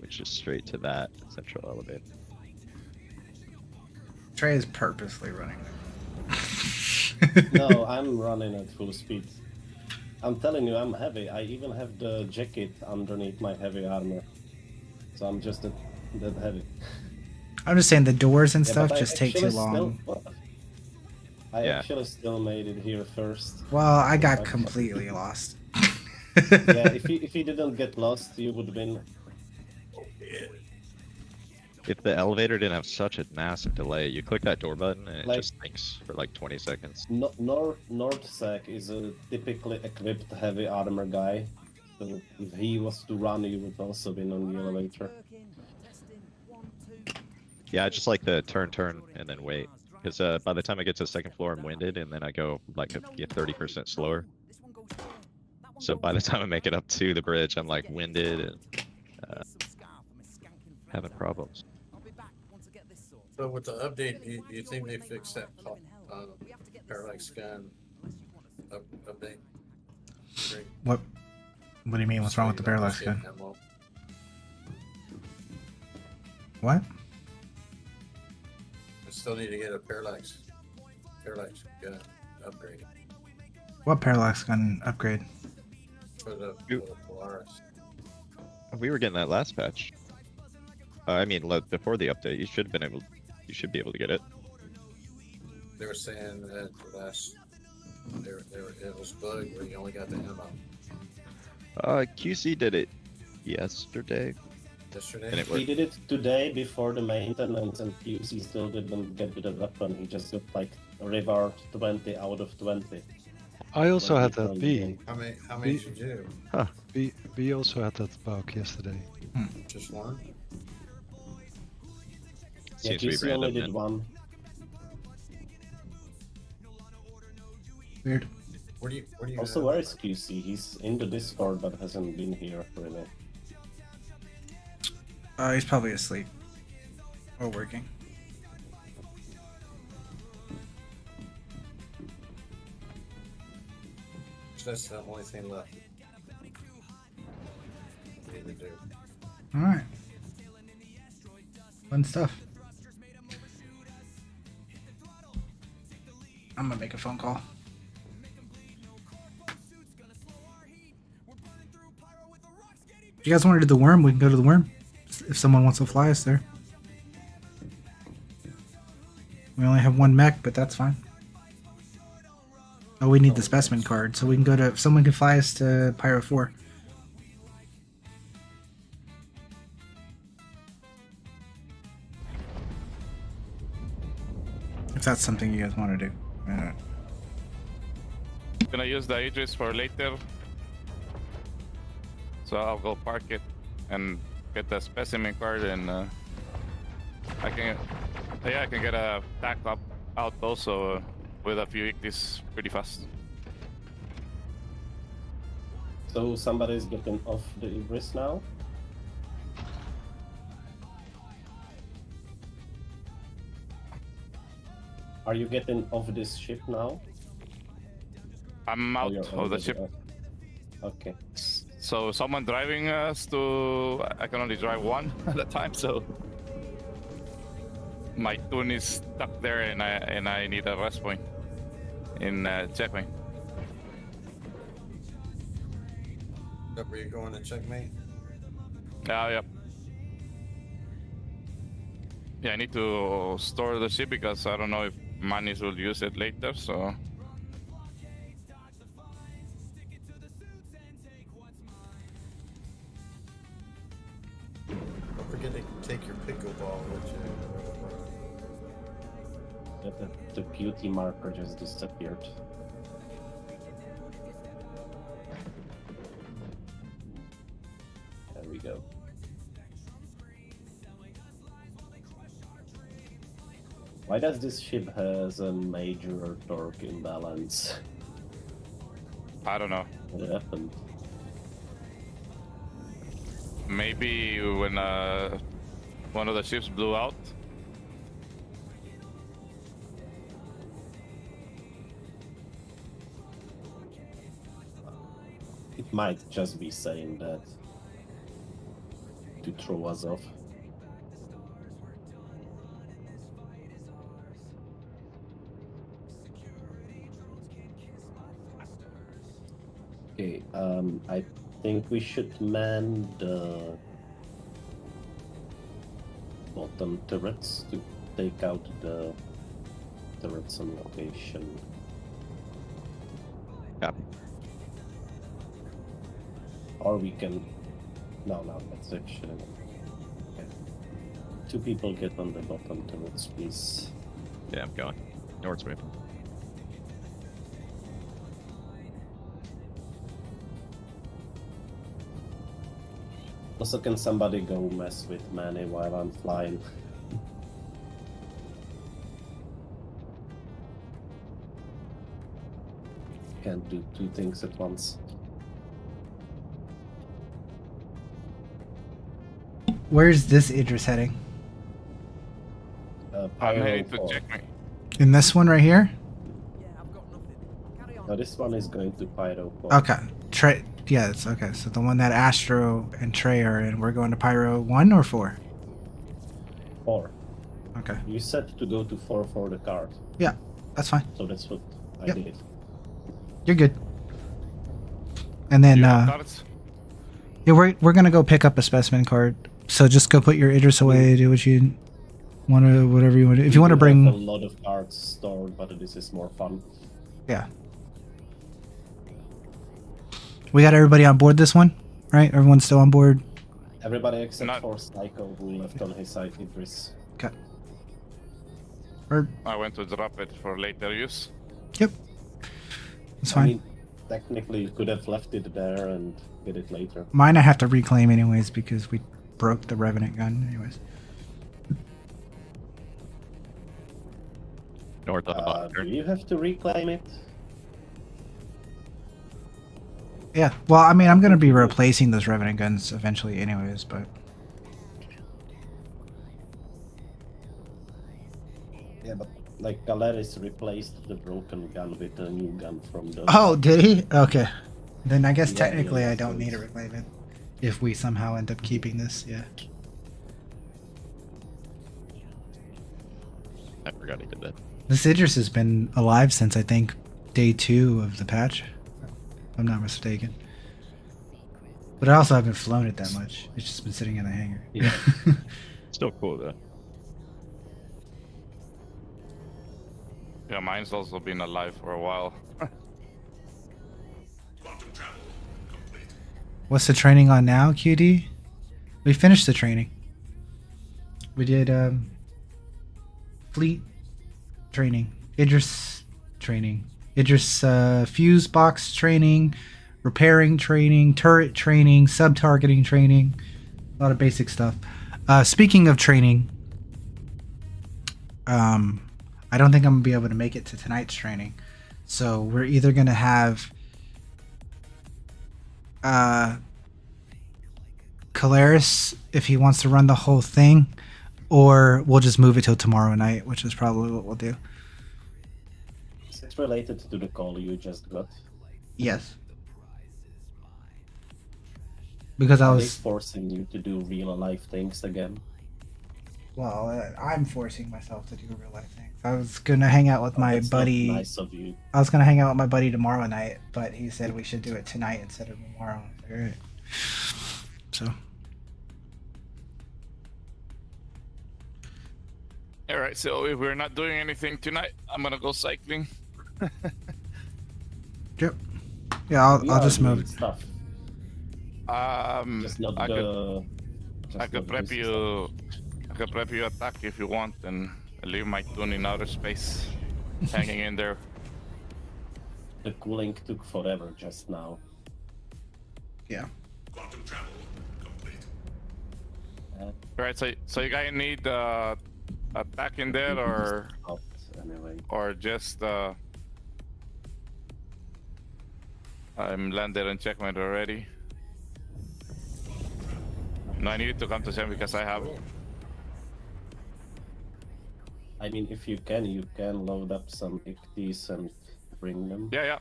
P: Which is straight to that central elevator.
G: Trey is purposely running.
E: No, I'm running at full speed. I'm telling you, I'm heavy. I even have the jacket underneath my heavy armor. So I'm just that heavy.
G: I'm just saying the doors and
E: Yeah,
G: stuff
E: but I
G: just take too
E: actually
G: long.
E: I actually still made it here first.
G: Well, I got completely lost.
E: Yeah, if you didn't get lost, you would win.
P: If the elevator didn't have such a massive delay, you click that door button and it
E: Like-
P: just thinks for like 20 seconds.
E: North-Sac is a typically equipped heavy armor guy. So if he was to run, you would also win on the elevator.
P: Yeah, I just like the turn, and then wait. Because by the time I get to the second floor, I'm winded, and then I go like get 30% slower. So by the time I make it up to the bridge, I'm like winded and having problems.
Q: So with the update, do you think they fixed that parallax scan update? Great.
G: What do you mean? What's wrong with the parallax gun? What?
Q: I still need to get a parallax gun upgrade
G: What parallax gun upgrade?
Q: for the Polaris.
P: We were getting that last patch. I mean, before the update, you should be able to get it.
Q: They were saying that the last it was bugged where you only got the ammo.
P: QC did it yesterday. And it
E: He
P: worked.
E: did it today before the maintenance, and QC still didn't get the weapon. He just got like reward 20 out of 20.
N: I also
E: When
N: had
E: he
N: that
E: played
N: B.
E: the game.
Q: How many did you do?
N: B also had that bug yesterday.
Q: Just one?
E: Yeah,
P: Seems to be
E: QC only
P: random
E: did
P: then.
E: one.
G: Weird.
Q: Where do you
E: Also,
Q: have
E: where
Q: it?
E: is QC? He's in the Discord but hasn't been here really.
G: He's probably asleep or working.
Q: That's the only thing left. Need to do.
G: All right. Fun stuff. I'm gonna make a phone call. If you guys want to do the worm, we can go to the worm. If someone wants to fly us there. We only have one mech, but that's fine. Oh, we need the specimen card, so we can go to. If someone can fly us to Pyro 4. If that's something you guys want to do.
K: Gonna use the Aegis for later. So I'll go park it and get the specimen card, and I can get a tack up out also with a few Ictis pretty fast.
E: So somebody's getting off the Ibris now? Are you getting off this ship now?
K: I'm out
E: you're
K: of the
E: already
K: ship.
E: off. Okay.
K: So someone driving us to... I can only drive one at a time, so... My Dune is stuck there, and I need a rest point in checkmate.
Q: Were you going to checkmate?
K: Yeah. Yeah, I need to store the ship because I don't know if Manis will use it later, so...
Q: Don't forget to take your pickleball with you.
E: The beauty marker just disappeared. There we go. Why does this ship has a major torque imbalance?
K: I don't know.
E: What happened?
K: Maybe when One of the ships blew out.
E: It might just be saying that to throw us off. Okay, I think we should man the bottom turrets to take out the turrets on location.
P: Yep.
E: Or we can... No, that's actually... Okay. 2 people get on the bottom turrets, please.
P: Yeah, I'm going. North's moving.
E: Also, can somebody go mess with Manny while I'm flying? Can't do 2 things at once.
G: Where's this Idris heading?
K: I'm heading to check me.
G: In this one right here?
E: No, this one is going to Pyro 4.
G: Okay. Yeah, it's okay. So the one that Astro and Trey are in, we're going to Pyro 1 or 4?
E: 4.
G: Okay.
E: You said to go to 4 for the card.
G: Yeah, that's fine.
E: So that's what I
G: Yep.
E: did.
G: You're good. And then, yeah, we're gonna go pick up a specimen card. So just go put your Idris away, do what you want to, whatever you want to. If you want to bring
E: a lot of cards stored, but this is more fun.
G: Yeah. We got everybody on board this one, right? Everyone's still on board?
E: Everybody except for Psycho, who left on his side Idris.
G: Okay.
K: I went to drop it for later use.
G: Yep. That's fine.
E: I mean, technically, you could have left it there and get it later.
G: Mine I have to reclaim anyways because we broke the Revenant gun anyways.
P: North on the bottom.
E: Do you have to reclaim it?
G: Yeah, well, I mean, I'm going to be replacing those Revenant guns eventually anyways, but...
E: Yeah, but like Galeris replaced the broken gun with a new gun from the...
G: Oh, did he? Okay. Then I guess
E: Yeah,
G: technically
E: yeah,
G: I don't
E: so
G: need to reclaim it. If we somehow end up keeping this, yeah.
P: I forgot he did that.
G: This Idris has been alive since I think day 2 of the patch. If I'm not mistaken. But I also haven't flown it that much. It's just been sitting in the hangar.
P: Yeah. Still cool though.
K: Yeah, mine's also been alive for a while.
G: What's the training on now, QD? We finished the training. We did fleet training, Idris training, Idris fuse box training, repairing training, turret training, sub-targeting training, a lot of basic stuff. Speaking of training, I don't think I'm gonna be able to make it to tonight's training, so we're either gonna have Caleris if he wants to run the whole thing, or we'll just move it till tomorrow night, which is probably what we'll do.
E: Is it related to the call you just got?
G: Yes. Because I
E: Are they
G: was...
E: forcing you to do real life things again?
G: Well, I'm forcing myself to do real life things. I was gonna hang out with my
E: that's
G: buddy.
E: not nice of you.
G: I was gonna hang out with my buddy tomorrow night, but he said we should do it tonight instead of tomorrow. All right. So.
K: All right, so if we're not doing anything tonight, I'm gonna go cycling.
G: Yep. Yeah, I'll just move.
E: Stuff.
K: Just
E: not
K: I
E: the-
K: could, I could prep you. I could prep you attack if you want, and leave my Dune in outer space, hanging in there.
E: The cooling took forever just now.
G: Yeah.
K: Right, so you guys need attack in there, or
E: anyway,
K: or just I'm landed and checkmate already. No, I needed to come to 7 because I have
E: I mean, if you can load up some ICTs and bring them.
K: Yeah.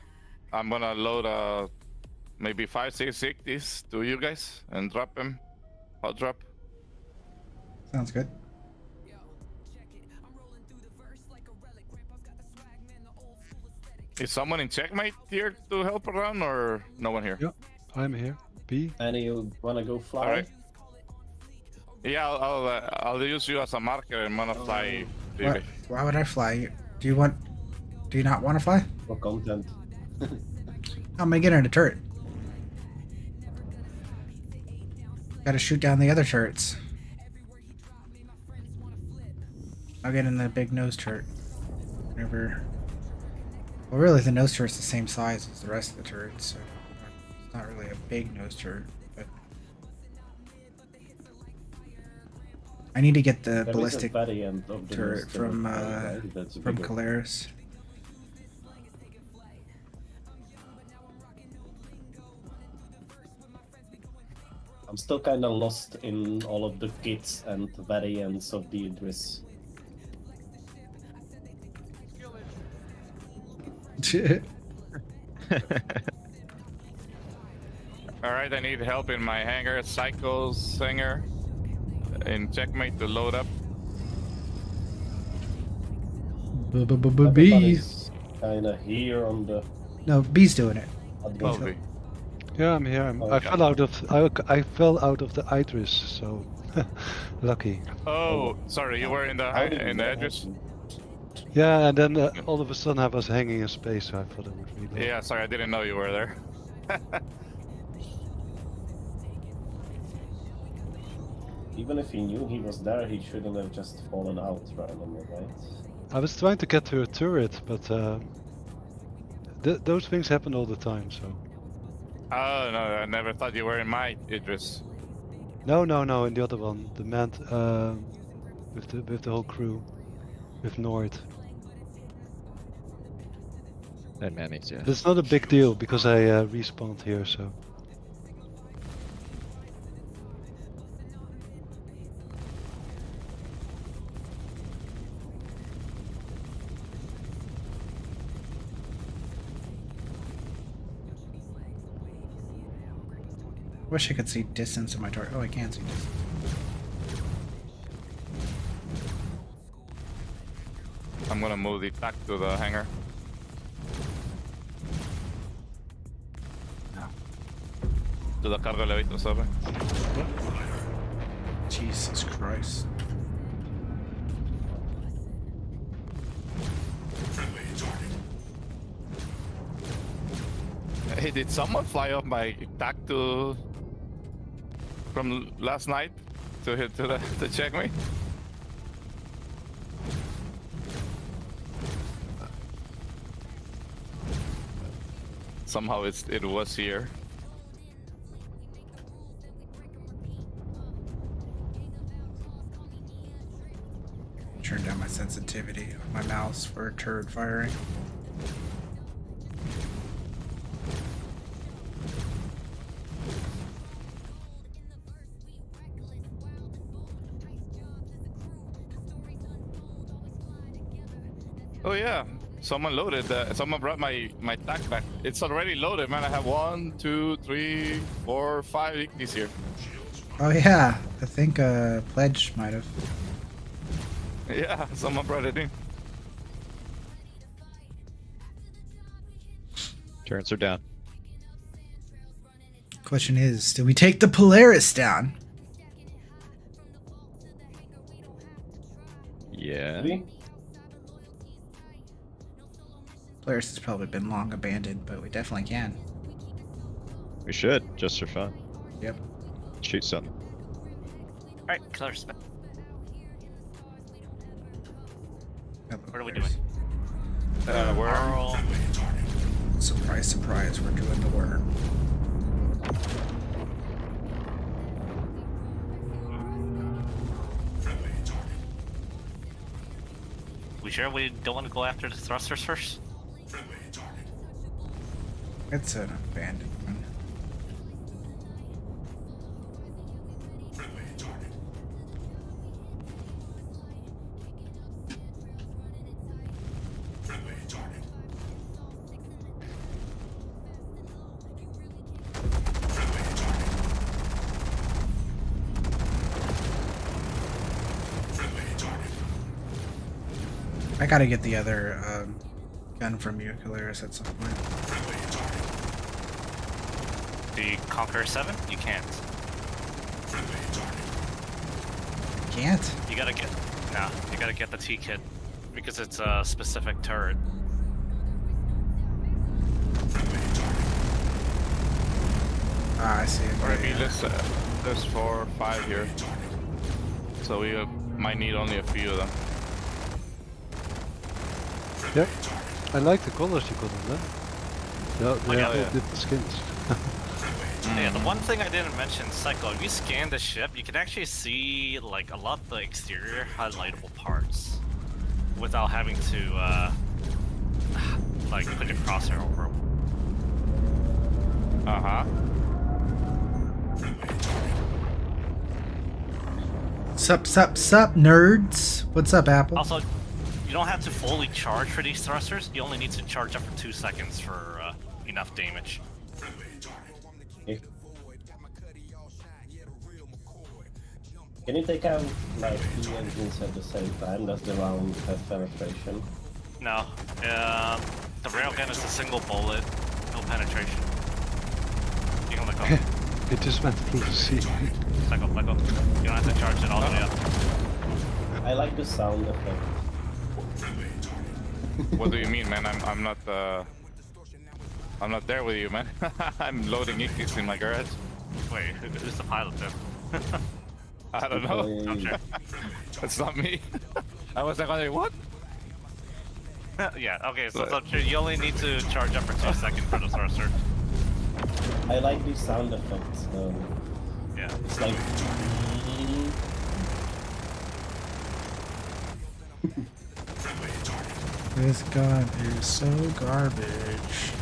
K: I'm gonna load maybe 5-6 ICTs to you guys and drop them. Hot drop.
G: Sounds good.
K: Is someone in checkmate here to help around, or no one here?
N: Yeah, I'm here. B.
E: And you wanna go fly?
K: All right. Yeah, I'll use you as a marker and I'm gonna fly.
G: Why would I fly? Do you not want to fly?
E: For content.
G: How am I getting in a turret? Gotta shoot down the other turrets. I'll get in the big nose turret. Whenever. Well, really, the nose turret's the same size as the rest of the turrets, so it's not really a big nose turret. But I need to get the ballistic turret from Polaris.
E: I'm still kind of lost in all of the kits and variants of the Idris.
K: Alright, I need help in my hangar. Cycles hangar in checkmate to load up.
G: B.
E: Kinda here on the.
G: No, B's doing it.
N: Yeah, I'm here. I fell out of the Idris, so lucky.
K: Oh, sorry, you were in the address.
N: Yeah, and then all of a sudden I was hanging in space, so I thought it would be.
K: Yeah, sorry, I didn't know you were there.
E: Even if he knew he was there, he shouldn't have just fallen out randomly, right?
N: I was trying to get to a turret, but those things happen all the time, so.
K: Oh no, I never thought you were in my Idris.
N: No, in the other one, the manned with the whole crew, with Nord.
P: And Manny's, yeah.
N: But it's not a big deal because I respawned here, so.
G: Wish I could see distance in my target. Oh, I can see distance.
K: I'm gonna move the back to the hangar.
G: No.
K: To the cargo elevator, sorry.
G: Jesus Christ.
K: Hey, did someone fly off my tac to from last night to hit to check me? Somehow it was here.
G: Turn down my sensitivity of my mouse for turret firing.
K: Oh yeah, someone loaded. Someone brought my tac back. It's already loaded, man. I have 1, 2, 3, 4, 5 Ignis here.
G: Oh yeah, I think Pledge might have.
K: Yeah, someone brought it in.
P: Turrets are down.
G: Question is, did we take the Polaris down?
P: Yeah.
G: Polaris has probably been long abandoned, but we definitely can.
P: We should, just for fun.
G: Yep.
P: Shoot something.
F: Alright, killer spec. What are we doing?
K: We're
G: surprise, surprise, we're doing the worm.
F: We sure we don't want to go after the thrusters first?
G: It's an abandoned one. I gotta get the other gun from you, Caleris, at some point.
F: The Conqueror 7? You can't.
G: Can't?
F: You gotta get... Nah, you gotta get the T-kit. Because it's a specific turret.
G: Ah, I see.
U: Or maybe there's 4 or 5 here. So we might need only a few of them.
N: Yeah, I like the colors you got on them. They are all different skins.
F: Yeah, the one thing I didn't mention, Psycho, if you scan the ship, you can actually see like a lot of the exterior highlightable parts without having to like put your crosshair over them.
U: Uh-huh.
G: Sup, nerds? What's up, Apple?
F: Also, you don't have to fully charge for these thrusters. You only need to charge up for 2 seconds for enough damage.
E: Can you take out like 2 engines at the same time? Does the round have penetration?
F: No. The railgun is a single bullet, no penetration. You can let go.
N: It just went through the sea.
F: Let go. You don't have to charge it all the way up.
E: I like the sound effect.
U: What do you mean, man? I'm not there with you, man. I'm loading Ikis in my garage.
F: Wait, who's the pilot then?
U: I don't know.
F: I'm sure.
U: That's not me. I was like, what?
F: Yeah, okay, so I'm sure you only need to charge up for 2 seconds for the thruster.
E: I like these sound effects.
F: Yeah.
E: It's like...
G: This gun is so garbage.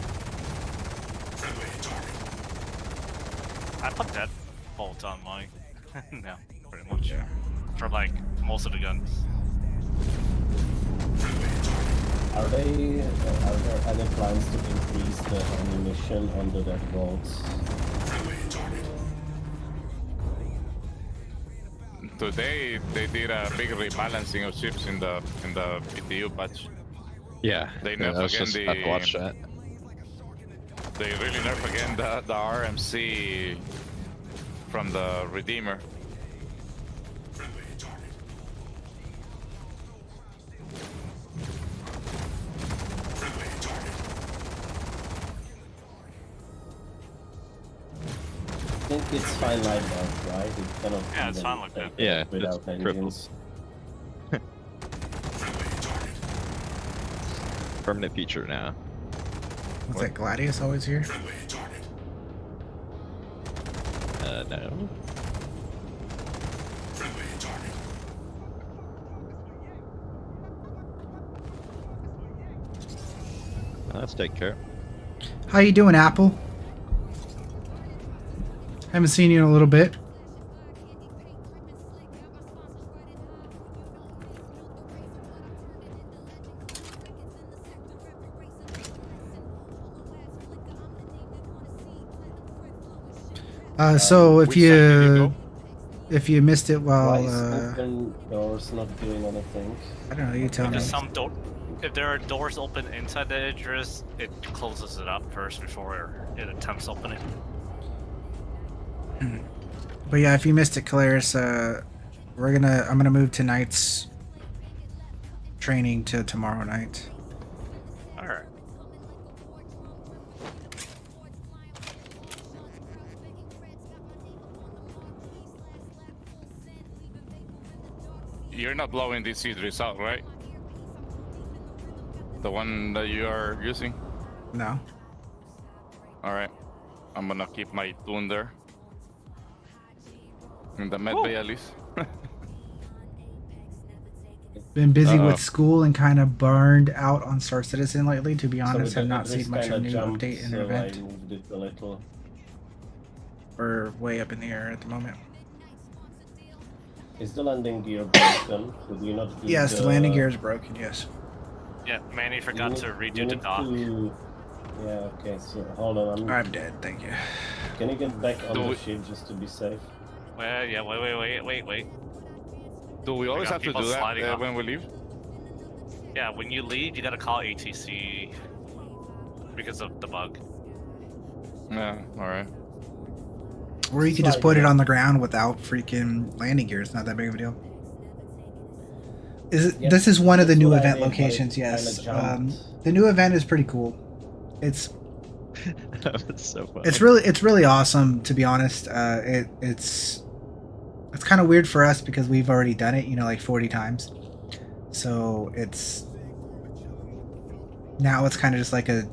F: I put that bolt on my... no, pretty much. Yeah. For like, most of the guns.
E: Are there any plans to increase the ammunition on the dead bolts?
U: Today they did a big rebalancing of chips in the PTU patch.
P: Yeah.
U: They nerf
P: I was
U: again
P: just about to watch that.
U: They really nerf again the RMC from the Redeemer.
E: I think it's fine like that, right? It cannot
F: Yeah, it's fine like that.
P: Yeah,
E: without
P: it's
E: engines.
P: Permanent feature now.
G: What's that, Gladius always here?
P: No. Let's take care.
G: How you doing, Apple? Haven't seen you in a little bit. So if you missed it while
E: open doors not doing anything.
G: I don't know, you tell me.
F: If there are doors open inside the address, it closes it up first before it attempts opening.
G: But yeah, if you missed it, Caleris, I'm gonna move tonight's training to tomorrow night.
F: Alright.
K: You're not blowing these seeders out, right? The one that you are using?
G: No.
K: Alright. I'm gonna keep my Dune there. In the med bay at least.
G: Been busy with school and kind of burned out on Star Citizen lately. To be honest, have not seen much of a new update and event.
E: I moved it a little.
G: We're way up in the air at the moment.
E: Is the landing gear broken? Did you not do
G: Yes, the landing gear is broken, yes.
F: Yeah, Manny forgot to redo the dock.
E: Yeah, okay, so hold on.
G: I'm dead, thank you.
E: Can you get back on the ship just to be safe?
F: Well, yeah, wait.
K: Do we always have to do that when we leave?
F: Yeah, when you leave, you gotta call ATC because of the bug.
U: Yeah, alright.
G: Or you could just put it on the ground without freaking landing gear. It's not that big of a deal. This is one of the new event locations, yes. The new event is pretty cool. It's
P: so funny.
G: it's really awesome, to be honest. It's kind of weird for us because we've already done it, like 40 times. So now it's kind of just like a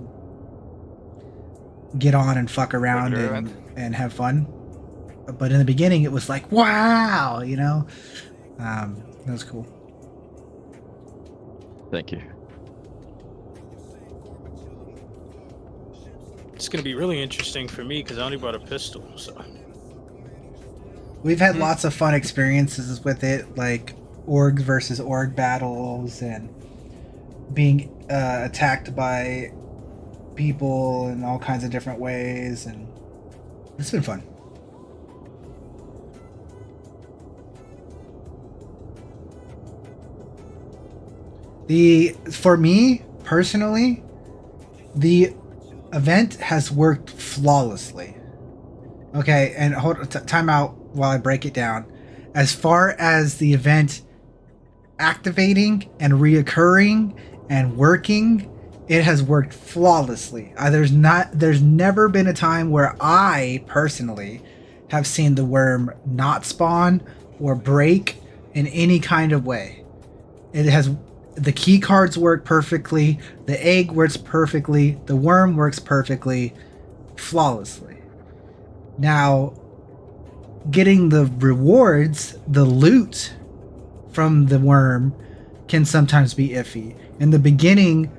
G: get on and fuck around and have fun. But in the beginning, it was like, wow, that was cool.
P: Thank you.
I: It's going to be really interesting for me because I only brought a pistol, so.
G: We've had lots of fun experiences with it, like org versus org battles and being attacked by people in all kinds of different ways, and it's been fun. For me personally, the event has worked flawlessly. Okay, and time out while I break it down. As far as the event activating and reoccurring and working, it has worked flawlessly. There's never been a time where I personally have seen the worm not spawn or break in any kind of way. The key cards work perfectly, the egg works perfectly, the worm works perfectly, flawlessly. Now, getting the rewards, the loot from the worm can sometimes be iffy. In the beginning,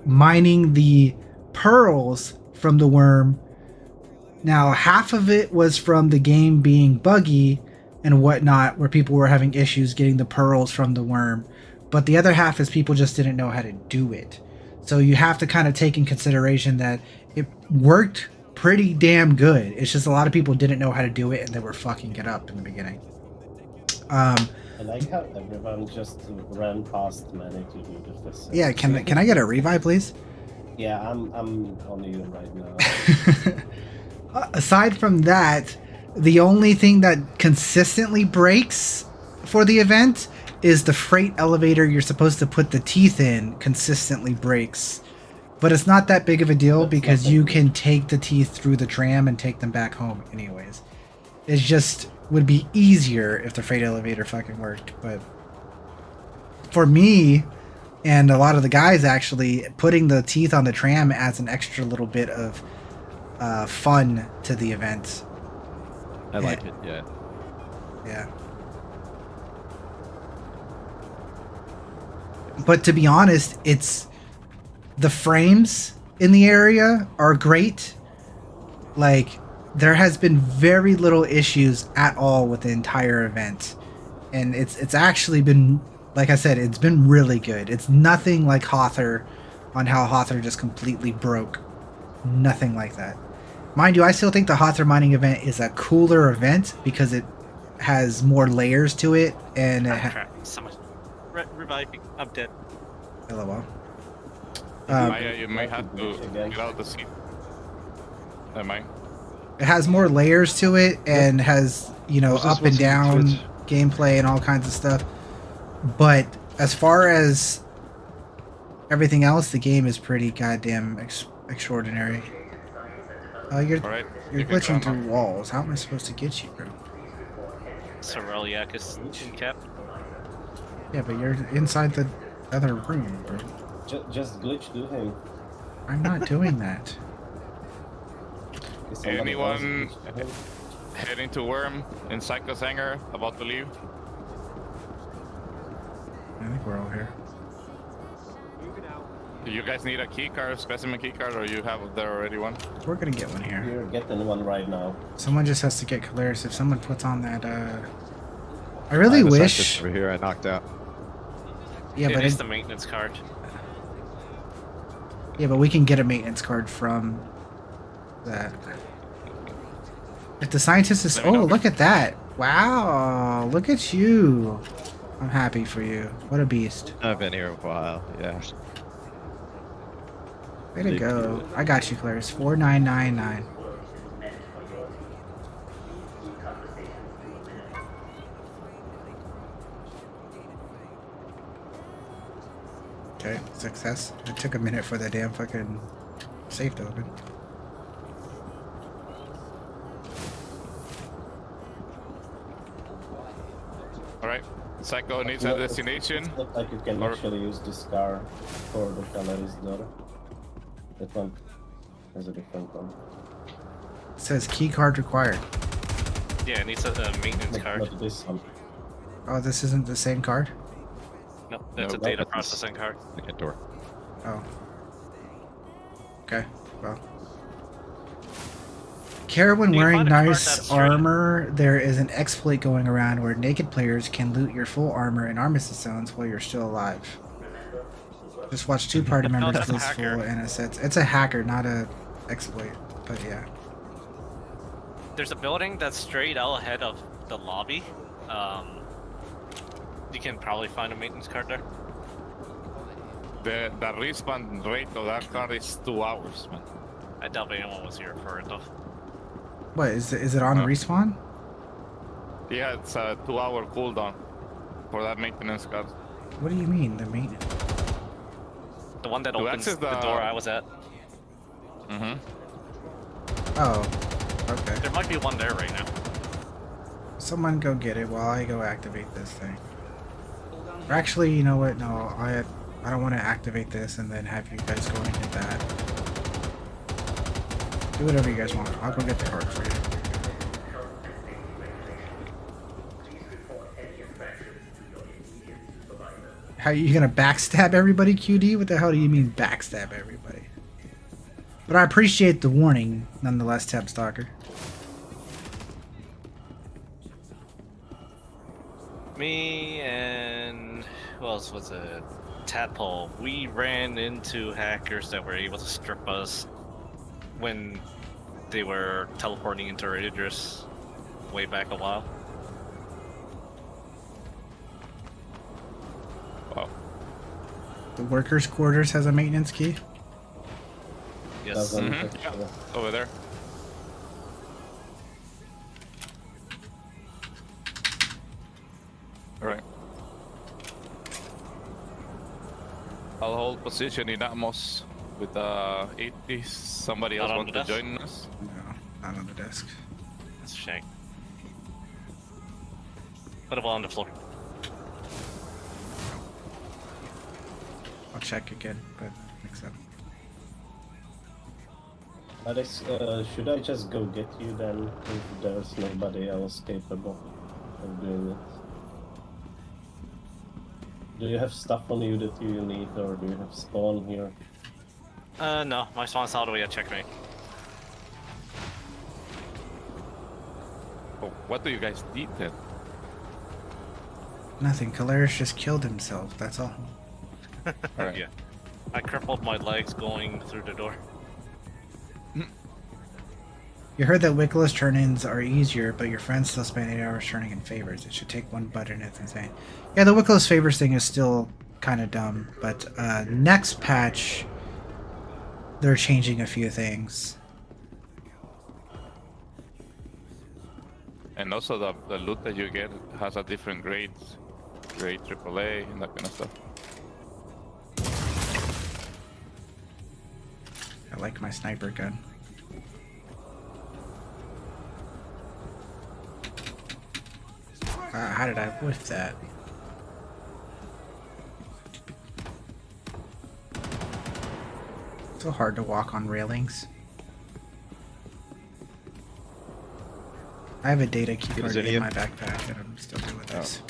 G: mining the pearls from the worm, now half of it was from the game being buggy and whatnot, where people were having issues getting the pearls from the worm. But the other half is people just didn't know how to do it. So you have to kind of take in consideration that it worked pretty damn good. It's just a lot of people didn't know how to do it and they were fucking it up in the beginning.
E: I like how everyone just ran past many to do the facility.
G: Yeah, can I get a revive, please?
E: Yeah, I'm on you right now.
G: Aside from that, the only thing that consistently breaks for the event is the freight elevator you're supposed to put the teeth in consistently breaks. But it's not that big of a deal because you can take the teeth through the tram and take them back home anyways. It just would be easier if the freight elevator fucking worked. But for me, and a lot of the guys actually, putting the teeth on the tram adds an extra little bit of fun to the event.
P: I like it, yeah.
G: Yeah. But to be honest, the frames in the area are great. Like, there has been very little issues at all with the entire event. And it's actually been, like I said, it's been really good. It's nothing like Hawthor, on how Hawthor just completely broke. Nothing like that. Mind you, I still think the Hawthor mining event is a cooler event because it has more layers to it, and
F: Someone revive me. I'm dead.
G: LOL.
U: You might have to get out the seat.
G: It has more layers to it and has, up and down gameplay and all kinds of stuff. But as far as everything else, the game is pretty goddamn extraordinary. You're glitching through walls. How am I supposed to get you, bro?
F: Star-YQQV cap.
G: Yeah, but you're inside the other room, bro.
E: Just glitch to him.
G: I'm not doing that.
U: Anyone heading to Worm in Psycho's hangar, about to leave?
G: I think we're all here.
U: Do you guys need a key card, specimen key card, or you have there already one?
G: We're gonna get one here.
E: You're getting one right now.
G: Someone just has to get Caleris. If someone puts on that, I really wish.
P: Over here, I knocked out.
G: Yeah, but
F: it's the maintenance card.
G: Yeah, but we can get a maintenance card from that. If the scientist is... Oh, look at that. Wow. Look at you. I'm happy for you. What a beast.
P: I've been here a while. Yeah.
G: Way to
P: Thank
G: go.
P: you.
G: I got you, Claris. 4999. Okay, success. It took a minute for the damn fucking safe to open.
K: Alright. Psycho needs a destination.
E: It's not like you can actually use this car for the Calaris door. That one is a different one.
G: It says key card required.
F: Yeah, it needs a maintenance card.
E: Not this one.
G: Oh, this isn't the same card?
F: No, that's a
P: No,
F: data
P: that's
F: processing card.
P: Like a door.
G: Oh. Okay, well. Care when
F: You can
G: wearing
F: find a card
G: nice
F: that's straight.
G: armor, there is an exploit going around where naked players can loot your full armor in armistice zones while you're still alive. Just watch two party members
F: that's a
G: lose
F: hacker.
G: full assets. It's a hacker, not a exploit, but yeah.
F: There's a building that's straight out ahead of the lobby. You can probably find a maintenance card there.
K: The respawn rate of that car is 2 hours, man.
F: I doubt anyone was here for it though.
G: What, is it on respawn?
K: Yeah, it's a 2-hour cooldown for that maintenance card.
G: What do you mean, the maintenance?
F: The one that
K: To
F: opens
K: access
F: the door I was at.
K: Mm-hmm.
G: Oh, okay.
F: There might be one there right now.
G: Someone go get it while I go activate this thing. Or actually, you know what? No, I don't want to activate this and then have you guys go and get that. Do whatever you guys want. I'll go get the card for you. How you gonna backstab everybody, QD? What the hell do you mean backstab everybody? But I appreciate the warning, nonetheless, Tab Stalker.
F: Me and who else was it? Tadpole. We ran into hackers that were able to strip us when they were teleporting into our address way back a while.
K: Wow.
G: The workers' quarters has a maintenance key.
F: Yes.
K: Yeah, over there. Alright. I'll hold position in Atmos with 80. Somebody else
F: Not on
K: want
F: the
K: to
F: desk?
K: join us?
G: No, not on the desk.
F: That's a shame. What about on the floor?
G: I'll check again, but mix up.
E: Alex, should I just go get you then if there's nobody else capable of doing it? Do you have stuff on you that you need, or do you have spawn here?
F: No, my spawn's all the way at checkmate.
K: Oh, what do you guys need then?
G: Nothing. Calaris just killed himself. That's all.
K: Alright.
F: Yeah. I crippled my legs going through the door.
G: You heard that wickless turn-ins are easier, but your friends still spend 8 hours turning in favors. It should take one button. It's insane. Yeah, the wickless favors thing is still kind of dumb, but next patch, they're changing a few things.
K: And also the loot that you get has a different grade. Grade AAA and that kind of stuff.
G: I like my sniper gun. How did I whiff that? So hard to walk on railings. I have a data keycard in my backpack and I'm still doing this.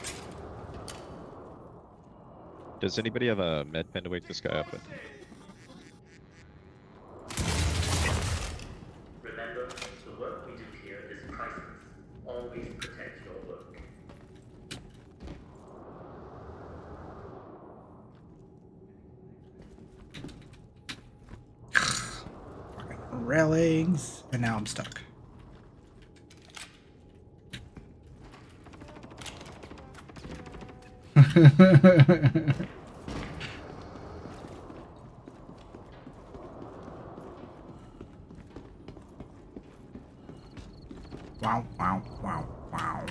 P: Does anybody have a med pen to wake this guy up with?
O: Remember, the work we do here is priceless. Always protect your work.
G: Railings, and now I'm stuck. Wow, wow, wow, wow.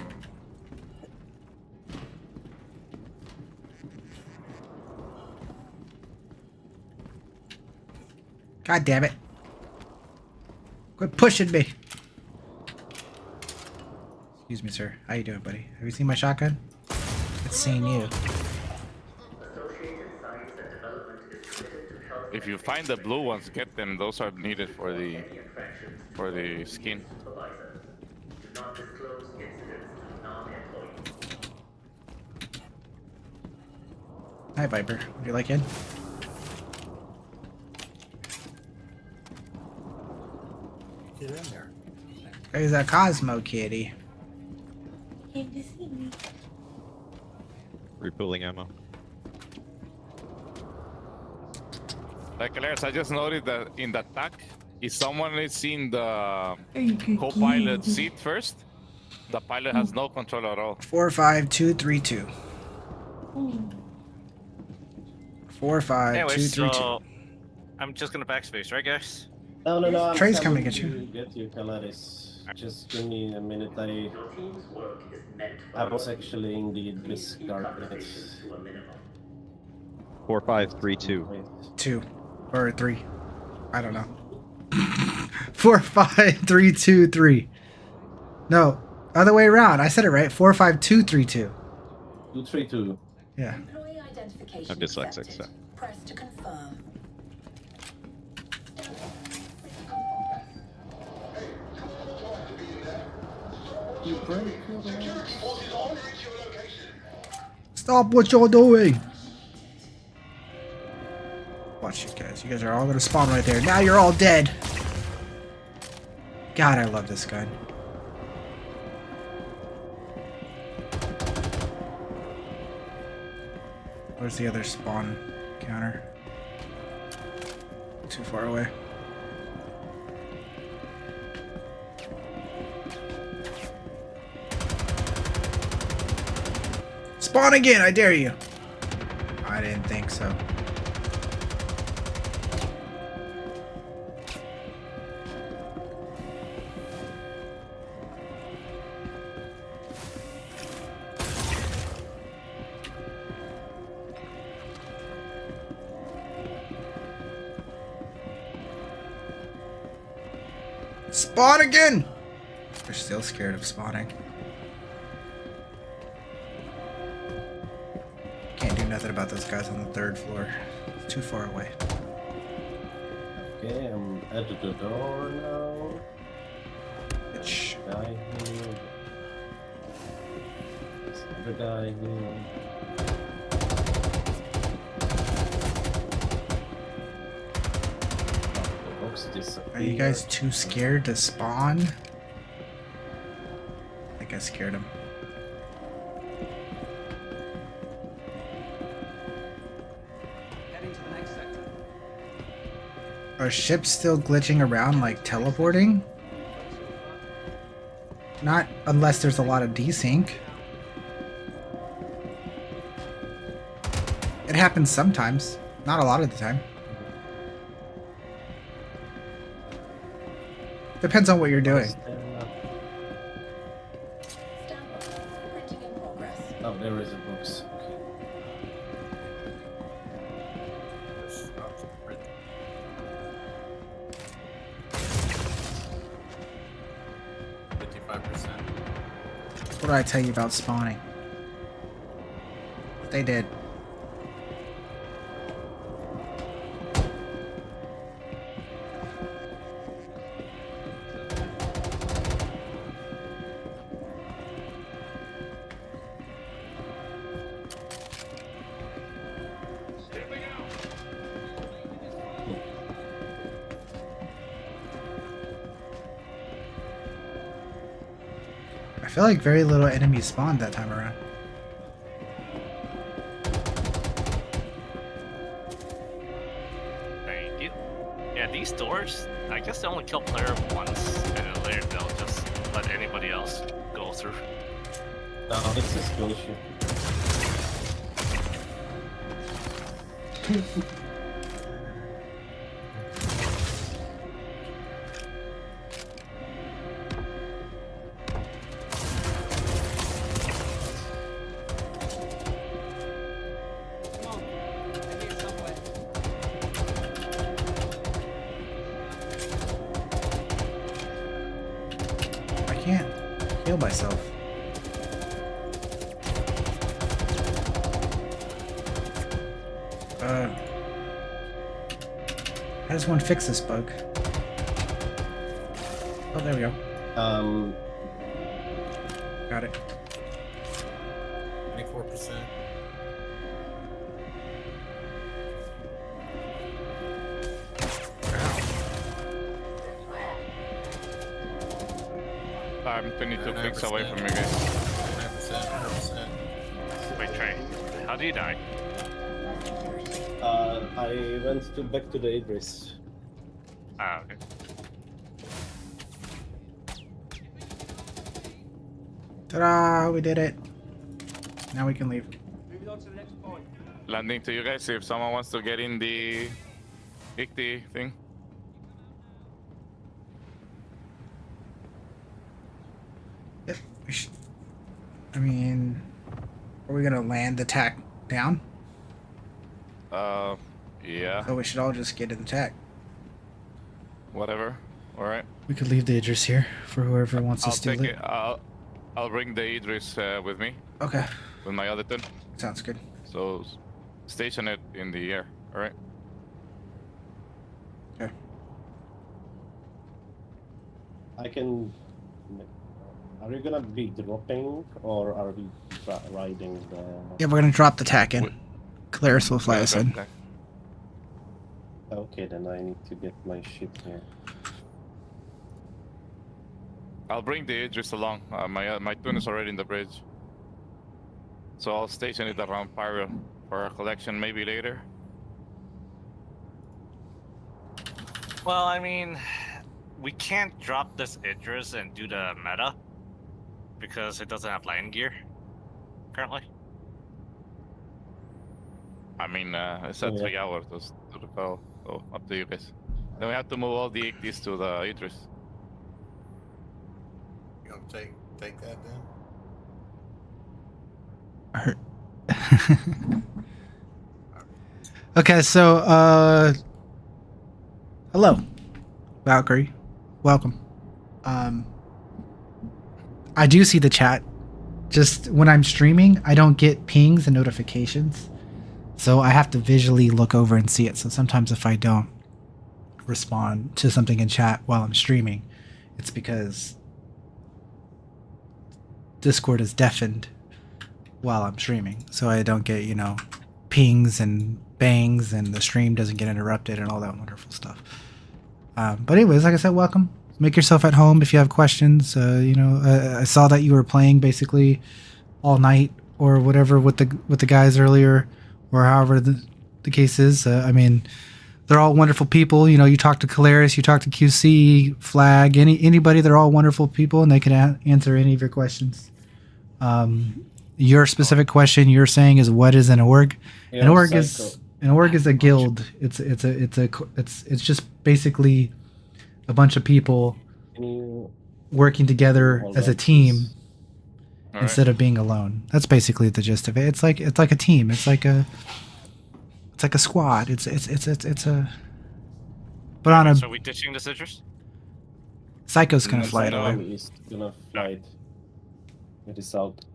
G: God damn it. Quit pushing me. Excuse me, sir. How you doing, buddy? Have you seen my shotgun? It's seeing you.
K: If you find the blue ones, get them. Those are needed for the skin.
O: Do not disclose incidents to non-employees.
G: Hi, Viper. Would you like in?
Q: Get in there.
G: There's a Cosmo kitty.
D: Came to see me.
P: Repooling ammo.
K: Like, Alex, I just noticed that in the TAC, if someone is in the co-pilot seat first, the pilot has no control at all.
G: 45232. 45232.
F: So I'm just gonna backspace, right, guys?
E: No, no, no. I'm
G: Trey's coming to get you.
E: Get you, Calaris. Just give me a minute.
O: Your team's work is meant for
E: I was actually indeed discarded.
P: 4532.
G: 2 or 3. I don't know. 45323. No, other way around. I said it right. 45232.
E: 232.
G: Yeah.
P: I'm dyslexic, so.
D: Press to confirm.
G: Stop what you're doing. Watch it, guys. You guys are all gonna spawn right there. Now you're all dead. God, I love this gun. Where's the other spawn counter? Too far away. Spawn again, I dare you. I didn't think so. Spawn again! They're still scared of spawning. Can't do nothing about those guys on the 3rd floor. It's too far away.
E: Okay, I'm at the door now.
G: Bitch.
E: Guy here. There's another guy here.
G: Are you guys too scared to spawn? I think I scared him.
B: Heading to the next sector.
G: Are ships still glitching around like teleporting? Not unless there's a lot of desync. It happens sometimes, not a lot of the time. Depends on what you're doing.
E: Oh, there is a box.
G: What did I tell you about spawning? They did. I feel like very little enemies spawned that time around.
F: Thank you. Yeah, these doors, I guess they only kill player once, and then later they'll just let anybody else go through.
E: No, it's a skill issue.
G: I can't heal myself. How does one fix this bug? Oh, there we go. Got it.
Q: 24%.
K: I'm 22 clicks away from you guys.
Q: 100%.
F: Wait, Trey. How do you die?
E: I went back to the Idris.
F: Ah, okay.
G: Ta-da! We did it. Now we can leave.
K: Landing to you guys. If someone wants to get in the ICT thing.
G: Yep. I mean, are we gonna land the tack down?
K: Yeah.
G: So we should all just get in the tack.
K: Whatever. All right.
G: We could leave the Idris here for whoever wants to
K: I'll
G: steal
K: take
G: it.
K: it. I'll bring the Idris with me.
G: Okay.
K: With my other 10.
G: Sounds good.
K: So station it in the air. All right.
G: Okay.
E: I can. Are you gonna be dropping or are we riding the?
G: Yeah, we're gonna drop the tack in. Claris will fly us in.
E: Okay, then I need to get my shit here.
K: I'll bring the Idris along. My tune is already in the bridge. So I'll station it around Pyro for a collection maybe later.
F: Well, I mean, we can't drop this Idris and do the meta because it doesn't have land gear currently.
K: I mean, it's at 3 hours to the call, so up to you guys. Then we have to move all the ICTs to the Idris.
Q: You gonna take that then?
G: Okay, so hello, Valkyrie, welcome. I do see the chat. Just when I'm streaming, I don't get pings and notifications, so I have to visually look over and see it. So sometimes if I don't respond to something in chat while I'm streaming, it's because Discord is deafened while I'm streaming, so I don't get, you know, pings and bangs, and the stream doesn't get interrupted and all that wonderful stuff. But anyways, like I said, welcome. Make yourself at home if you have questions. You know, I saw that you were playing basically all night or whatever with the guys earlier, or however the case is. I mean, they're all wonderful people. You know, you talk to Claris, you talk to QC, Flag, anybody. They're all wonderful people, and they can answer any of your questions. Your specific question you're saying is, what is an org?
E: Yeah,
G: an org is a guild. It's just basically a bunch of people working together as a team instead of being alone. That's basically the gist of it. It's like a team. It's like a squad. It's a. But on a.
F: So are we ditching the Citrus?
G: Psycho's gonna fly it away.
E: He's gonna fly it. It is out.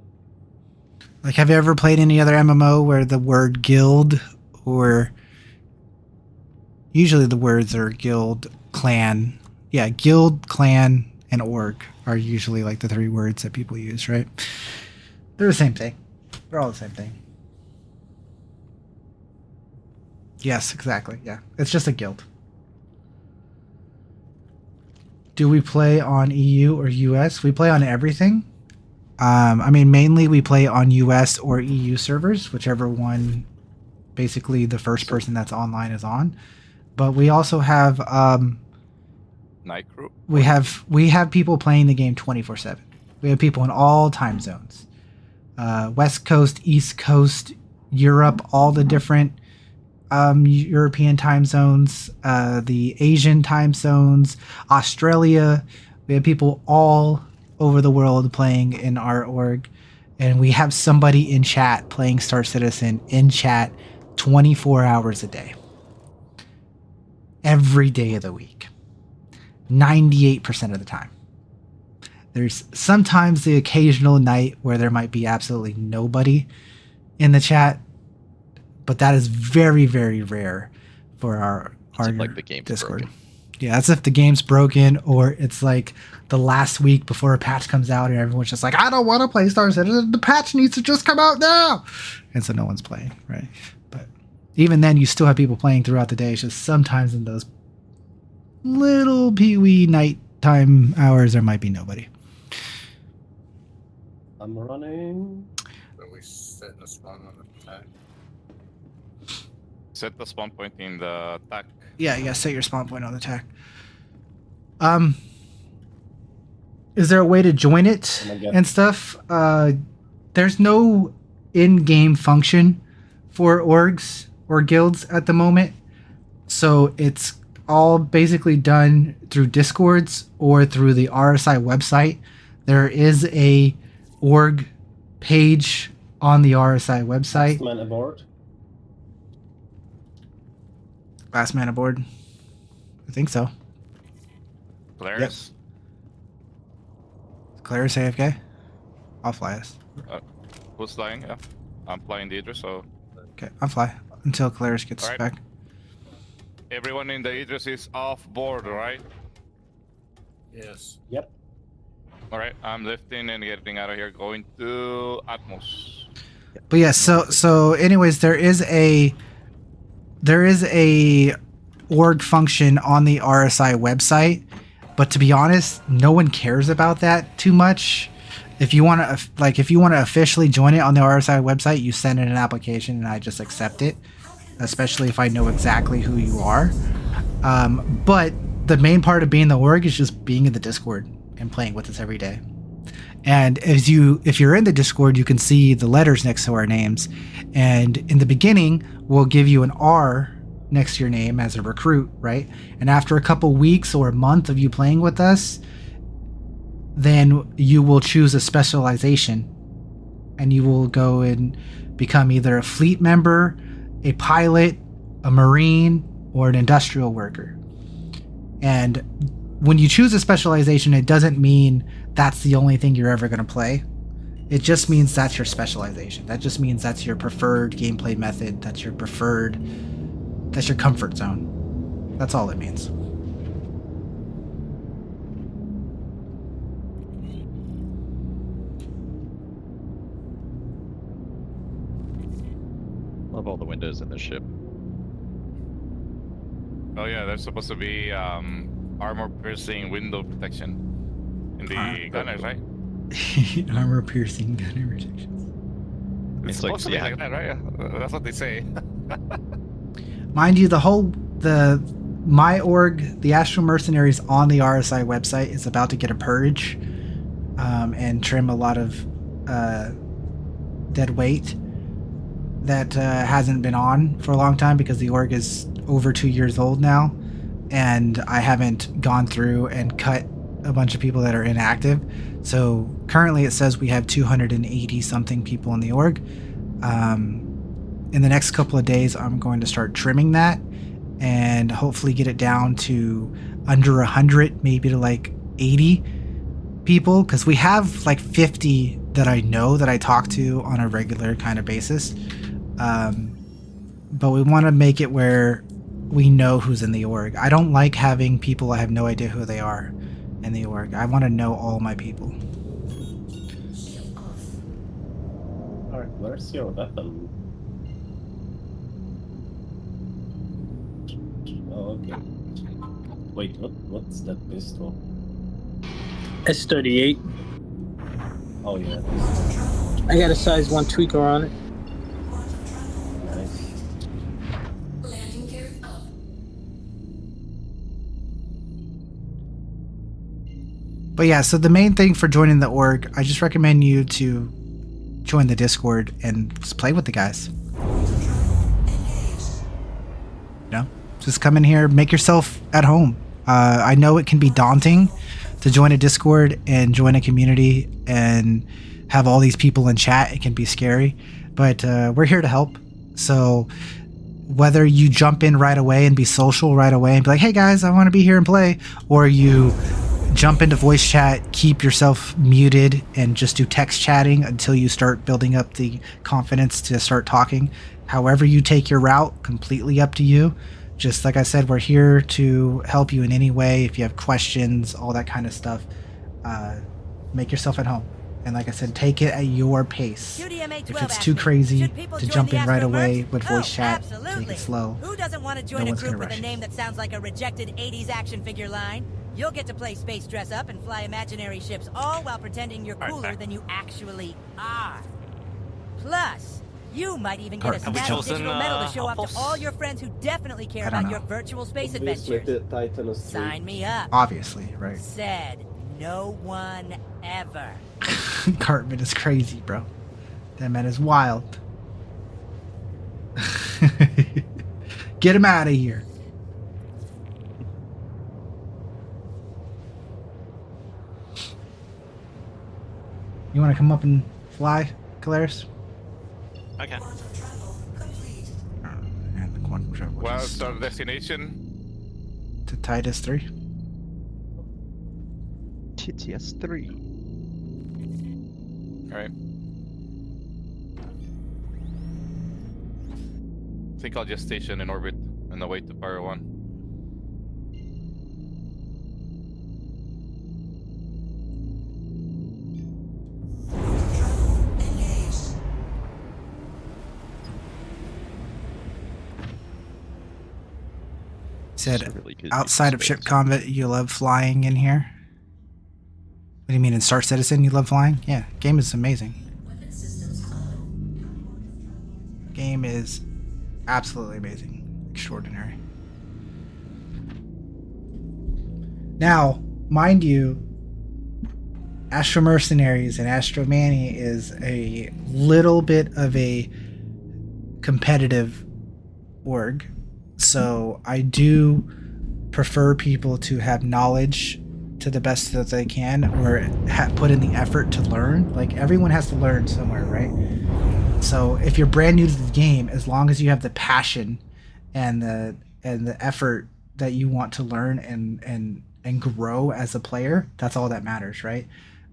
G: Like, have you ever played any other MMO where the word guild, or usually the words are guild, clan. Yeah, guild, clan, and org are usually like the 3 words that people use, right? They're the same thing. They're all the same thing. Yes, exactly. Yeah, it's just a guild. Do we play on EU or US? We play on everything. I mean, mainly we play on US or EU servers, whichever one, basically the first person that's online is on. But we also have
K: Night crew.
G: we have people playing the game 24/7. We have people in all time zones, West Coast, East Coast, Europe, all the different European time zones, the Asian time zones, Australia. We have people all over the world playing in our org, and we have somebody in chat playing Star Citizen in chat 24 hours a day. Every day of the week. 98% of the time. There's sometimes the occasional night where there might be absolutely nobody in the chat, but that is very, very rare for our
P: like the game's
G: Discord.
P: broken.
G: Yeah, that's if the game's broken, or it's like the last week before a patch comes out and everyone's just like, I don't want to play Star Citizen, the patch needs to just come out now. And so no one's playing, right? But even then, you still have people playing throughout the day. It's just sometimes in those little pee-wee nighttime hours, there might be nobody.
E: I'm running.
Q: Are we setting a spawn on the attack?
K: Set the spawn point in the attack.
G: Yeah, you gotta set your spawn point on the attack. Is there a way to join it and stuff? There's no in-game function for orgs or guilds at the moment, so it's all basically done through Discords or through the RSI website. There is a org page on the RSI website.
E: Last man aboard.
G: Last man aboard. I think so.
K: Claire's.
G: Yep. Claire's AFK? I'll fly us.
K: Who's flying? Yeah. I'm flying the Idris, so...
G: Okay, I'll fly until Claire's gets
K: Alright.
G: back.
K: Everyone in the Idris is off board, right?
Q: Yes.
E: Yep.
K: Alright, I'm lifting and getting out of here, going to Atmos.
G: But yeah, so anyways, there is a org function on the RSI website, but to be honest, no one cares about that too much. If you want to officially join it on the RSI website, you send in an application and I just accept it, especially if I know exactly who you are. But the main part of being the org is just being in the Discord and playing with us every day. And if you're in the Discord, you can see the letters next to our names. And in the beginning, we'll give you an R next to your name as a recruit, right? And after a couple weeks or a month of you playing with us, then you will choose a specialization. And you will go and become either a fleet member, a pilot, a marine, or an industrial worker. And when you choose a specialization, it doesn't mean that's the only thing you're ever going to play. It just means that's your specialization. That just means that's your preferred gameplay method. That's your comfort zone. That's all it means.
P: Love all the windows in the ship.
K: Oh yeah, there's supposed to be armor-piercing window protection in the gunners, right?
G: Armor-piercing gunner protections.
K: It's supposed to be like that, right? Yeah. That's what they say.
G: Mind you, my org, the Astro Mercenaries on the RSI website, is about to get a purge and trim a lot of dead weight that hasn't been on for a long time because the org is over 2 years old now, and I haven't gone through and cut a bunch of people that are inactive. So currently it says we have 280 something people in the org. In the next couple of days, I'm going to start trimming that and hopefully get it down to under 100, maybe to like 80 people, because we have like 50 that I know that I talk to on a regular kind of basis. But we want to make it where we know who's in the org. I don't like having people I have no idea who they are in the org. I want to know all my people.
E: Alright, where's your weapon? Oh, okay. Wait, what's that pistol?
I: S38.
E: Oh yeah.
I: I got a size 1 tweaker on it.
E: Nice.
G: But yeah, so the main thing for joining the org, I just recommend you to join the Discord and just play with the guys. You know, just come in here, make yourself at home. I know it can be daunting to join a Discord and join a community and have all these people in chat. It can be scary, but we're here to help. So whether you jump in right away and be social right away and be like, hey guys, I want to be here and play, or you jump into voice chat, keep yourself muted and just do text chatting until you start building up the confidence to start talking. However you take your route, completely up to you. Just like I said, we're here to help you in any way. If you have questions, all that kind of stuff, make yourself at home. And like I said, take it at your pace. If it's too crazy to jump in right away with voice chat, take it slow.
T: Who doesn't want to join a group with a name that sounds like a rejected 80s action figure line? You'll get to play space dress up and fly imaginary ships, all while pretending you're cooler than you actually are. Plus, you might even get a snazzy digital medal to show off to all your friends who definitely care about your virtual space adventures. Sign me up.
G: Obviously, right.
T: Said no one ever.
G: Cartman is crazy, bro. That man is wild. Get him out of here. You want to come up and fly, Calaris?
F: Okay.
K: What's our destination?
G: To Titus 3.
P: TTS 3.
K: Alright. I think I'll just station in orbit on the way to Pyro 1.
G: Said outside of ship combat, you love flying in here. What do you mean in Star Citizen you love flying? Yeah, game is amazing. Game is absolutely amazing, extraordinary. Now, mind you, Astro Mercenaries and Astro Manny is a little bit of a competitive org. So I do prefer people to have knowledge to the best that they can, or put in the effort to learn. Like, everyone has to learn somewhere, right? So if you're brand new to the game, as long as you have the passion and the effort that you want to learn and grow as a player, that's all that matters, right?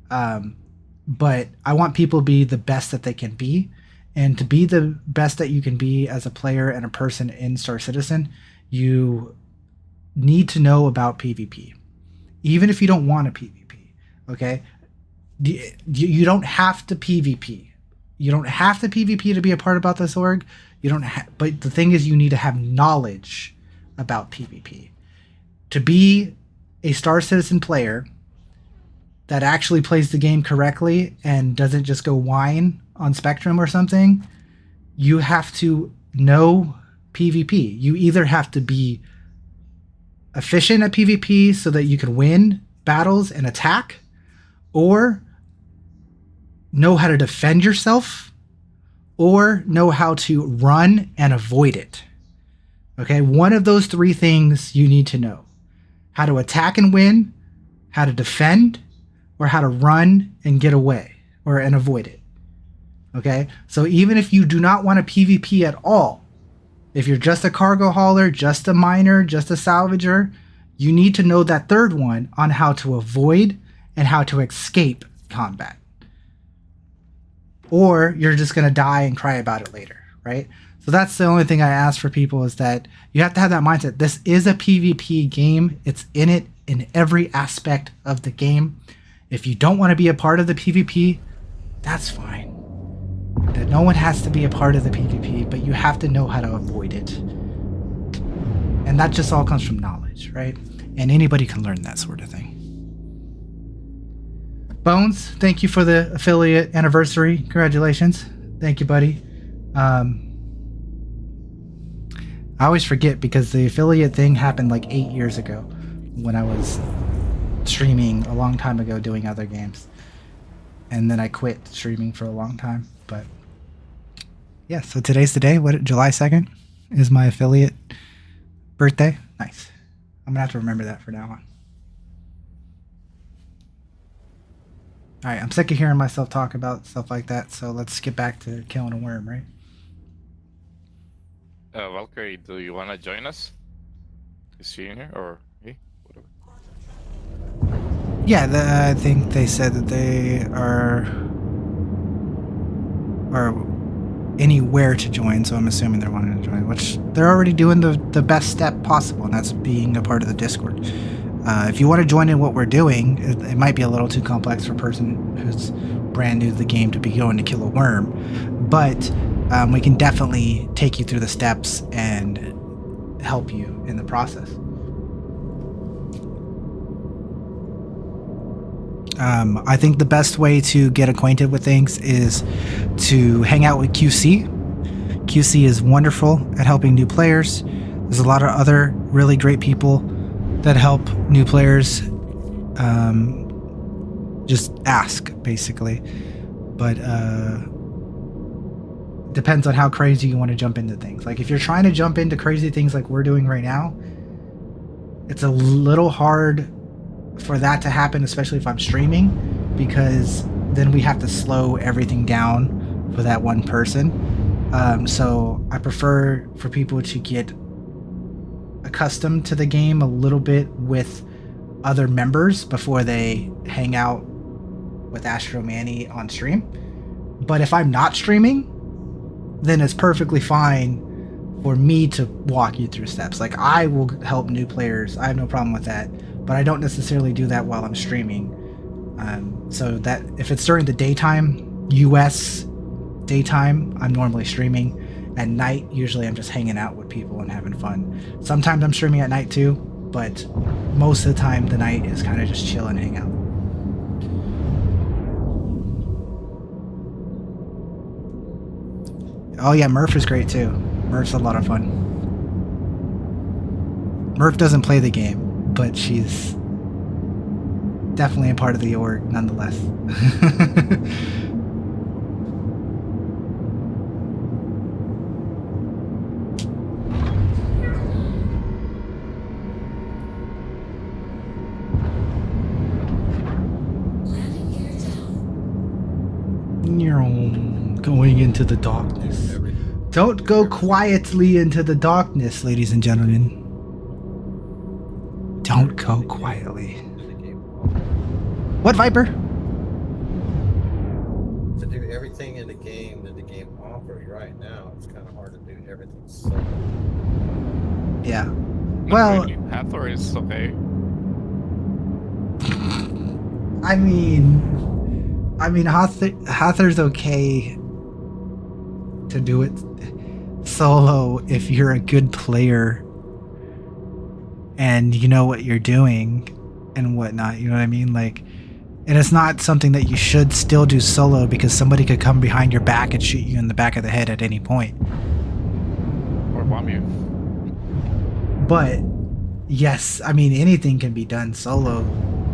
G: But I want people to be the best that they can be. And to be the best that you can be as a player and a person in Star Citizen, you need to know about PvP. Even if you don't want a PvP, okay? You don't have to PvP. You don't have to PvP to be a part about this org. You don't but the thing is, you need to have knowledge about PvP. To be a Star Citizen player that actually plays the game correctly and doesn't just go whine on Spectrum or something, you have to know PvP. You either have to be efficient at PvP so that you can win battles and attack, or know how to defend yourself, or know how to run and avoid it. Okay, one of those three things you need to know. How to attack and win, how to defend, or how to run and get away and avoid it. Okay, so even if you do not want a PvP at all, if you're just a cargo hauler, just a miner, just a salvager, you need to know that third one on how to avoid and how to escape combat. Or you're just going to die and cry about it later, right? So that's the only thing I ask for people, is that you have to have that mindset. This is a PvP game. It's in it in every aspect of the game. If you don't want to be a part of the PvP, that's fine. That no one has to be a part of the PvP, but you have to know how to avoid it. And that just all comes from knowledge, right? And anybody can learn that sort of thing. Bones, thank you for the affiliate anniversary. Congratulations. Thank you, buddy. I always forget because the affiliate thing happened like 8 years ago when I was streaming a long time ago doing other games. And then I quit streaming for a long time. But yeah, so today's the day. July 2nd is my affiliate Birthday? Nice. I'm gonna have to remember that for now on. Alright, I'm sick of hearing myself talk about stuff like that, so let's get back to killing a worm, right?
K: Valkyrie, do you want to join us? Is she in here, or me? Whatever.
G: Yeah, I think they said that they are anywhere to join, so I'm assuming they're wanting to join, which they're already doing the best step possible, and that's being a part of the Discord. If you want to join in what we're doing, it might be a little too complex for a person who's brand new to the game to be going to kill a worm, but we can definitely take you through the steps and help you in the process. I think the best way to get acquainted with things is to hang out with QC. QC is wonderful at helping new players. There's a lot of other really great people that help new players. Just ask, basically. But depends on how crazy you want to jump into things. Like if you're trying to jump into crazy things like we're doing right now, it's a little hard for that to happen, especially if I'm streaming, because then we have to slow everything down for that one person. So I prefer for people to get accustomed to the game a little bit with other members before they hang out with Astro Manny on stream. But if I'm not streaming, then it's perfectly fine for me to walk you through steps. Like I will help new players. I have no problem with that. But I don't necessarily do that while I'm streaming. So that if it's during the daytime, US daytime, I'm normally streaming. At night, usually I'm just hanging out with people and having fun. Sometimes I'm streaming at night too, but most of the time the night is kind of just chill and hang out. Oh yeah, Murph is great too. Murph's a lot of fun. Murph doesn't play the game, but she's definitely a part of the org nonetheless. Going into the darkness. Don't go quietly into the darkness, ladies and gentlemen. Don't go quietly. What, Viper?
Q: To do everything in the game that the game offers right now, it's kind of hard to do everything solo.
G: Yeah. Well,
K: Hathor is okay.
G: I mean, Hathor's okay to do it solo if you're a good player and you know what you're doing and whatnot, you know what I mean? Like, and it's not something that you should still do solo because somebody could come behind your back and shoot you in the back of the head at any point.
K: Or bomb you.
G: But, yes, I mean, anything can be done solo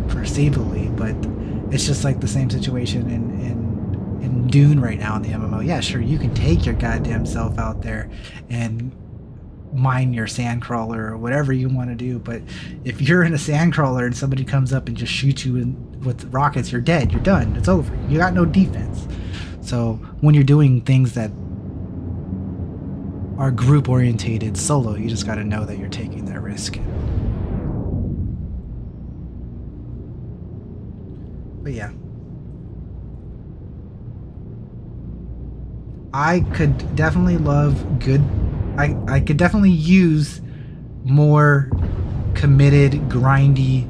G: perceivably, but it's just like the same situation in Dune right now in the MMO. Yeah, sure, you can take your goddamn self out there and mine your sandcrawler or whatever you want to do, but if you're in a sandcrawler and somebody comes up and just shoots you with rockets, you're dead, you're done, it's over, you got no defense. So when you're doing things that are group orientated solo, you just got to know that you're taking that risk. But yeah, I could definitely love good. I could definitely use more committed, grindy,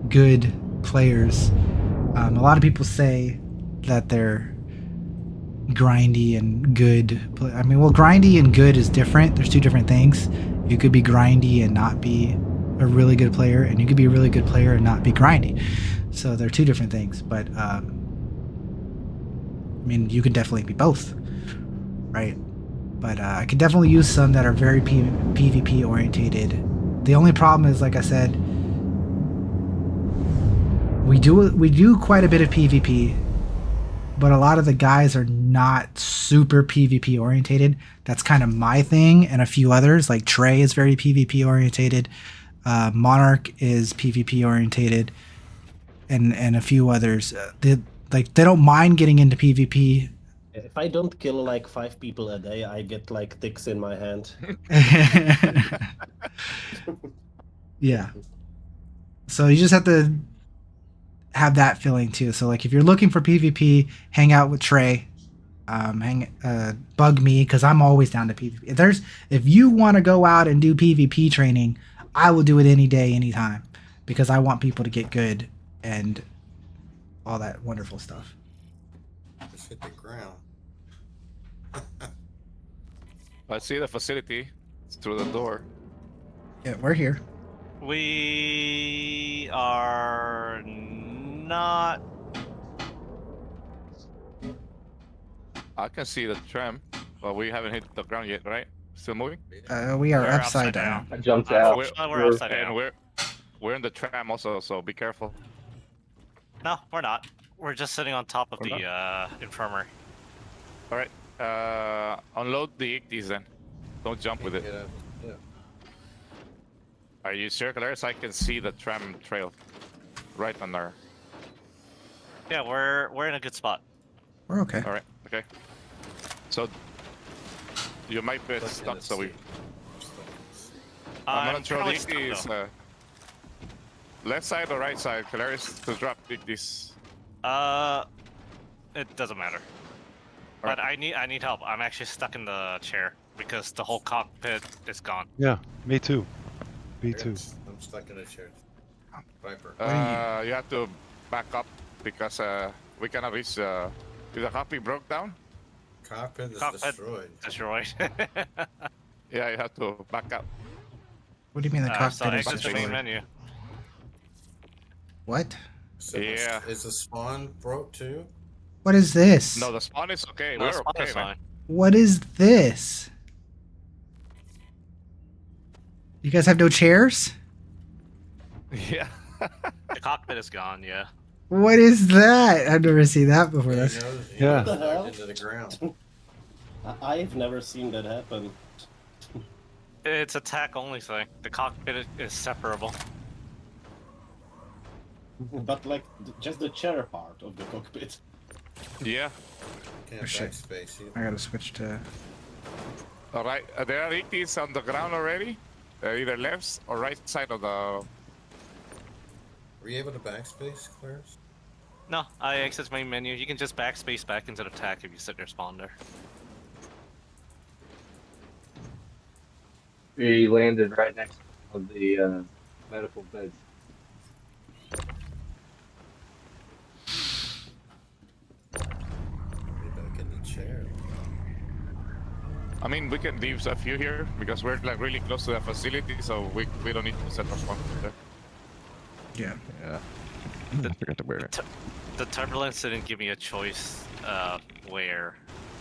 G: good players. A lot of people say that they're grindy and good. I mean, well, grindy and good is different. There's two different things. You could be grindy and not be a really good player, and you could be a really good player and not be grindy. So they're two different things. But I mean, you can definitely be both, right? But I could definitely use some that are very PvP orientated. The only problem is, like I said, we do quite a bit of PvP, but a lot of the guys are not super PvP orientated. That's kind of my thing, and a few others like Trey is very PvP orientated. Monarch is PvP orientated, and a few others. They don't mind getting into PvP.
E: If I don't kill like 5 people a day, I get like ticks in my hand.
G: Yeah. So you just have to have that feeling too. So like if you're looking for PvP, hang out with Trey. Bug me because I'm always down to PvP. If you want to go out and do PvP training, I will do it any day, anytime, because I want people to get good and all that wonderful stuff.
Q: Just hit the ground.
K: I see the facility. It's through the door.
G: Yeah, we're here.
F: We are not.
K: I can see the tram, but we haven't hit the ground yet, right? Still moving?
G: We are upside down.
S: I jumped out.
F: We're upside down.
K: And we're in the tram also, so be careful.
F: No, we're not. We're just sitting on top of the infirmary.
K: All right. Unload the Icties then. Don't jump with it.
Q: Yeah.
K: Are you circular? So I can see the tram trail right on there.
F: Yeah, we're in a good spot.
G: We're okay.
K: All right. Okay. So you might be stuck. So I'm gonna throw the Icties. Left side or right side? Hilarious to drop Icties.
F: It doesn't matter. But I need help. I'm actually stuck in the chair because the whole cockpit is gone.
N: Yeah, me too. Me too.
Q: I'm stuck in a chair. Viper.
K: You have to back up because we cannot reach. The cockpit broke down.
Q: Cockpit is destroyed.
F: Destroyed.
K: Yeah, you have to back up.
G: What do you mean the cockpit
F: so
G: is
F: exit the main
G: destroyed?
F: menu.
G: What?
Q: So
K: Yeah.
Q: Is the spawn broke too?
G: What is this?
K: No, the spawn is okay.
F: No,
K: We're
F: spawn
K: okay,
F: is
K: man.
F: fine.
G: What is this? You guys have no chairs?
K: Yeah.
F: The cockpit is gone. Yeah.
G: What is that? I've never seen that before. That's
N: Yeah.
E: What the hell?
Q: Into the ground.
E: I've never seen that happen.
F: It's a tack only thing. The cockpit is separable.
E: But like just the chair part of the cockpit.
K: Yeah.
Q: Can't
G: Oh, shit.
Q: backspace either.
G: I gotta switch to.
K: All right. There are Icties on the ground already. Either left or right side of the.
Q: Were you able to backspace, Clarence?
F: No, I exit main menu. You can just backspace back into the tack if you sit your spawn there.
S: We landed right next to the medical beds.
Q: Get back in the chair.
K: I mean, we can leave a few here because we're like really close to the facility, so we don't need to set our spawn there.
G: Yeah.
P: Yeah. I forgot to wear it.
F: The turbulence didn't give me a choice where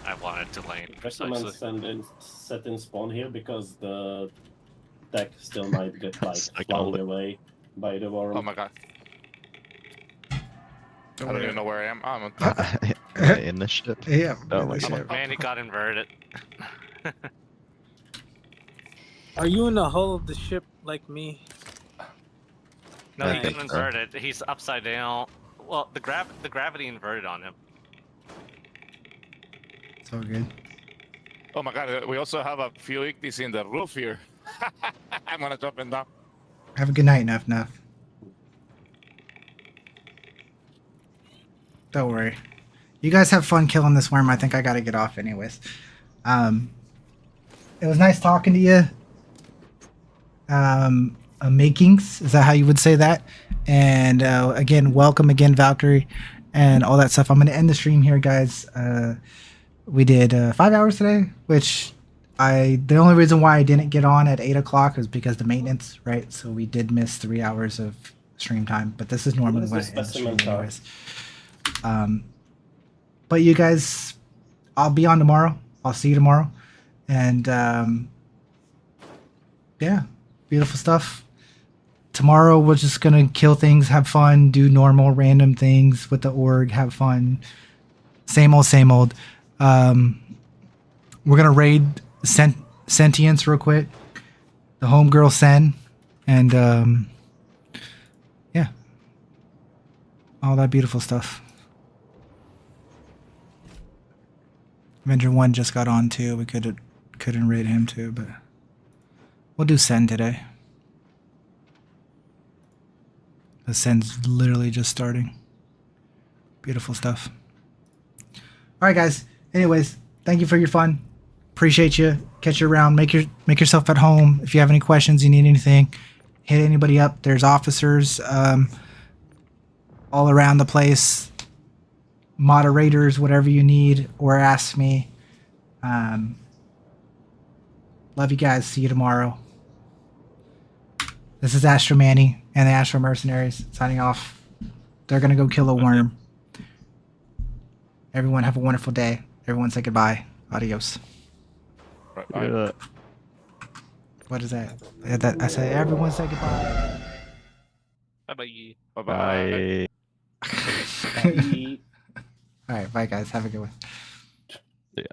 F: I wanted to land
E: Recommend
F: precisely.
E: set in spawn here because the deck still might get like flung away by the worm.
K: Oh my god. I don't even know where I am. I'm on
P: Am
K: top.
P: I in the ship?
G: Yeah.
P: Oh my god.
F: Man, it got inverted.
I: Are you in the hull of the ship like me?
F: No,
P: I
F: he
P: think
F: got
P: so.
F: inverted. He's upside down. Well, the gravity inverted on him.
G: It's all good.
K: Oh my god, we also have a few Icties in the roof here. I'm gonna jump in down.
G: Have a good night, Nuff. Don't worry. You guys have fun killing this worm. I think I gotta get off anyways. It was nice talking to you. Makings, is that how you would say that? And again, welcome again, Valkyrie, and all that stuff. I'm gonna end the stream here, guys. We did 5 hours today, which the only reason why I didn't get on at 8 o'clock is because the maintenance, right? So we did miss 3 hours of stream time, but this is normally when I end the stream anyways. But you guys, I'll be on tomorrow. I'll see you tomorrow. And yeah, beautiful stuff. Tomorrow we're just gonna kill things, have fun, do normal random things with the org, have fun, Same old, same old. We're gonna raid Sentience real quick. The homegirl Sen, and yeah, all that beautiful stuff. Avenger 1 just got on too. We couldn't raid him too, but we'll do Sen today. The Sen's literally just starting. Beautiful stuff. All right, guys. Anyways, thank you for your fun. Appreciate you. Catch you around. Make yourself at home. If you have any questions, you need anything, hit anybody up. There's officers all around the place. Moderators, whatever you need, or ask me. Love you guys. See you tomorrow. This is Astro Manny and the Astro Mercenaries signing off. They're gonna go kill a worm. Everyone have a wonderful day. Everyone say goodbye. Adios.
U: Bye.
G: What is that? I say everyone say goodbye.
F: Bye-bye.
U: Bye-bye.
G: All right, bye guys. Have a good one.
P: Yeah.